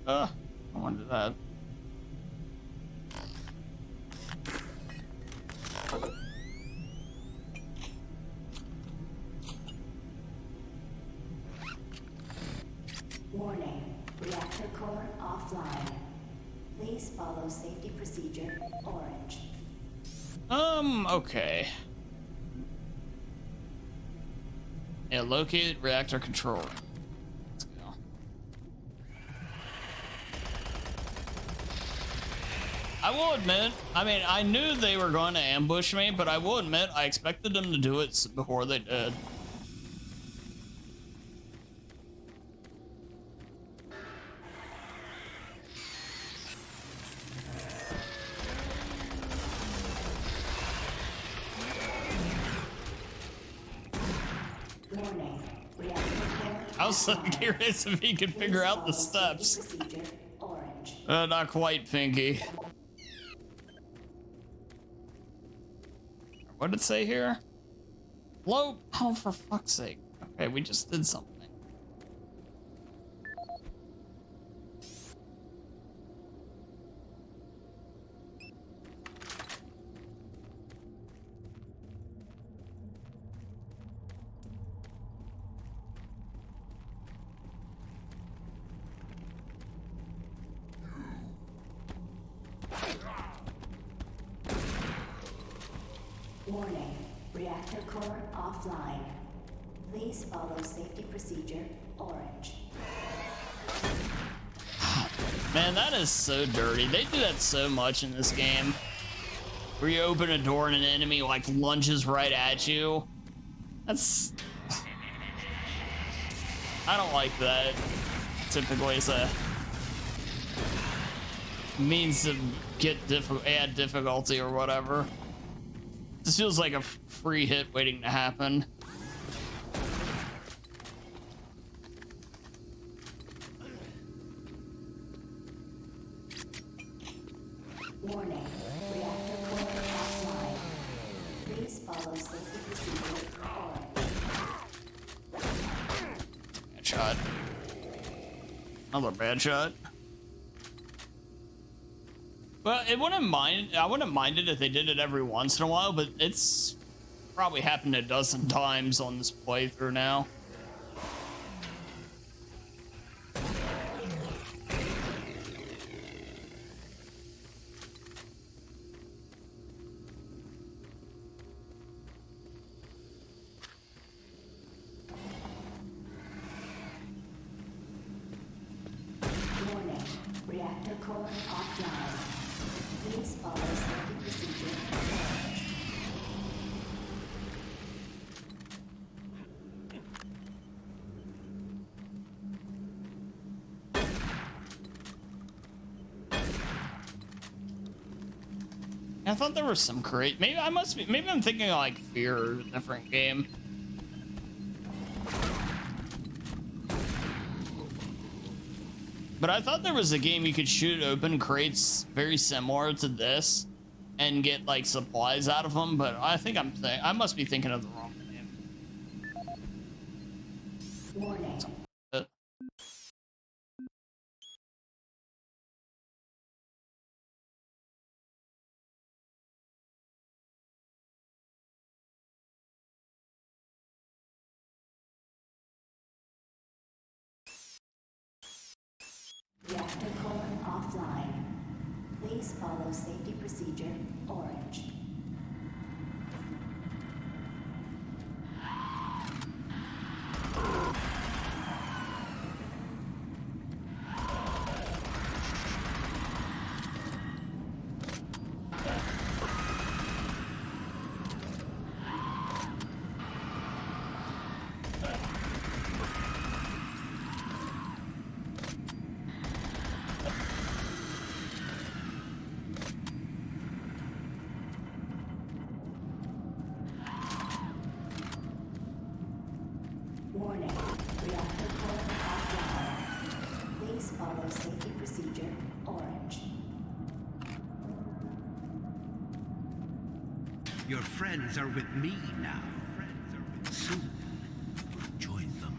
I want to do that. Warning, reactor core offline. Please follow safety procedure orange. Okay. Yeah, locate reactor control room. Let's go. I will admit, I mean, I knew they were going to ambush me, but I will admit I expected them to do it before they did. I was so curious if he could figure out the steps. Not quite, Pinky. What did it say here? Low. Oh, for fuck's sake. Okay, we just did something. Warning, reactor core offline. Please follow safety procedure orange. Man, that is so dirty. They do that so much in this game. Where you open a door and an enemy like lunges right at you. That's... I don't like that. Typically it's a means to get add difficulty or whatever. This feels like a free hit waiting to happen. Warning, reactor core offline. Please follow safety procedure orange. Bad shot. Another bad shot. Well, I wouldn't mind it if they did it every once in a while, but it's probably happened a dozen times on this playthrough now. Warning, reactor core offline. Please follow safety procedure orange. I thought there was some great. Maybe I'm thinking of like Fear or a different game. But I thought there was a game you could shoot open crates very similar to this, and get like supplies out of them, but I think I must be thinking of the wrong name. Warning. Reactor core offline. Please follow safety procedure orange. Warning. Reactor core offline. Please follow safety procedure orange. Your friends are with me now. Soon, join them.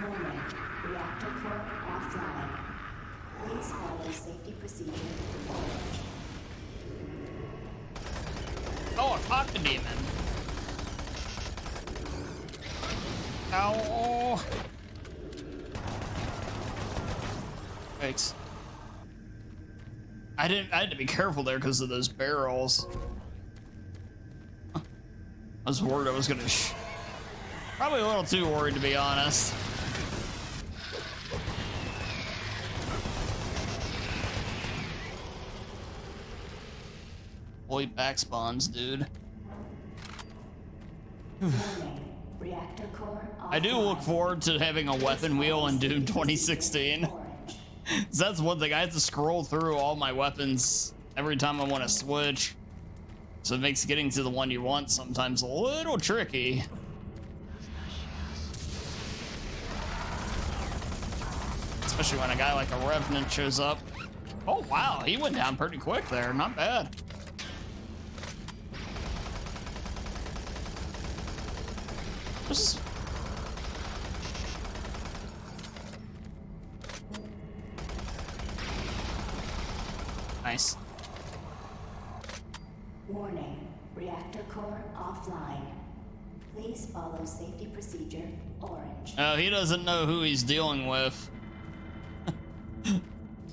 Warning. Reactor core offline. Please follow safety procedure orange. Oh, a pocket demon. Ow. Thanks. I had to be careful there because of those barrels. I was worried I was gonna probably a little too worried, to be honest. Boy, back spawns, dude. Reactor core I do look forward to having a weapon wheel in Doom 2016. That's one thing. I have to scroll through all my weapons every time I want to switch. So it makes getting to the one you want sometimes a little tricky. Especially when a guy like a Revenant shows up. Oh wow, he went down pretty quick there. Not bad. This is... Nice. Warning. Reactor core offline. Please follow safety procedure orange. Oh, he doesn't know who he's dealing with.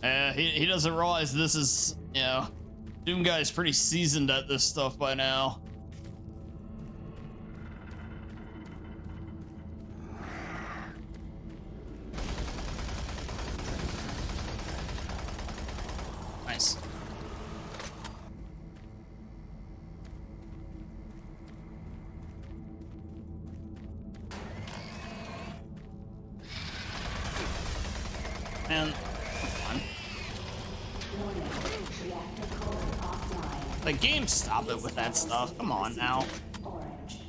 He doesn't realize this is, you know, Doom guy's pretty seasoned at this stuff by now. Nice. And the game, stop it with that stuff. Come on now. Orange.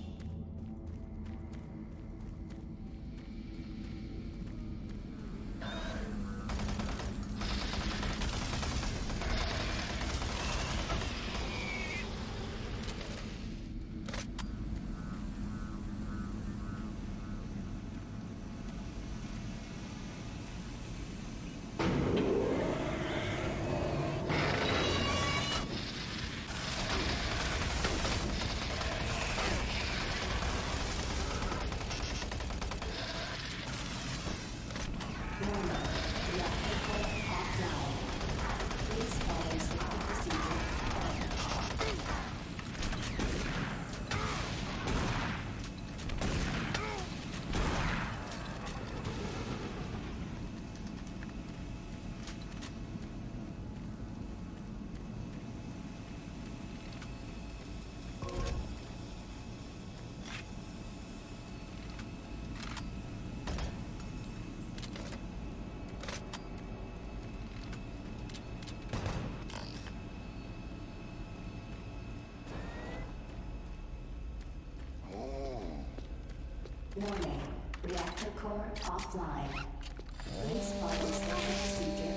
Warning. Reactor core offline. Please follow standard procedure.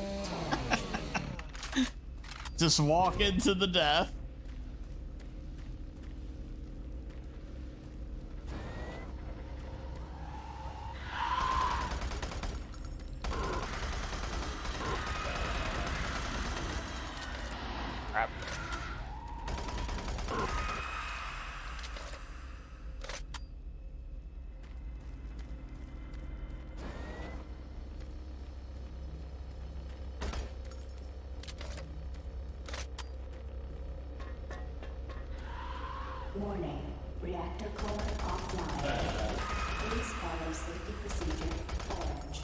Just walk into the death. Crap. Warning. Reactor core offline. Please follow safety procedure orange.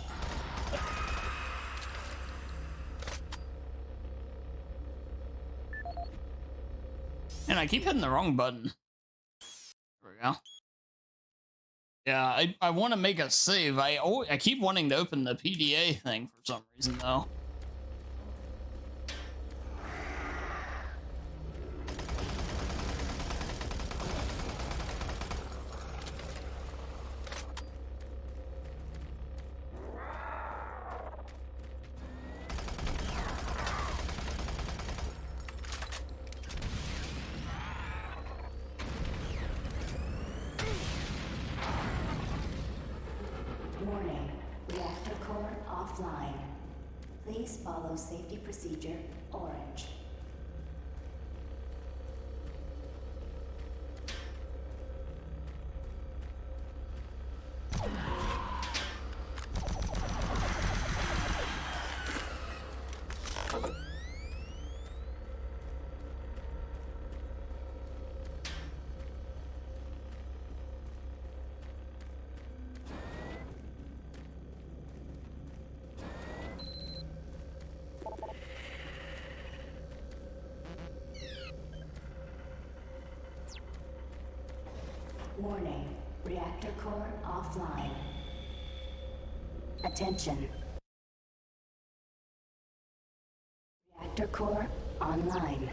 And I keep hitting the wrong button. There we go. Yeah, I want to make a save. I keep wanting to open the PDA thing for some reason though. Warning. Reactor core offline. Please follow safety procedure orange. Warning. Reactor core offline. Attention. Reactor core online.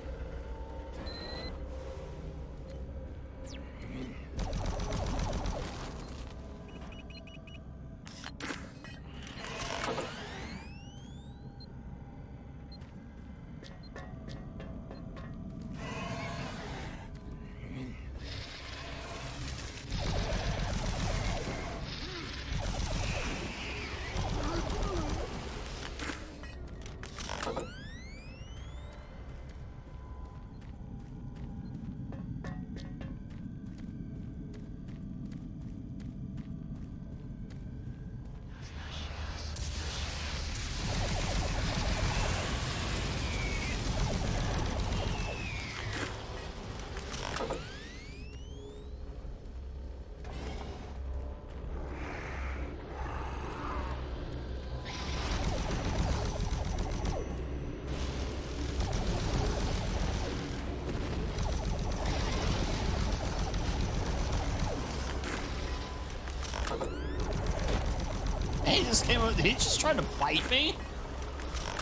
He just came up. He just tried to bite me.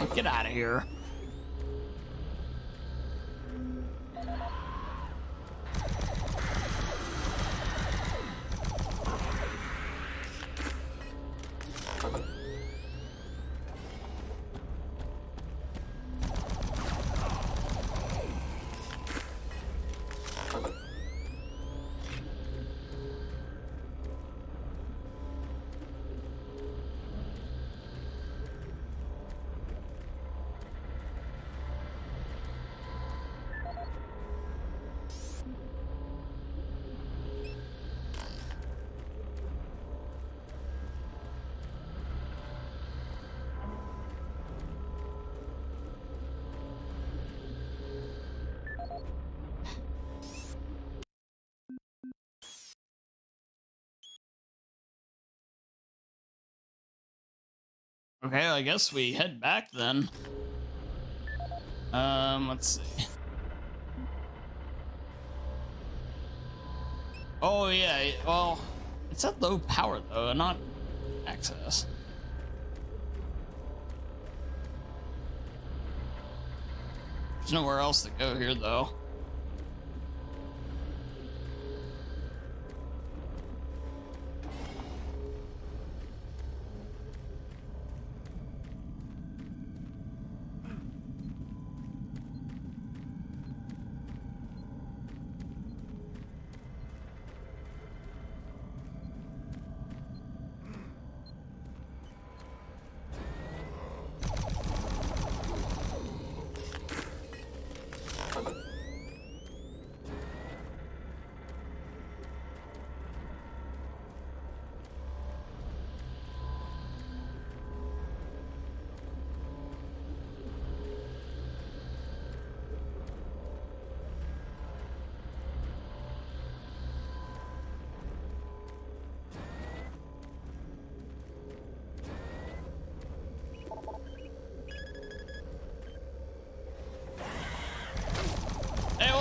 Like, get out of here. Okay, I guess we head back then. Let's see. Oh yeah, well, it's at low power though, not access. There's nowhere else to go here though.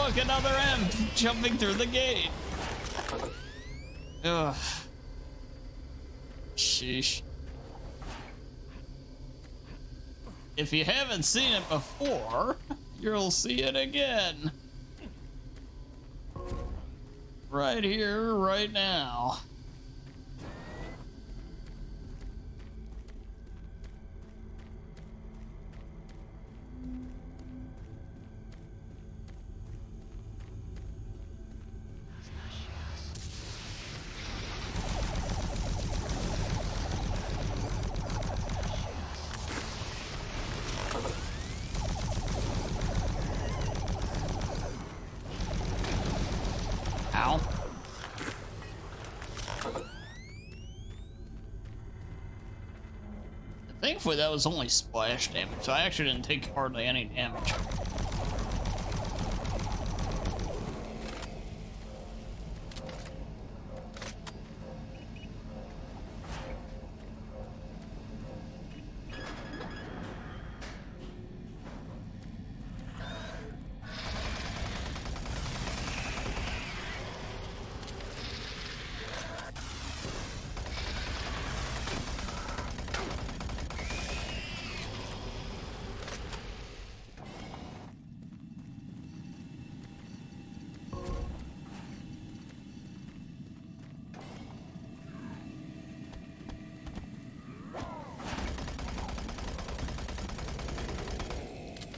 Look, another imp jumping through the gate. Ugh. Sheesh. If you haven't seen it before, you'll see it again. Right here, right now. Ow. Thankfully, that was only splash damage, so I actually didn't take hardly any damage.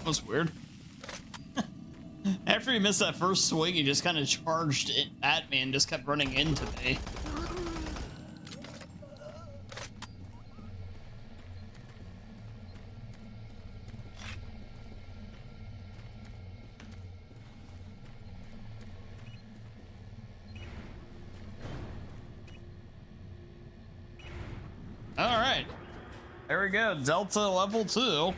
That was weird. After he missed that first swing, he just kind of charged at me and just kept running into me. All right, there we go, Delta level 2.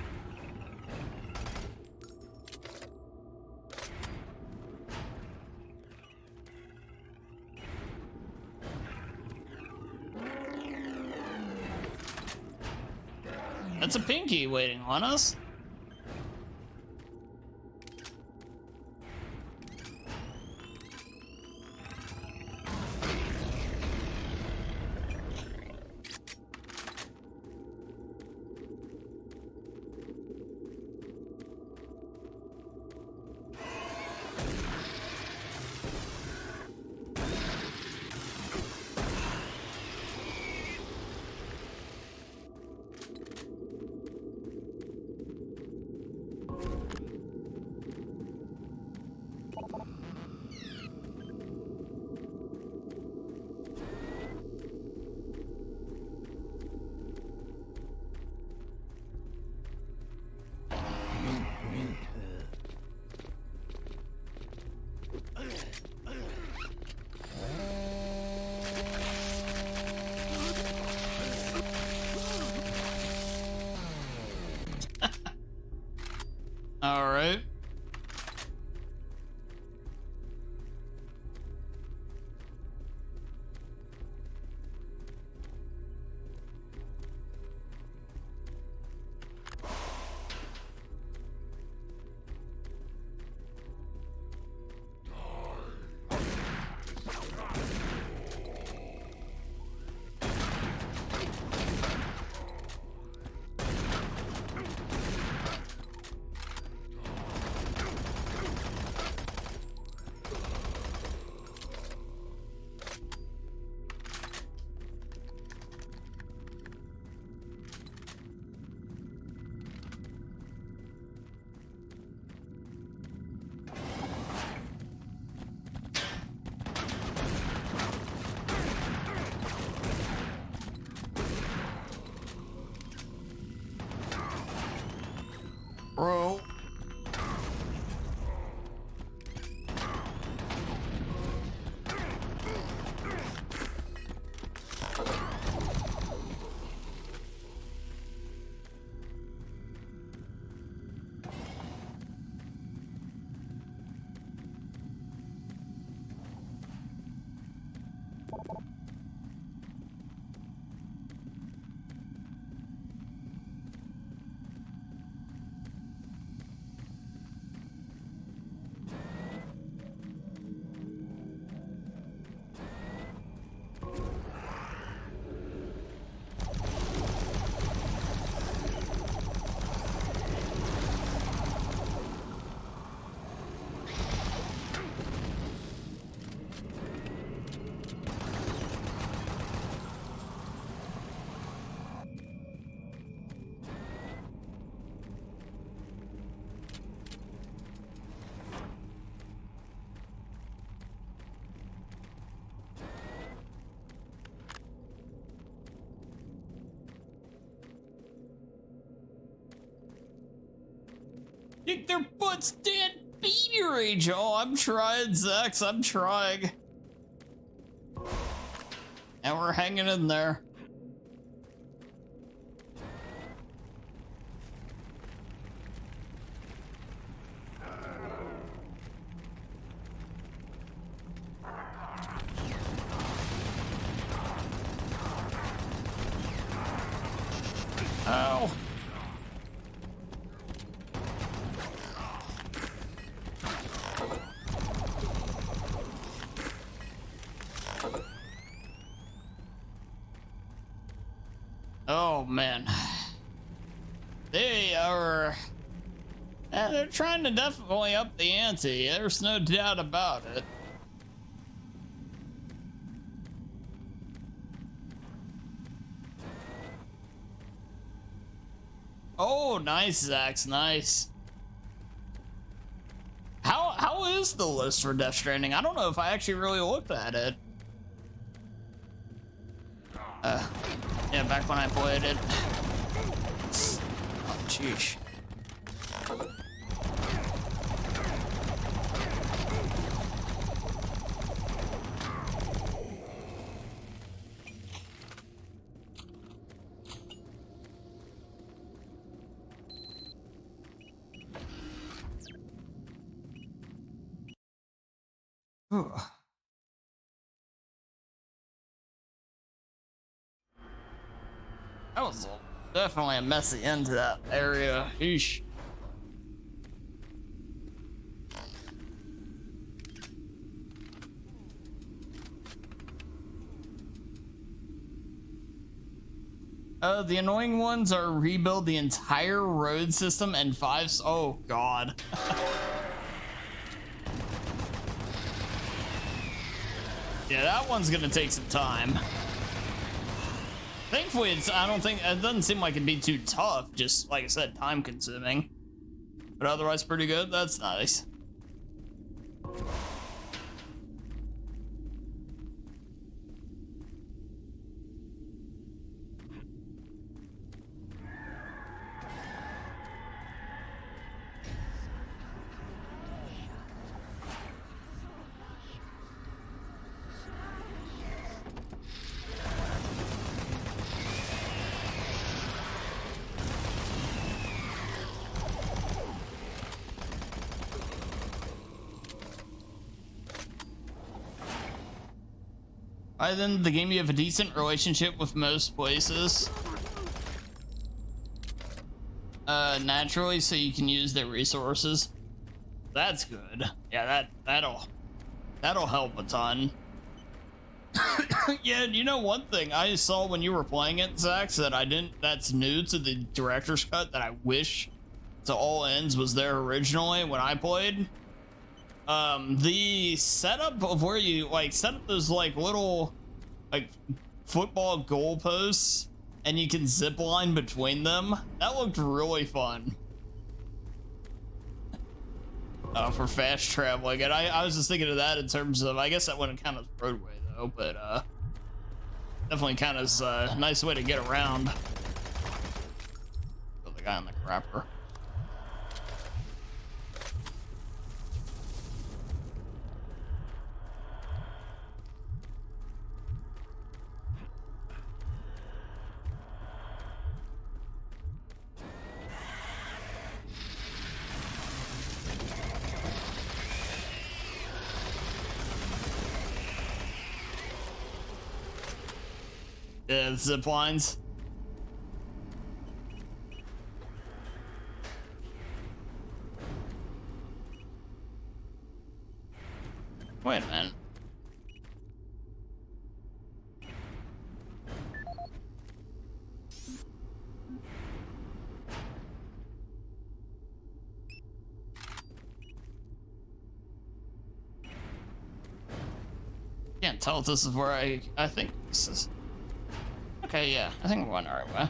That's a pinky waiting on us. kick their butts, Dan. Beat your age. Oh, I'm trying, Zax. I'm trying. And we're hanging in there. Ow. Oh man, they are. They're trying to definitely up the ante. There's no doubt about it. Oh, nice, Zax, nice. How is the list for Death Stranding? I don't know if I actually really looked at it. Yeah, back when I played it. Oh, jeez. That was definitely a messy end to that area. Eesh. The annoying ones are rebuild the entire road system and oh god. Yeah, that one's gonna take some time. Thankfully, it doesn't seem like it'd be too tough, just like I said, time consuming. But otherwise pretty good, that's nice. Other than the game, you have a decent relationship with most places. Naturally, so you can use their resources. That's good. Yeah, that'll help a ton. Yeah, you know one thing I saw when you were playing it, Zax, that's new to the director's cut that I wish to all ends was there originally when I played. The setup of where you set up those little football goalposts and you can zip line between them, that looked really fun. For fast traveling, and I was just thinking of that in terms of, I guess that wouldn't count as roadway though, but definitely count as a nice way to get around. Kill the guy on the crapper. Yeah, zip lines. Wait a minute. Can't tell if this is where I think this is. Okay, yeah, I think we're going the right way.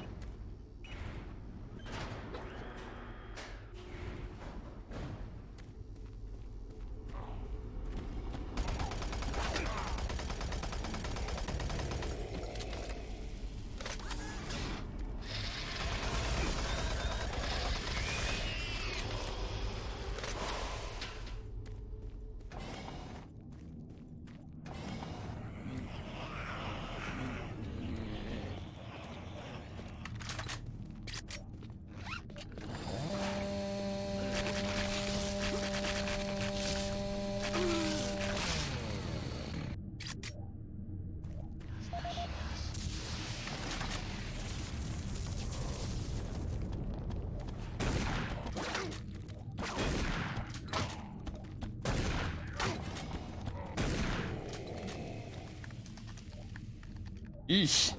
Eesh.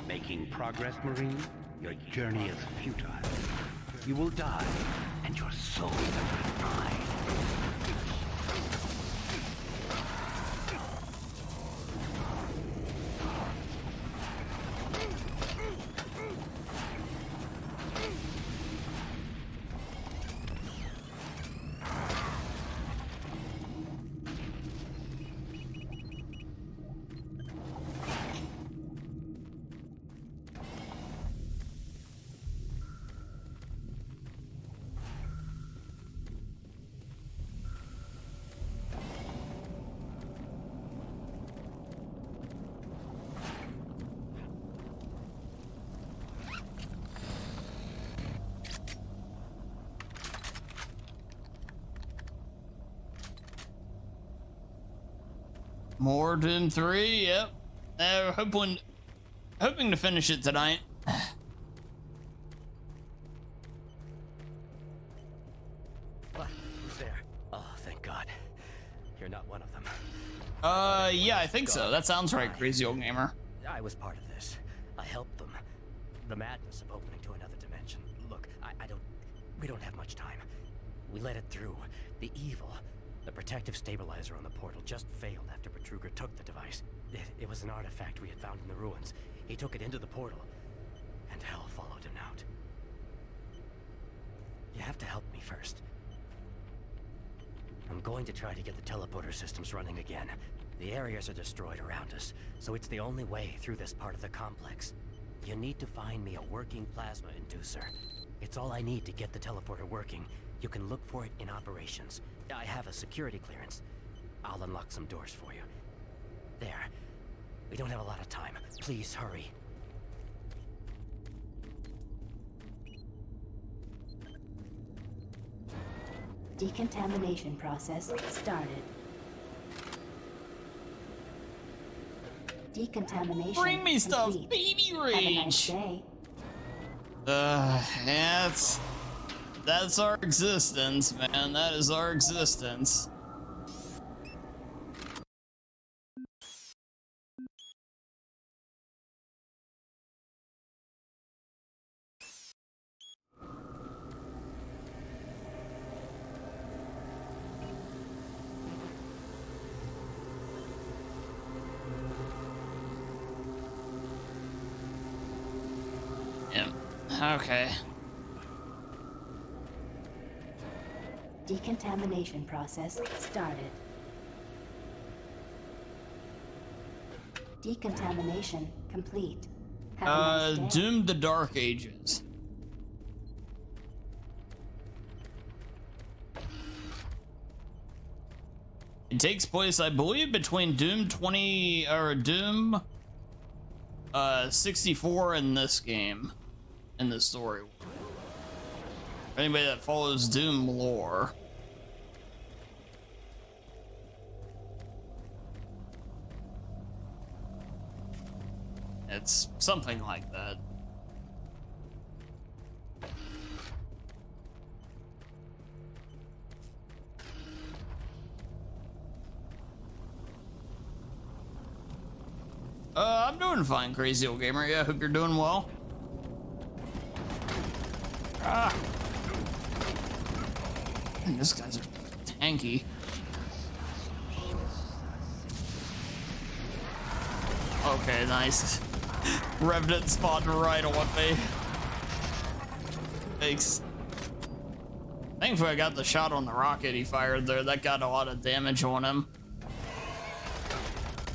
Making progress, Marine? Your journey is futile. You will die, and your soul will be mine. More Doom 3, yep. Hoping to finish it tonight. What? Who's there? Oh, thank God. You're not one of them. Yeah, I think so. That sounds right, crazy old gamer. I was part of this. I helped them. The madness of opening to another dimension. Look, we don't have much time. We let it through. The evil, the protective stabilizer on the portal just failed after Betruger took the device. It was an artifact we had found in the ruins. He took it into the portal, and hell followed him out. You have to help me first. I'm going to try to get the teleporter systems running again. The areas are destroyed around us, so it's the only way through this part of the complex. You need to find me a working plasma inducer. It's all I need to get the teleporter working. You can look for it in operations. I have a security clearance. I'll unlock some doors for you. There. We don't have a lot of time. Please hurry. Decontamination process started. Decontamination. Bring me stuff, complete. baby Have a nice rage. day. Yeah, that's our existence, man. That is our existence. Yeah. Okay. Decontamination process started. Decontamination complete. Have a nice day. Doom the Dark Ages. It takes place, I believe, between Doom 64 and this game, in the story. Anybody that follows Doom lore. It's something like that. I'm doing fine, crazy old gamer. Yeah, hope you're doing well. Ah. Man, these guys are tanky. Okay, nice. Revenant spawned right on me. Thanks. Thankfully, I got the shot on the rocket he fired there. That got a lot of damage on him.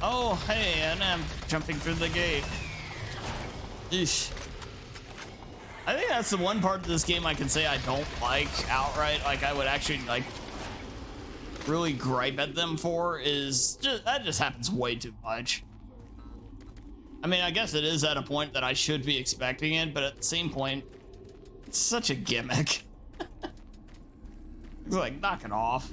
Oh, hey, and I'm jumping through the gate. Eesh. I think that's the one part of this game I can say I don't like outright. Like, I would actually, like, really gripe at them for is just, that just happens way too much. I mean, I guess it is at a point that I should be expecting it, but at the same point, it's such a gimmick. It's like, knock it off.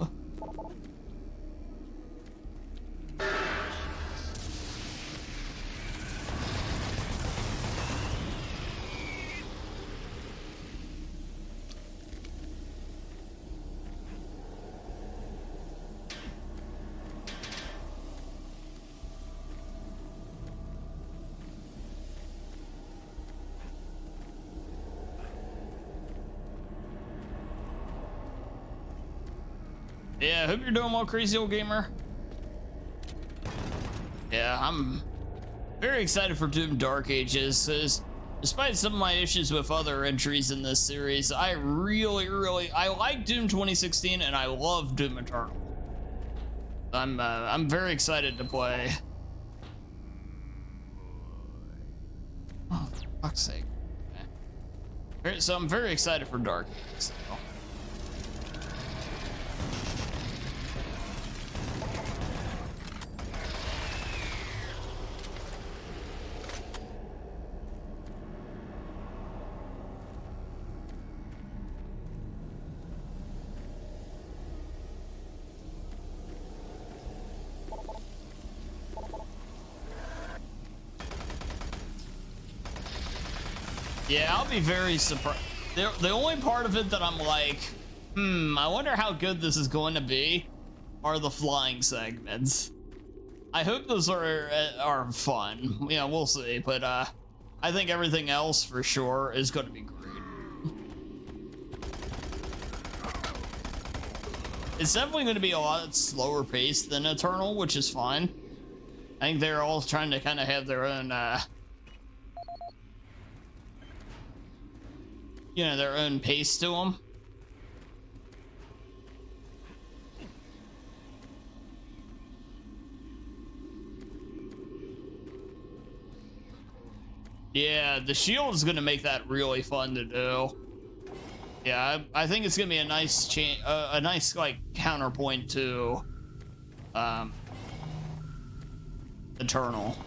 Yeah, hope you're doing well, crazy old gamer. Yeah, I'm very excited for Doom Dark Ages, because despite some of my issues with other entries in this series, I really like Doom 2016 and I love Doom Eternal. I'm very excited to play. Oh, for fuck's sake. Okay. So I'm very excited for Dark Ages. So. Yeah, I'll be very surprised. The only part of it that I'm like, I wonder how good this is going to be, are the flying segments. I hope those are fun. Yeah, we'll see. But I think everything else for sure is going to be great. It's definitely going to be a lot slower paced than Eternal, which is fine. I think they're all trying to kind of have their own, you know, their own pace to them. Yeah, the shield is going to make that really fun to do. Yeah, I think it's going to be a nice a nice like counterpoint to Eternal.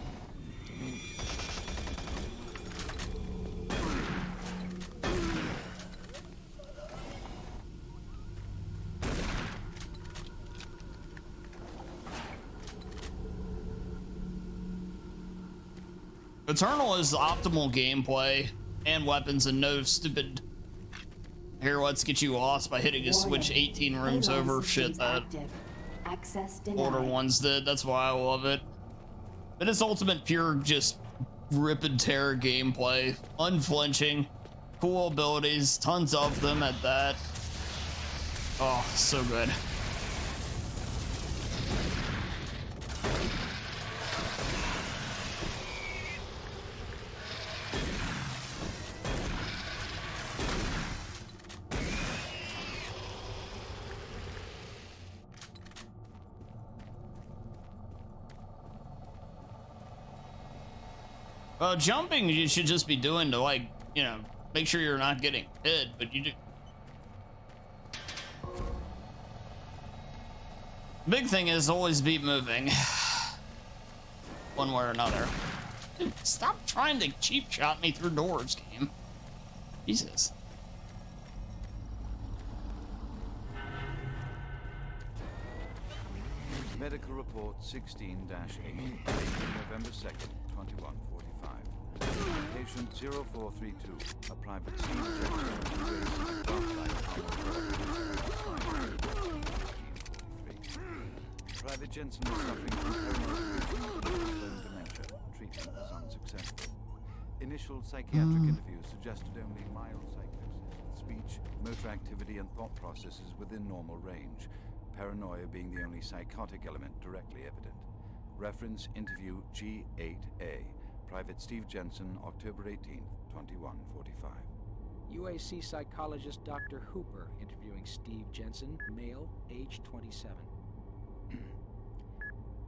Eternal is optimal gameplay and weapons and no stupid here let's get you lost by hitting a switch 18 rooms over shit that older ones did. That's why I love it. But it's ultimate pure just rip and tear gameplay, unflinching, cool abilities, tons of them at that. Oh, so good. Well, jumping you should just be doing to, like, you know, make sure you're not getting hit, but you do. Big thing is always be moving. One way or another. Dude, stop trying to cheap shot me through doors, game. Jesus. Medical report 16-8, November 2nd, 2145. Patient 0432, a private scene Private Jensen is suffering from bone dementia. Treatment was unsuccessful. Initial psychiatric interviews suggested only mild psychosis, speech, motor activity, and thought processes within normal range. Paranoia being the only psychotic element directly evident. Reference interview G8A. Private Steve Jensen, October 18th, 2145. UAC psychologist Dr. Hooper interviewing Steve Jensen, male, age 27.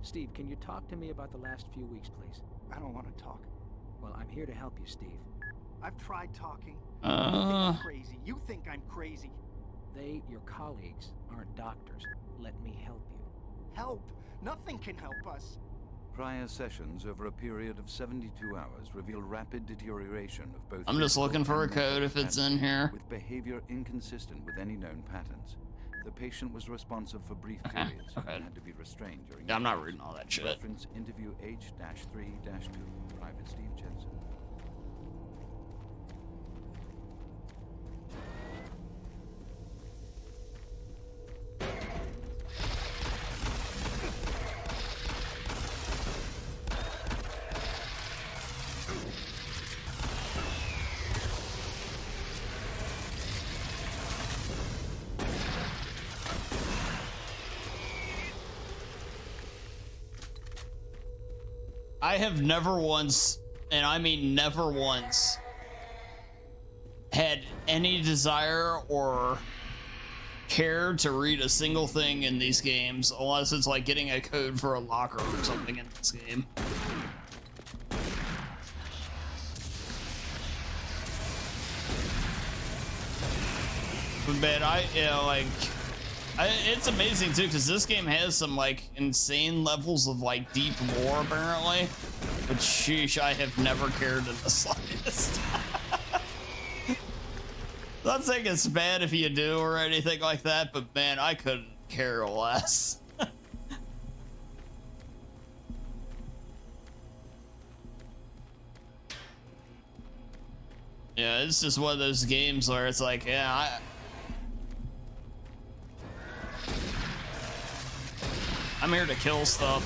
Steve, can you talk to me about the last few weeks, please? I don't want to talk. Well, I'm here to help you, Steve. I've tried talking. You think I'm crazy. You think I'm crazy. They, your colleagues, aren't doctors. Let me help you. Help? Nothing can help us. Prior sessions over a period of 72 hours reveal rapid deterioration of both. I'm just looking for a code if it's in here. With behavior inconsistent with any known patterns. The patient was responsive for brief periods and had to be restrained during. Yeah, I'm not reading all that shit. Reference interview H-3-2, Private Steve Jensen. I have never once, and I mean never once, had any desire or care to read a single thing in these games, unless it's like getting a code for a locker or something in this game. But it's amazing too, because this game has some like insane levels of like deep lore apparently, but sheesh, I have never cared in the slightest. Not saying it's bad if you do or anything like that, but man, I couldn't care less. Yeah, it's just one of those games where it's like, yeah, I'm here to kill stuff.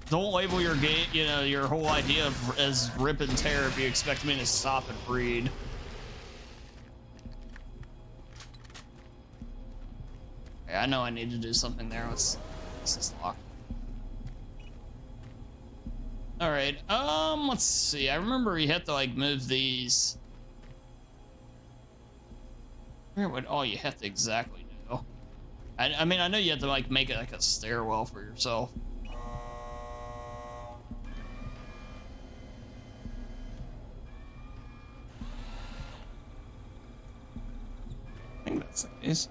Don't label your game, you know, your whole idea of, as rip and tear if you expect me to stop and breed. Okay, I know I need to do something there. This is locked. All right, let's see. I remember you had to like move these. I forget what all you have to exactly do. I mean, I know you have to like make it like a stairwell for yourself. I think that's the case.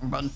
Button.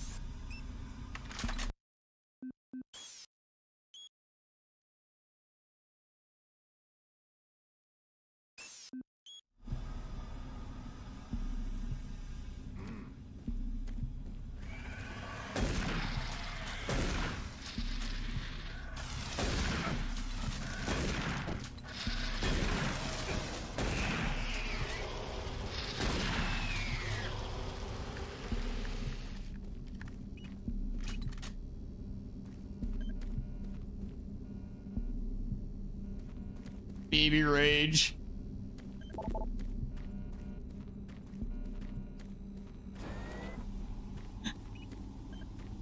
Baby rage.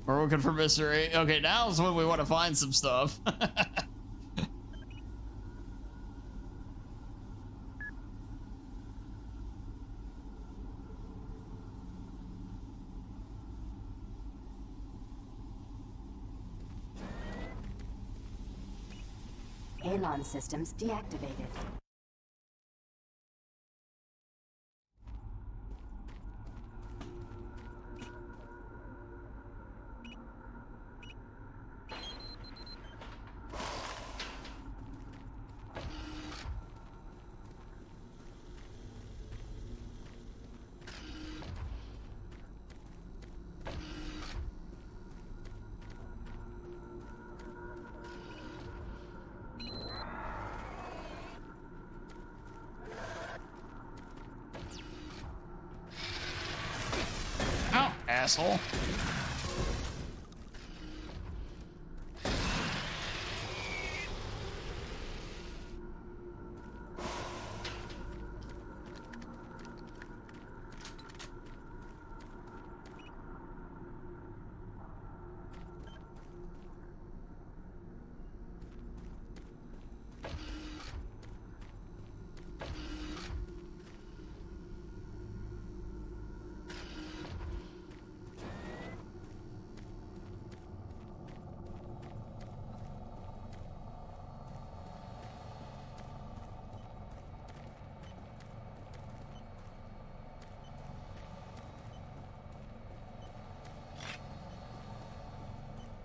We're looking for Mr. A. Okay, now is when we want to find some stuff. Alon systems deactivated. asshole.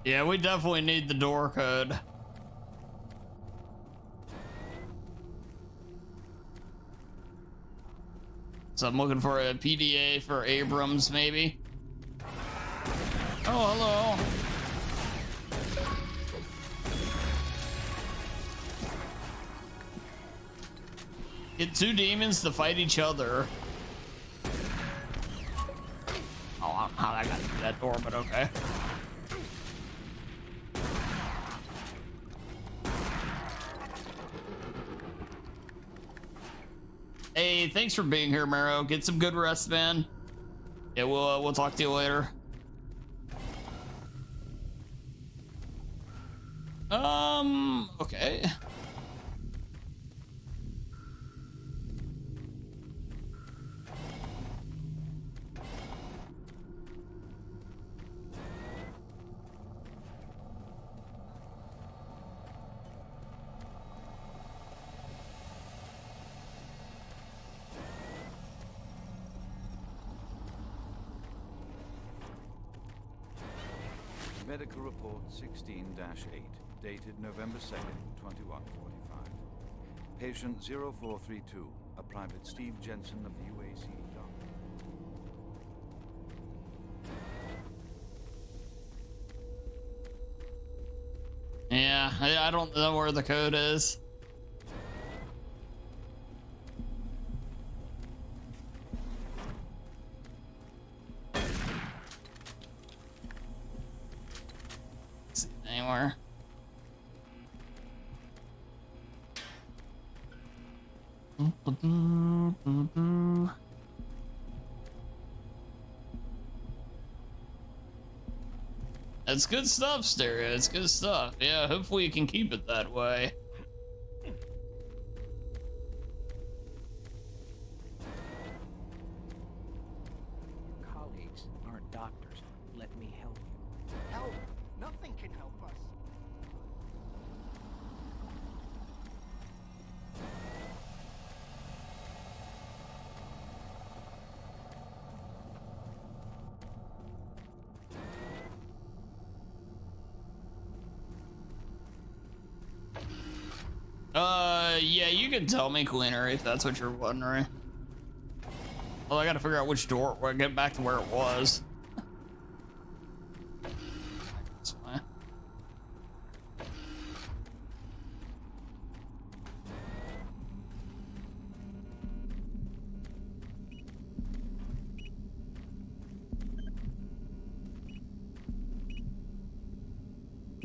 Yeah, we definitely need the door code. So I'm looking for a PDA for Abrams, maybe. Oh, hello. Get two demons to fight each other. Oh, I don't know how I got through that door, but okay. Hey, thanks for being here, Maro. Get some good rest, man. Yeah, we'll talk to you later. Okay. Medical report 16-8, dated November 2nd, 2145. Patient 0432, a Private Steve Jensen of the UAC doctor. Yeah, I don't know where the code is. Anywhere. It's good stuff, Stereo. It's good stuff. Yeah, hopefully you can keep it that way. Colleagues aren't doctors. Let me help you. Help! Nothing can help us. Yeah, you can tell me, Cleaner, if that's what you're wondering. Well, I gotta figure out which door, get back to where it was. This way.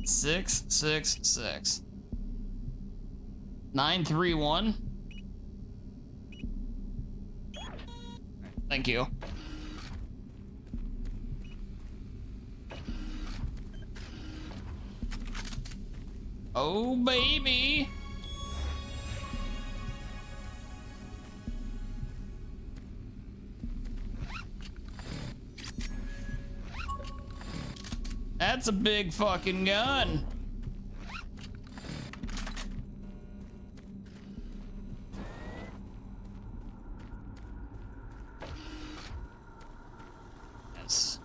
Six, 931. Thank you. Oh, baby. That's a big fucking gun. Yes.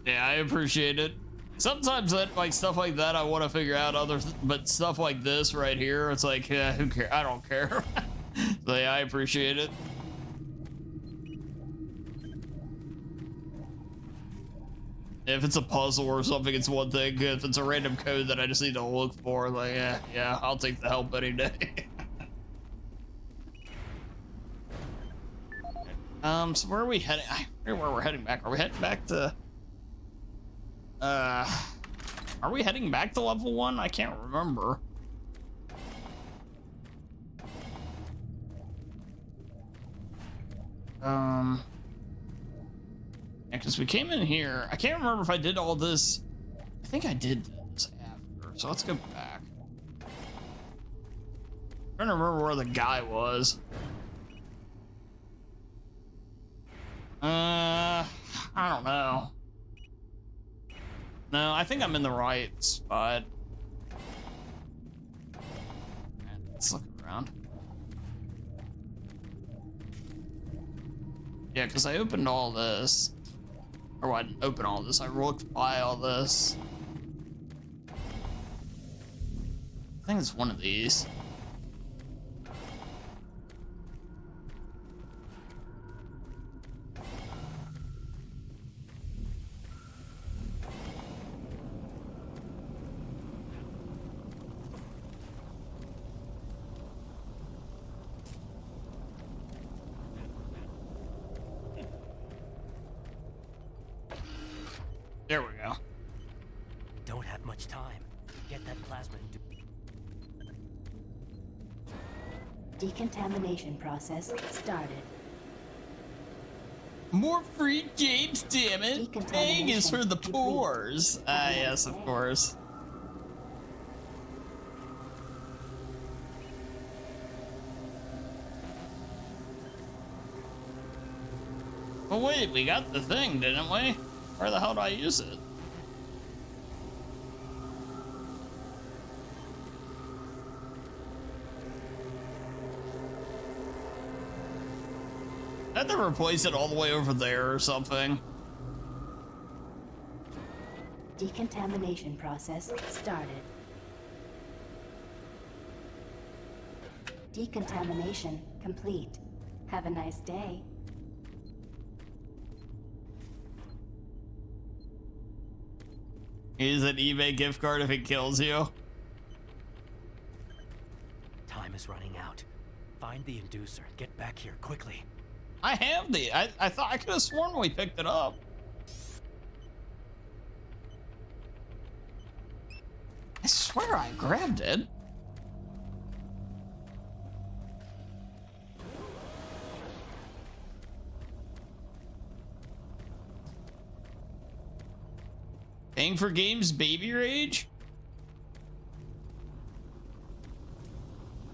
Yeah, I appreciate it. Sometimes that, like, stuff like that, I want to figure out but stuff like this right here, it's like, yeah, who cares? I don't care. So yeah, I appreciate it. If it's a puzzle or something, it's one thing. If it's a random code that I just need to look for, like, yeah, I'll take the help any day. So where are we heading? I forget where we're heading back. Are we heading back to... Are we heading back to level 1? I can't remember. Yeah, because we came in here. I can't remember if I did all this. I think I did this after. So let's go back. I'm trying to remember where the guy was. I don't know. No, I think I'm in the right spot. Let's look around. Yeah, because I opened all this. Or I didn't open all this, I looked by all this. I think it's one of these. There we go. Don't have much time. Get that plasma into... Decontamination process started. More free games, damn it! Paying is for the poors. Ah, yes, of course. Well, wait, we got the thing, didn't we? Where the hell do I use it? I had to replace it all the way over there or something. Decontamination process started. Decontamination complete. Have a nice day. Use an eBay gift card if it kills you. Time is running out. Find the inducer. Get back here quickly. I have the. I thought I could have sworn we picked it up. I swear I grabbed it. Paying for games, baby rage.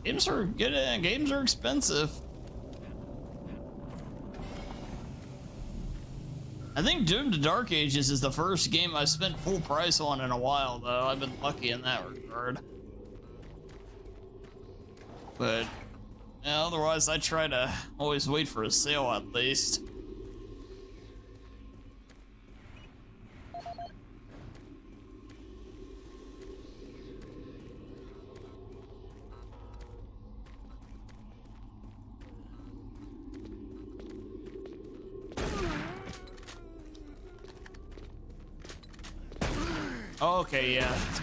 Games are good. Games are expensive. I think Doom to Dark Ages is the first game I've spent full price on in a while, though. I've been lucky in that regard. But yeah, otherwise, I try to always wait for a sale at least. Okay,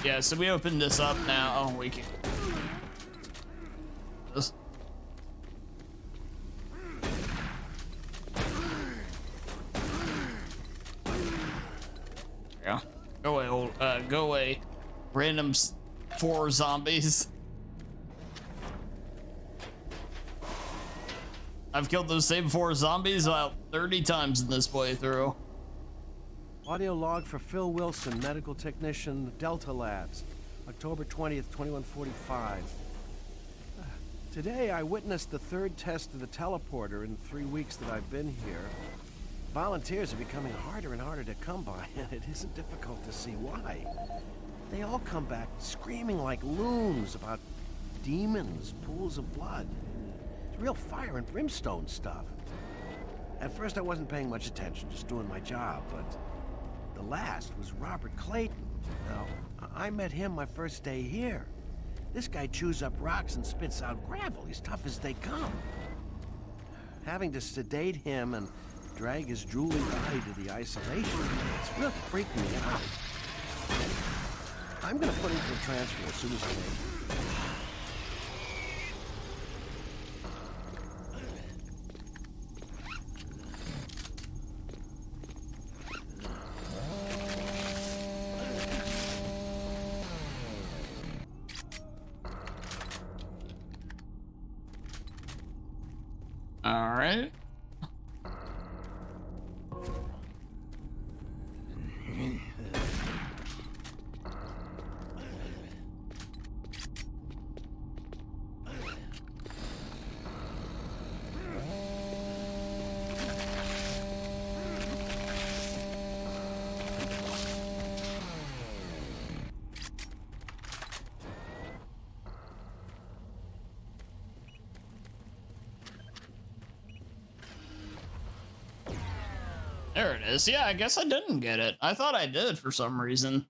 yeah, so we opened this up now. Oh, we can... This. Yeah. Go away, go away. Random 4 zombies. I've killed those same 4 zombies about 30 times in this playthrough. Audio log for Phil Wilson, medical technician, Delta Labs, October 20th, 2145. Today I witnessed the 3rd test of the teleporter in 3 weeks that I've been here. Volunteers are becoming harder and harder to come by, and it isn't difficult to see why. They all come back screaming like loons about demons, pools of blood. It's real fire and brimstone stuff. At first I wasn't paying much attention, just doing my job, but the last was Robert Clayton. Now, I met him my first day here. This guy chews up rocks and spits out gravel. He's tough as they come. Having to sedate him and drag his drooling body to the isolation, it's really freaked me out. I'm gonna put him for a transfer as soon as I make it. All right. There it is. Yeah, I guess I didn't get it. I thought I did for some reason.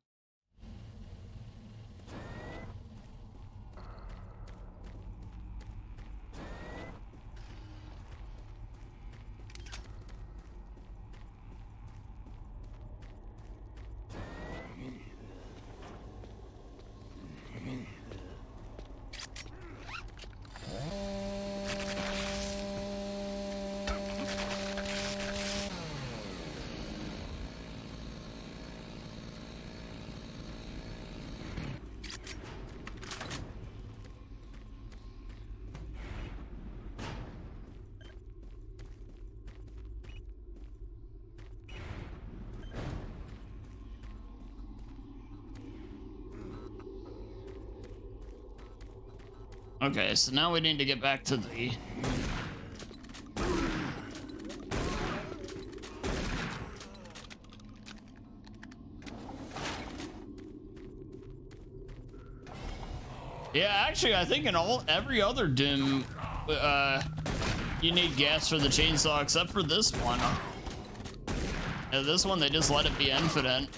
Okay, so now we need to get back to the... Yeah, actually, I think in every other Doom, you need gas for the chainsaw, except for this one. Yeah, this one, they just let it be infinite.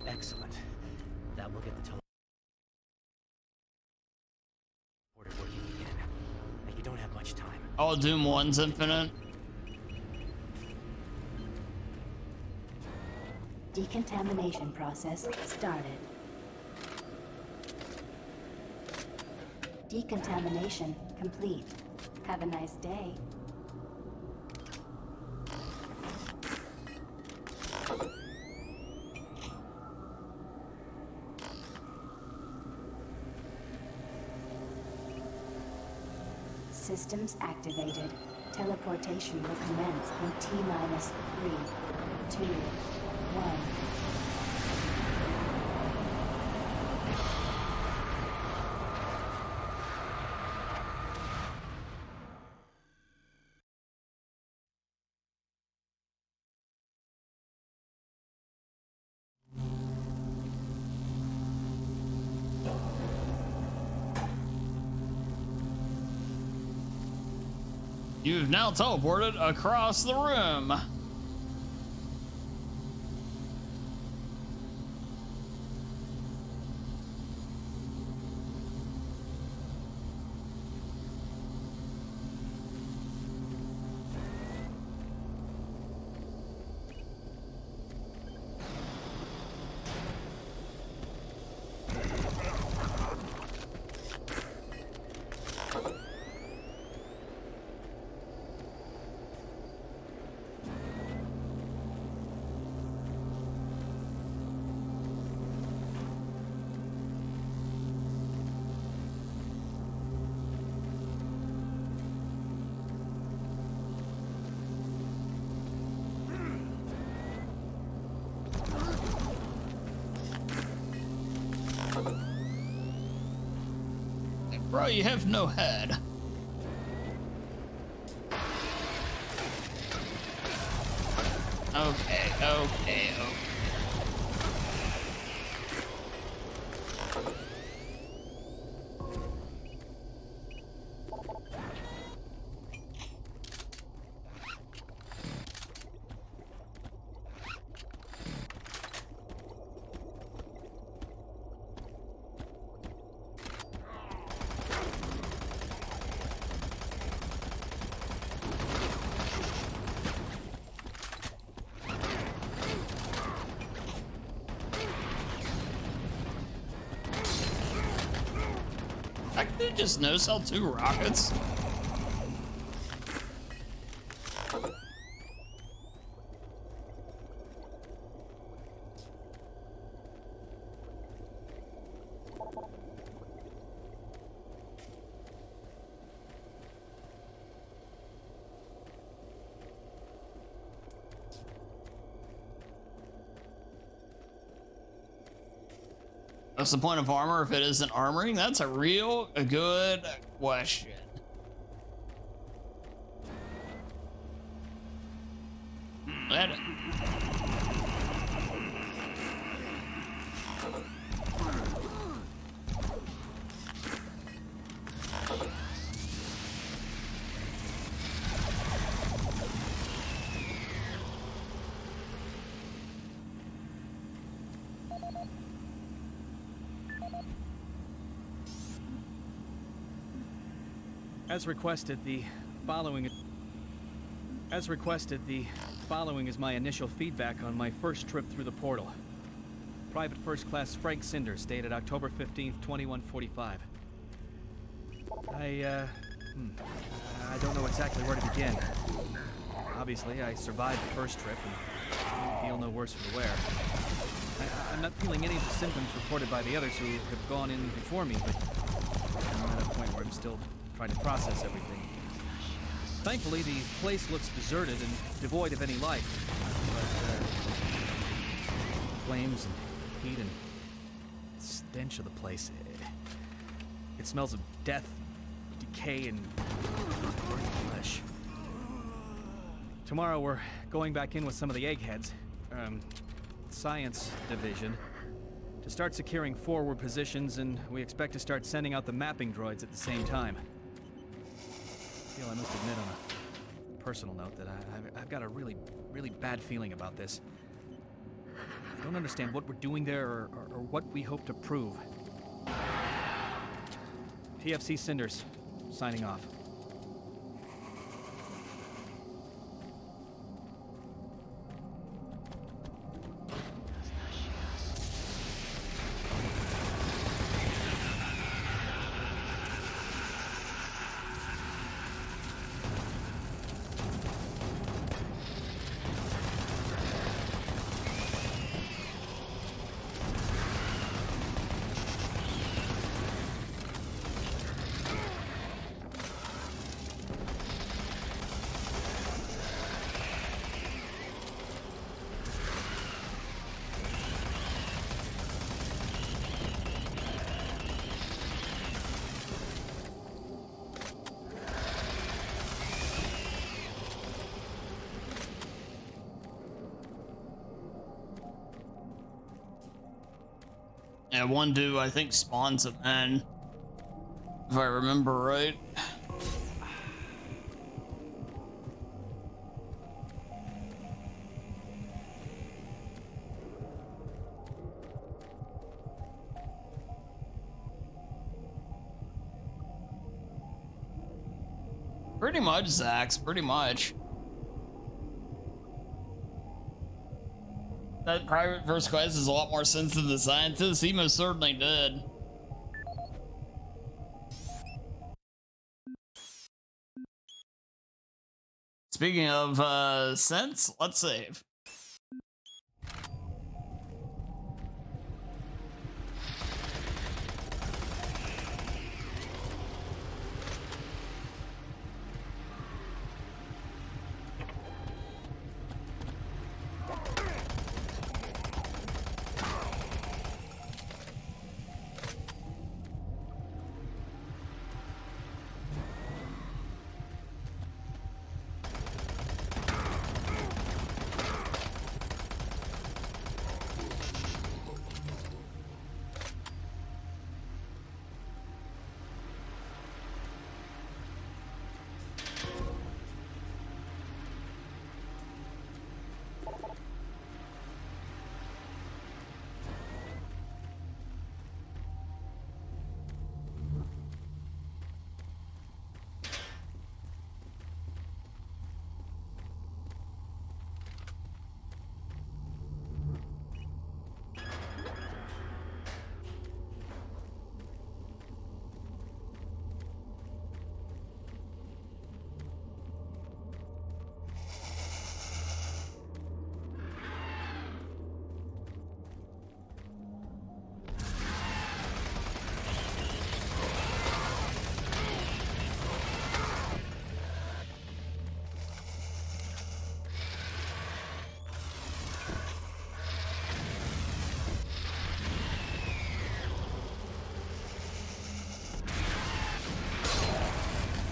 Excellent. That will get the teleporter working again. And you don't have much time. Oh, Doom 1's infinite. Decontamination process started. Decontamination complete. Have a nice day. Systems activated. Teleportation will commence in T-minus 3, 2, 1. You've now teleported across the room. Bro, you have no head. Okay. That dude just knows how 2 rockets. What's the point of armor if it isn't armoring? That's a good question. That As requested, the following is my initial feedback on my first trip through the portal. Private First Class Frank Cinders, dated October 15th, 2145. I don't know exactly where to begin. Obviously, I survived the first trip and feel no worse for the wear. I'm not feeling any of the symptoms reported by the others who have gone in before me, but I'm at a point where I'm still trying to process everything. Thankfully, the place looks deserted and devoid of any life. But, flames and heat and stench of the place. It smells of death, decay, and burnt flesh. Tomorrow we're going back in with some of the eggheads, science division, to start securing forward positions, and we expect to start sending out the mapping droids at the same time. I must admit on a personal note that I've got a really bad feeling about this. I don't understand what we're doing there or what we hope to prove. TFC Cinders, signing off. Yeah, one dude I think spawns a man, if I remember right. Pretty much, Zax, pretty much. That Private First Class is a lot more sense than the scientist. He most certainly did. Speaking of sense, let's save.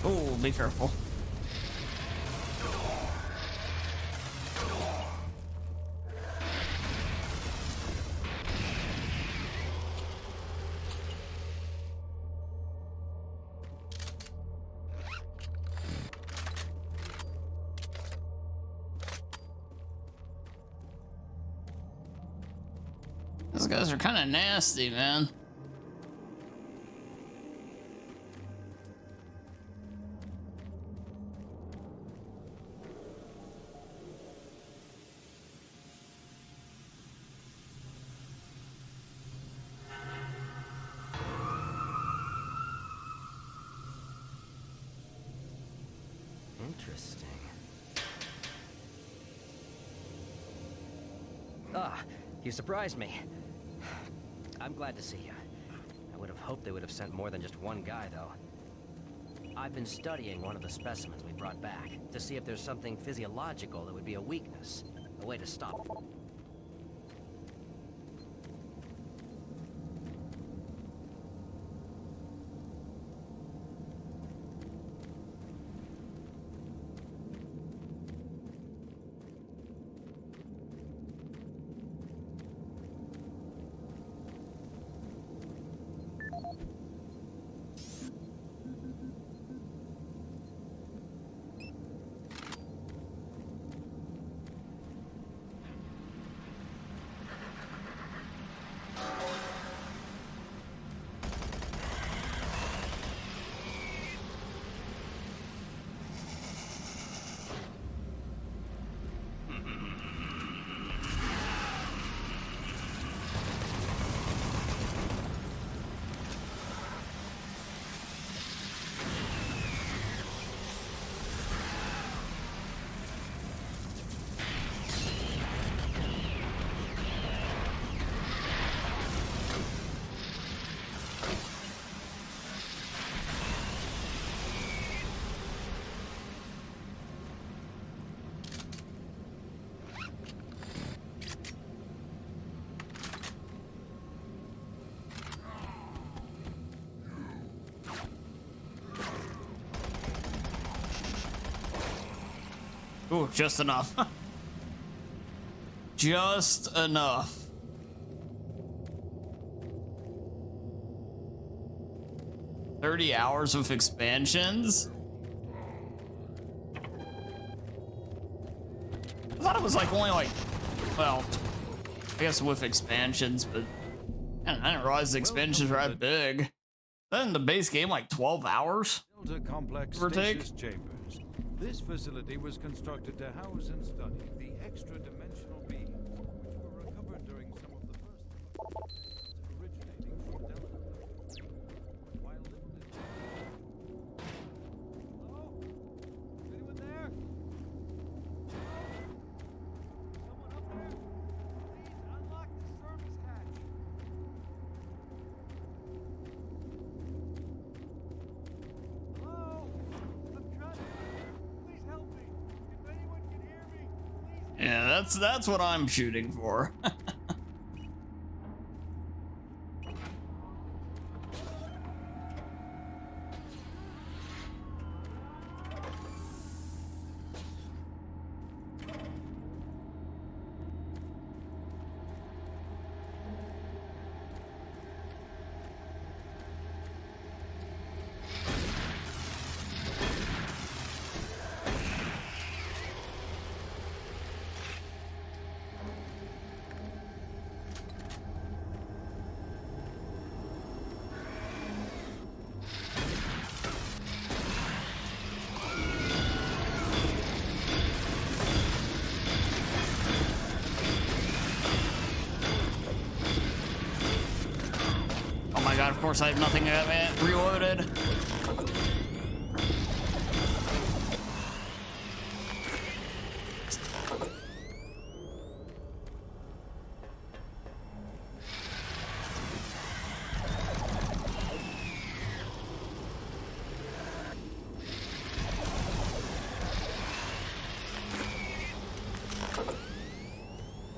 Oh, be careful. Those guys are kind of nasty, man. Interesting. Ah, you surprised me. I'm glad to see you. I would have hoped they would have sent more than just one guy, though. I've been studying one of the specimens we brought back to see if there's something physiological that would be a weakness, a way to stop it. Ooh, just enough. Just enough. $30 hours of expansions? I thought it was like only like, well, I guess with expansions, but man, I didn't realize the expansions were that big. Then the base game like 12 hours? Delta complex stasis chambers. This facility was constructed to house and study the extra-dimensional beings, which were recovered during some of the first originating from Delta. While limited... Hello? Is anyone there? Someone up there? Please unlock the service hatch. Hello? I'm trying. Please help me. If anyone can hear me, please. Yeah, that's what I'm shooting for. God, of course I have nothing reloaded.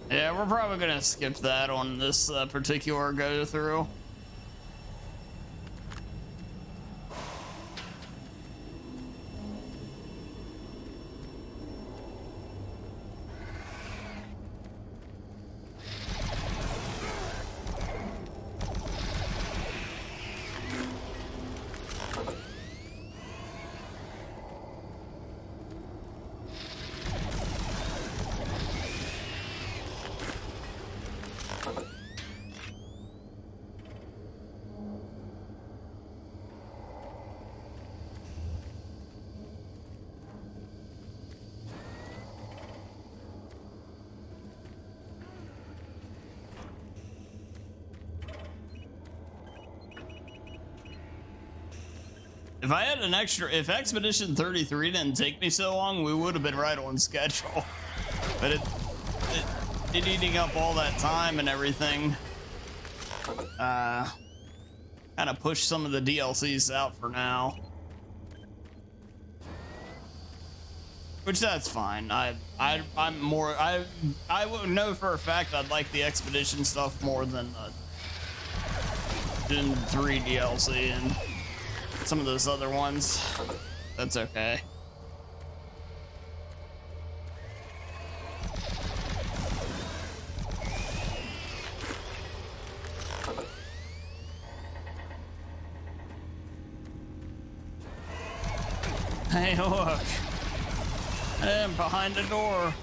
Yeah, we're probably gonna skip that on this particular go through. If I had an extra, if Expedition 33 didn't take me so long, we would have been right on schedule. But it eating up all that time and everything, kind of pushed some of the DLCs out for now. Which that's fine. I'm more, I would know for a fact I'd like the Expedition stuff more than Gen 3 DLC and some of those other ones. That's okay. Hey, look. I'm behind the door.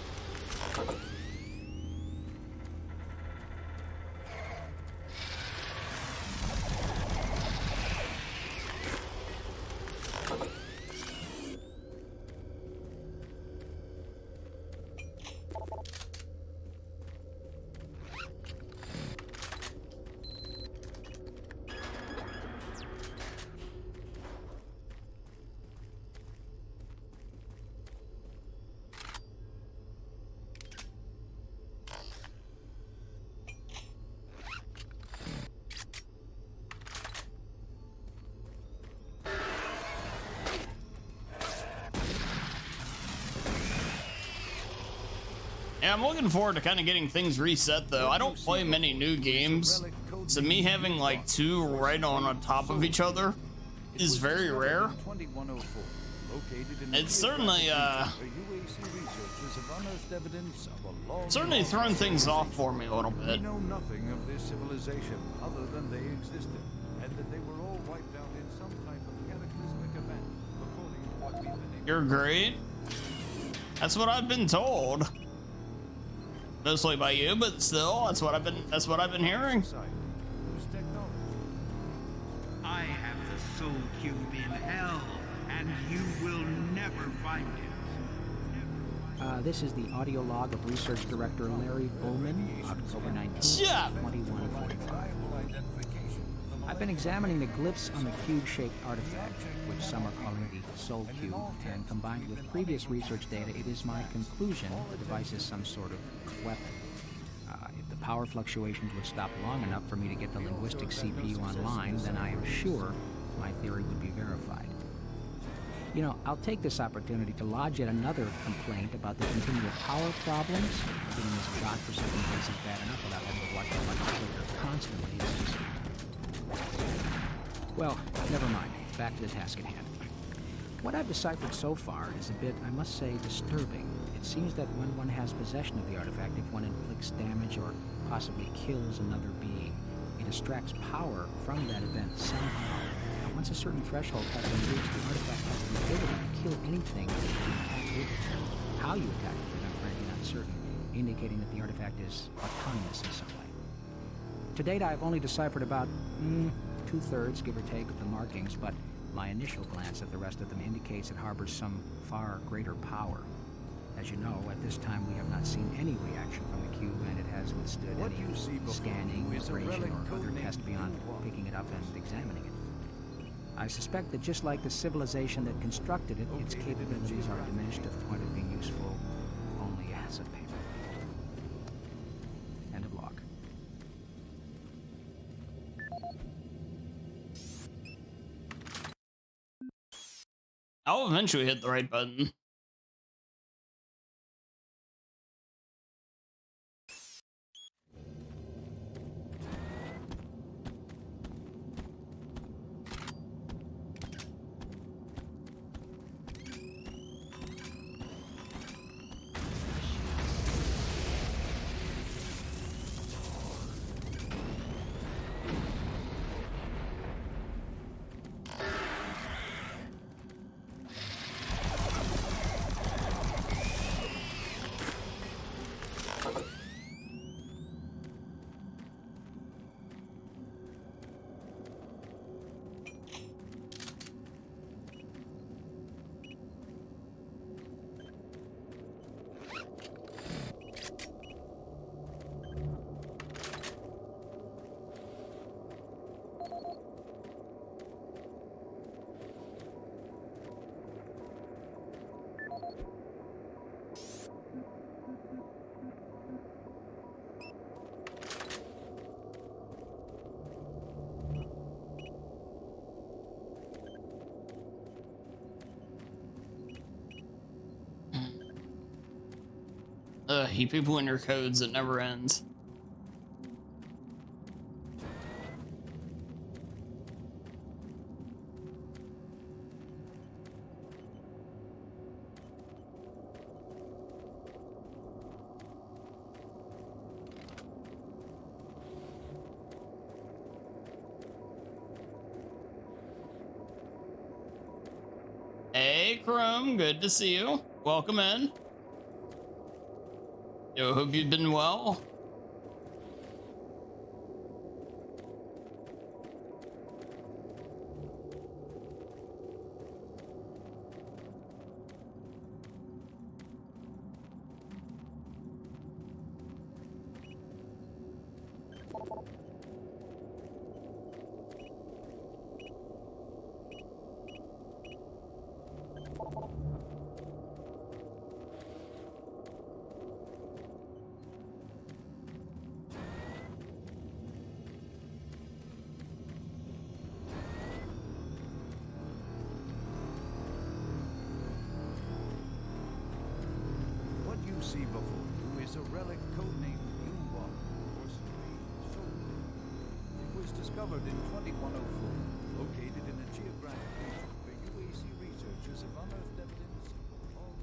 Yeah, I'm looking forward to kind of getting things reset, though. I don't play many new games, so me having like two right on top of each other is very rare. It's certainly certainly thrown things off for me a little bit. We know nothing of this civilization other than they existed, and that they were all wiped out in some type of cataclysmic event, according to what we've been able. You're great. That's what I've been told. Mostly by you, but still, that's what I've been hearing. I have the soul cube in hell, and you will never find it. This is the audio log of Research Director Larry Bowman, October 19, 2145. I've been examining the glyphs on the cube-shaped artifact, which some are calling the Soul Cube, and combined with previous research data, it is my conclusion the device is some sort of weapon. If the power fluctuations would stop long enough for me to get the linguistic CPU online, then I am sure my theory would be verified. You know, I'll take this opportunity to lodge yet another complaint about the continual power problems. Getting this godforsaken place is bad enough without having to watch the monitor constantly. It's just... Well, never mind. Back to the task at hand. What I've deciphered so far is a bit, I must say, disturbing. It seems that when one has possession of the artifact, if one inflicts damage or possibly kills another being, it extracts power from that event somehow. Now, once a certain threshold has been reached, the artifact has the ability to kill anything that you attack with it. How you attack it is frankly uncertain, indicating that the artifact is autonomous in some way. To date, I've only deciphered about 2/3, give or take, of the markings, but my initial glance at the rest of them indicates it harbors some far greater power. As you know, at this time we have not seen any reaction from the cube, and it has withstood any scanning, abrasion, or other test beyond picking it up and examining it. I suspect that just like the civilization that constructed it, its capabilities are diminished to the point of being useful only as a payment. End of log. I'll eventually hit the right button. You people in your codes, it never ends. Hey, Chrome, good to see you. Welcome in. Yo, hope you've been well. What you see before you is a relic codenamed U1, or Strange Soul. It was discovered in 2104, located in a geographic region where UAC researchers have unearthed evidence of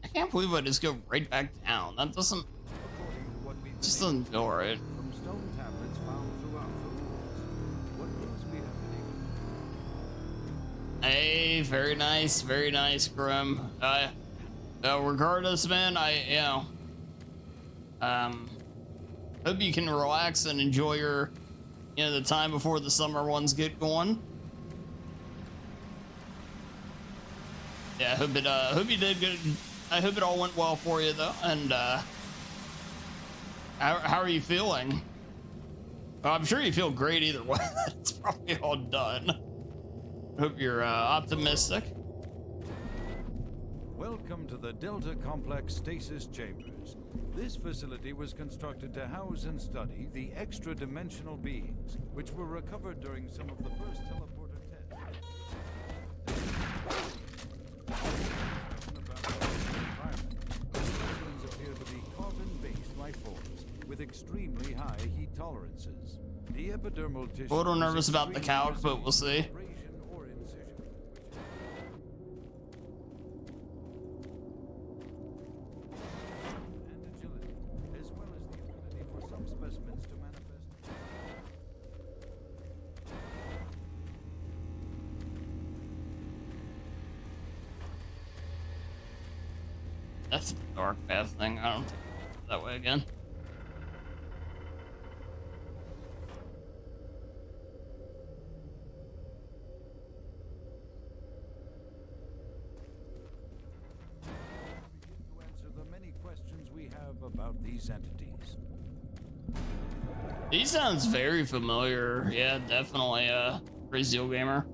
I can't believe I just go right back down. That doesn't... just doesn't feel right. from stone tablets found throughout the ruins. What clues we have been able to... Hey, very nice, Grim. Regardless, man, hope you can relax and enjoy your, the time before the summer ones get going. Yeah, hope you did good. I hope it all went well for you, though. And how are you feeling? Well, I'm sure you feel great either way. It's probably all done. Hope you're optimistic. Welcome to the Delta Complex Stasis Chambers. This facility was constructed to house and study the extra-dimensional beings, which were recovered during some of the first teleporter tests. Specimens appear to be carbon-based life forms with extremely high heat tolerances. The epidermal tissue. A little nervous about the calc, but we'll see. That's the dark path thing. I don't think it's that way again. To answer the many questions we have about these entities. He sounds very familiar. Yeah, definitely Brazil gamer.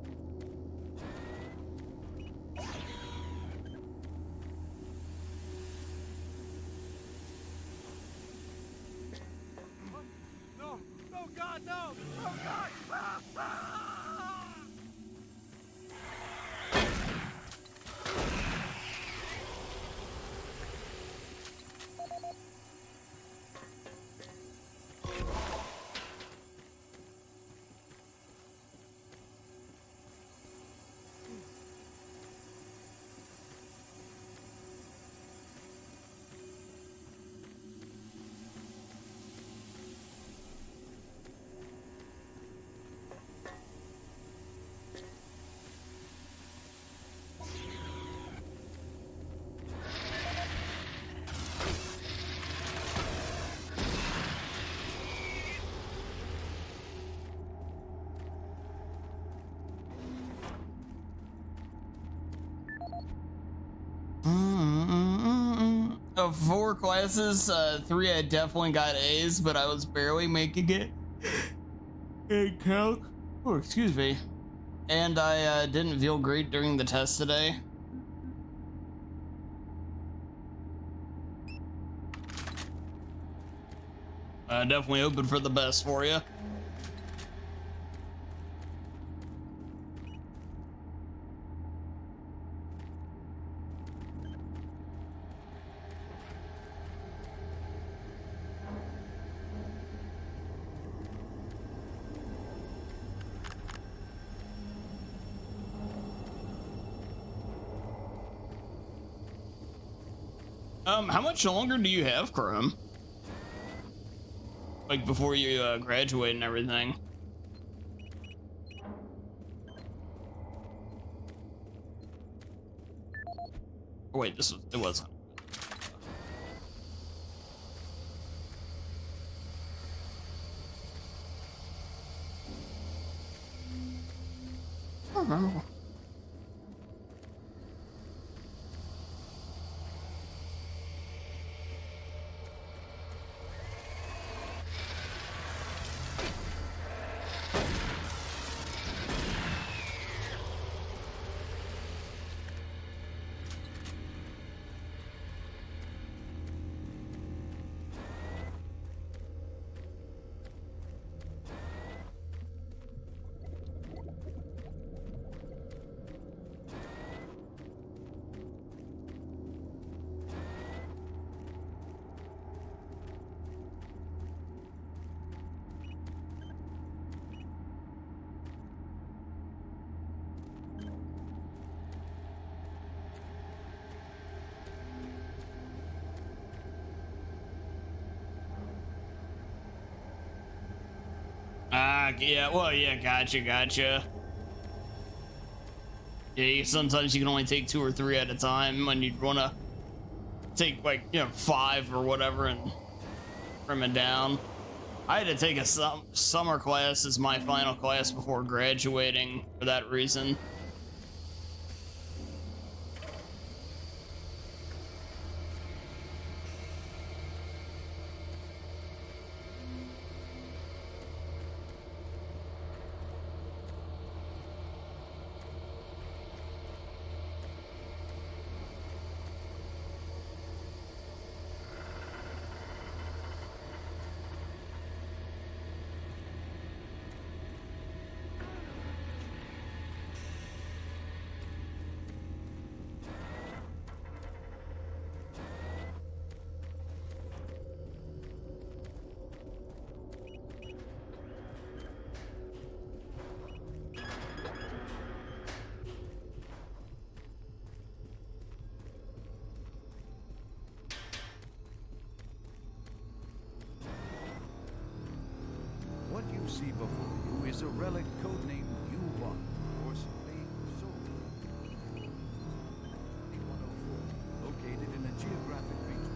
Of 4 classes, 3 I definitely got A's, but I was barely making it in calc. Oh, excuse me. And I didn't feel great during the test today. Definitely hoping for the best for you. How much longer do you have, Chrome? Like before you graduate and everything? Oh, wait, it wasn't. I don't remember. Yeah, well, yeah, gotcha. Yeah, sometimes you can only take 2 or 3 at a time when you'd want to take, like, 5 or whatever and trim it down. I had to take a summer class as my final class before graduating for that reason. What you see before you is a relic codenamed U1, or simply Soul. 104, located in a geographic region.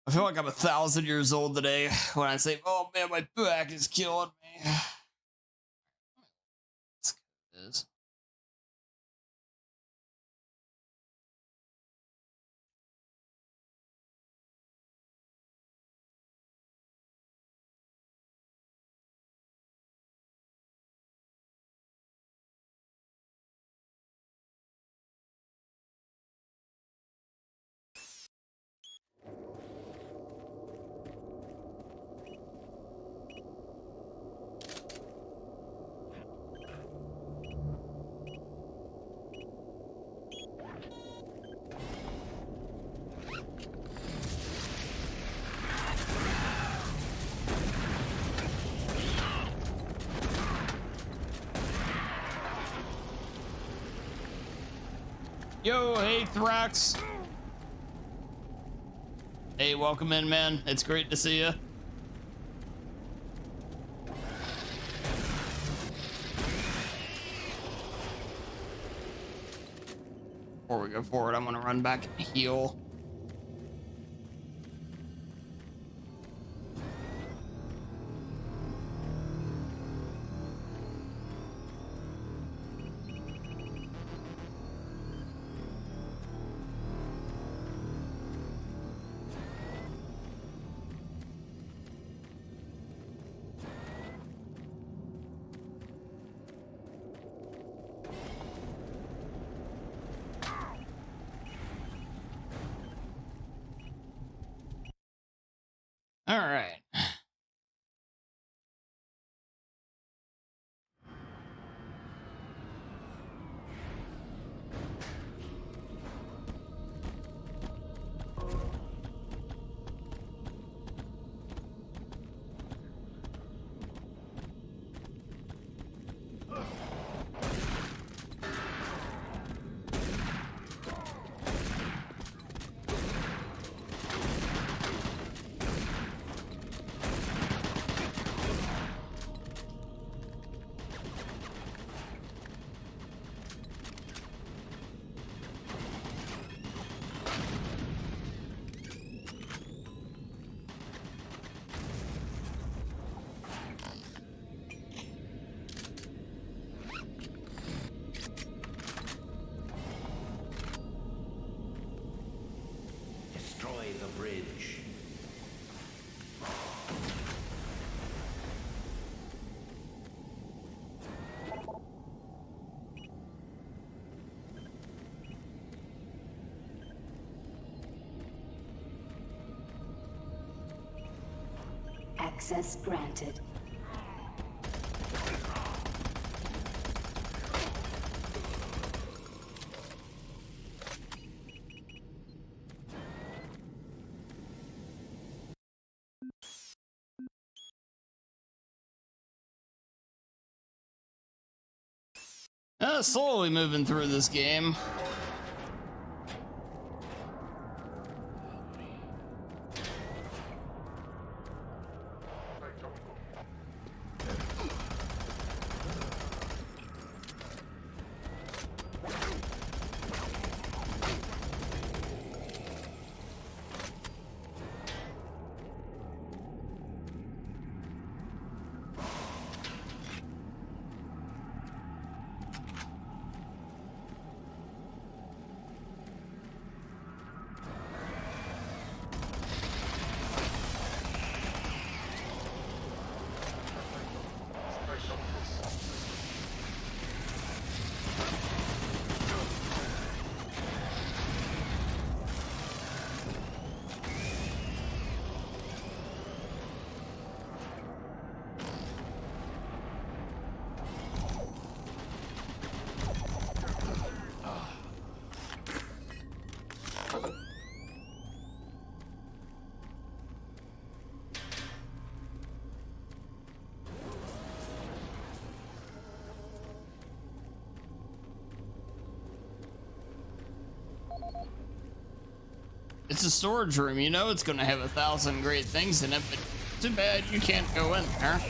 I feel like I'm 1,000 years old today when I say, oh man, my back is killing me. This Yo, hey Thrax. Hey, welcome in, man. It's great to see you. Before we go forward, I'm gonna run back and heal. destroy the bridge. Access granted. Slowly moving through this game. It's a storage room, you know it's gonna have 1,000 great things in it, but too bad you can't go in there.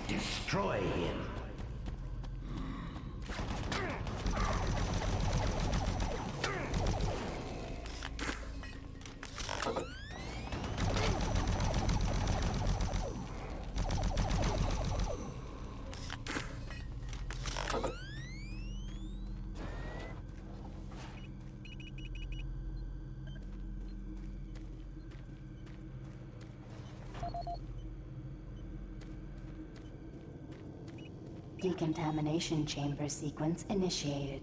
Destroy him. Decontamination chamber sequence initiated.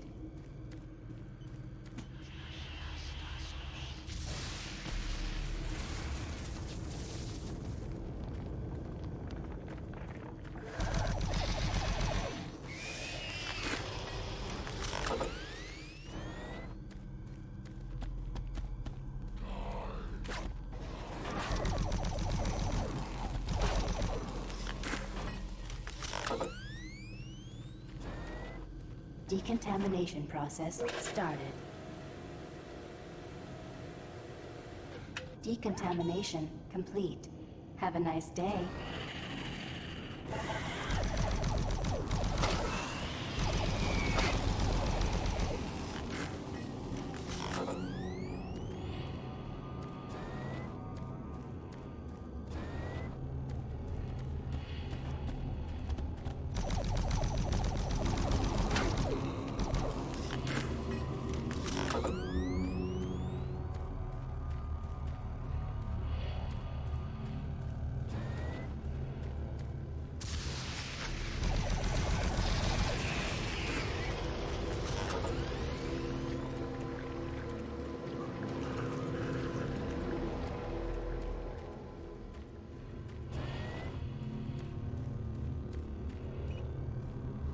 Decontamination process started. Decontamination complete. Have a nice day.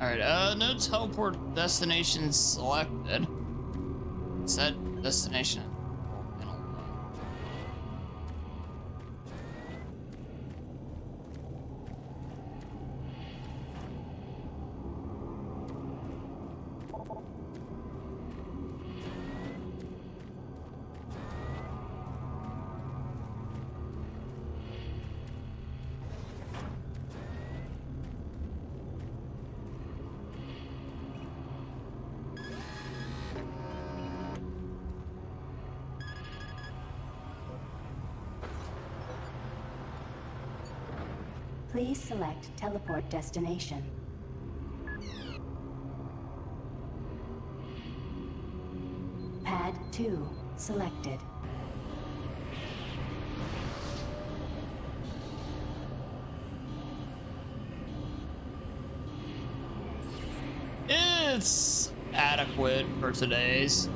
Alright, no teleport destination selected. Set destination. Please select teleport destination. Pad 2 selected. It's adequate for today's.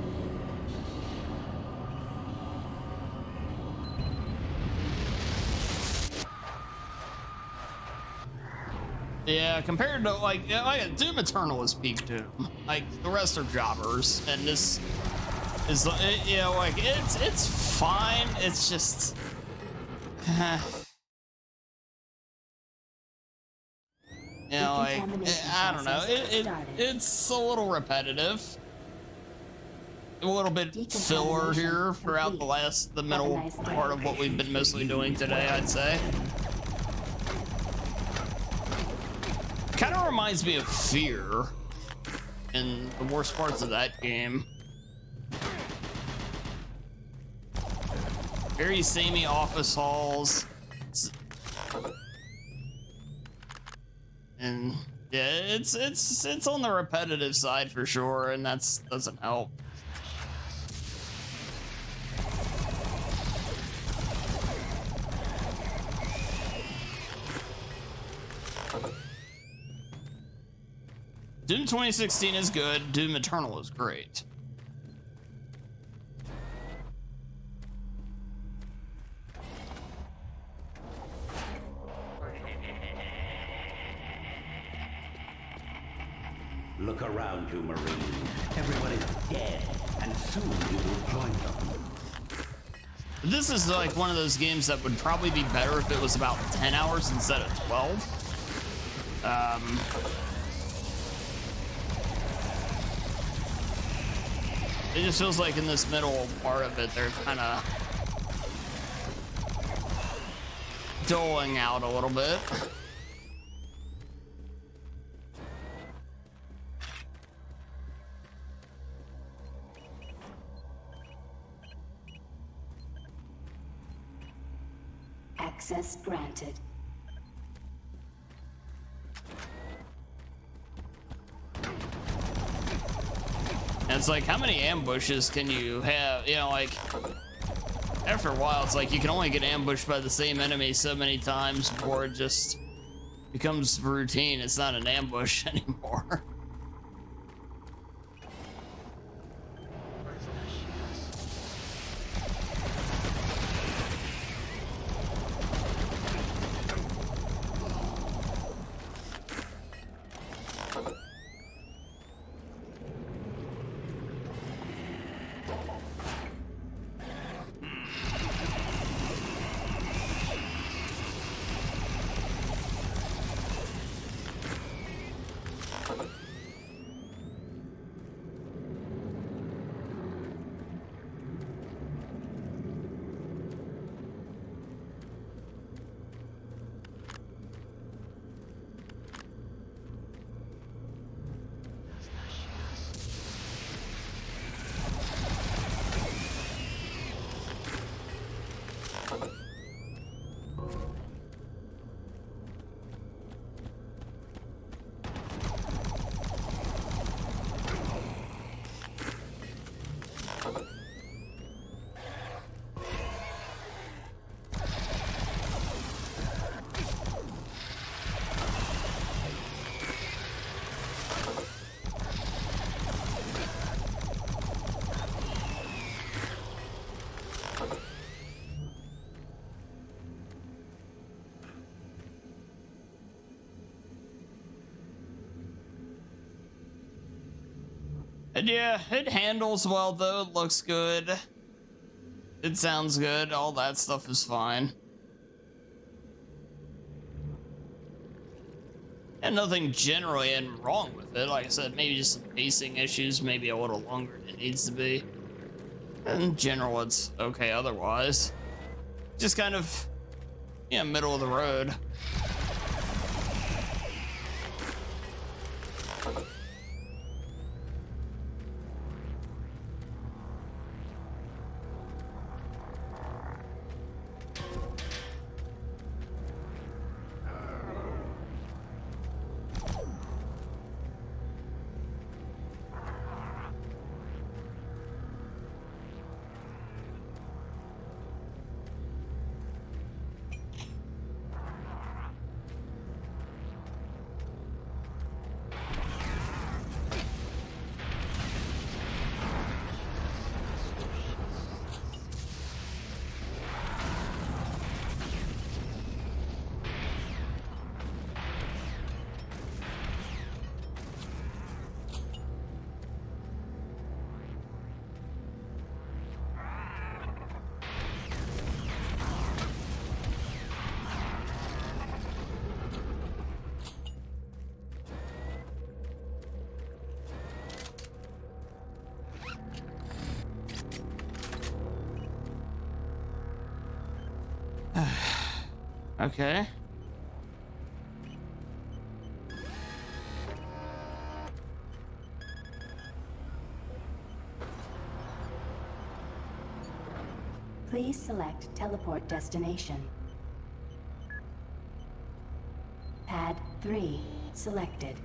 Yeah, compared to like Doom Eternal is peak Doom. Like the rest are jobbers, and this is you know like it's fine. It's just. You know, like, I don't know, it's a little repetitive. A little bit filler here throughout the middle part of what we've been mostly doing today, I'd say. Kind of reminds me of Fear in the worst parts of that game. Very samey office halls. And yeah, it's on the repetitive side for sure, and that doesn't help. Doom 2016 is good. Doom Eternal is great. Look around you, Marine. Everyone is dead, and soon you will join them. This is like one of those games that would probably be better if it was about 10 hours instead of 12. It just feels like in this middle part of it, they're kind of doling out a little bit. Access granted. And it's like, how many ambushes can you have? You know, like, after a while, it's like you can only get ambushed by the same enemy so many times before it just becomes routine. It's not an ambush anymore. And yeah, it handles well though, it looks good. It sounds good, all that stuff is fine. And nothing generally wrong with it. Like I said, maybe just some pacing issues, maybe a little longer than it needs to be. In general, it's okay otherwise. Just kind of, yeah, middle of the road. Okay. Please select teleport destination. Pad 3 selected.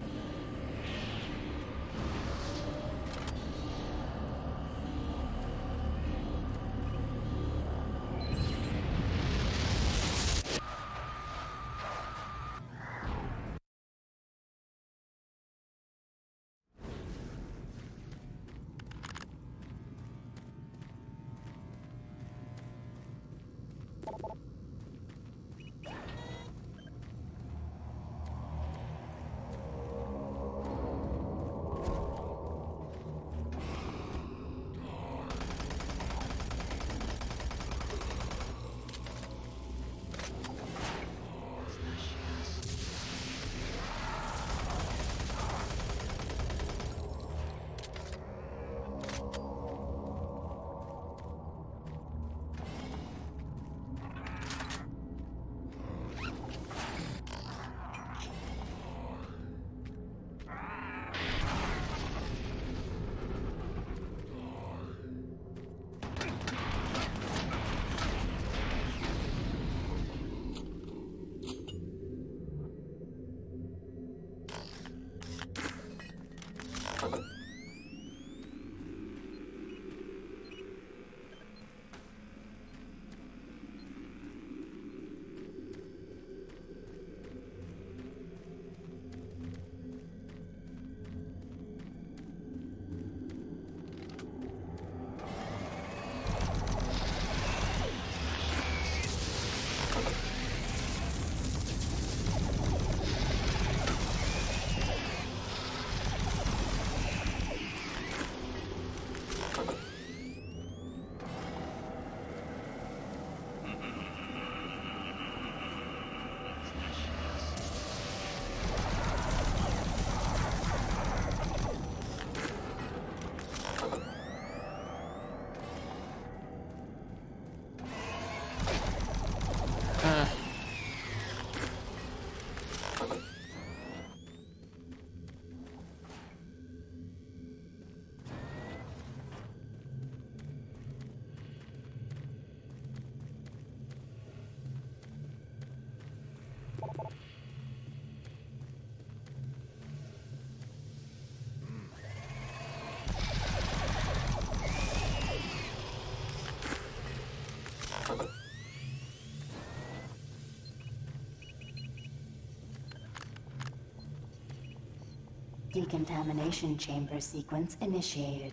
Decontamination chamber sequence initiated.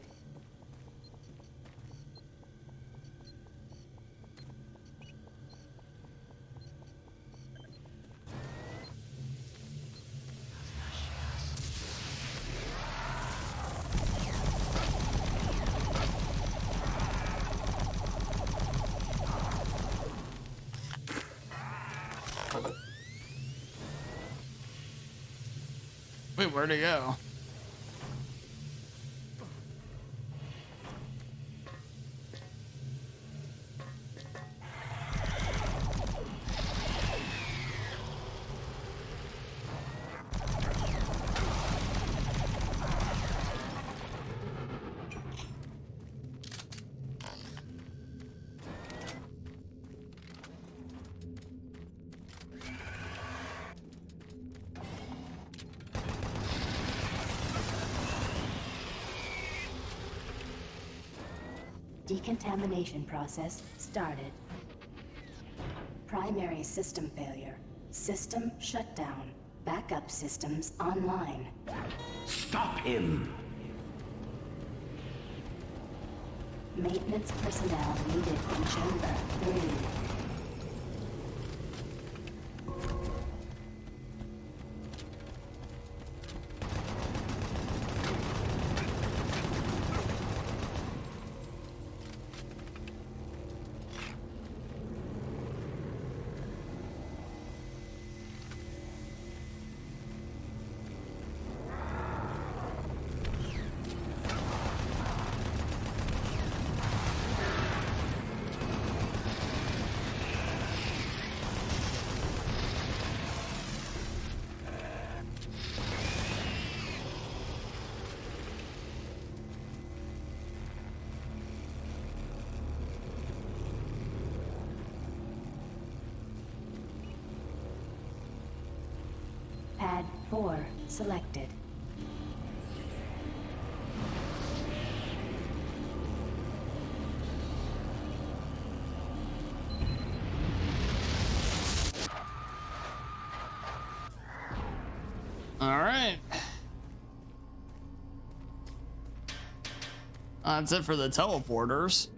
Wait, where'd it go? Decontamination process started. Primary system failure. System shutdown. Backup systems online. Stop him! Maintenance personnel needed in Chamber 3. 4 selected. All right. That's it for the teleporters.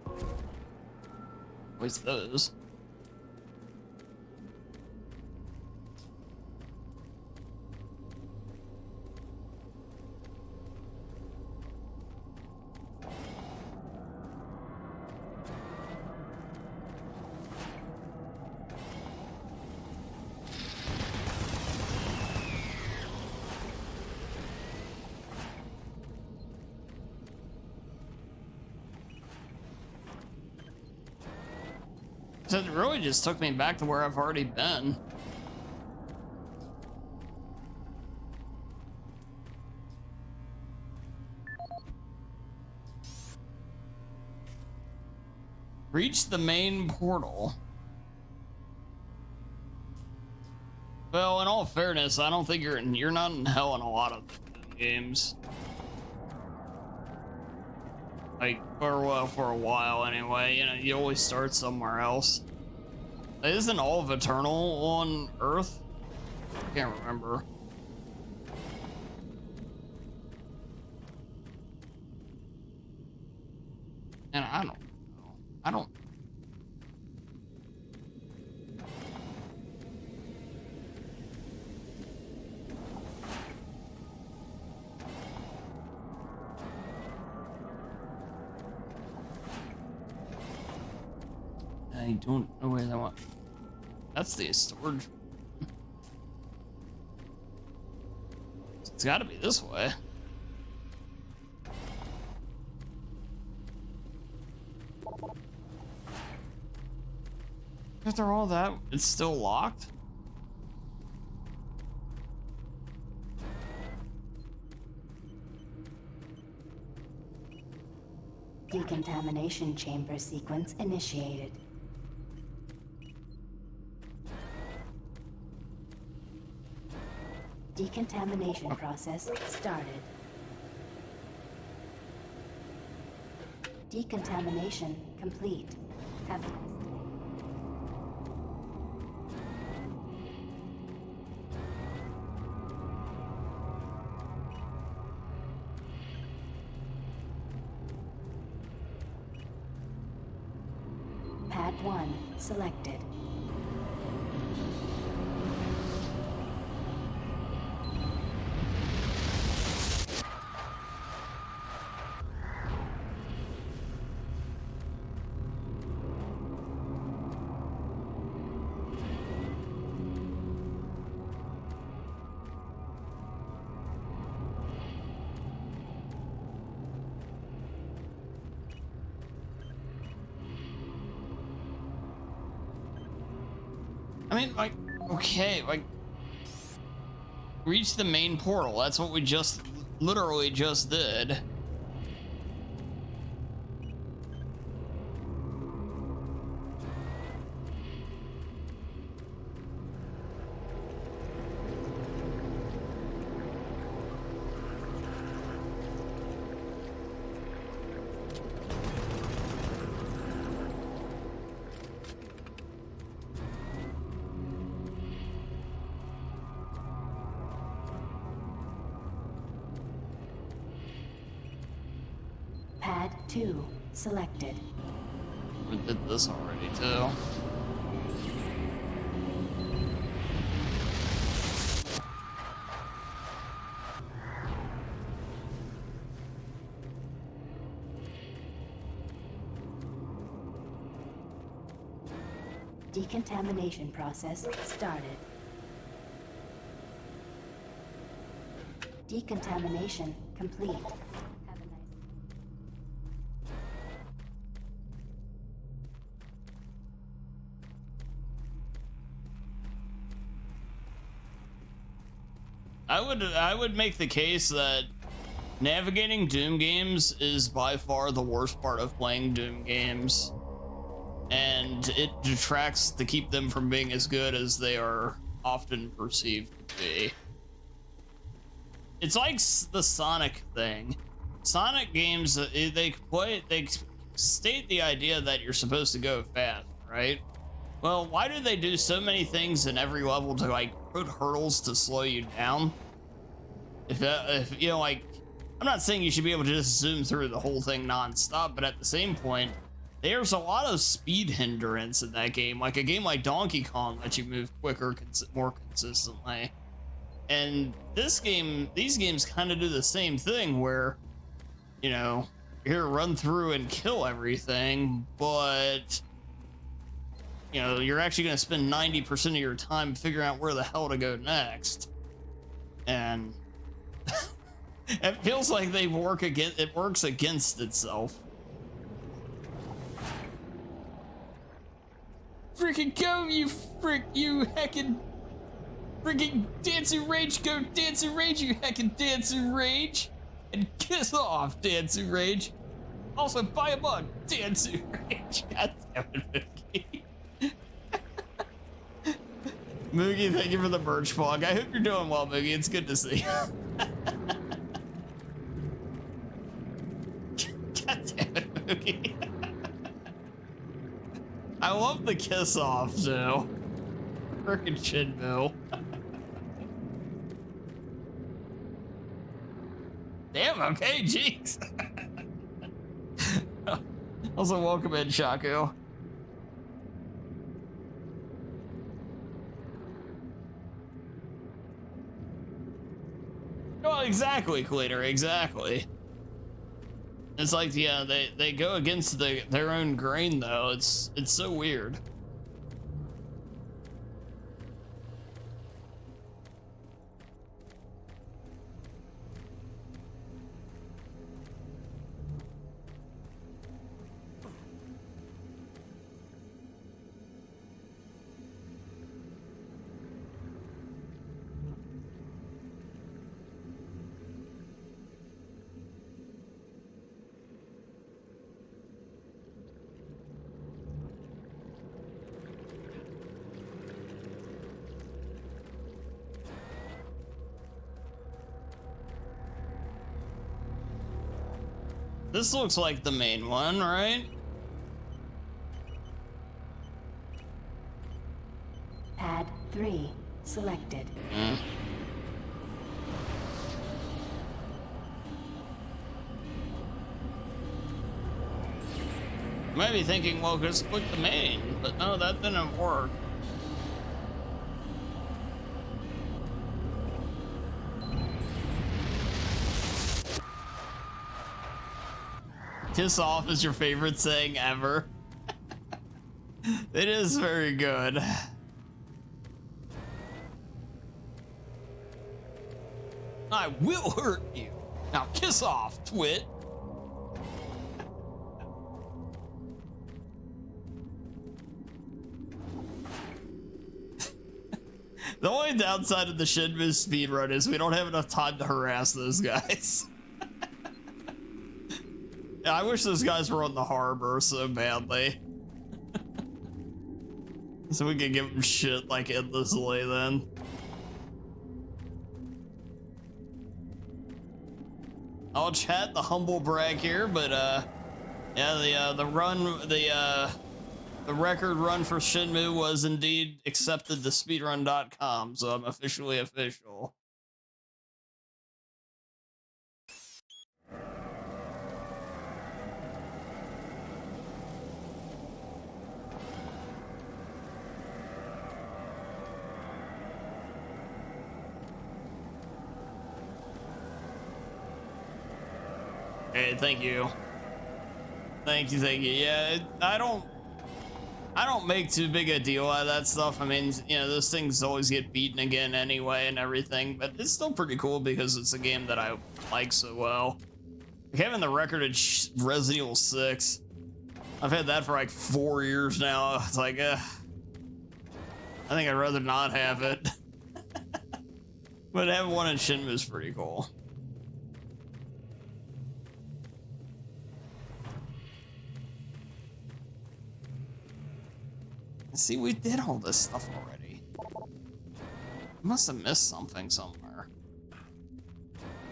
At least those. It really just took me back to where I've already been. Reach the main portal. Well, in all fairness, I don't think you're not in hell in a lot of games. Like, for a while anyway, you know, you always start somewhere else. Isn't all of Eternal on Earth? I can't remember. And I don't know. I don't. I don't know where that one. That's the storage. It's got to be this way. After all that, it's still locked? Decontamination chamber sequence initiated. Decontamination process started. Decontamination complete. Have a nice day. Pad 1 selected. I mean, like, okay, like, reach the main portal. That's what we just, literally just did. Pad 2 selected. We did this already, too. Decontamination process started. Decontamination complete. Have a nice I would make the case that navigating Doom games is by far the worst part of playing Doom games. and it detracts to keep them from being as good as they are often perceived to be. It's like the Sonic thing. Sonic games, they state the idea that you're supposed to go fast, right? Well, why do they do so many things in every level to like put hurdles to slow you down? If you know, like, I'm not saying you should be able to just zoom through the whole thing non-stop, but at the same point, there's a lot of speed hindrance in that game. Like a game like Donkey Kong lets you move quicker, more consistently. And these games kind of do the same thing where, you know, you're here to run through and kill everything, but, you know, you're actually going to spend 90% of your time figuring out where the hell to go next. And it feels like it works against itself. Freaking go, you heckin' freaking Dancing Rage, go Dancing Rage, you heckin' Dancing Rage, and kiss off, Dancing Rage. Also, buy a mug, Dancing Rage. God damn it, Moogie. Moogie, thank you for the merch plug. I hope you're doing well, Moogie. It's good to see you. God damn it, Moogie. I love the kiss off, too. Frickin' Shinmu. Damn, okay, jeez. Also, welcome in, Shaku. Oh, exactly, Cleaner, exactly. It's like, yeah, they go against their own grain, though. It's so weird. This looks like the main one, right? Pad 3 selected. You might be thinking, well, just click the main, but no, that didn't work. Kiss off is your favorite saying ever. It is very good. I will hurt you. Now kiss off, twit. The only downside of the Shinmu speedrun is we don't have enough time to harass those guys. Yeah, I wish those guys were on the harbor so badly. So we could give them shit like endlessly then. I'll chat the humble brag here, but yeah, the record run for Shinmu was indeed accepted to speedrun.com, so I'm officially official. Hey, thank you. Thank you. Yeah, I don't make too big a deal out of that stuff. I mean, you know, those things always get beaten again anyway and everything, but it's still pretty cool because it's a game that I like so well. Like having the record at Resident Evil 6. I've had that for like 4 years now. It's like, I think I'd rather not have it. But having one in Shinmu is pretty cool. See, we did all this stuff already. Must have missed something somewhere.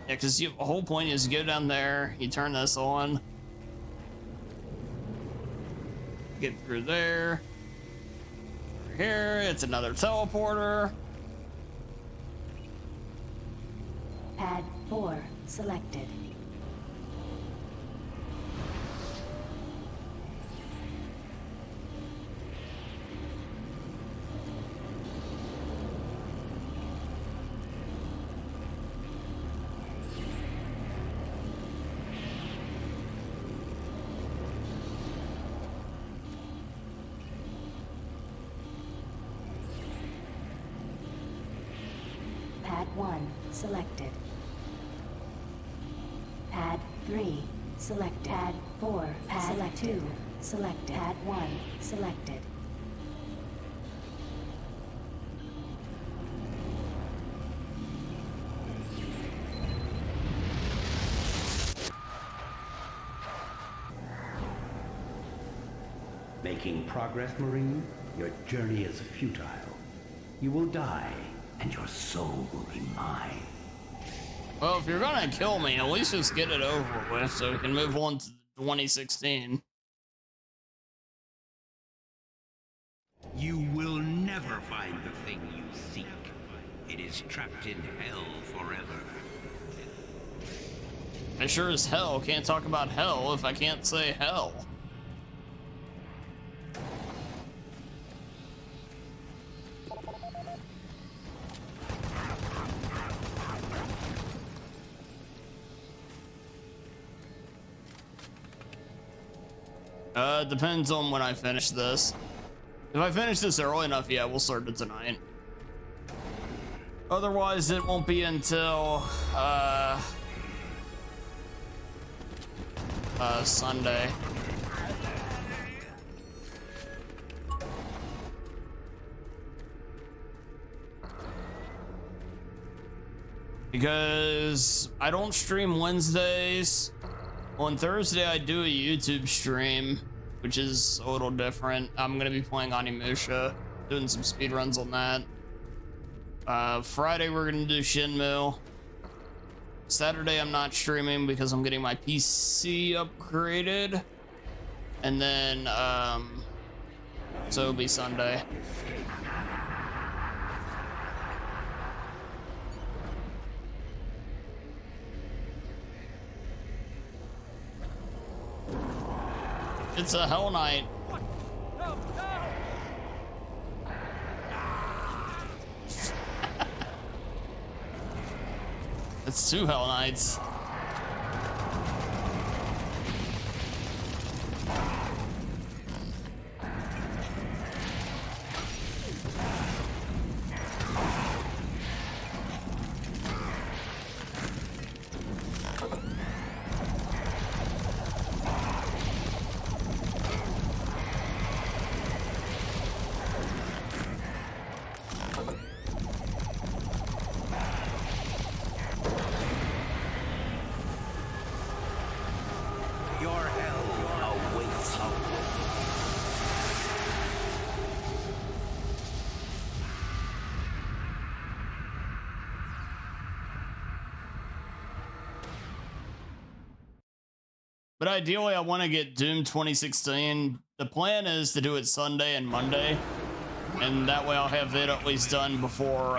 Yeah, because the whole point is you go down there, you turn this on, get through there. Over here, it's another teleporter. Pad 4 selected. Pad 1 selected. Pad 3 selected. Pad 4 pad selected. 2 selected. Pad 1 selected. Making progress, Marine? Your journey is futile. You will die, and your soul will be mine. Well, if you're gonna kill me, at least just get it over with so we can move on to 2016. You will never find the thing you seek. It is trapped in hell forever. I sure as hell can't talk about hell if I can't say hell. Depends on when I finish this. If I finish this early enough, yeah, we'll start it tonight. Otherwise, it won't be until, Sunday. Because I don't stream Wednesdays. On Thursday, I do a YouTube stream, which is a little different. I'm gonna be playing Onimusha, doing some speedruns on that. Friday, we're gonna do Shenmue. Saturday, I'm not streaming because I'm getting my PC upgraded. And then, so it'll be Sunday. It's a Hell Knight. It's 2 Hell Knights. But ideally, I want to get Doom 2016. The plan is to do it Sunday and Monday, and that way I'll have it at least done before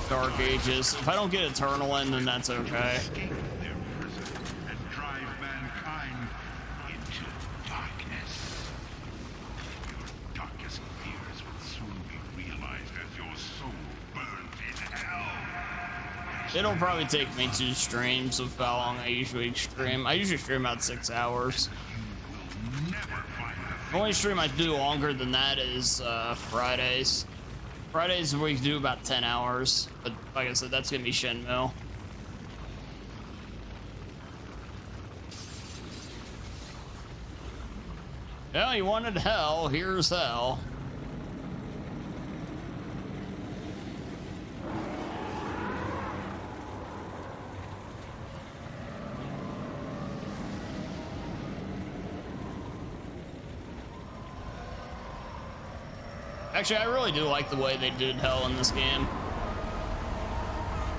Dark Ages. If I don't get Eternal in, then that's okay. It'll probably take me 2 streams of how long I usually stream. I usually stream about 6 hours. The only stream I do longer than that is Fridays. Fridays we do about 10 hours, but like I said, that's gonna be Shenmue. Yeah, you wanted hell, here's hell. Actually, I really do like the way they did hell in this game.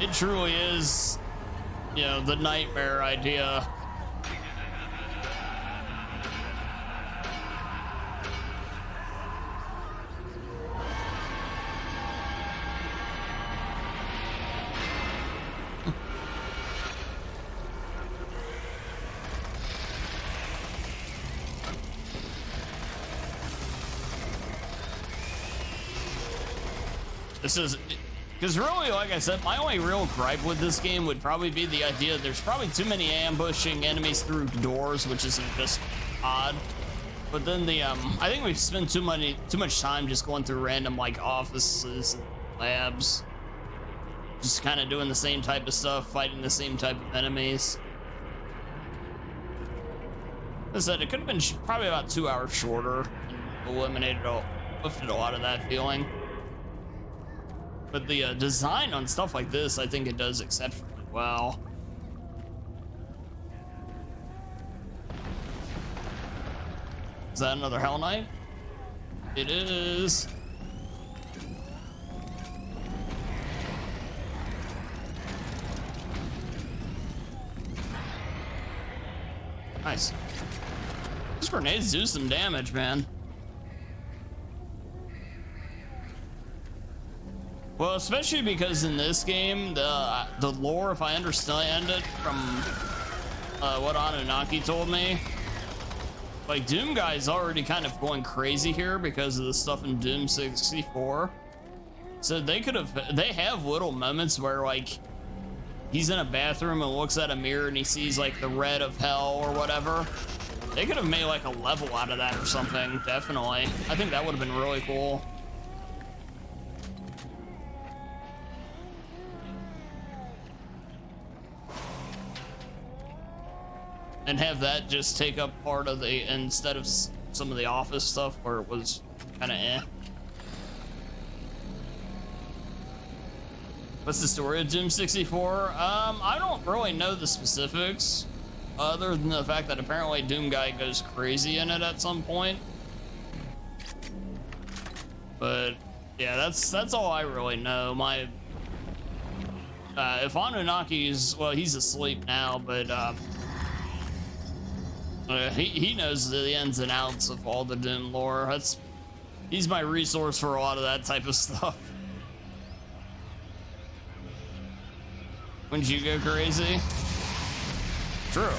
It truly is, you know, the nightmare idea. This is, because really, like I said, my only real gripe with this game would probably be the idea there's probably too many ambushing enemies through doors, which is just odd. But then the I think we've spent too much time just going through random like offices and labs, just kind of doing the same type of stuff, fighting the same type of enemies. As I said, it could have been probably about 2 hours shorter and lifted a lot of that feeling. But the design on stuff like this, I think it does exceptionally well. Is that another Hell Knight? It is. Nice. These grenades do some damage, man. Well, especially because in this game, the lore, if I understand it from what Anunnaki told me, like Doom Guy's already kind of going crazy here because of the stuff in Doom 64. So they have little moments where like he's in a bathroom and looks at a mirror and he sees like the red of hell or whatever. They could have made like a level out of that or something, definitely. I think that would have been really cool. And have that just take up part of the, instead of some of the office stuff where it was kind of eh. What's the story of Doom 64? I don't really know the specifics, other than the fact that apparently Doom Guy goes crazy in it at some point. But yeah, that's all I really know. My if Anunnaki's, well, he's asleep now, but he knows the ins and outs of all the Doom lore. He's my resource for a lot of that type of stuff. Wouldn't you go crazy? True.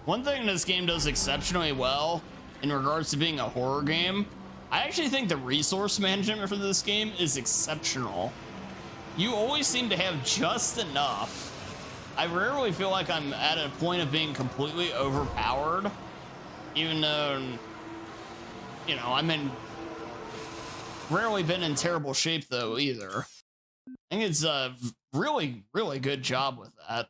One thing this game does exceptionally well in regards to being a horror game, I actually think the resource management for this game is exceptional. You always seem to have just enough. I rarely feel like I'm at a point of being completely overpowered, even though, you know, rarely been in terrible shape though either. I think it's a really, really good job with that.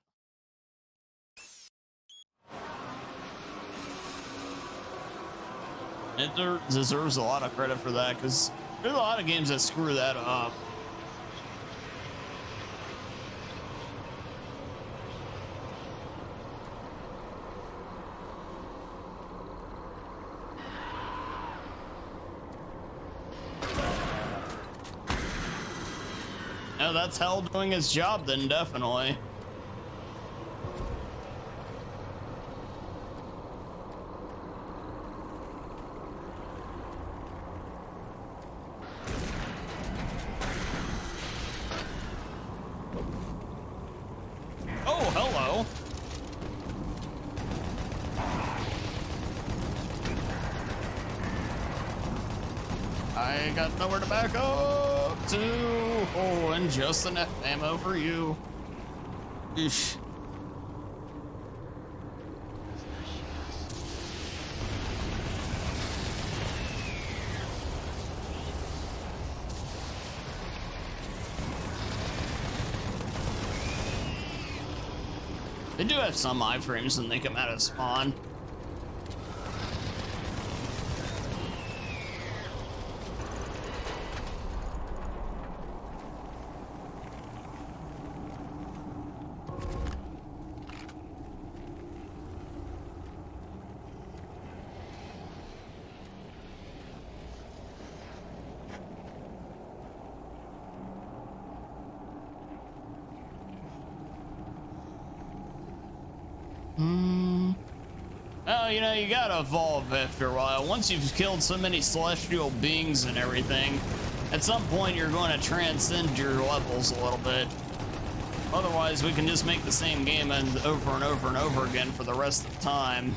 It deserves a lot of credit for that, because there's a lot of games that screw that up. No, that's hell doing its job then, definitely. Oh, hello. I got nowhere to back up to. Oh, and just enough ammo for you. Eesh. They do have some iframes when they come out of spawn. Oh, you know, you gotta evolve after a while. Once you've killed so many celestial beings and everything, at some point you're going to transcend your levels a little bit. Otherwise, we can just make the same game and over and over and over again for the rest of the time.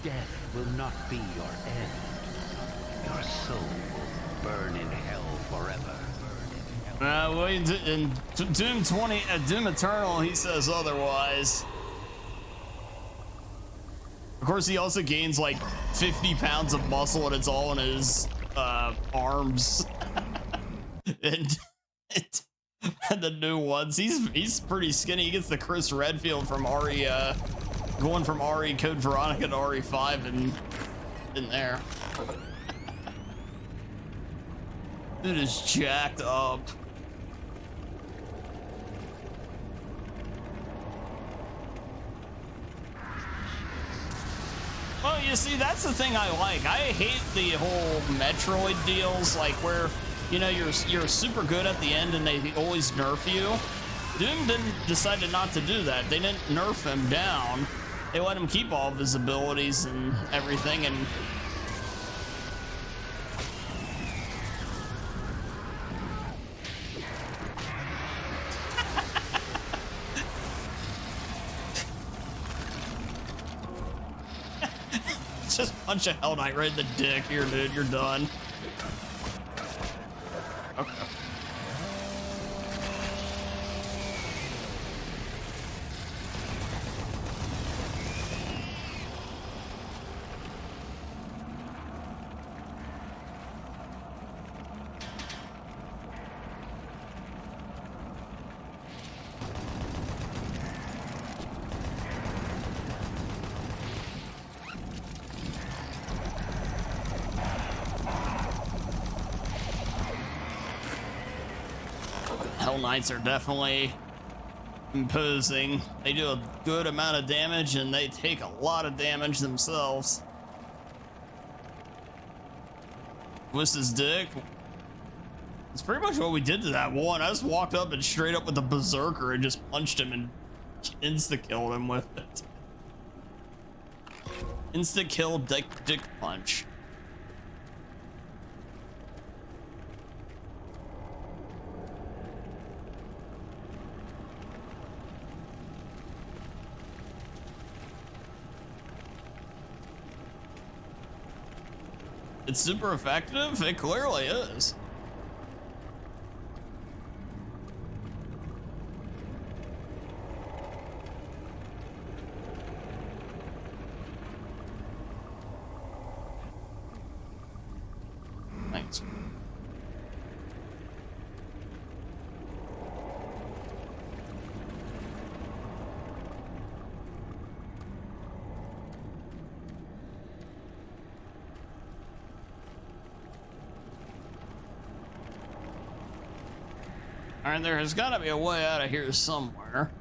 Death will not be your end. Your soul will burn in hell forever. Well, in Doom Eternal, he says otherwise. Of course, he also gains like 50 pounds of muscle, and it's all in his arms. and the new ones, he's pretty skinny. He gets the Chris Redfield from RE, going from RE Code Veronica to RE5 and in there. Dude is jacked up. Well, you see, that's the thing I like. I hate the whole Metroid deals, like where, you know, you're super good at the end and they always nerf you. Doom decided not to do that. They didn't nerf him down. They let him keep all of his abilities and everything, and just punch a Hell Knight right in the dick. Here, dude, you're done. Okay. Hell Knights are definitely imposing. They do a good amount of damage and they take a lot of damage themselves. Twist his dick. It's pretty much what we did to that one. I just walked up and straight up with the berserker and just punched him and insta-killed him with it. Insta-kill dick punch. It's super effective. It clearly is. Thanks. All right, there has got to be a way out of here somewhere.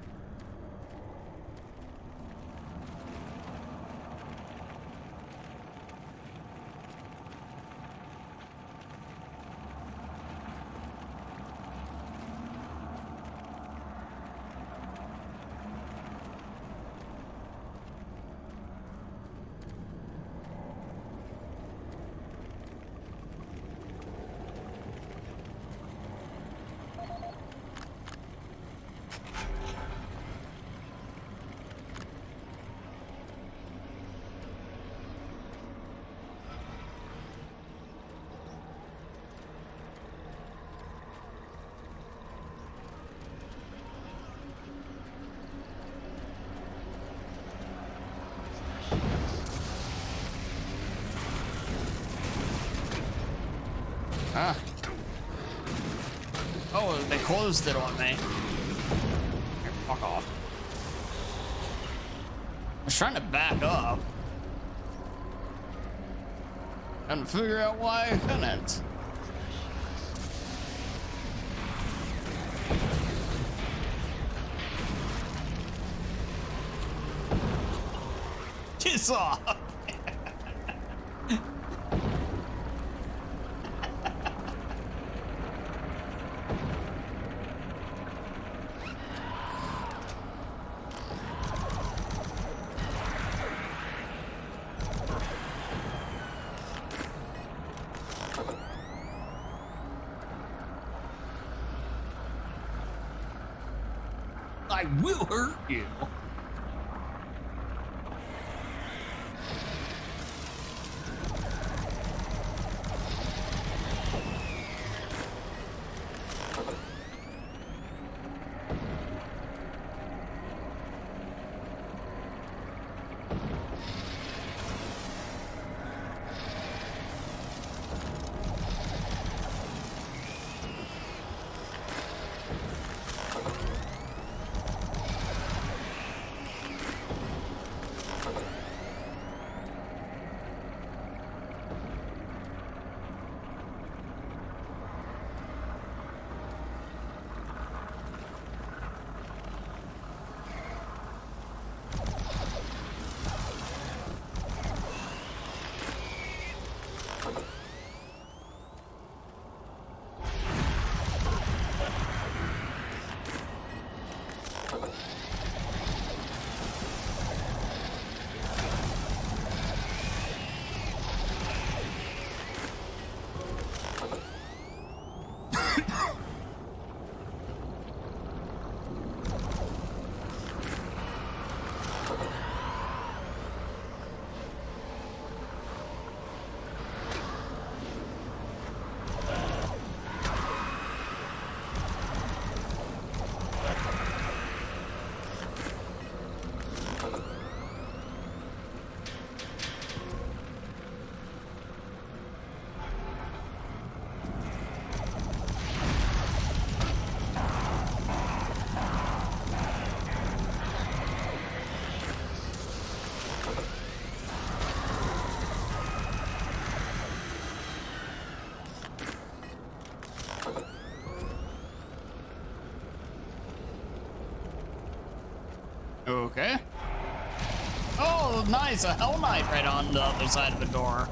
Ah. Oh, they closed it on me. Here, fuck off. I was trying to back up. Trying to figure out why I couldn't. Piss off! I will hurt you. Okay. Oh, nice. A Hell Knight right on the other side of the door.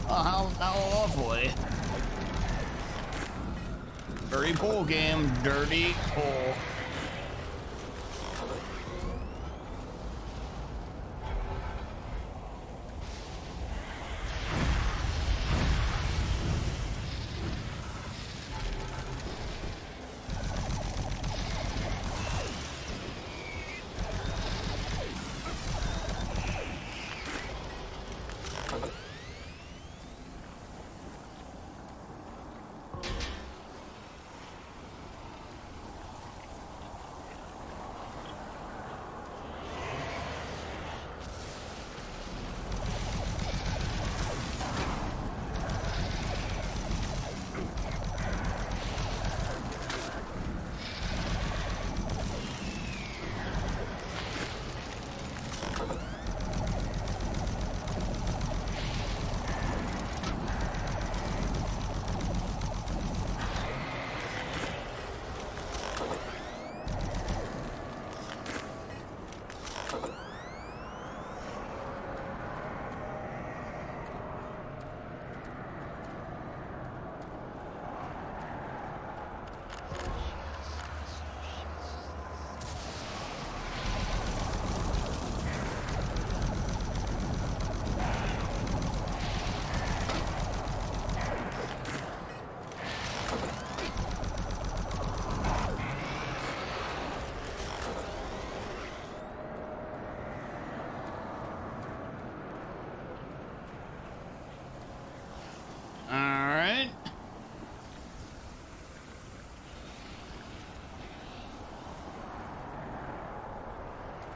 Oh, how lovely. Dirty pool game. Dirty pool.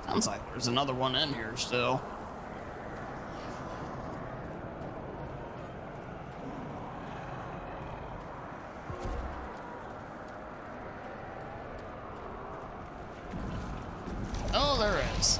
Sounds like there's another one in here still. there is.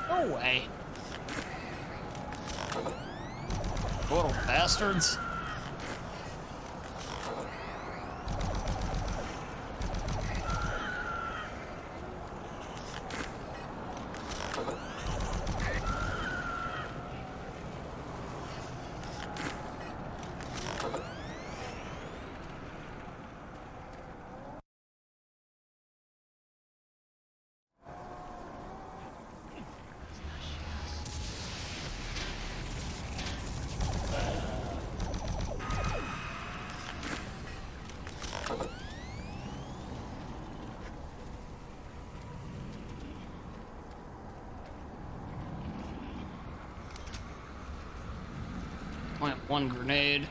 No way. Little bastards. Plant one grenade.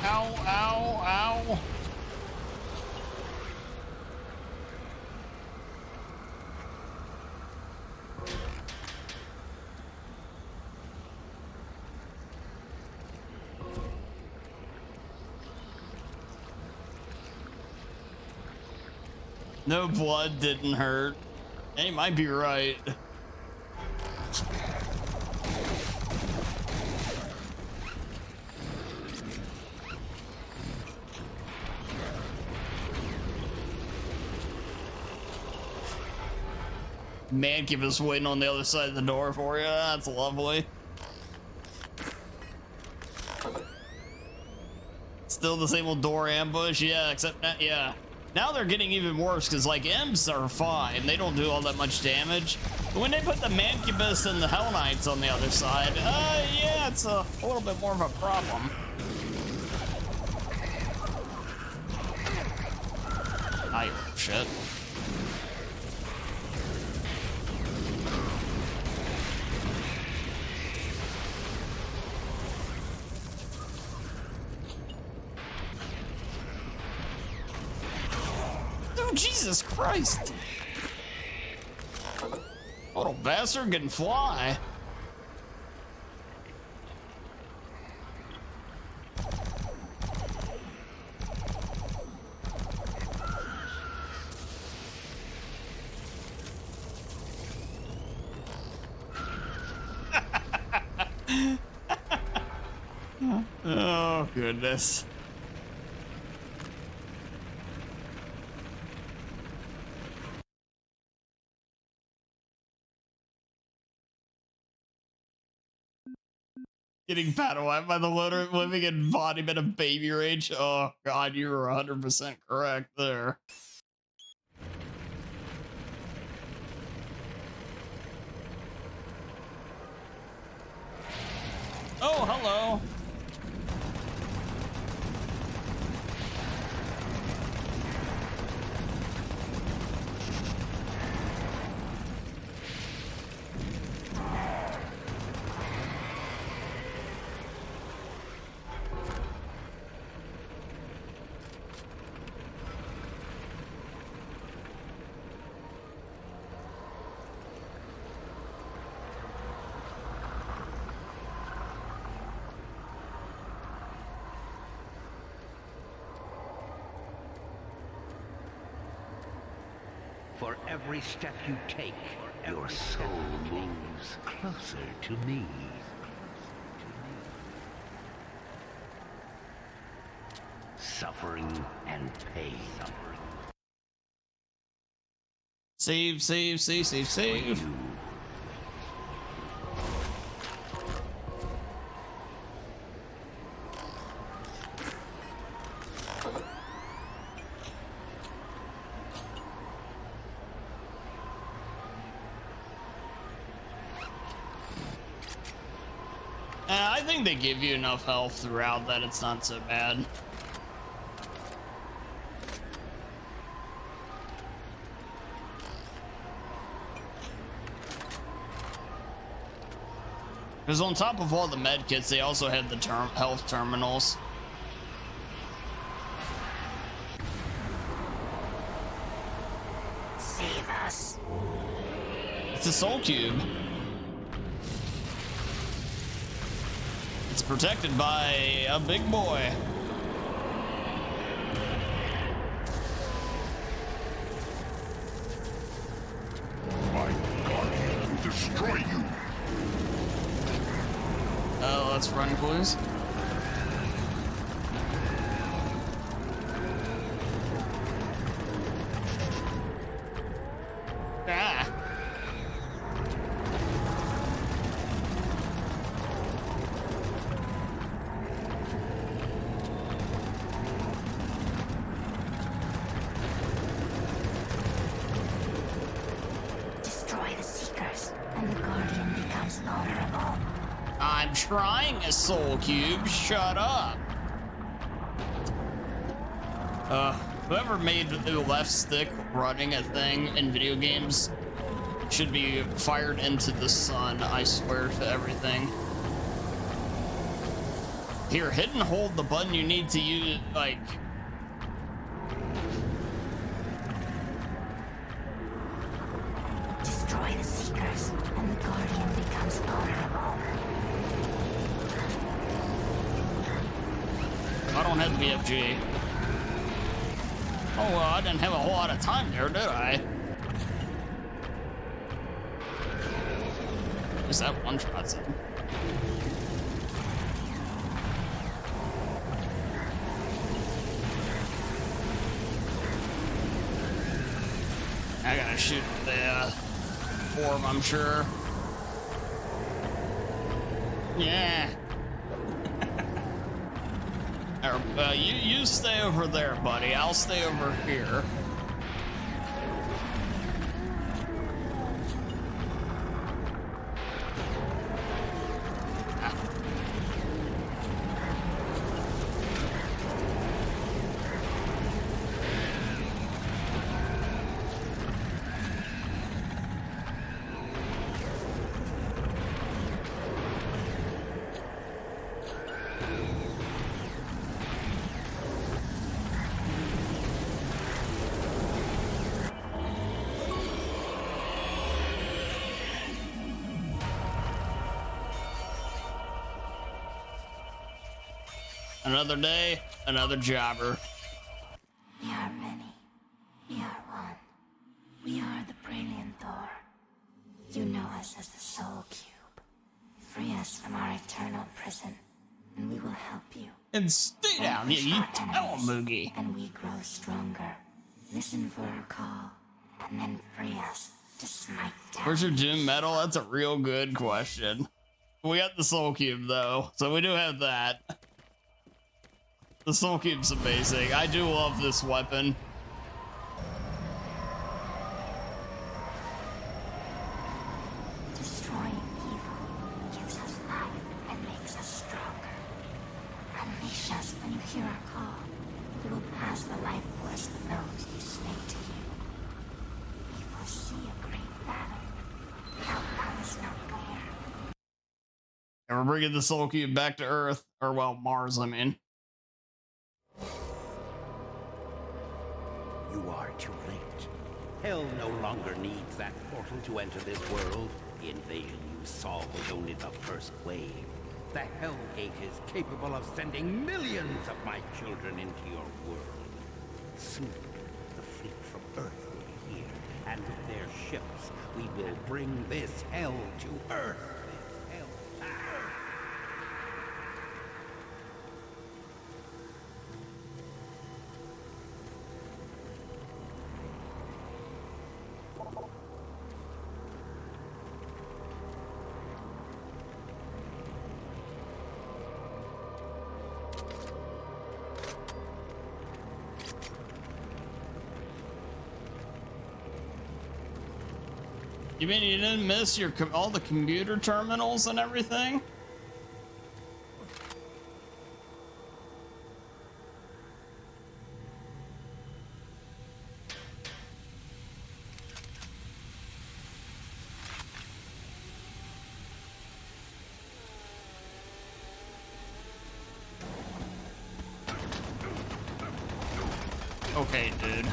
Ow, ow, ow. No blood didn't hurt. And he might be right. Man, keep us waiting on the other side of the door for you. That's lovely. Still the same old door ambush, yeah, except that, yeah. Now they're getting even worse because like imps are fine. They don't do all that much damage. But when they put the Mancubus and the Hell Knights on the other side, yeah, it's a little bit more of a problem. I shit. Jesus Christ! Little bastard can fly. Oh goodness. Getting paddled by the living embodiment of baby rage. Oh god, you were 100% correct there. Oh, hello. For every step you take, your soul moves closer to me. Suffering and pain. Save, save, save, save, save. I think they give you enough health throughout that it's not so bad. Because on top of all the med kits, they also have the health terminals. Save us. It's a soul cube. It's protected by a big boy. My guardian will destroy you. Oh, let's run, clues. Ah. Destroy the Seekers, and the Guardian becomes vulnerable. I'm trying a soul cube. Shut up. Whoever made the left stick running a thing in video games should be fired into the sun. I swear to everything. Here, hit and hold the button you need to use, like. Destroy the Seekers, and the Guardian becomes vulnerable. I don't have the BFG. Oh, well, I didn't have a whole lot of time there, did I? Is that one shot something? I gotta shoot the orb, I'm sure. Yeah. You stay over there, buddy. I'll stay over here. Another day, another jobber. We are many. We are one. We are the Brilliant Thor. You know us as the Soul Cube. Free us from our eternal prison, and we will help you. And stay down here, you tell Moogie. And we grow stronger. Listen for our call, and then free us to smite down. Where's your doom metal? That's a real good question. We got the soul cube though, so we do have that. The soul cube's amazing. I do love this weapon. Destroying evil gives us life and makes us stronger. Unleash us when you hear our call. We will pass the life force of those who slay to you. We will see a great battle. The outcome is not clear. And we're bringing the soul cube back to Earth, or well, Mars, I mean. You are too late. Hell no longer needs that portal to enter this world. The invasion you saw was only the first wave. The Hell Gate is capable of sending millions of my children into your world. Soon, the fleet from Earth will be here, and with their ships, we will bring this hell to Earth. You mean you didn't miss your all the computer terminals and everything? Hey, dude.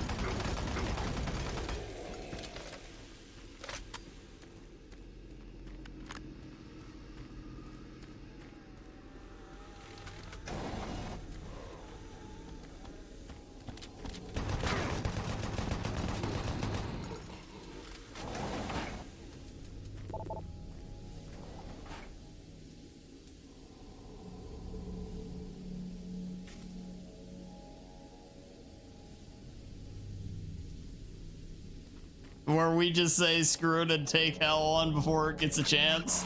Where we just say screw it and take hell on before it gets a chance.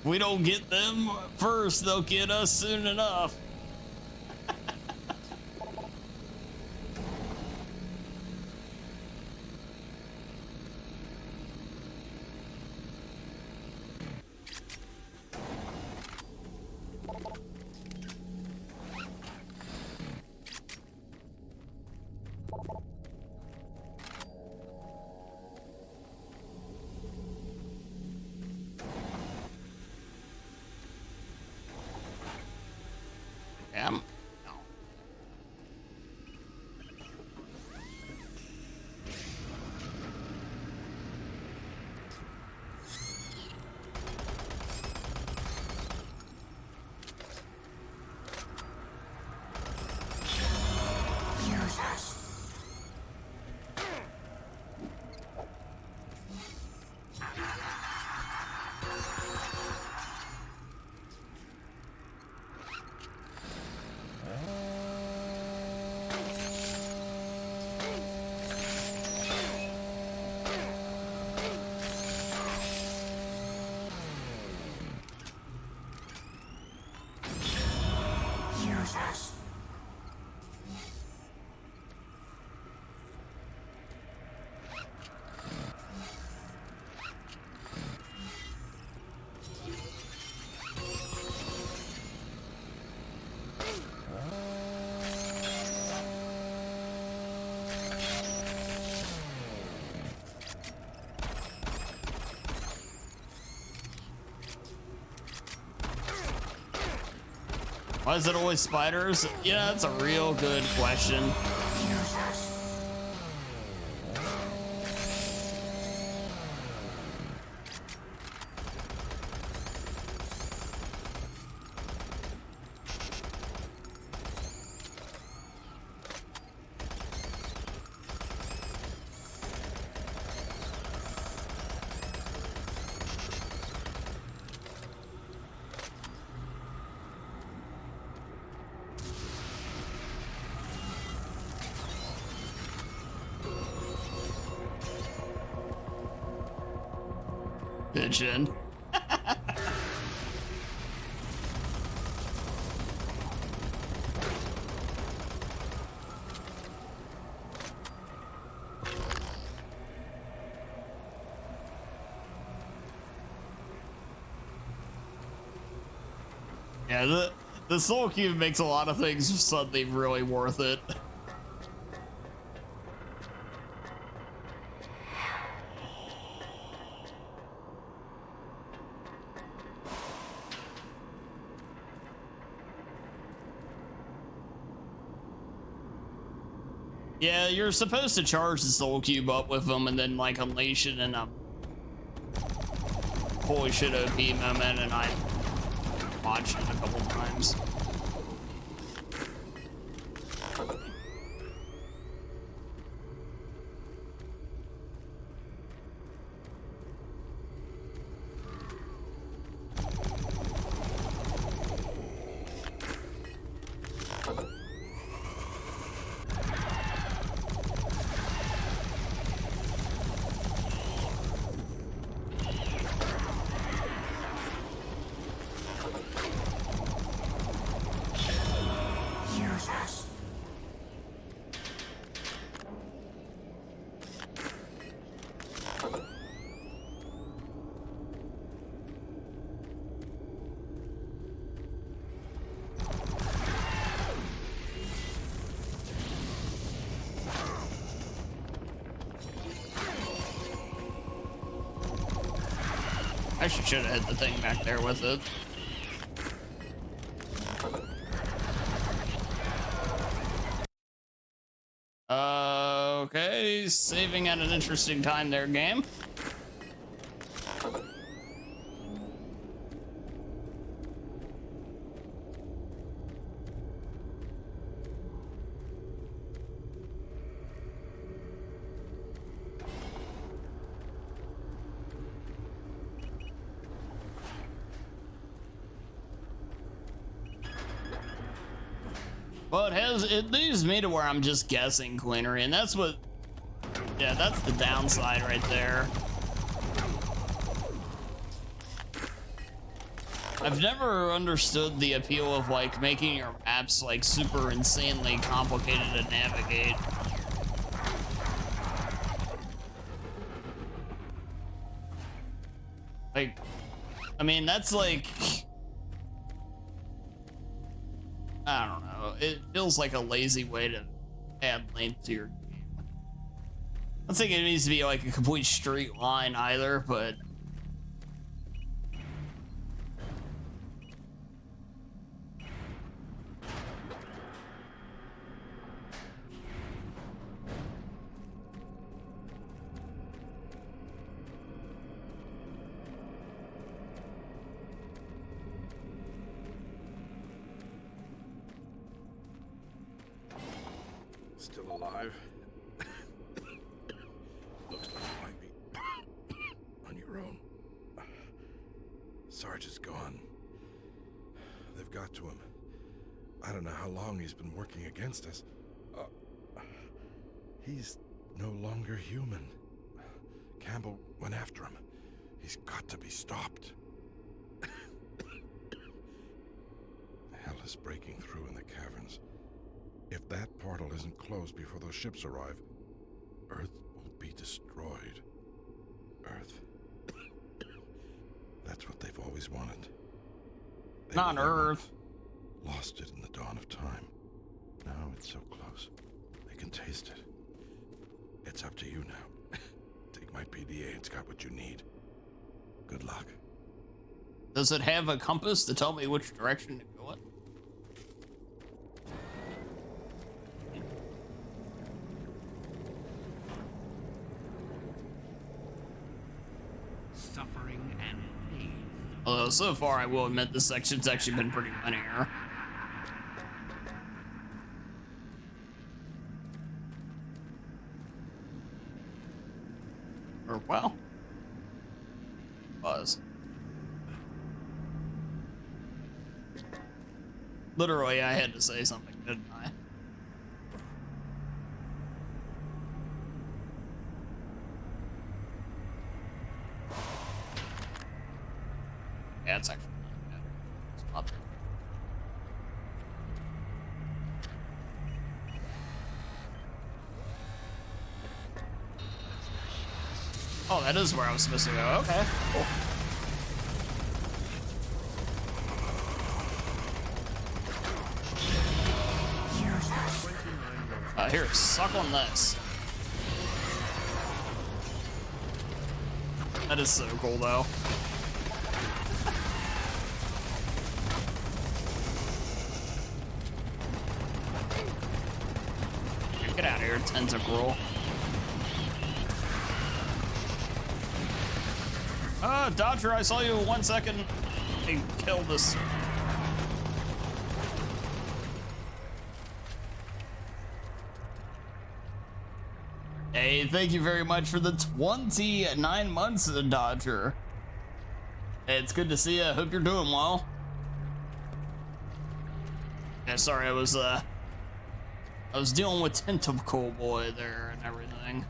We don't get them first, they'll get us soon enough. Damn. Why is it always spiders? Yeah, that's a real good question. Bitchin'. Yeah, the Soul Cube makes a lot of things suddenly really worth it. Yeah, you're supposed to charge the Soul Cube up with them and then like unleash it in a holy shit OP moment, and I watched it a couple times. I should have hit the thing back there with it. saving at an interesting time there, game. But it leaves me to where I'm just guessing, Queenery, and that's what, yeah, that's the downside right there. I've never understood the appeal of like making your maps like super insanely complicated to navigate. Like, I mean, that's like, I don't know. It feels like a lazy way to add length to your game. I don't think it needs to be like a complete straight line either, but Still alive? Looks like you might be on your own. Sarge is gone. They've got to him. I don't know how long he's been working against us. He's no longer human. Campbell went after him. He's got to be stopped. Hell is breaking through in the caverns. If that portal isn't closed before those ships arrive, Earth will be destroyed. Earth. That's what they've always wanted. not Earth. Lost it in the dawn of time. Now it's so close. They can taste it. It's up to you now. Take my PDA, it's got what you need. Good luck. Does it have a compass to tell me which direction to go in? Suffering and pain. Although so far I will admit this section's actually been pretty linear. Or well, was. Literally, I had to say something, didn't I? Yeah, it's actually not bad. It's not bad. Oh, that is where I was supposed to go. Okay, cool. Here, suck on this. That is so cool, though. Get out of here, tentacle. Dodger, I saw you 1 second. Hey, kill this. Hey, thank you very much for the 29 months, Dodger. Hey, it's good to see you. Hope you're doing well. Yeah, sorry, I was dealing with Tentacle Boy there and everything.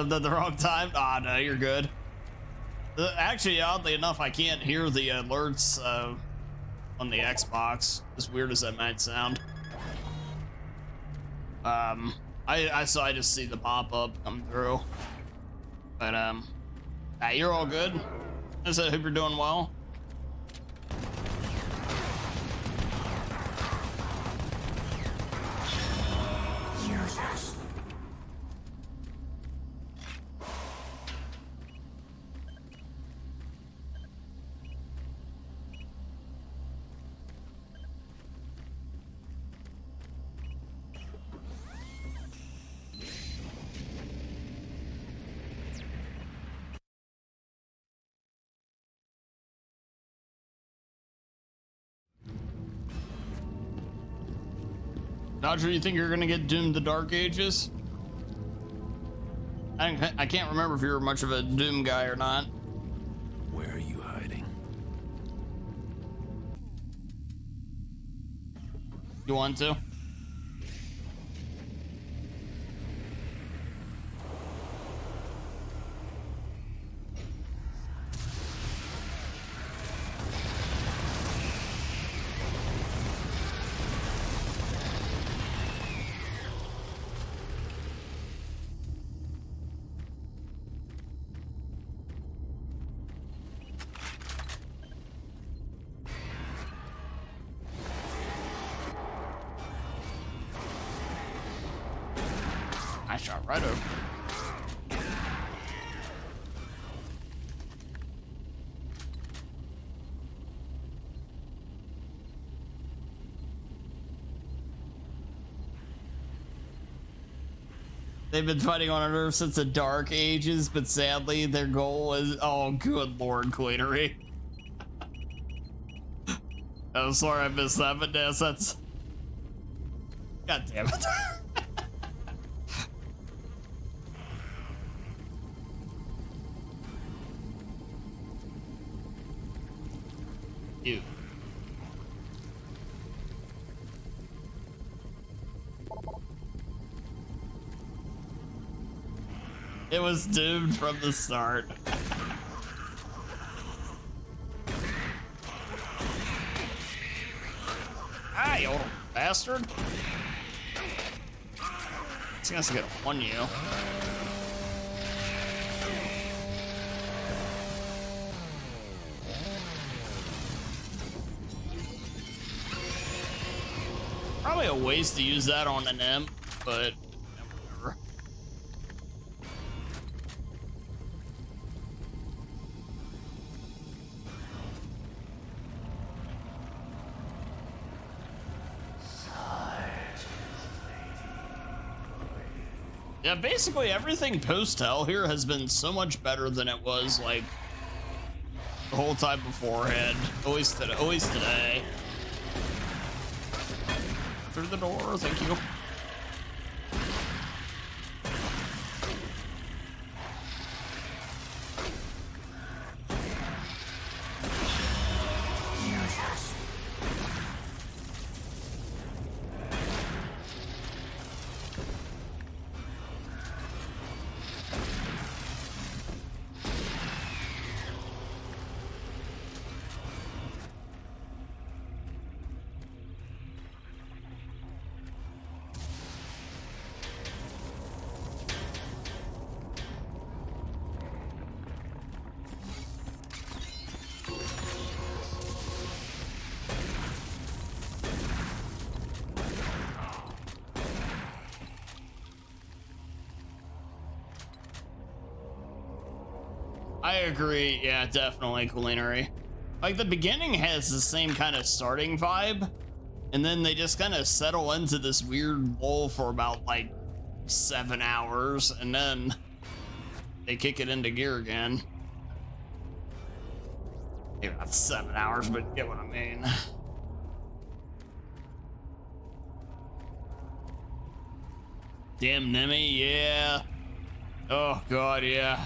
The wrong time? Ah, no, you're good. Actually, oddly enough, I can't hear the alerts on the Xbox, as weird as that might sound. I just see the pop-up come through. But you're all good. I said, hope you're doing well. Jesus. Dodger, you think you're gonna get doomed to Dark Ages? I can't remember if you were much of a Doom guy or not. Where are you hiding? You want to? I shot right over. They've been fighting on Earth since the Dark Ages, but sadly their goal is, oh good lord, Queenery. Oh, sorry I missed that, but yes, that's, god damn it. You. It was doomed from the start. Ah, you little bastard. This guy's gonna one you. Probably a waste to use that on an imp, but whatever. Yeah, basically everything post-Hell here has been so much better than it was, like, the whole time beforehand. Always today. Through the door, thank you. I agree, yeah, definitely culinary. Like, the beginning has the same kind of starting vibe, and then they just kind of settle into this weird lull for about, like, 7 hours, and then they kick it into gear again. Maybe not 7 hours, but you get what I mean. Damn Nemi, yeah. Oh, God, yeah.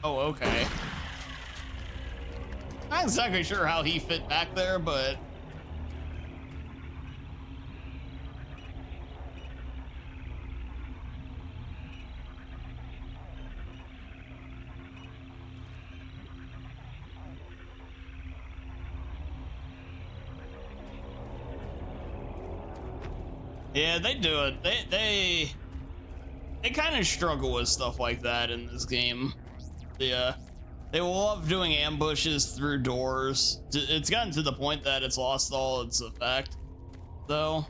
Oh, okay. Not exactly sure how he fit back there, but... yeah, they do it. They they kind of struggle with stuff like that in this game. They love doing ambushes through doors. It's gotten to the point that it's lost all its effect, though.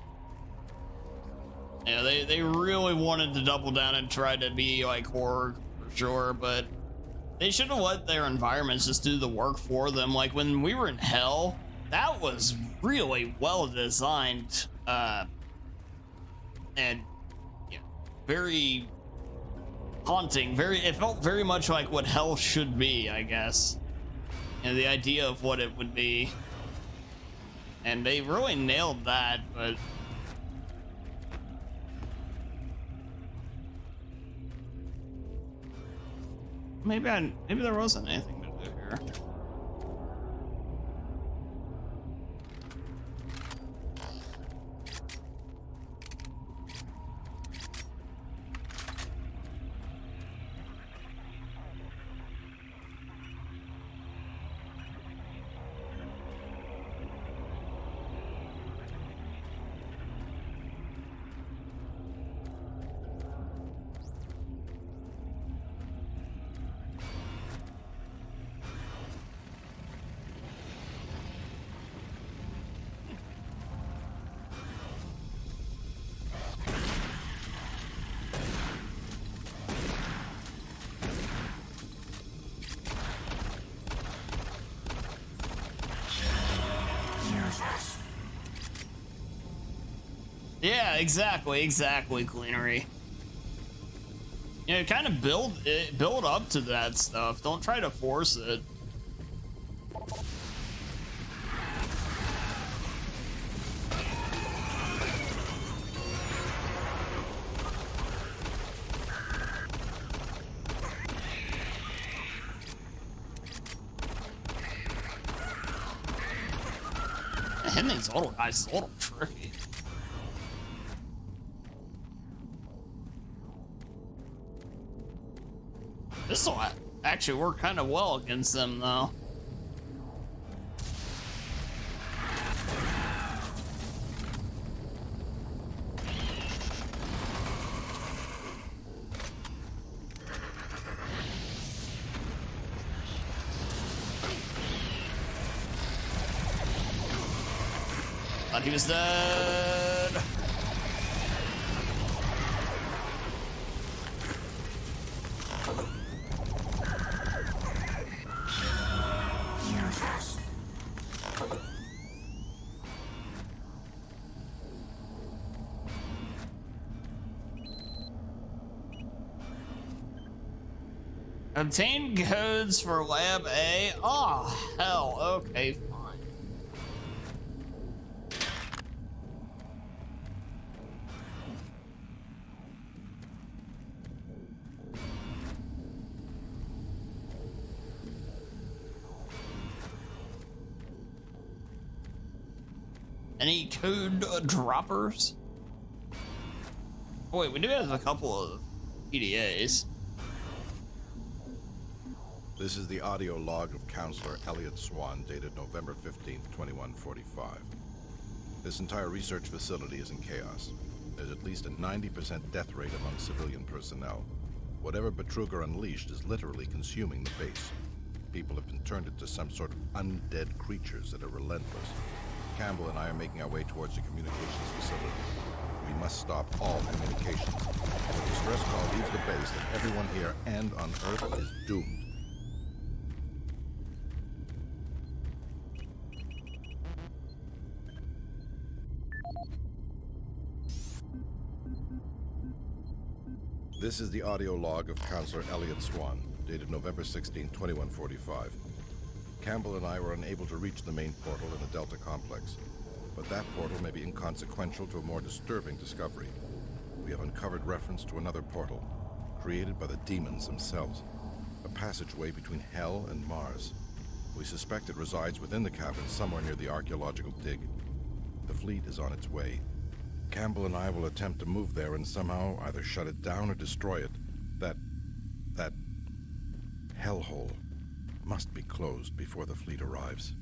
Yeah, they really wanted to double down and try to be like horror for sure, but they should have let their environments just do the work for them. Like when we were in Hell, that was really well designed, and yeah, very haunting. It felt very much like what Hell should be, I guess. You know, the idea of what it would be, and they really nailed that. But maybe there wasn't anything to do here. Yeah, exactly, Cleanery. You know, kind of build up to that stuff. Don't try to force it. Hitting these little guys is a little tricky. This will actually work kind of well against them, though. Thought he was dead. Obtain codes for Lab A. Oh, hell. Okay, fine. Any code droppers? Oh, wait, we do have a couple of PDAs. This is the audio log of Counselor Elliot Swan, dated November 15th, 2145. This entire research facility is in chaos. There's at least a 90% death rate among civilian personnel. Whatever Betruger unleashed is literally consuming the base. People have been turned into some sort of undead creatures that are relentless. Campbell and I are making our way towards the communications facility. We must stop all communications. If a distress call leaves the base, then everyone here and on Earth is doomed. This is the audio log of Counselor Elliot Swan, dated November 16, 2145. Campbell and I were unable to reach the main portal in the Delta Complex, but that portal may be inconsequential to a more disturbing discovery. We have uncovered reference to another portal, created by the demons themselves, a passageway between Hell and Mars. We suspect it resides within the cabin somewhere near the archaeological dig. The fleet is on its way. Campbell and I will attempt to move there and somehow either shut it down or destroy it. That hellhole must be closed before the fleet arrives.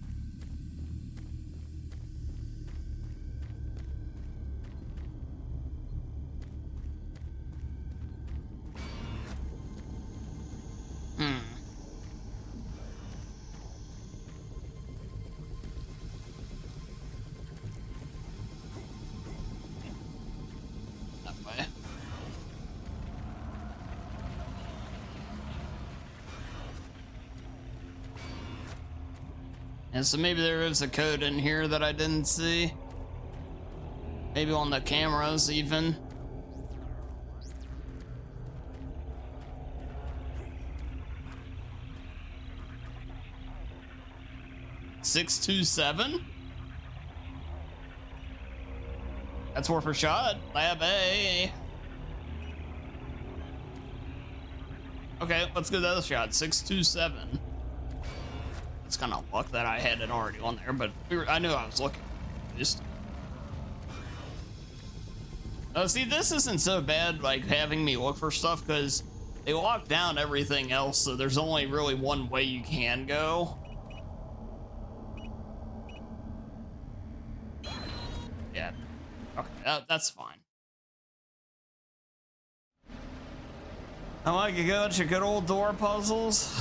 And so maybe there is a code in here that I didn't see. Maybe on the cameras even. $627? That's worth a shot. Lab A. Okay, let's go the other shot. 627. It's kind of luck that I had it already on there, but I knew I was looking. Just. Oh, see, this isn't so bad, like having me look for stuff, because they lock down everything else, so there's only really one way you can go. Yeah. Okay, that's fine. I like a good old door puzzles.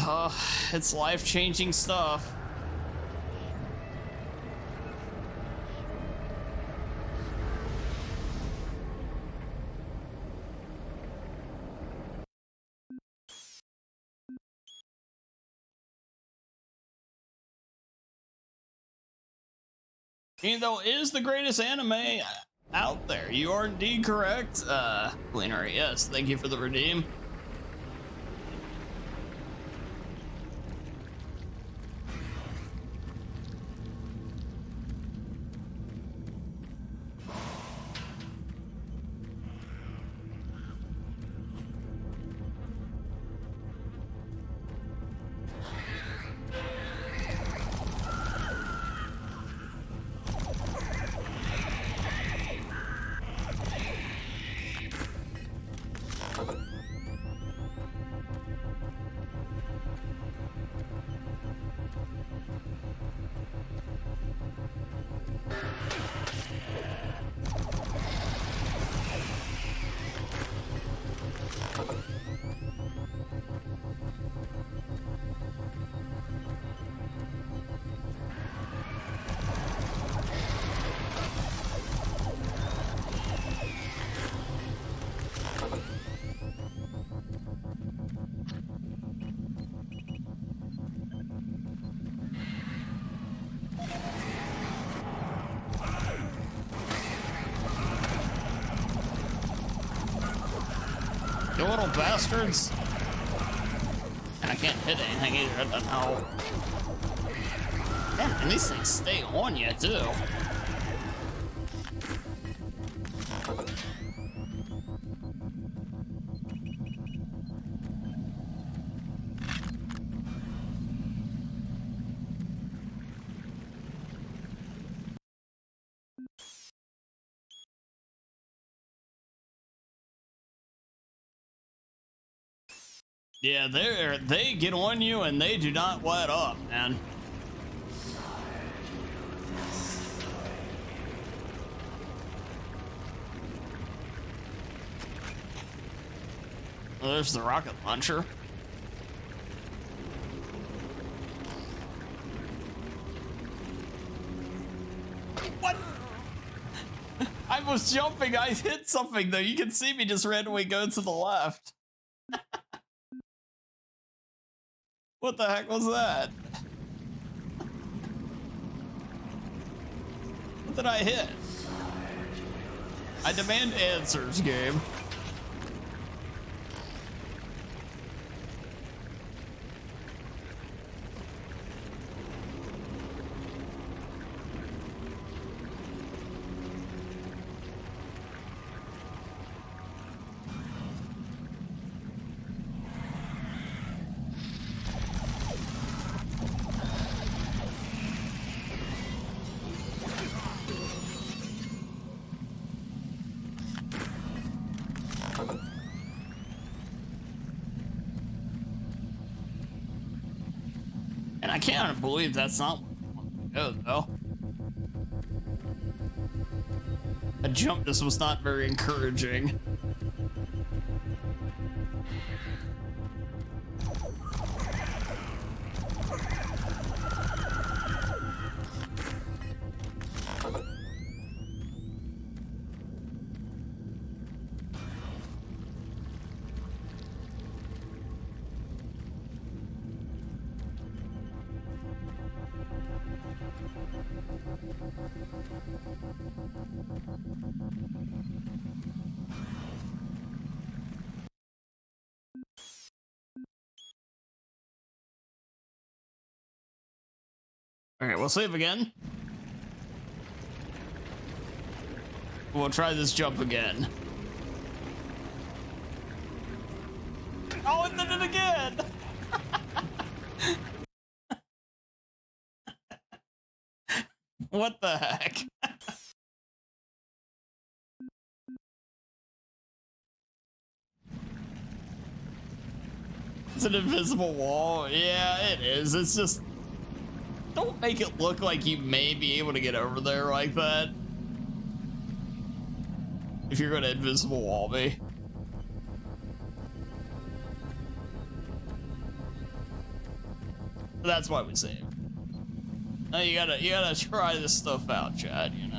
It's life-changing stuff. Though it is the greatest anime out there. You are indeed correct. Cleaner, yes. Thank you for the redeem. You little bastards. And I can't hit anything either. I don't know. Damn, and these things stay on you too. Yeah, they get on you and they do not let up, man. Well, there's the rocket launcher. What? I was jumping, I hit something though. You can see me just randomly go to the left. What the heck was that? What did I hit? I demand answers, game. And I can't believe that's not where go though. A jump just was not very encouraging. Okay, we'll save again. We'll try this jump again. Oh, and then it again! What the heck? It's an invisible wall. Yeah, it is. It's just... Don't make it look like you may be able to get over there like that. If you're gonna invisible wall me. That's why we save. Now you gotta try this stuff out, Chad, you know.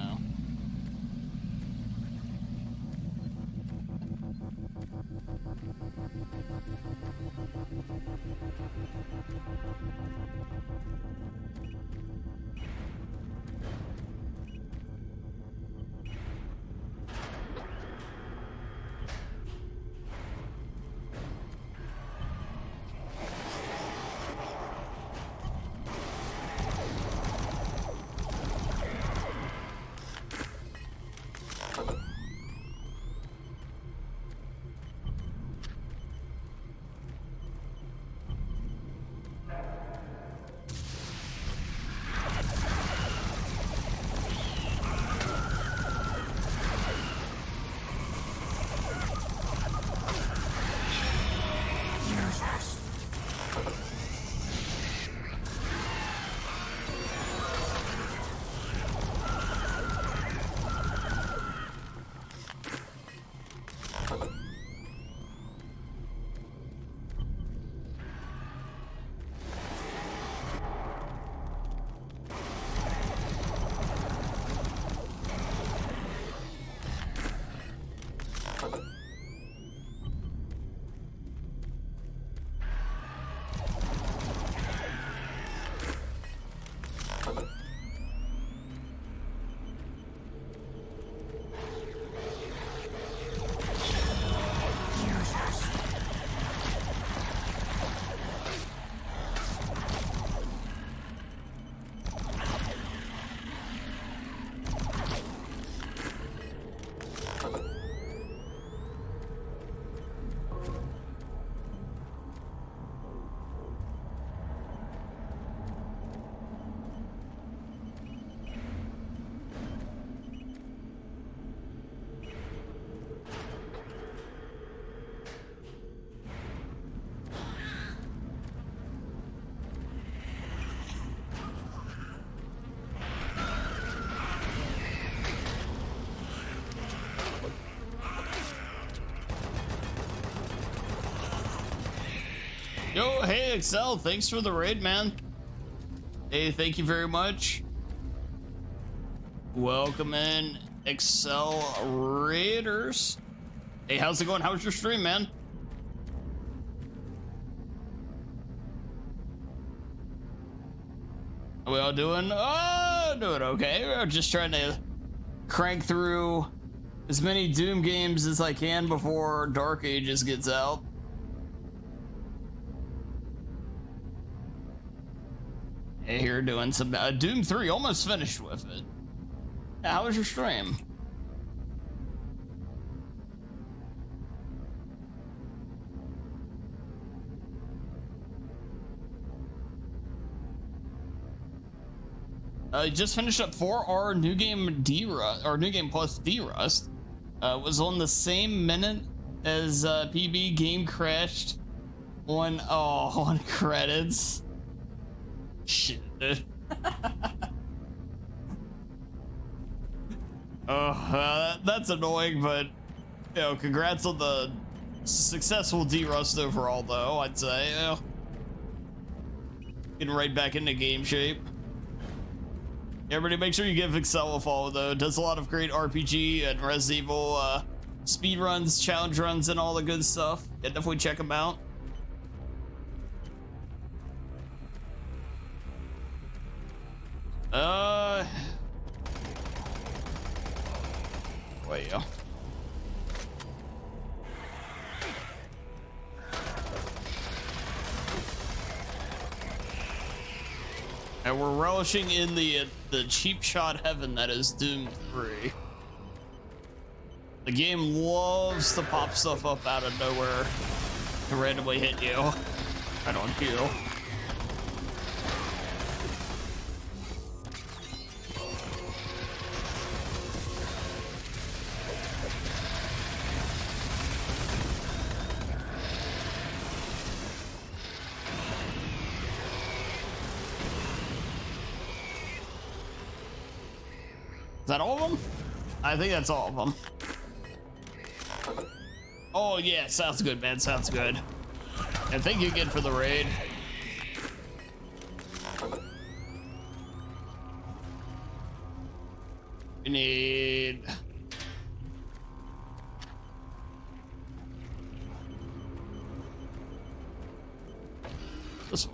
Yo, hey, Excel, thanks for the raid, man. Hey, thank you very much. Welcome in, Excel Raiders. Hey, how's it going? How's your stream, man? Are we all doing? Oh, doing okay. We're just trying to crank through as many Doom games as I can before Dark Ages gets out. Hey, here doing some Doom 3, almost finished with it. How was your stream? Just finished up 4R New Game D-Rust, or New Game Plus D-Rust. Was on the same minute as PB game crashed on credits. Shit, dude. That's annoying, but you know, congrats on the successful D-Rust overall, though. I'd say, you know, getting right back into game shape. Everybody, make sure you give Excel a follow, though. It does a lot of great RPG and Resident Evil speed runs, challenge runs, and all the good stuff. Yeah, definitely check them out. Wait, yeah. And we're relishing in the cheap shot heaven that is Doom 3. The game loves to pop stuff up out of nowhere to randomly hit you. Right on cue. Is that all of them? I think that's all of them. Oh yeah, sounds good, man. Sounds good. And thank you again for the raid. We need... this way.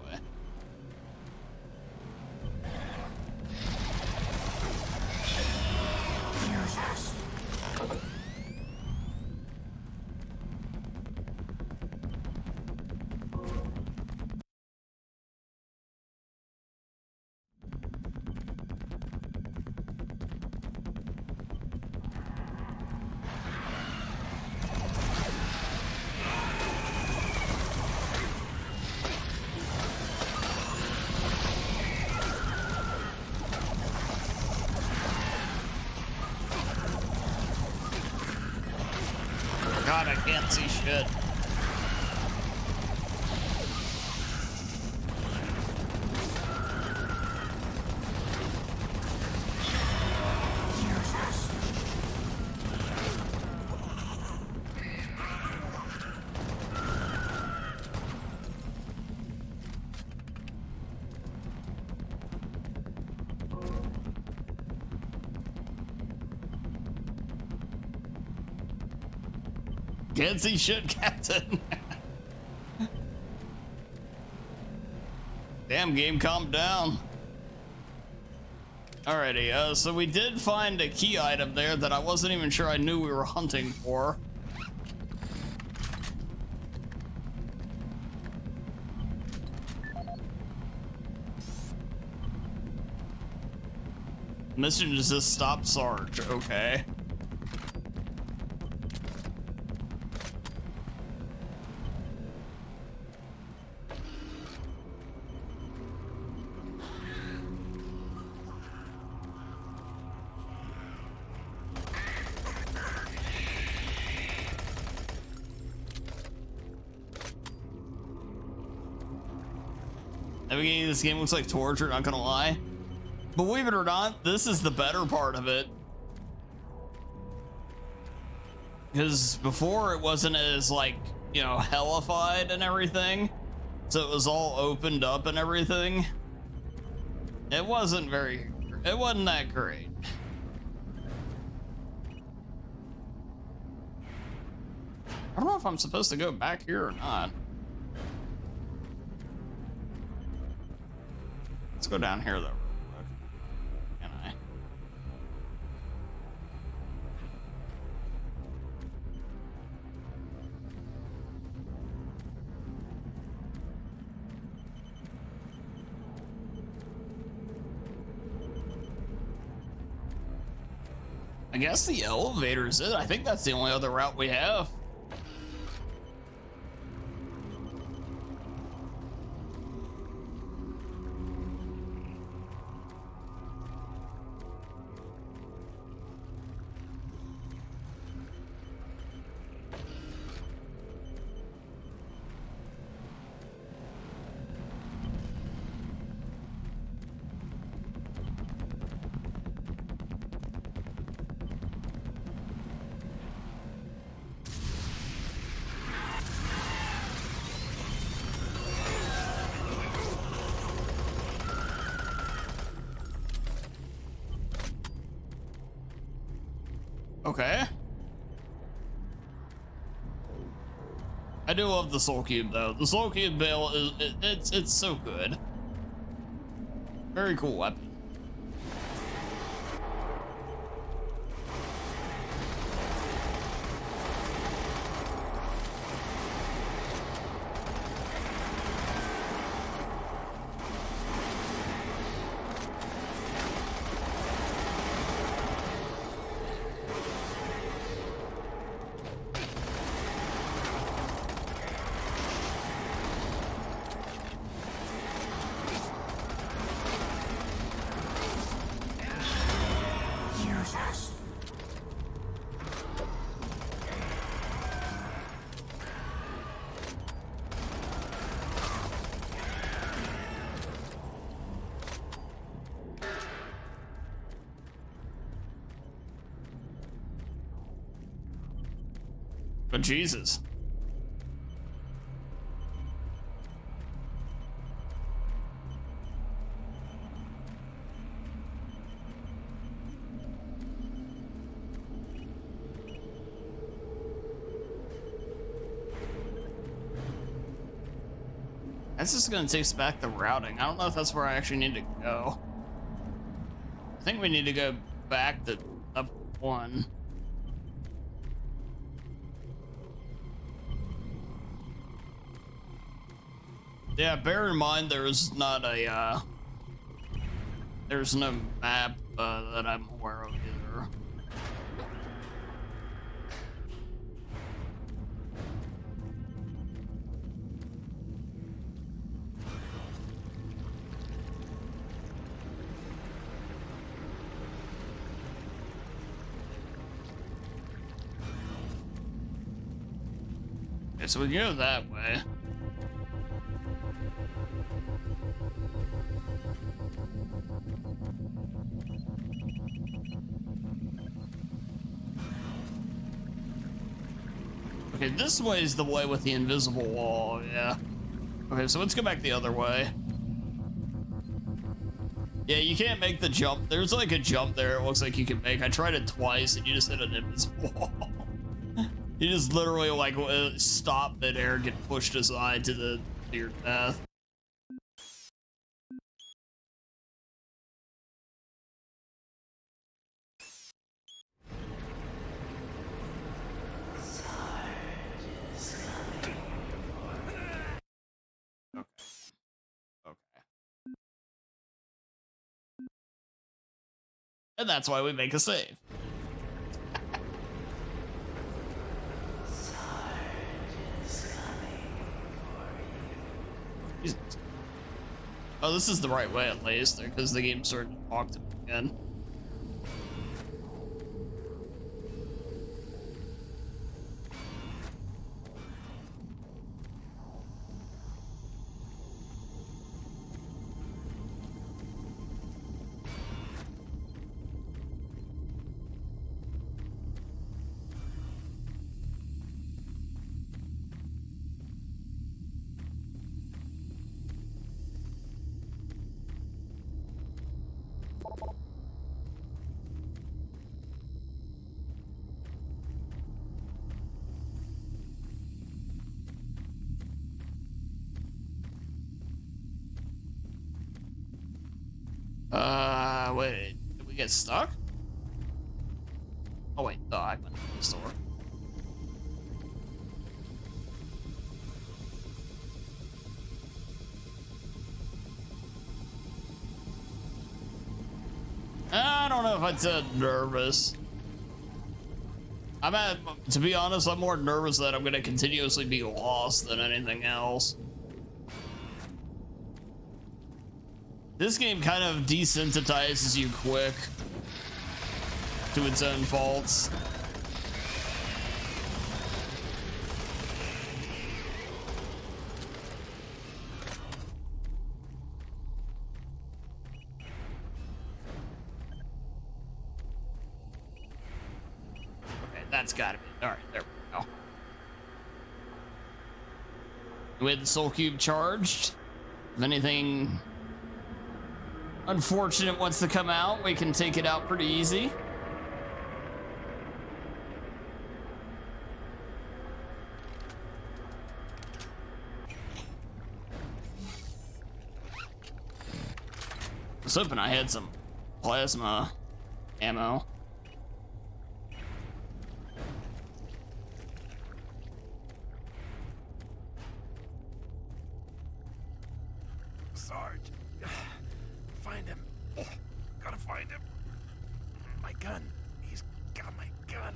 God, I can't see shit. Can't see shit, Captain. Damn, game, calm down. Alrighty, so we did find a key item there that I wasn't even sure I knew we were hunting for. Mission is just stop Sarge, okay. Navigating this game looks like torture, not gonna lie. Believe it or not, this is the better part of it. Because before it wasn't as, like, you know, hellified and everything. So it was all opened up and everything. It wasn't that great. I don't know if I'm supposed to go back here or not. Let's go down here, though, real quick. Can I? I guess the elevator is it. I think that's the only other route we have. Okay. I do love the Soul Cube though. The Soul Cube Bale is it's so good. Very cool weapon. Oh, Jesus. That's just gonna take us back the routing. I don't know if that's where I actually need to go. I think we need to go back to up one. Yeah, bear in mind there's not a there's no map that I'm aware of either. Okay, so we can go that way. Okay, this way is the way with the invisible wall, yeah. Okay, so let's go back the other way. Yeah, you can't make the jump. There's like a jump there it looks like you can make. I tried it twice and you just hit an invisible wall. You just literally like stop midair and get pushed aside to your death. And that's why we make a save. Jesus. Oh, this is the right way at least, because the game started to talk to me again. Wait, did we get stuck? Oh wait, I went to the store. I don't know if I'd say nervous. To be honest, I'm more nervous that I'm gonna continuously be lost than anything else. This game kind of desensitizes you quick to its own faults. Okay, that's gotta be. Alright, there we go. We had the soul cube charged. If anything unfortunate wants to come out, we can take it out pretty easy. I was hoping I had some plasma ammo. Sarge, find him. Gotta find him. My gun. He's got my gun.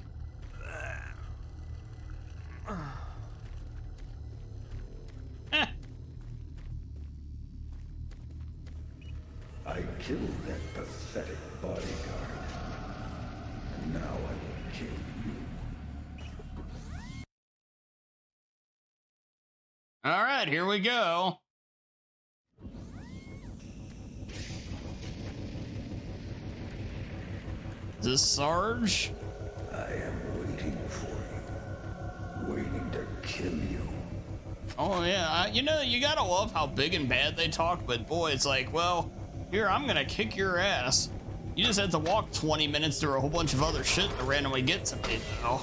I killed that pathetic bodyguard. And now I will kill you. All right, here we go. Is this Sarge? I am waiting for you. kill you. Oh yeah, you know, you gotta love how big and bad they talk, but boy, it's like, well, here, I'm gonna kick your ass. You just have to walk 20 minutes through a whole bunch of other shit to randomly get to me now.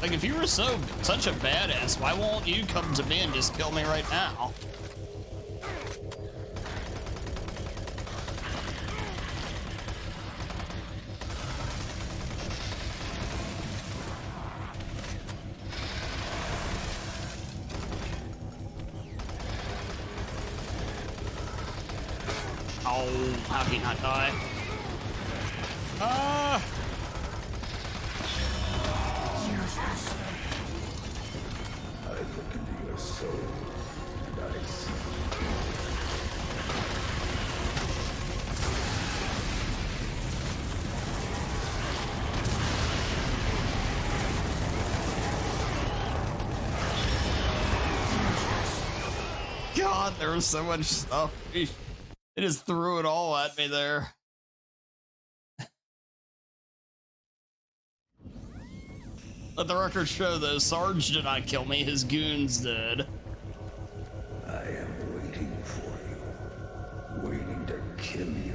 Like, if you were such a badass, why won't you come to me and just kill me right now? Oh, how did he not die? Ah! I look into your soul, and I see. God, there was so much stuff. It just threw it all at me there. Let the record show, though, Sarge did not kill me, his goons did. I am waiting for you, waiting to kill you.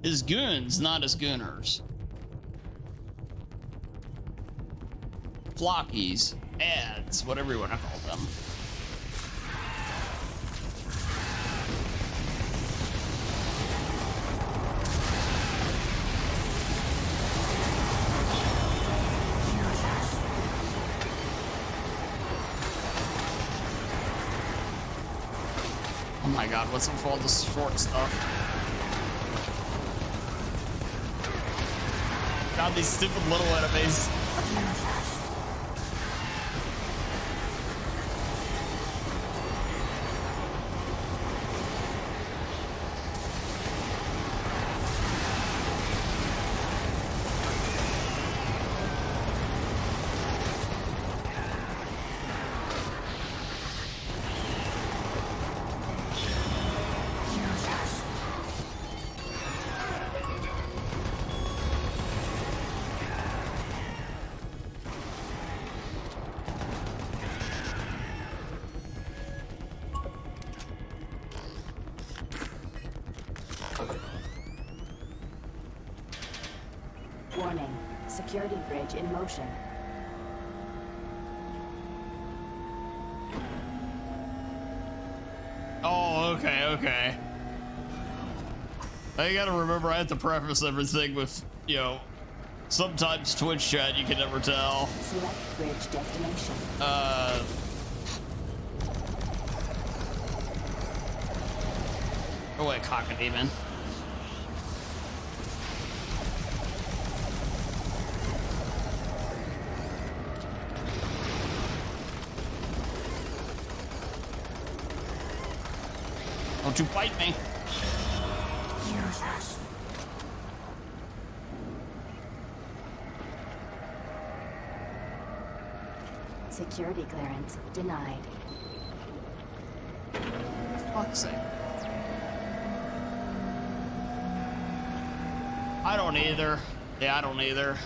His goons, not his gooners. Flockies, ads, whatever you want to call them. Oh my god, what's up with all this short stuff? God, these stupid little enemies. Warning. Security bridge in motion. Oh, okay. I gotta remember I have to preface everything with, you know, sometimes Twitch chat, you can never tell. Select bridge destination. Oh wait, cockademon. Don't you bite me. Jesus. Security clearance denied. fuck's sake. I don't either. Yeah, I don't either.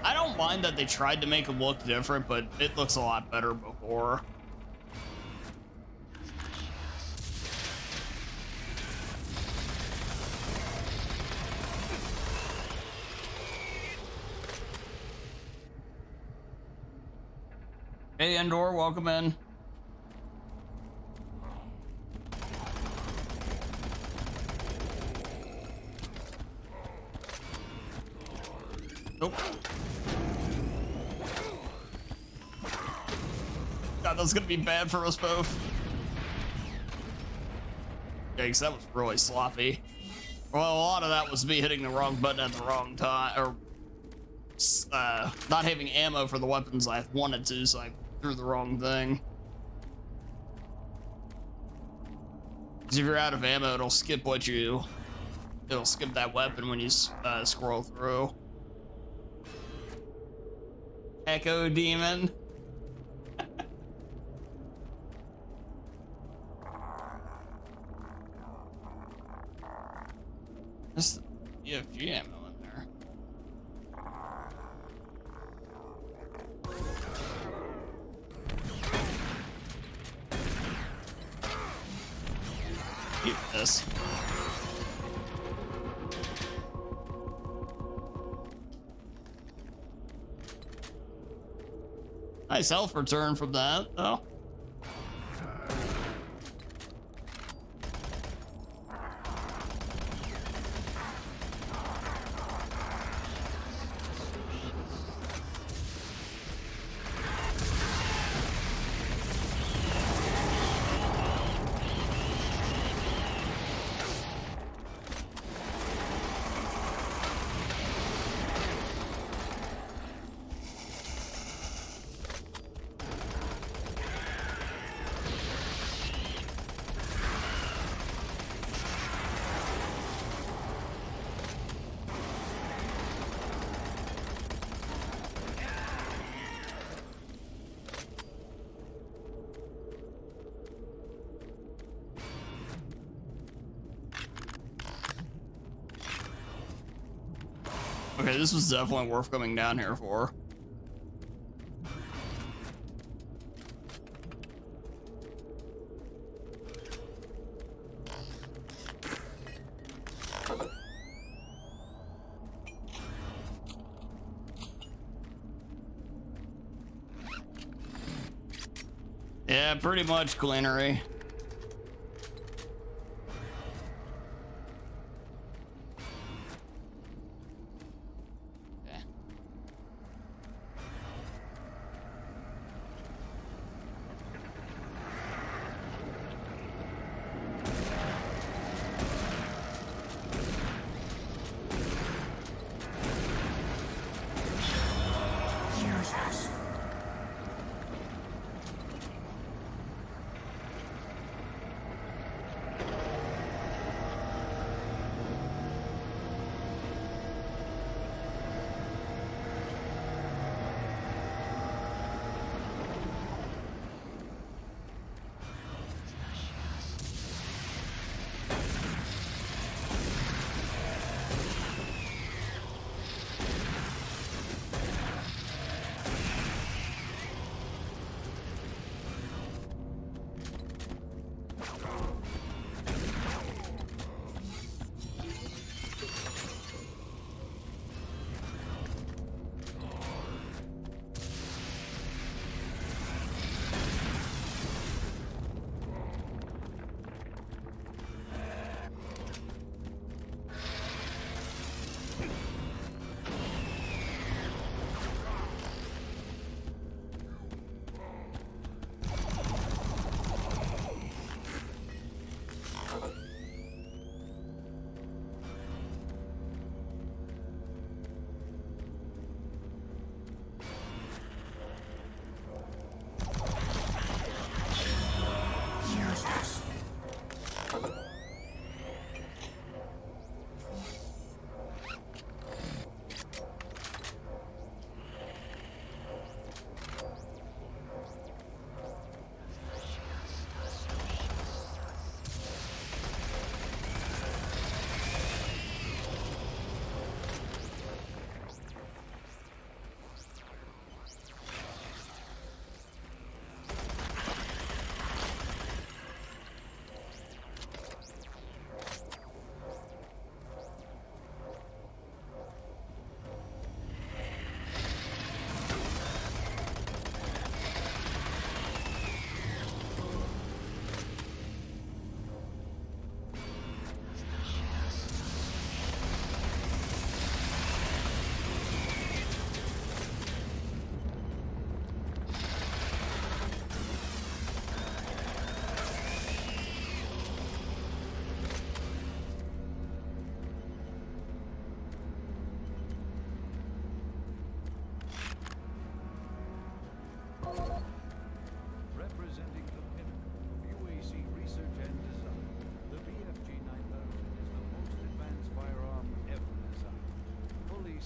I don't mind that they tried to make him look different, but it looks a lot better before. Hey, Endor, welcome in. Nope. God, that's gonna be bad for us both. Yikes, that was really sloppy. Well, a lot of that was me hitting the wrong button at the wrong time, or not having ammo for the weapons I wanted to, so I threw the wrong thing. Because if you're out of ammo, it'll skip it'll skip that weapon when you scroll through. Echo Demon. There's BFG ammo in there. Keep this. Nice health return from that, though. Okay, this was definitely worth coming down here for. Yeah, pretty much cleanery.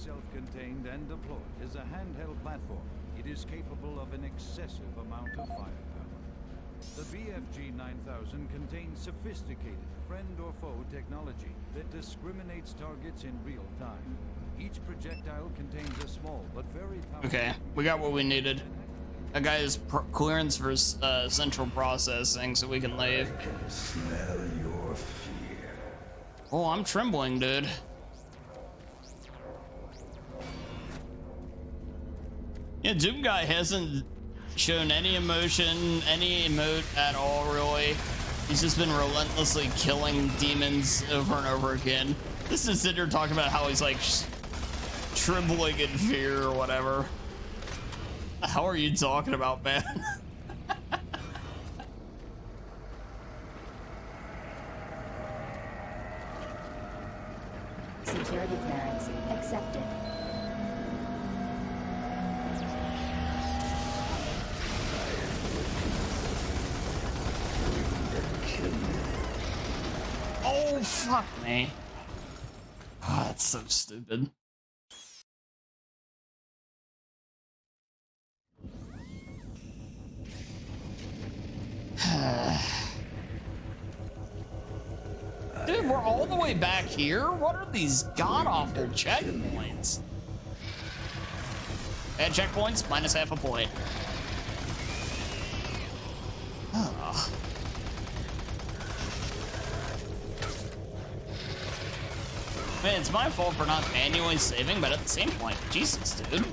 self-contained and deployed as a handheld platform. It is capable of an excessive amount of firepower. The BFG 9000 contains sophisticated friend or foe technology that discriminates targets in real time. Each projectile contains a small but very powerful... Okay, we got what we needed. That guy is clearance for central processing, so we can leave. I can smell your fear. Oh, I'm trembling, dude. Yeah, Doom Guy hasn't shown any emotion, any emote at all, really. He's just been relentlessly killing demons over and over again. This is sitting here talking about how he's like trembling in fear or whatever. How are you talking about, man? Security clearance accepted. Oh, fuck me. Oh, that's so stupid. Dude, we're all the way back here? What are these god-awful checkpoints? Bad checkpoints, minus half a point. Oh. Man, it's my fault for not manually saving, but at the same point, Jesus, dude.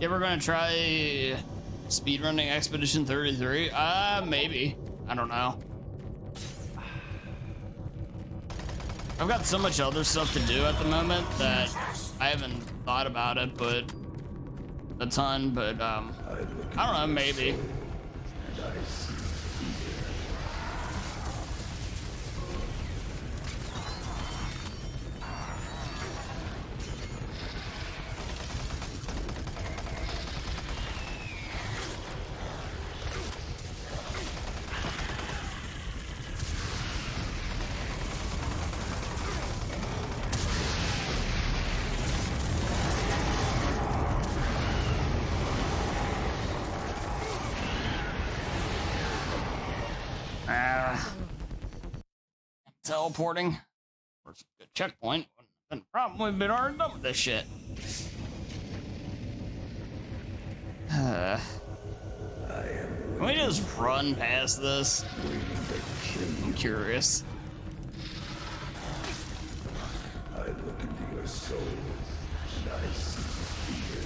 Yeah, we're gonna try speedrunning Expedition 33. Maybe. I don't know. I've got so much other stuff to do at the moment that I haven't thought about it, but a ton, but I don't know, maybe. Teleporting. First good checkpoint. Then probably been already done with this shit. Can we just run past this? I'm curious. I look into your soul and I see fear.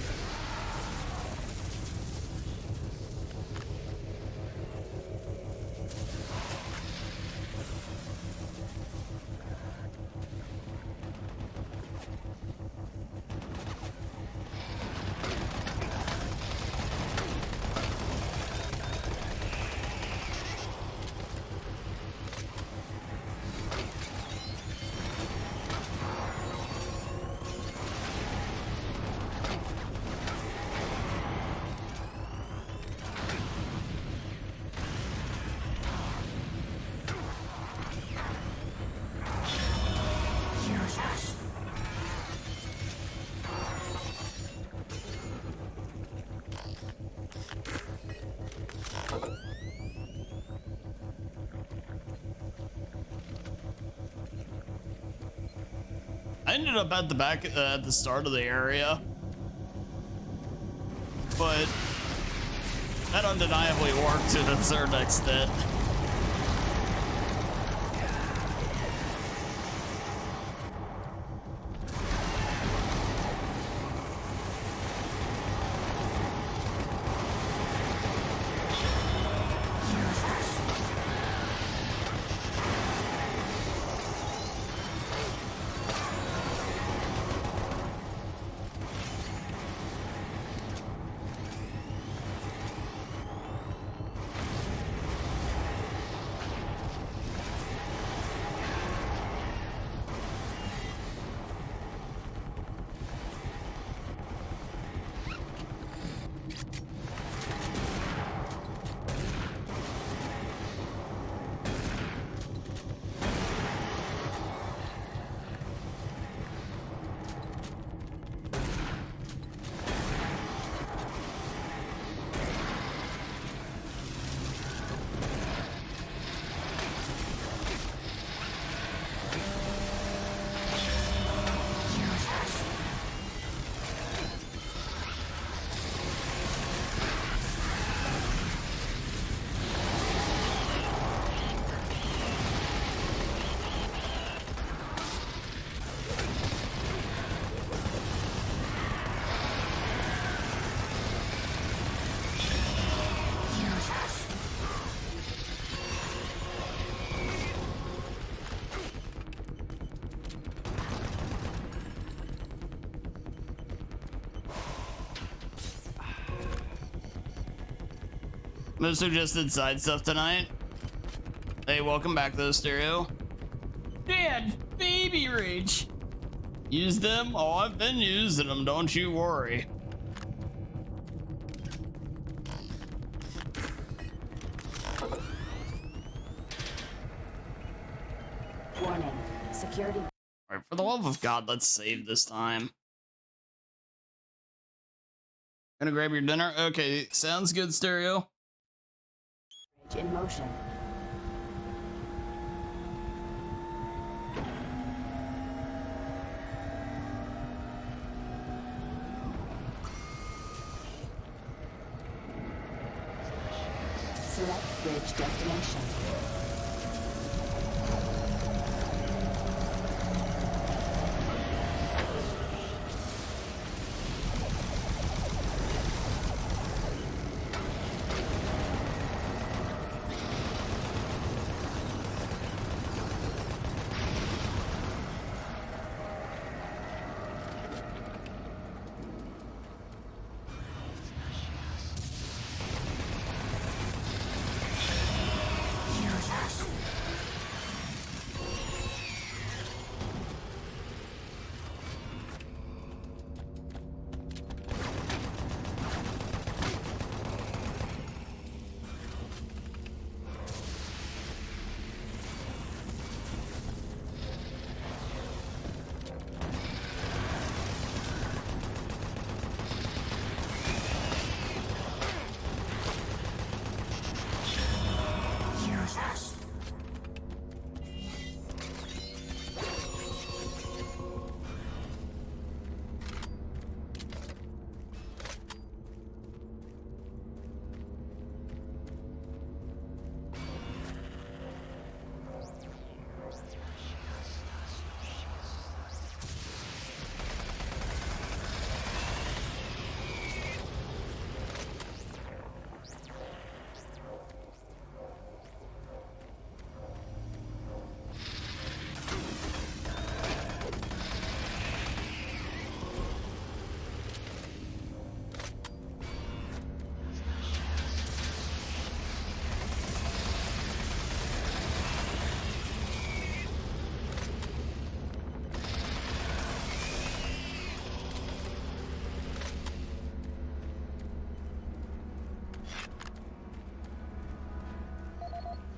I ended up at the back at the start of the area, but that undeniably worked to a certain extent. Most suggested side stuff tonight. Hey, welcome back though, Stereo. Dad, baby rage. Use them? Oh, I've been using them, don't you worry. Warning. Security. Alright, for the love of God, let's save this time. Gonna grab your dinner? Okay, sounds good, Stereo. In motion. Select bridge destination.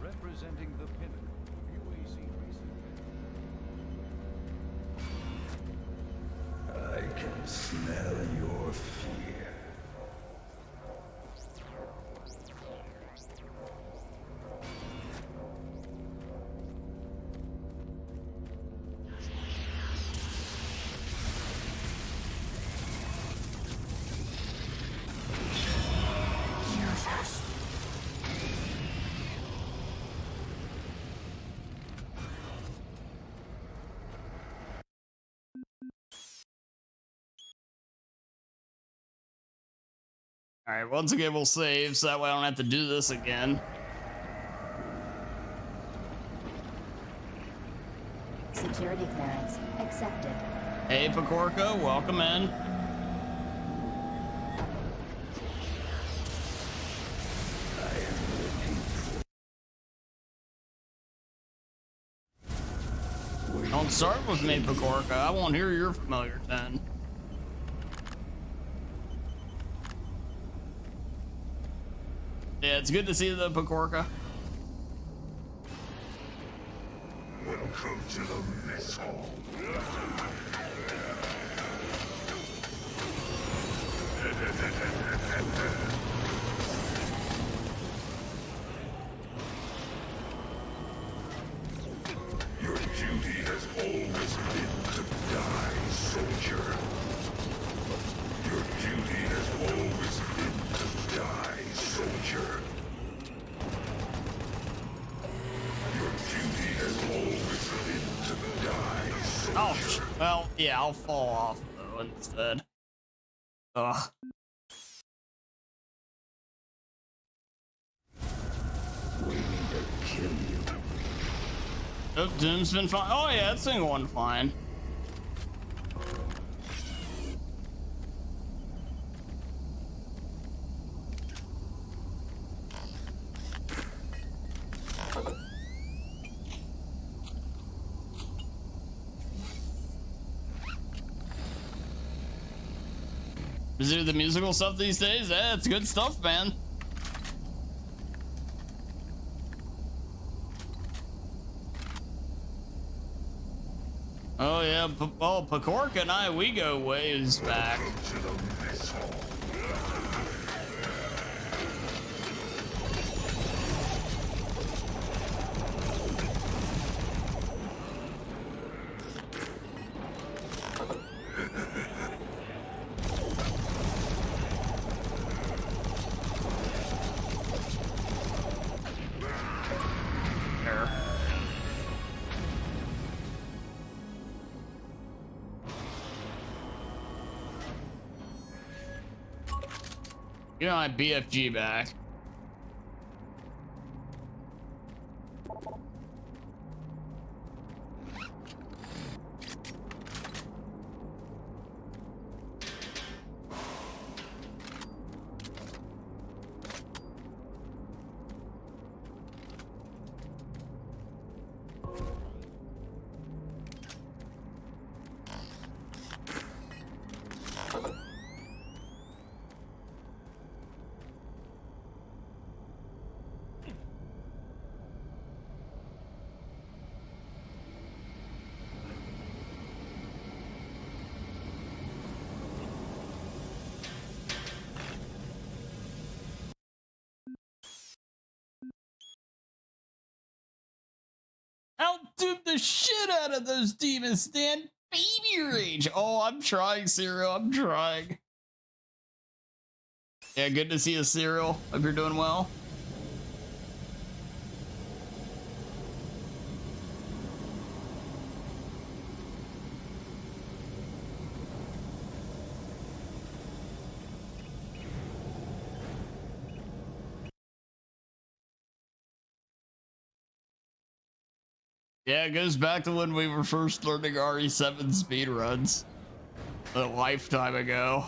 Representing the pinnacle of UAC research. I can smell your fear. Alright, once again we'll save so that way I don't have to do this again. Security clearance accepted. Hey, Pecorca, welcome in. Don't start with me, Pecorca. I won't hear your familiar 10. Yeah, it's good to see the Pecorca. Welcome to the mess hall. Your duty has always been to die, soldier. Your duty has always been to die, soldier. Your duty has always been to die, soldier. Oh, well, yeah, I'll fall off though instead. Ugh. We need to kill you. Oh, Doom's been fine. Oh yeah, it's been going fine. Busy with the musical stuff these days? Yeah, it's good stuff, man. Oh yeah, well, Pakorka and I, we go ways back. You know, I BFG back. Outdo the shit out of those demons, Stan. Baby rage. Oh, I'm trying, Serial. I'm trying. Yeah, good to see you, Serial. Hope you're doing well. Yeah, it goes back to when we were first learning RE7 speedruns a lifetime ago.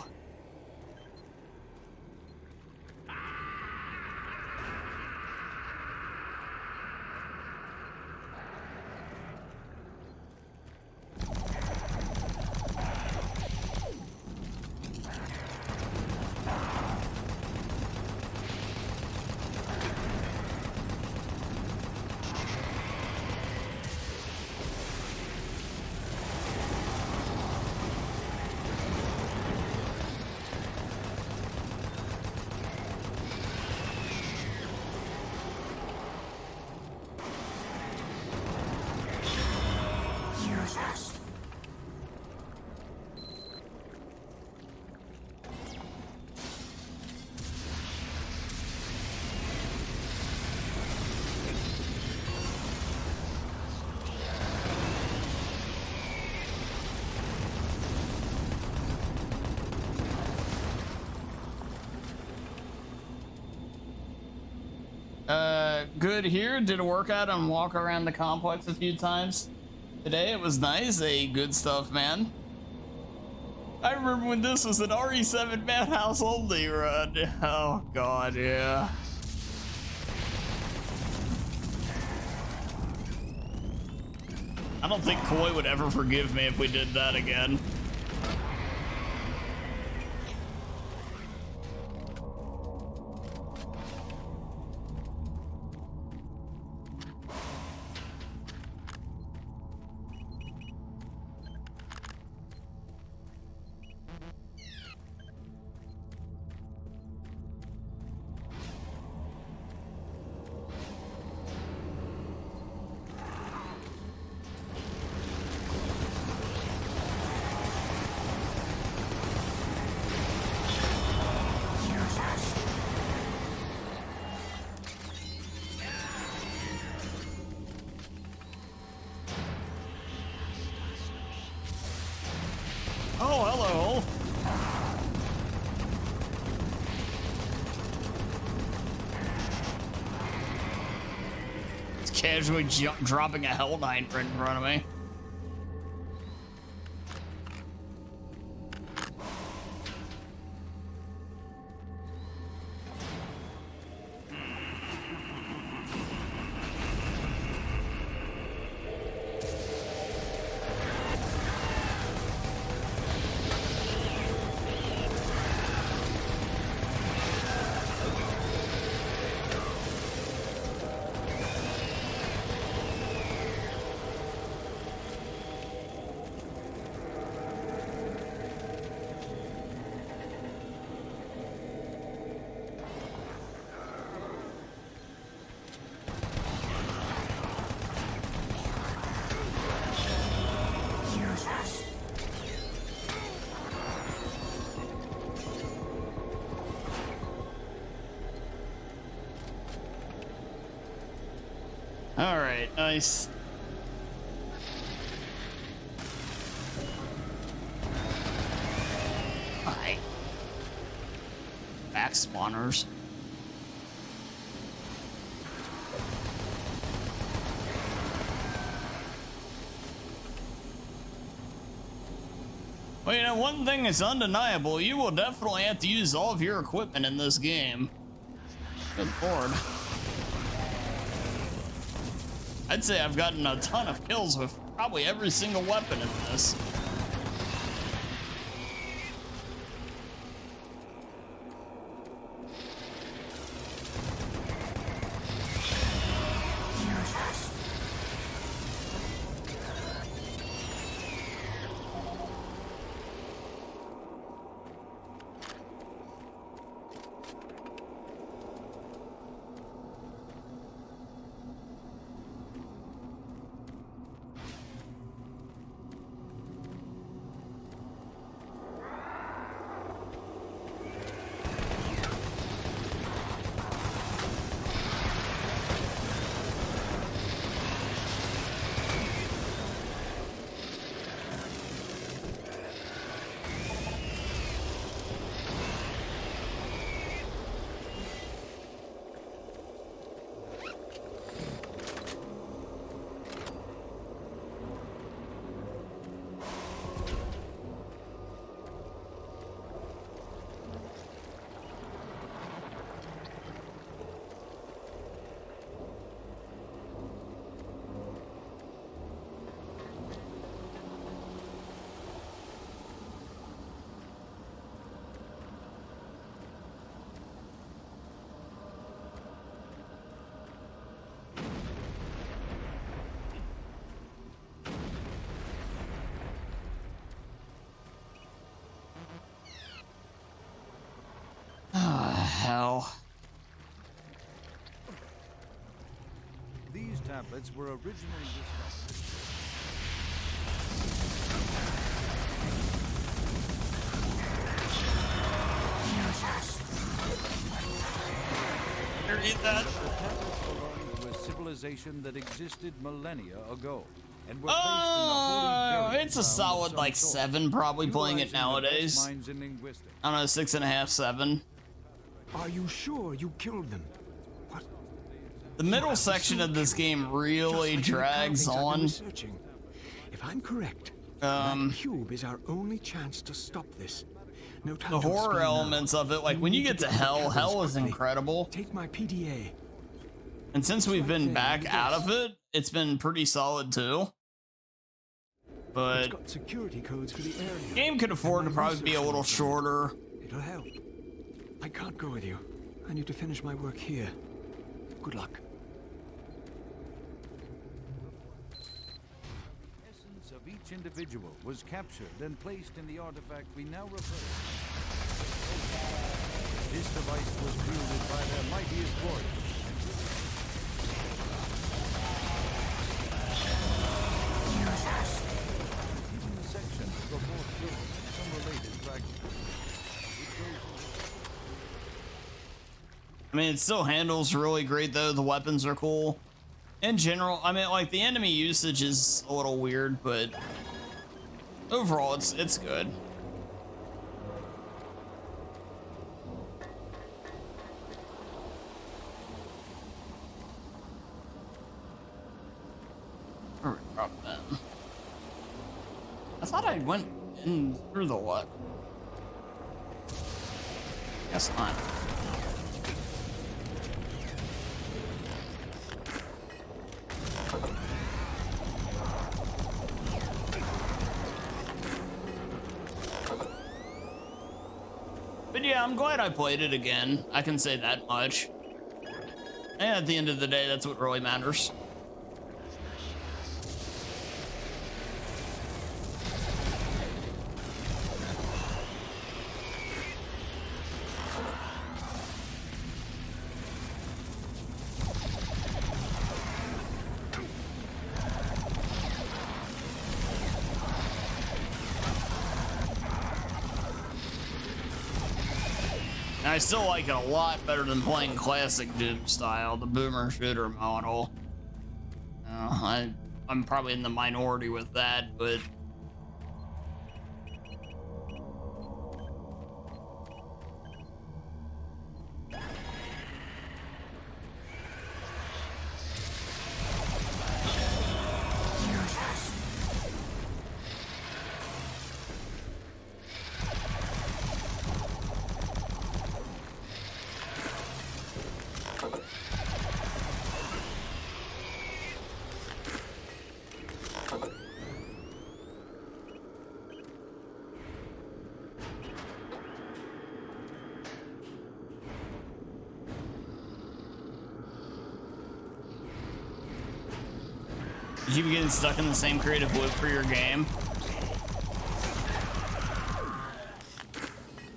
Good here. Did a workout and walk around the complex a few times today. It was nice. Good stuff, man. I remember when this was an RE7 Madhouse only run. Oh god, yeah. I don't think Koi would ever forgive me if we did that again. Oh, hello. It's casually dropping a Hell Knight right in front of me. All right, nice. All right. Back spawners. Well, you know, one thing is undeniable. You will definitely have to use all of your equipment in this game. Good lord. I'd say I've gotten a ton of kills with probably every single weapon in this. Hell. These tablets were originally discovered. Eat that. The tablets belong to a civilization that existed millennia ago. And were It's a solid like 7 probably playing it nowadays. I don't know, 6.5, 7. Are you sure you killed them? What? The middle section of this game really drags on. If I'm correct, that cube is our only chance to stop this. No time the to horror explain elements now. of it, like when you get to hell is incredible. Take my PDA. And since we've been back out of it, it's been pretty solid too. But It's got security codes for the area. game could afford to probably be a little shorter. It'll help. I can't go with you. I need to finish my work here. Good luck. The essence of each individual was captured and placed in the artifact we now refer to. This device was wielded by their mightiest warriors. Even the section before some related fragments. I mean, it still handles really great though. The weapons are cool. In general, I mean, like the enemy usage is a little weird, but overall, it's good. Where we drop them? I thought I went in through the what? Guess not. But yeah, I'm glad I played it again. I can say that much. And at the end of the day, that's what really matters. I still like it a lot better than playing classic Doom style, the boomer shooter model. I'm probably in the minority with that, but did you be getting stuck in the same creative loop for your game?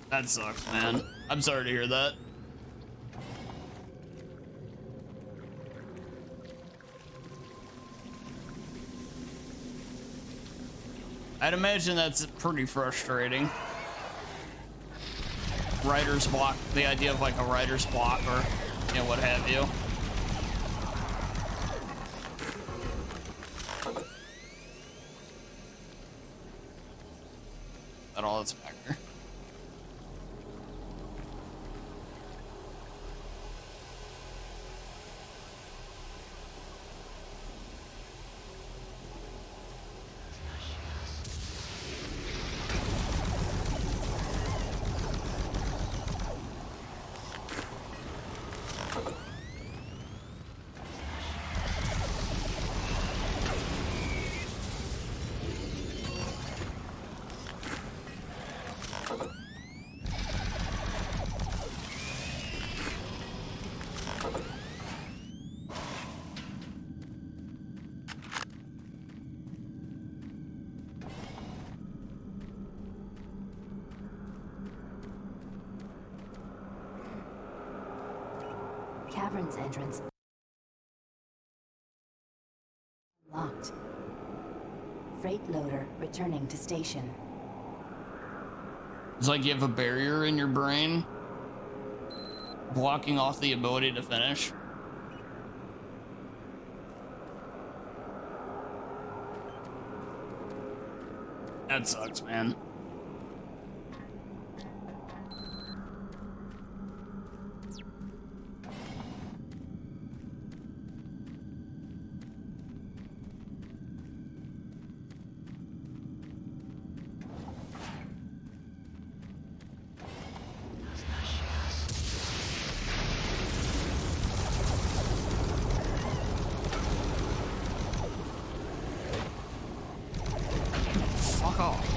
That sucks, man. I'm sorry to hear that. I'd imagine that's pretty frustrating. Writer's block, the idea of like a writer's block or, you know, what have you. That all that's back there. Cavern's entrance locked. Freight loader returning to station. It's like you have a barrier in your brain blocking off the ability to finish. That sucks, man. Fuck off.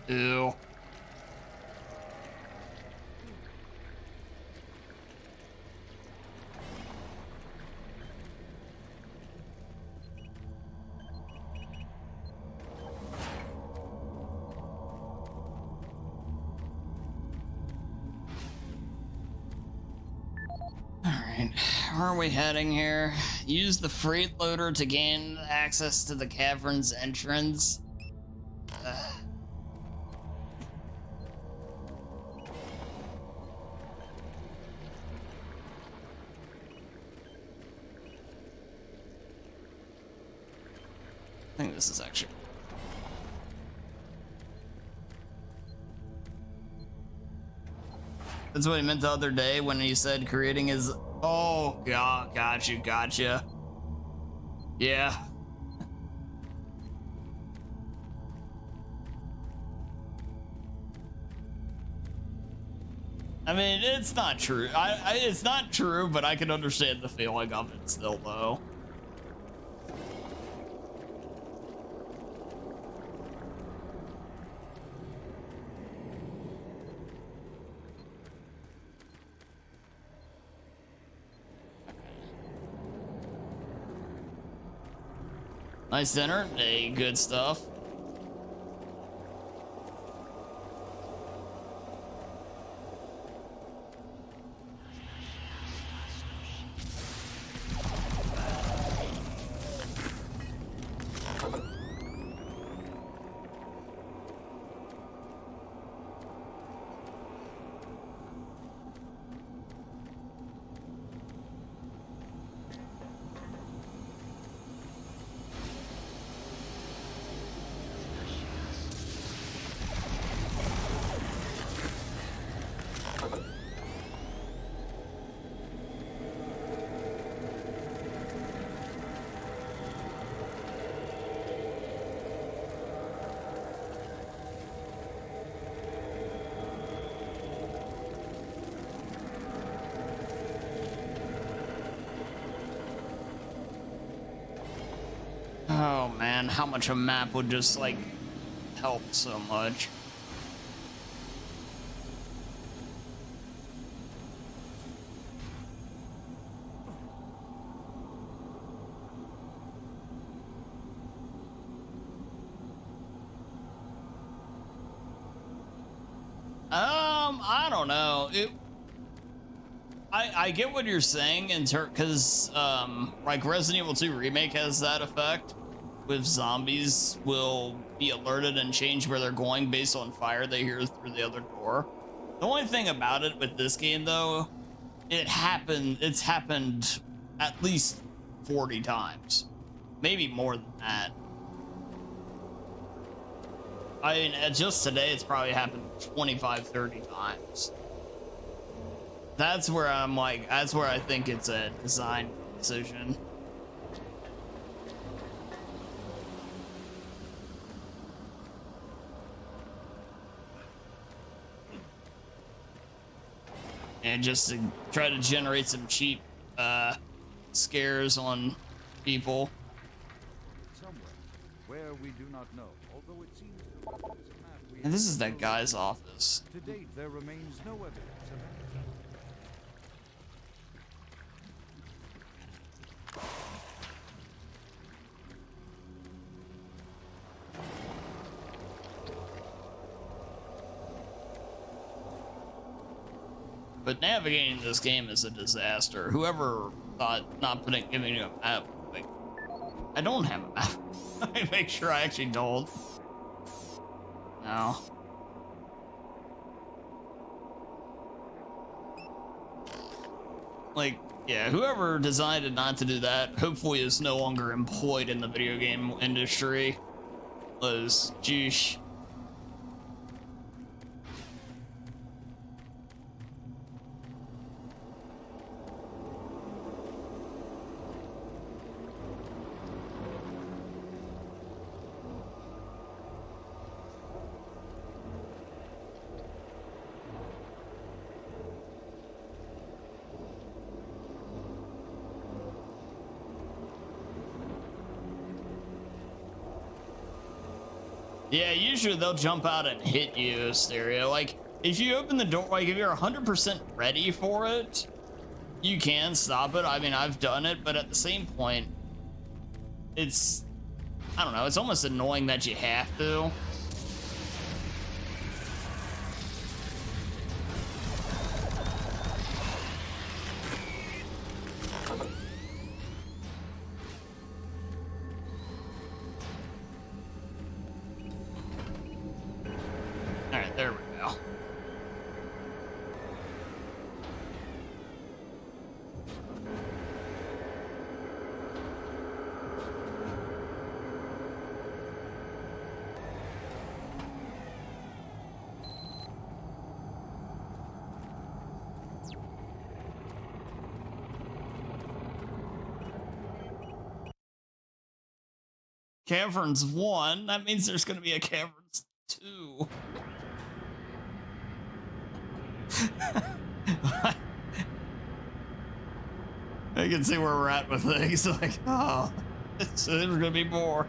Ew. Alright, where are we heading here? Use the freight loader to gain access to the cavern's entrance. I think this is actually... That's what he meant the other day when he said creating his... Oh, God, gotcha. Yeah. I mean, it's not true. It's not true, but I can understand the feeling of it still, though. Nice dinner. Hey, good stuff. Oh man, how much a map would just like help so much. I don't know. I get what you're saying in because like Resident Evil 2 Remake has that effect with zombies will be alerted and change where they're going based on fire they hear through the other door. The only thing about it with this game though, it's happened at least 40 times, maybe more than that. I mean, just today it's probably happened 25-30 times. That's where I'm like, that's where I think it's a design decision. And just to try to generate some cheap scares on people. Somewhere where we do not know, although it seems And this is that guy's office. to date there remains no evidence of any. But navigating this game is a disaster. Whoever thought not giving you a map, like, I don't have a map. I make sure I actually don't. No. Like, yeah, whoever decided not to do that, hopefully is no longer employed in the video game industry. Was, geesh. Yeah, usually they'll jump out and hit you, Stereo. Like, if you open the door, like, if you're 100% ready for it, you can stop it. I mean, I've done it, but at the same point, it's, I don't know, it's almost annoying that you have to. Alright, there we go. Caverns 1. That means there's going to be a Caverns 2. I can see where we're at with things. Like, oh, there's going to be more.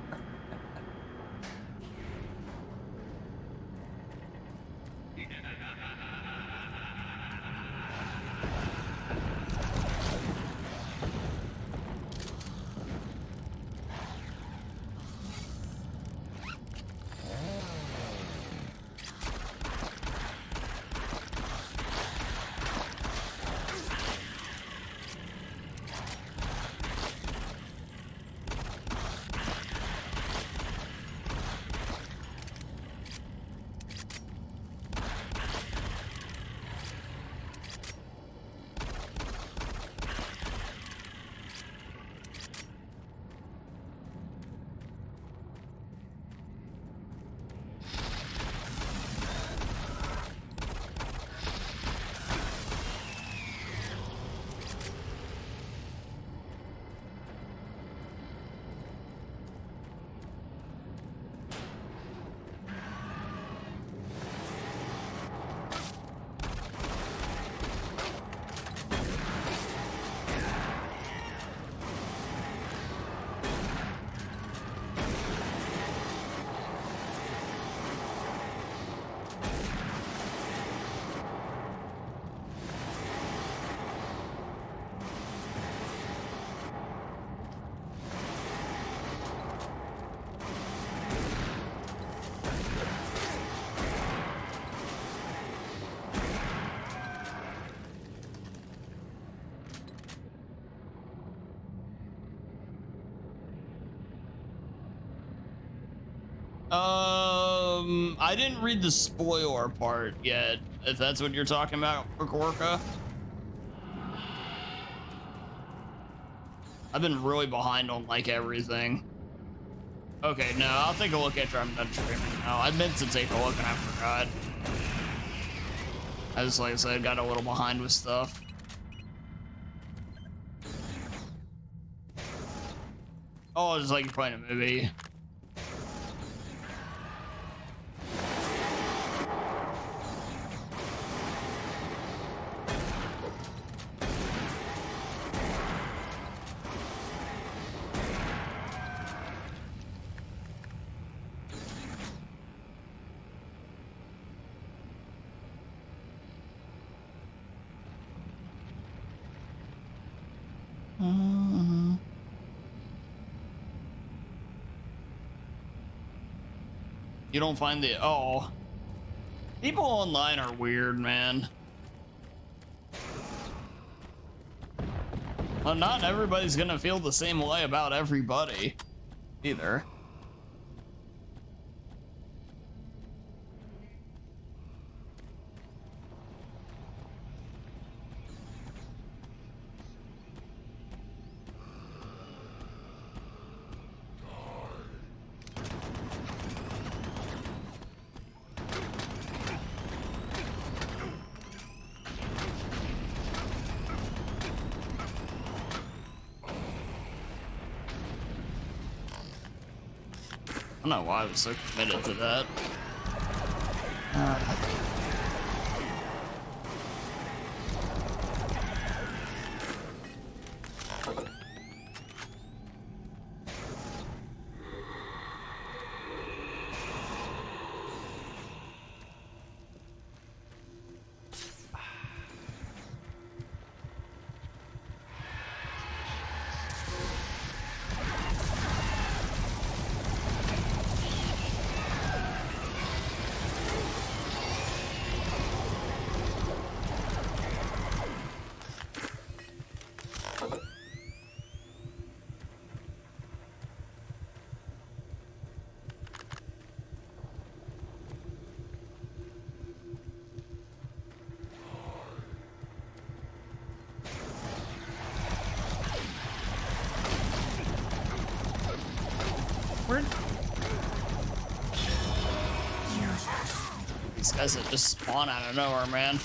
I didn't read the spoiler part yet, if that's what you're talking about, Gorka. I've been really behind on like everything. Okay, no, I'll take a look after I'm done streaming now. I meant to take a look and I forgot. I just, like I said, got a little behind with stuff. Oh, it's like you're playing a movie. You don't find the people online are weird, man. Well, not everybody's gonna feel the same way about everybody either. I don't know why I was so committed to that. These guys that just spawn out of nowhere, man.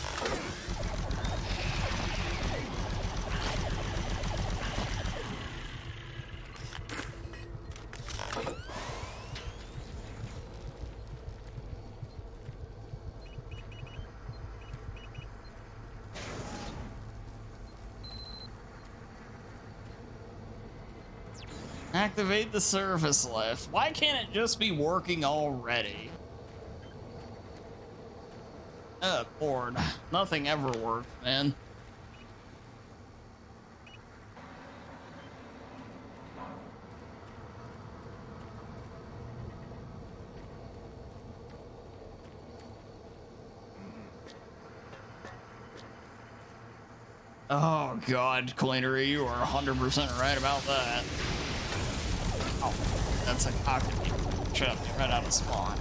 Activate the surface lift. Why can't it just be working already? Bored. Nothing ever worked, man. Oh God, Cleanery, you are 100% right about that. Oh, that's a cockpit chip right out of spawn.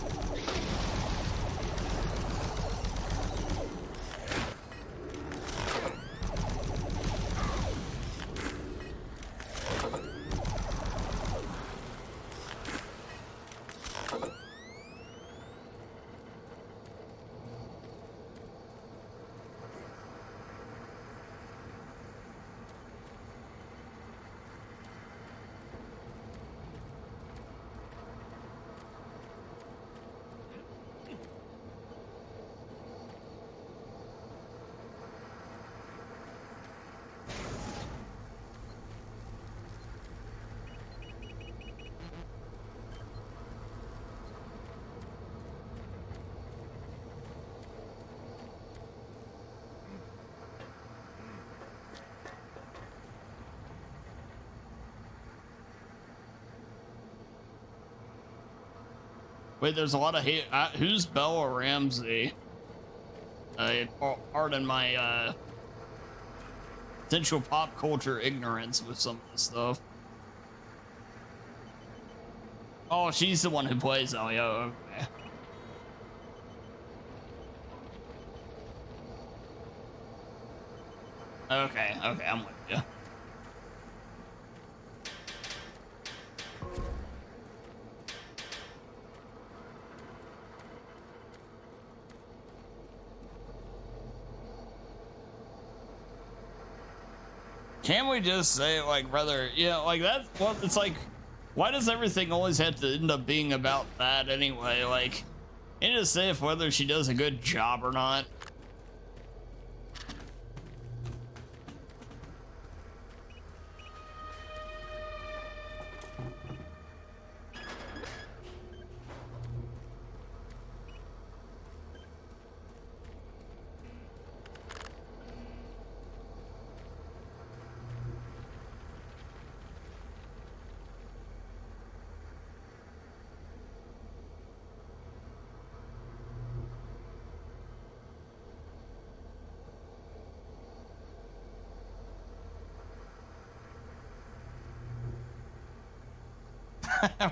Wait, there's a lot of hate. Who's Bella Ramsey? Pardon my potential pop culture ignorance with some of this stuff. Oh, she's the one who plays Elio. Okay. Okay, I'm with you. Can't we just say, like, rather, yeah, like that? Well, it's like, why does everything always have to end up being about that anyway? Like, can't you just say if whether she does a good job or not?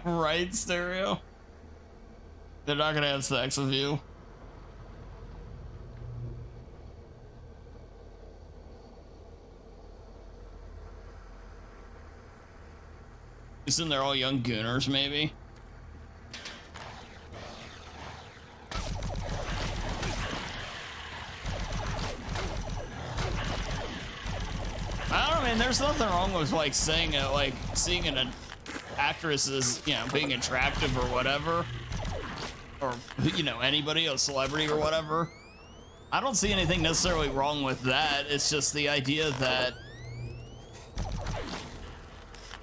Right, Stereo? They're not gonna have sex with you. Isn't they're all young gooners, maybe? I don't mean, there's nothing wrong with like saying it, like seeing an actress as, you know, being attractive or whatever, or, you know, anybody, a celebrity or whatever. I don't see anything necessarily wrong with that. It's just the idea that,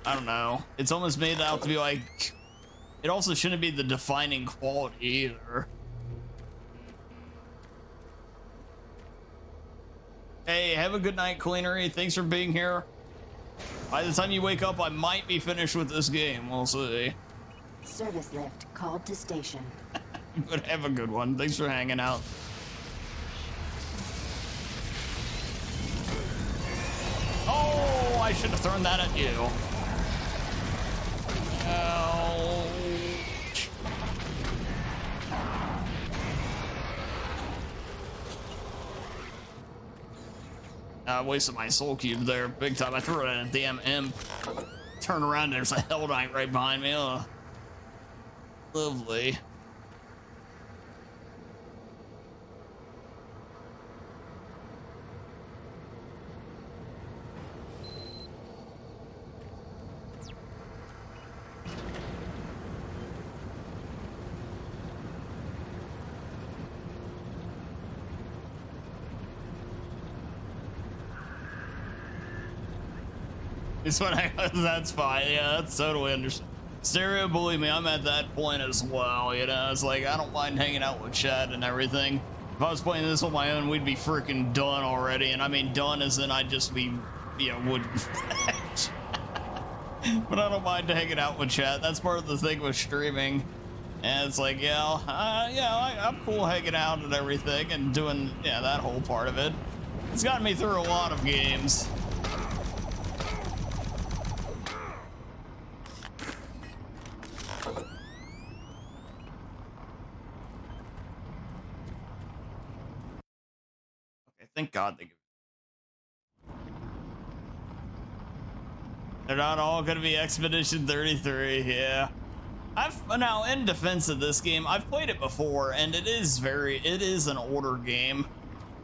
I don't know, it's almost made out to be like, it also shouldn't be the defining quality either. Hey, have a good night, Cleanery. Thanks for being here. By the time you wake up, I might be finished with this game. We'll see. Service lift called to station. But have a good one. Thanks for hanging out. Oh, I should have thrown that at you. Ouch. I wasted my soul cube there big time. I threw it at a damn imp. Turn around, there's a Hell Knight right behind me. Oh, lovely. It's when that's fine. Yeah, that's totally understandable. Stereo, believe me, I'm at that point as well. You know, it's like I don't mind hanging out with chat and everything. If I was playing this on my own, we'd be freaking done already. And I mean, done as in I'd just be, you know, wouldn't. But I don't mind hanging out with chat. That's part of the thing with streaming. And it's like, I'm cool hanging out and everything and doing, that whole part of it. It's gotten me through a lot of games. Okay, thank God they give. They're not all gonna be Expedition 33, yeah. Now, in defense of this game, I've played it before, and it is an older game.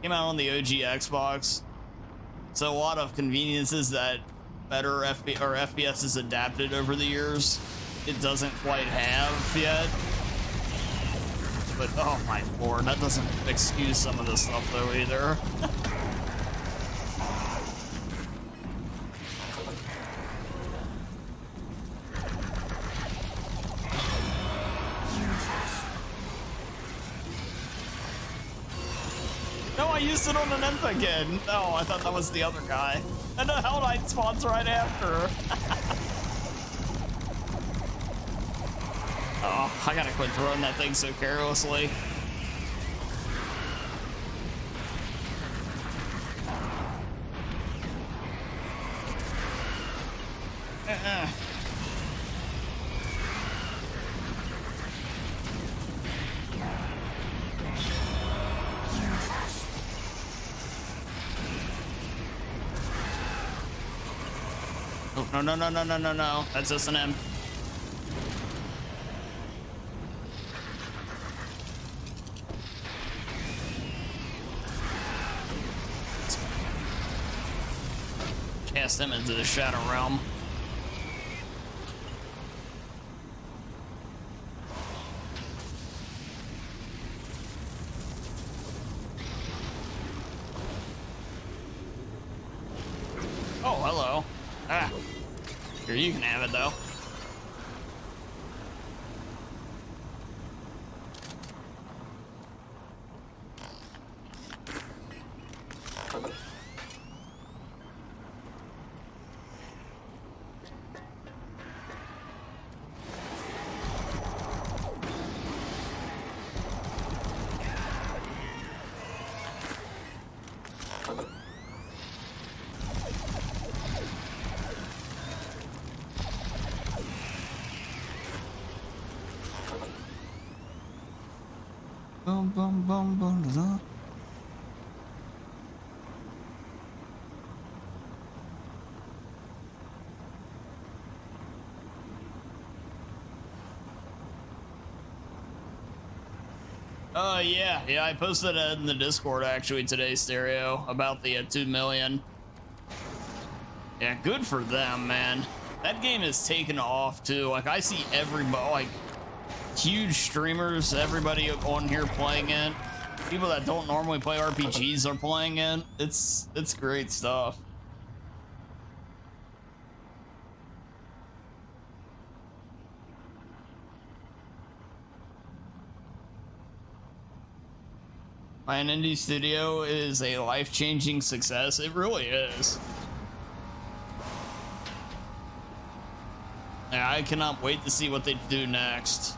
Came out on the OG Xbox, so a lot of conveniences that better FPS has adapted over the years, it doesn't quite have yet. But oh my lord, that doesn't excuse some of this stuff though either. No, I used it on an Imp again. No, I thought that was the other guy. And the Hell Knight spawns right after. Oh, I gotta quit throwing that thing so carelessly. Oh, no. That's just an M. Cast them into the Shadow Realm. Oh, hello. Ah. Here, you can have it, though. Yeah, I posted it in the Discord actually today, Stereo, about the 2 million. Yeah, good for them, man. That game is taken off too. Like, I see everybody, like, huge streamers, everybody on here playing it. People that don't normally play RPGs are playing it. It's great stuff. An indie studio is a life-changing success. It really is. Yeah, I cannot wait to see what they do next.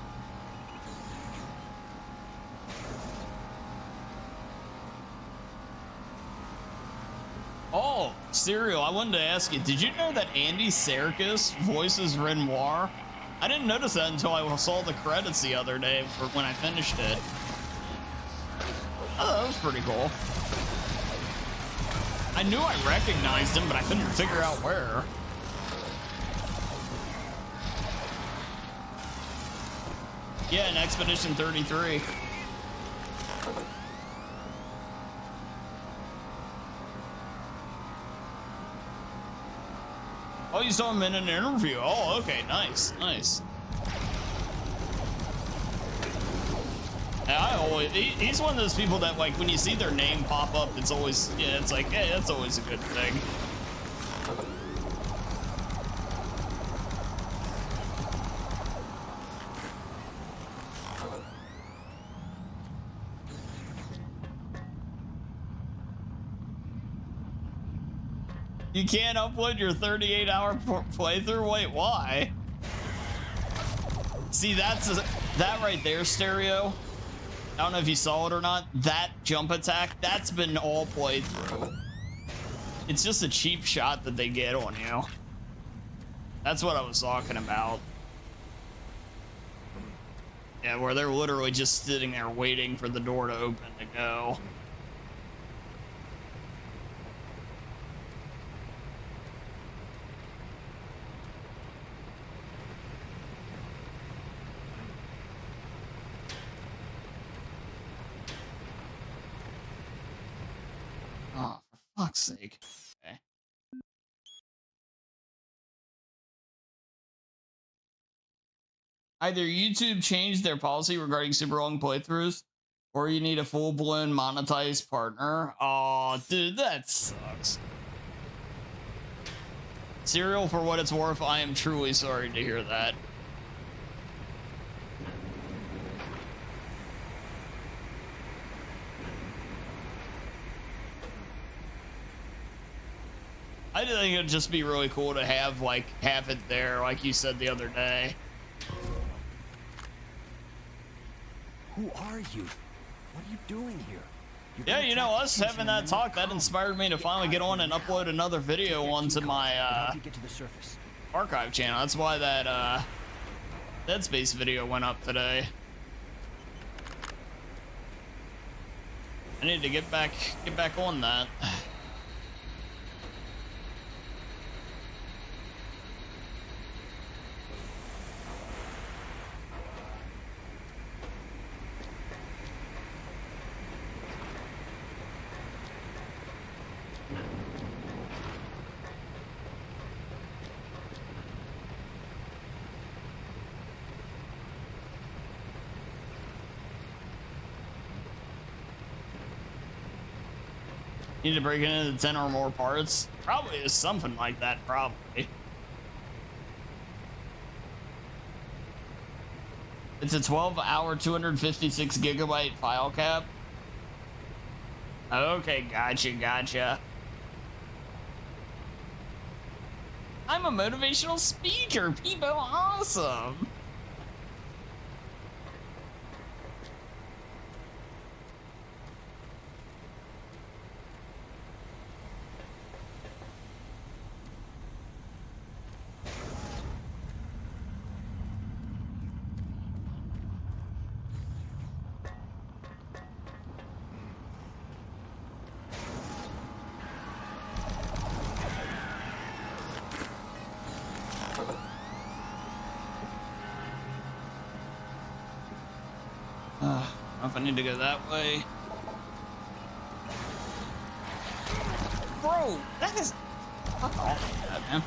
Oh, Serial, I wanted to ask you, did you know that Andy Serkis voices Renoir? I didn't notice that until I saw the credits the other day for when I finished it. Oh, that was pretty cool. I knew I recognized him, but I couldn't figure out where. Yeah, in Expedition 33. Oh, you saw him in an interview. Oh, okay, nice. He's one of those people that, like, when you see their name pop up, it's always, it's like, hey, that's always a good thing. You can't upload your 38-hour playthrough? Wait, why? See, that right there, Stereo. I don't know if you saw it or not. That jump attack, that's been all playthrough. It's just a cheap shot that they get on you. That's what I was talking about. Yeah, where they're literally just sitting there waiting for the door to open to go. Oh, for fuck's sake. Okay. Either YouTube changed their policy regarding super long playthroughs, or you need a full-blown monetized partner. Oh, dude, that sucks. Serial, for what it's worth, I am truly sorry to hear that. I think it'd just be really cool to have it there, like you said the other day. Who are you? What are you doing here? Yeah, you know, us having that talk, that inspired me to finally get on and upload another video onto my archive channel. That's why that Dead Space video went up today. I need to get back on that. Need to break it into 10 or more parts? Probably is something like that, probably. It's a 12-hour, 256 gigabyte file cap. Okay, gotcha. I'm a motivational speaker. People, awesome. If I need to go that way. Bro, that is... Fuck off with that, man.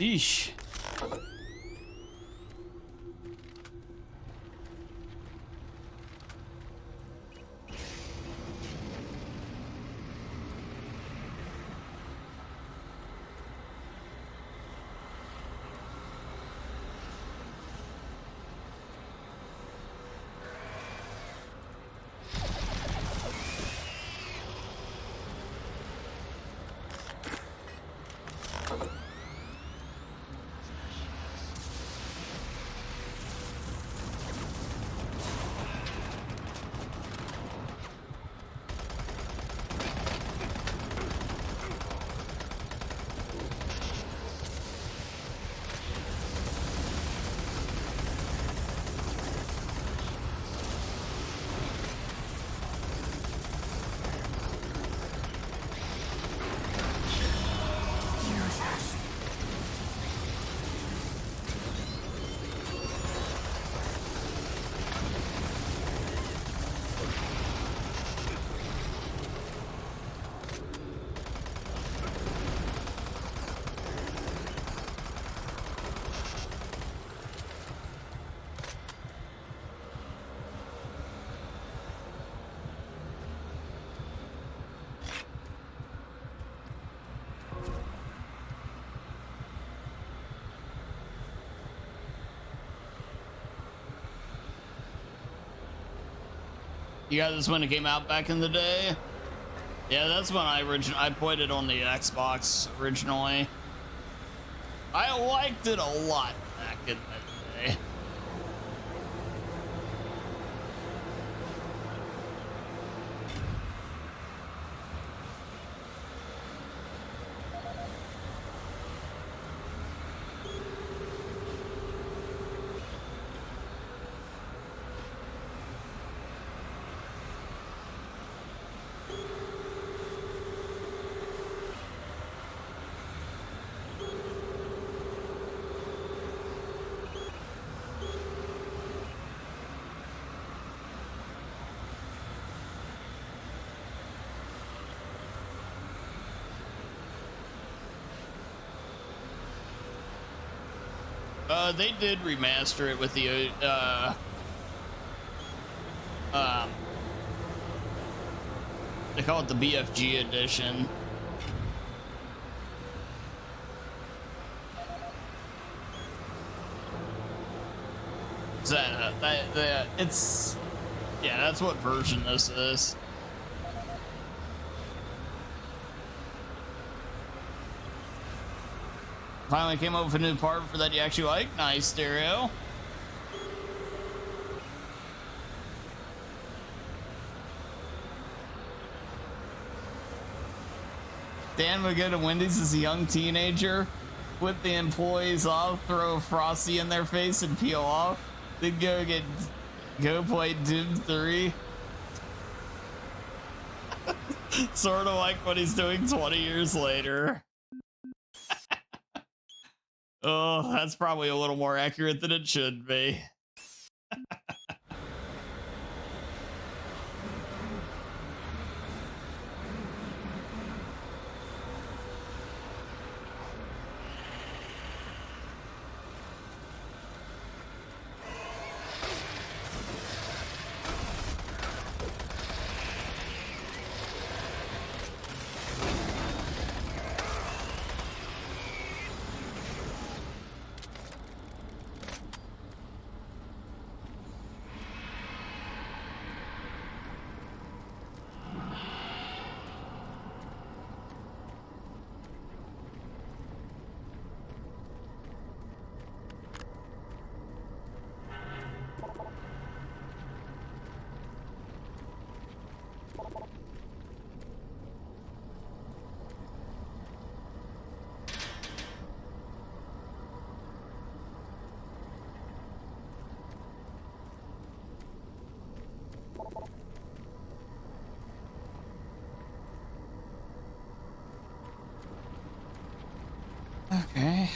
Eesh. You got this when it came out back in the day? Yeah, that's when I played it on the Xbox originally. I liked it a lot back in the day. They did remaster it with the they call it the BFG Edition. It's yeah, that's what version this is. Finally came up with a new part for that you actually like. Nice, Stereo. Dan would go to Wendy's as a young teenager, flip the employees off, throw Frosty in their face and peel off, then go play Doom 3. Sort of like what he's doing 20 years later. Oh, that's probably a little more accurate than it should be. Okay.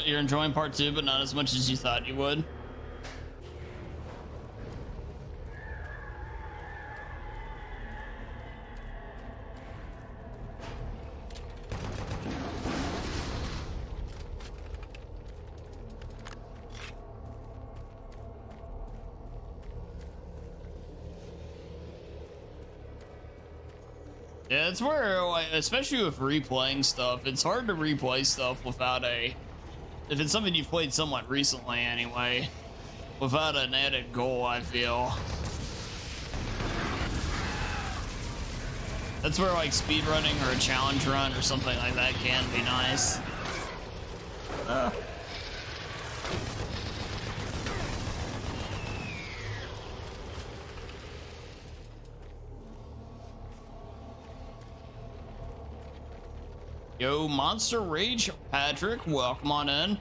You're enjoying part 2, but not as much as you thought you would. Yeah, it's where, like, especially with replaying stuff, it's hard to replay stuff without a, if it's something you've played somewhat recently anyway, without an added goal, I feel. That's where like speedrunning or a challenge run or something like that can be nice. Yo, Monster Rage Patrick, welcome on in.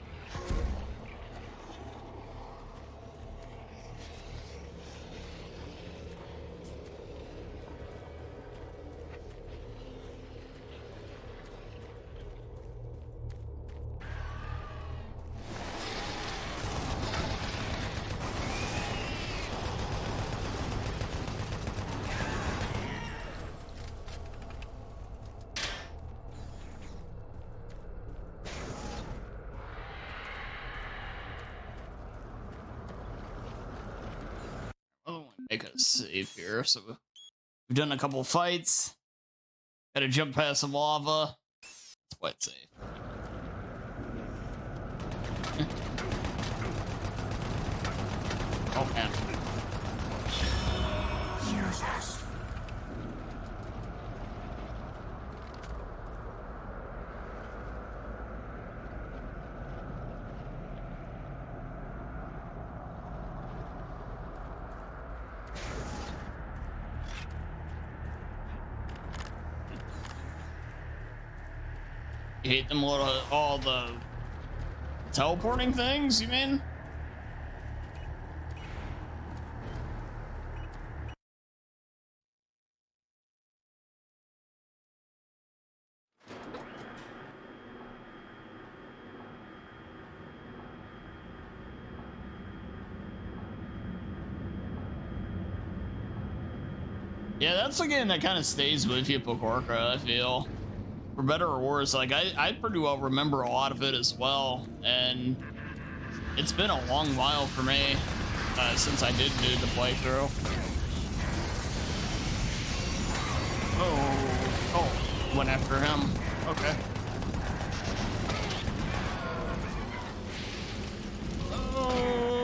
Make a save here. So we've done a couple fights. Gotta jump past some lava. It's quite safe. Oh man. Jesus. You hate them little, all the teleporting things, you mean? Yeah, that's the game that kind of stays with you, Pokorka, I feel. For better or worse, like I pretty well remember a lot of it as well, and it's been a long while for me since I did do the playthrough. Oh, went after him. Okay.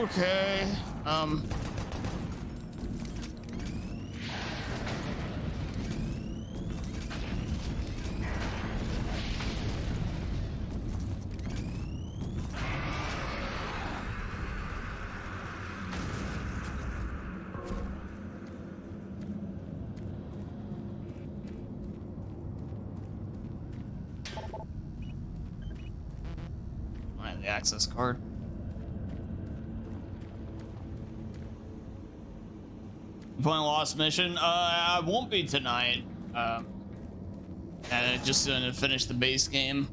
Okay. The access card. Playing Lost Mission? I won't be tonight. Just gonna finish the base game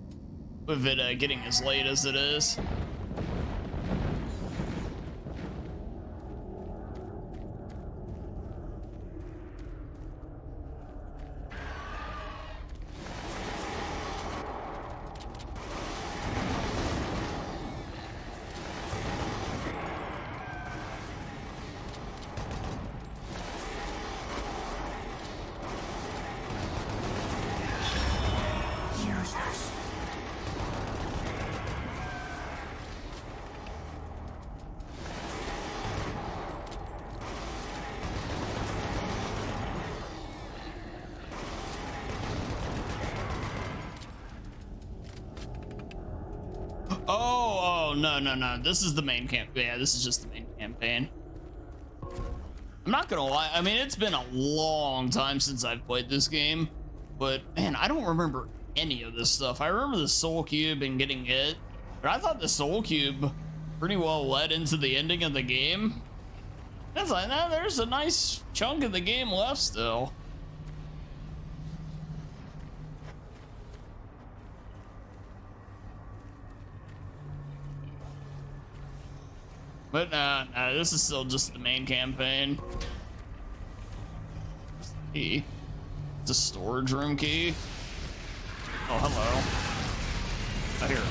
with it getting as late as it is. No. This is the main camp. Yeah, this is just the main campaign. I'm not gonna lie. I mean, it's been a long time since I've played this game, but man, I don't remember any of this stuff. I remember the Soul Cube and getting hit, but I thought the Soul Cube pretty well led into the ending of the game. It's like, nah, there's a nice chunk of the game left still. But nah, this is still just the main campaign. Where's the key? It's a storage room key. Oh, hello. I hear that.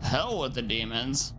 hell with the demons.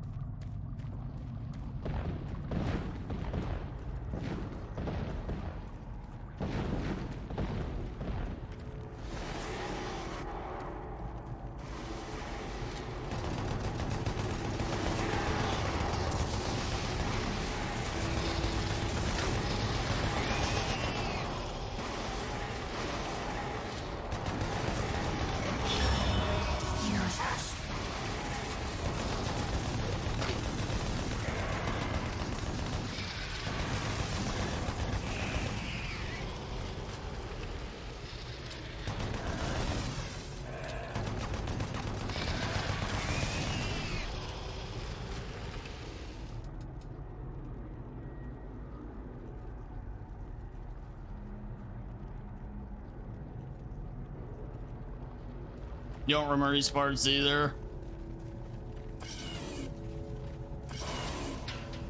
You don't remember these parts either?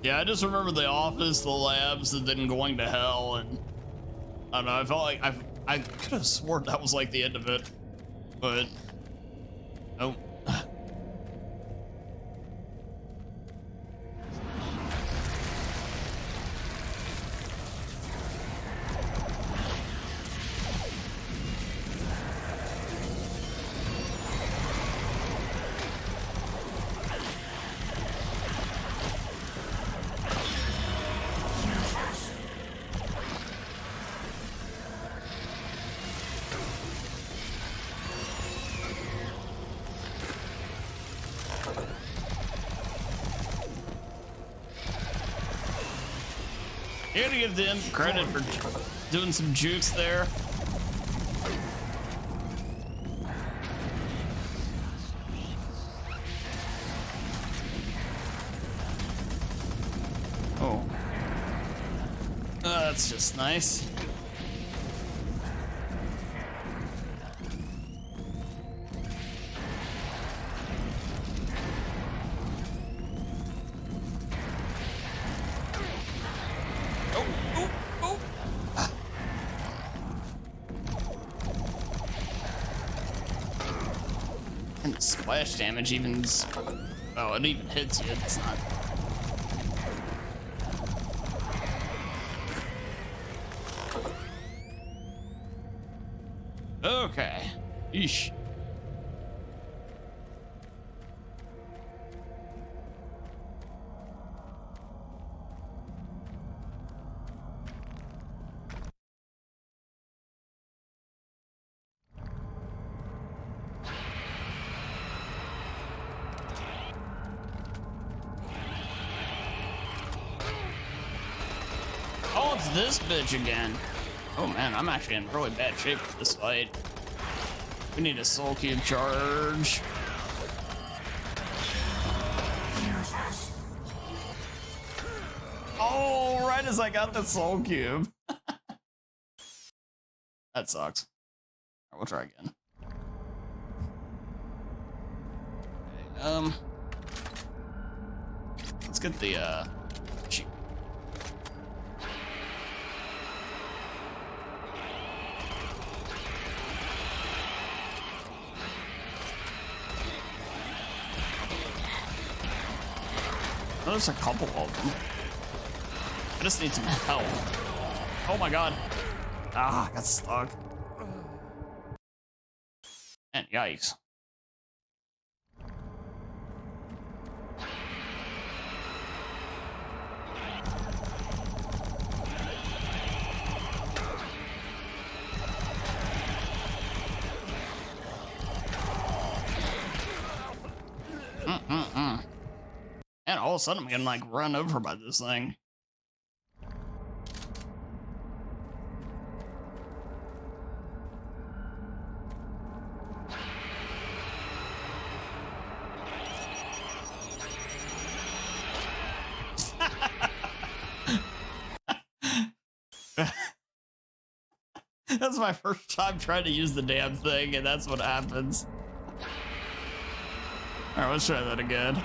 Yeah, I just remember the office, the labs, and then going to hell, and I don't know, I felt like I could have sworn that was like the end of it, but nope. You gotta give them credit for doing some jukes there. Oh. That's just nice. And splash damage even. Oh, it even hits you. It's not. Okay. Eesh. Oh, it's this bitch again. Oh man, I'm actually in really bad shape for this fight. We need a soul cube charge. Oh, right as I got the soul cube. That sucks. All right, we'll try again. Okay, let's get the sheep. Oh, there's a couple of them. I just need some help. Oh my god. Ah, I got stuck. And yikes. And all of a sudden I'm getting like run over by this thing. That's my first time trying to use the damn thing, and that's what happens. All right, let's try that again.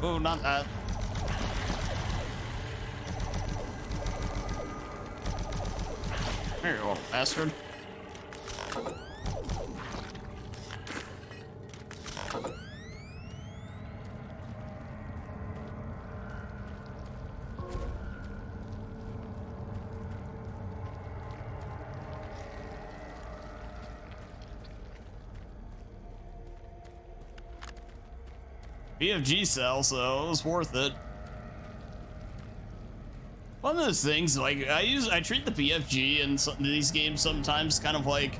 Oh, not that. There you go, bastard. BFG cell, so it was worth it. One of those things, like I treat the BFG in these games sometimes kind of like,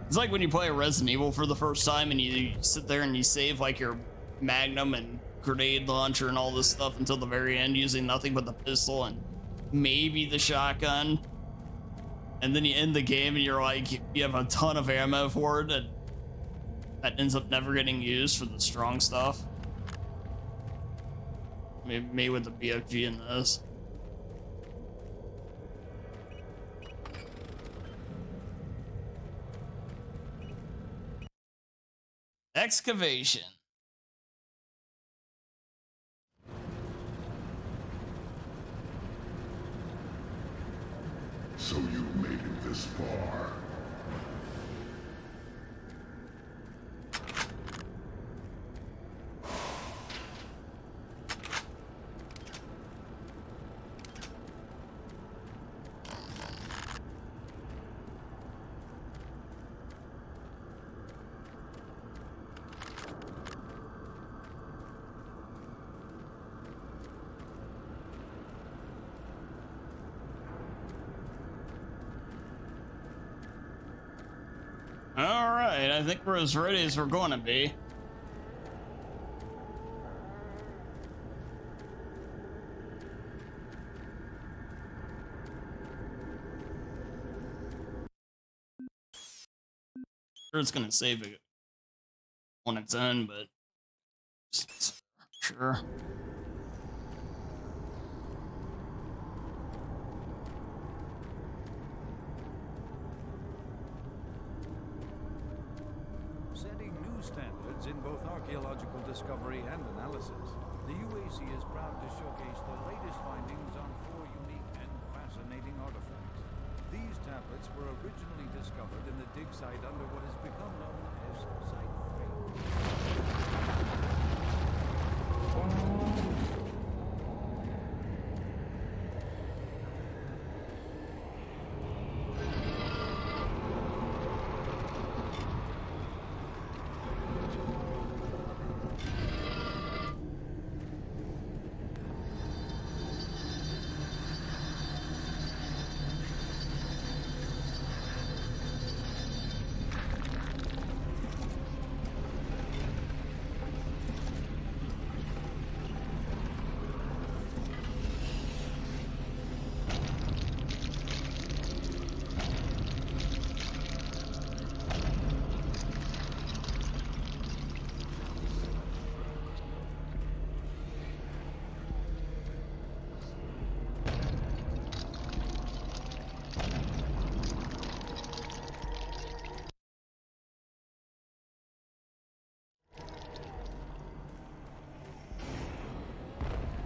it's like when you play a Resident Evil for the first time and you sit there and you save like your Magnum and grenade launcher and all this stuff until the very end using nothing but the pistol and maybe the shotgun, and then you end the game and you're like, you have a ton of ammo for it and that ends up never getting used for the strong stuff. Maybe with the BFG in this. Excavation. So you've made it this far. Alright, I think we're as ready as we're going to be. Sure, it's going to save it on its own, but sure. Setting new standards in both archaeological discovery and analysis, the UAC is proud to showcase the latest findings on 4 unique and fascinating artifacts. These tablets were originally discovered in the dig site under what has become known as Site 3.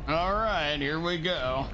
All right, here we go.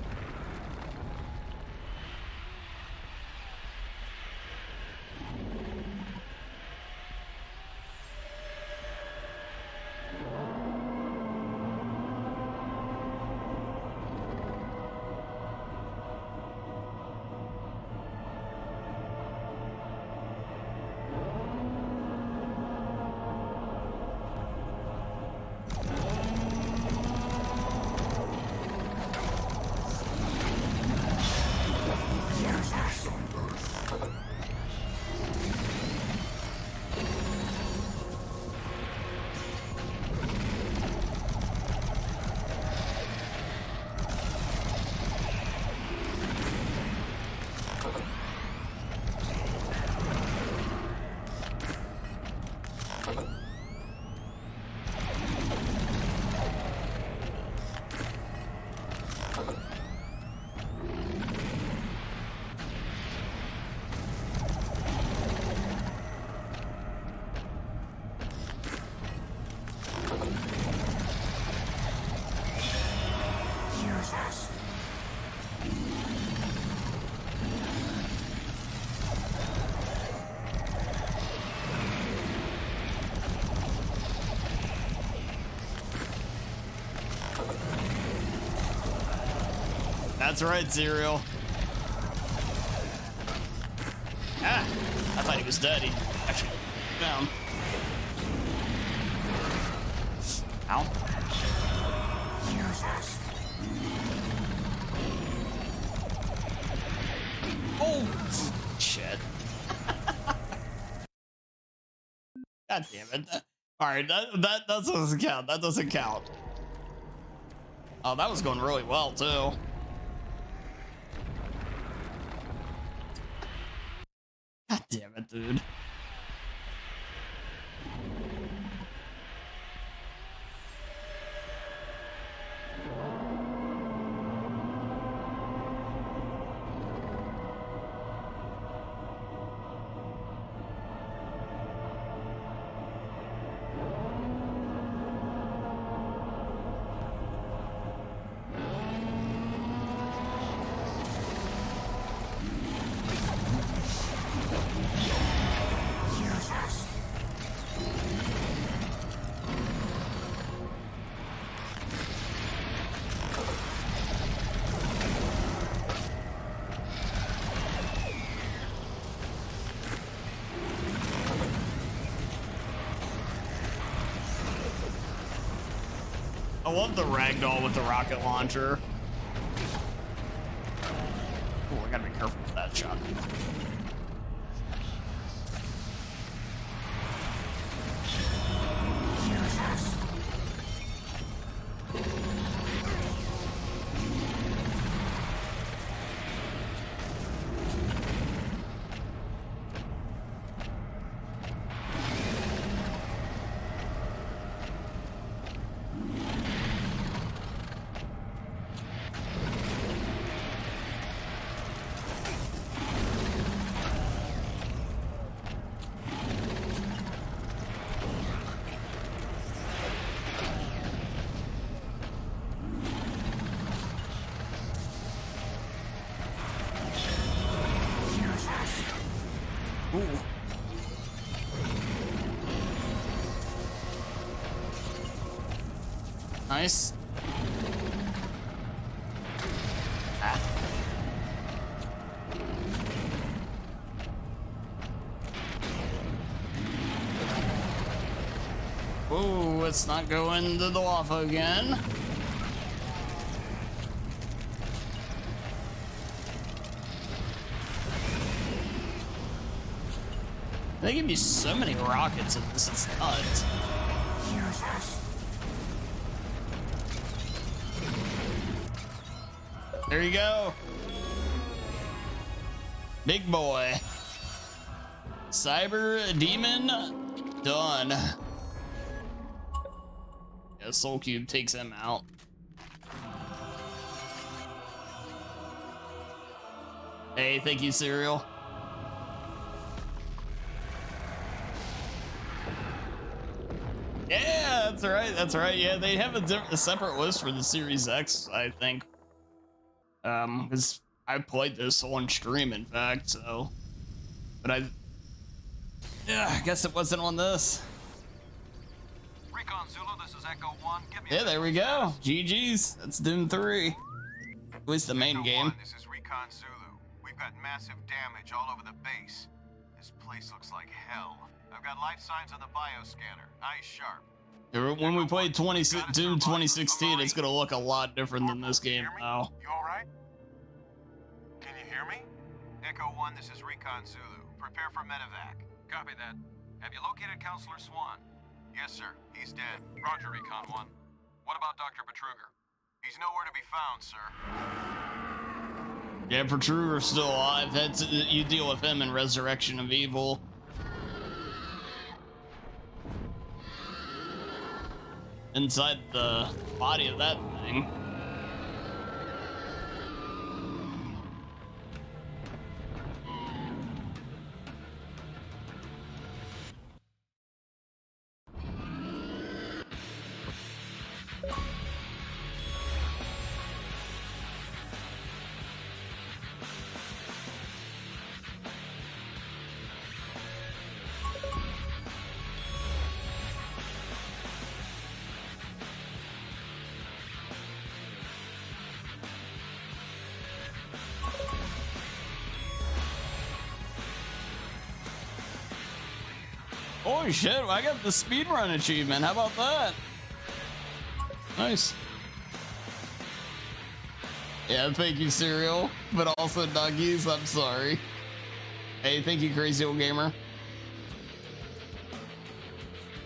That's right, Serial. Ah, I thought he was dead. He actually down. Ow. Oh, shit. God damn it. All right, that doesn't count. That doesn't count. Oh, that was going really well, too. God damn it, dude. I love the ragdoll with the rocket launcher. Oh, I gotta be careful with that shot. Nice. Ah. Whoa, let's not go into the lava again. They give me so many rockets in this, it's nuts. There you go. Big boy. Cyber Demon done. Yeah, Soul Cube takes him out. Hey, thank you, Serial. Yeah, that's right. That's right. Yeah, they have a separate list for the Series X, I think. Because I played this on stream, in fact, so. But yeah, I guess it wasn't on this. Recon Zulu, this is Echo 1. Give me Yeah, there we go. GG's. That's Doom 3. At least the main game. This is Recon Zulu. We've got massive damage all over the base. This place looks like hell. I've got life signs on the bioscanner. Eyes sharp. When we played Doom 2016, it's gonna look a lot different than this game now. You alright? Can you hear me? Echo 1, this is Recon Zulu. Prepare for medevac. Copy that. Have you located Counselor Swan? Yes, sir. He's dead. Roger, Recon 1. What about Dr. Betruger? He's nowhere to be found, sir. Yeah, Betruger's still alive. You deal with him in Resurrection of Evil. Inside the body of that thing. Holy shit, I got the speedrun achievement. How about that? Nice. Yeah, thank you, Cereal. But also Nuggies, I'm sorry. Hey, thank you, Crazy Old Gamer.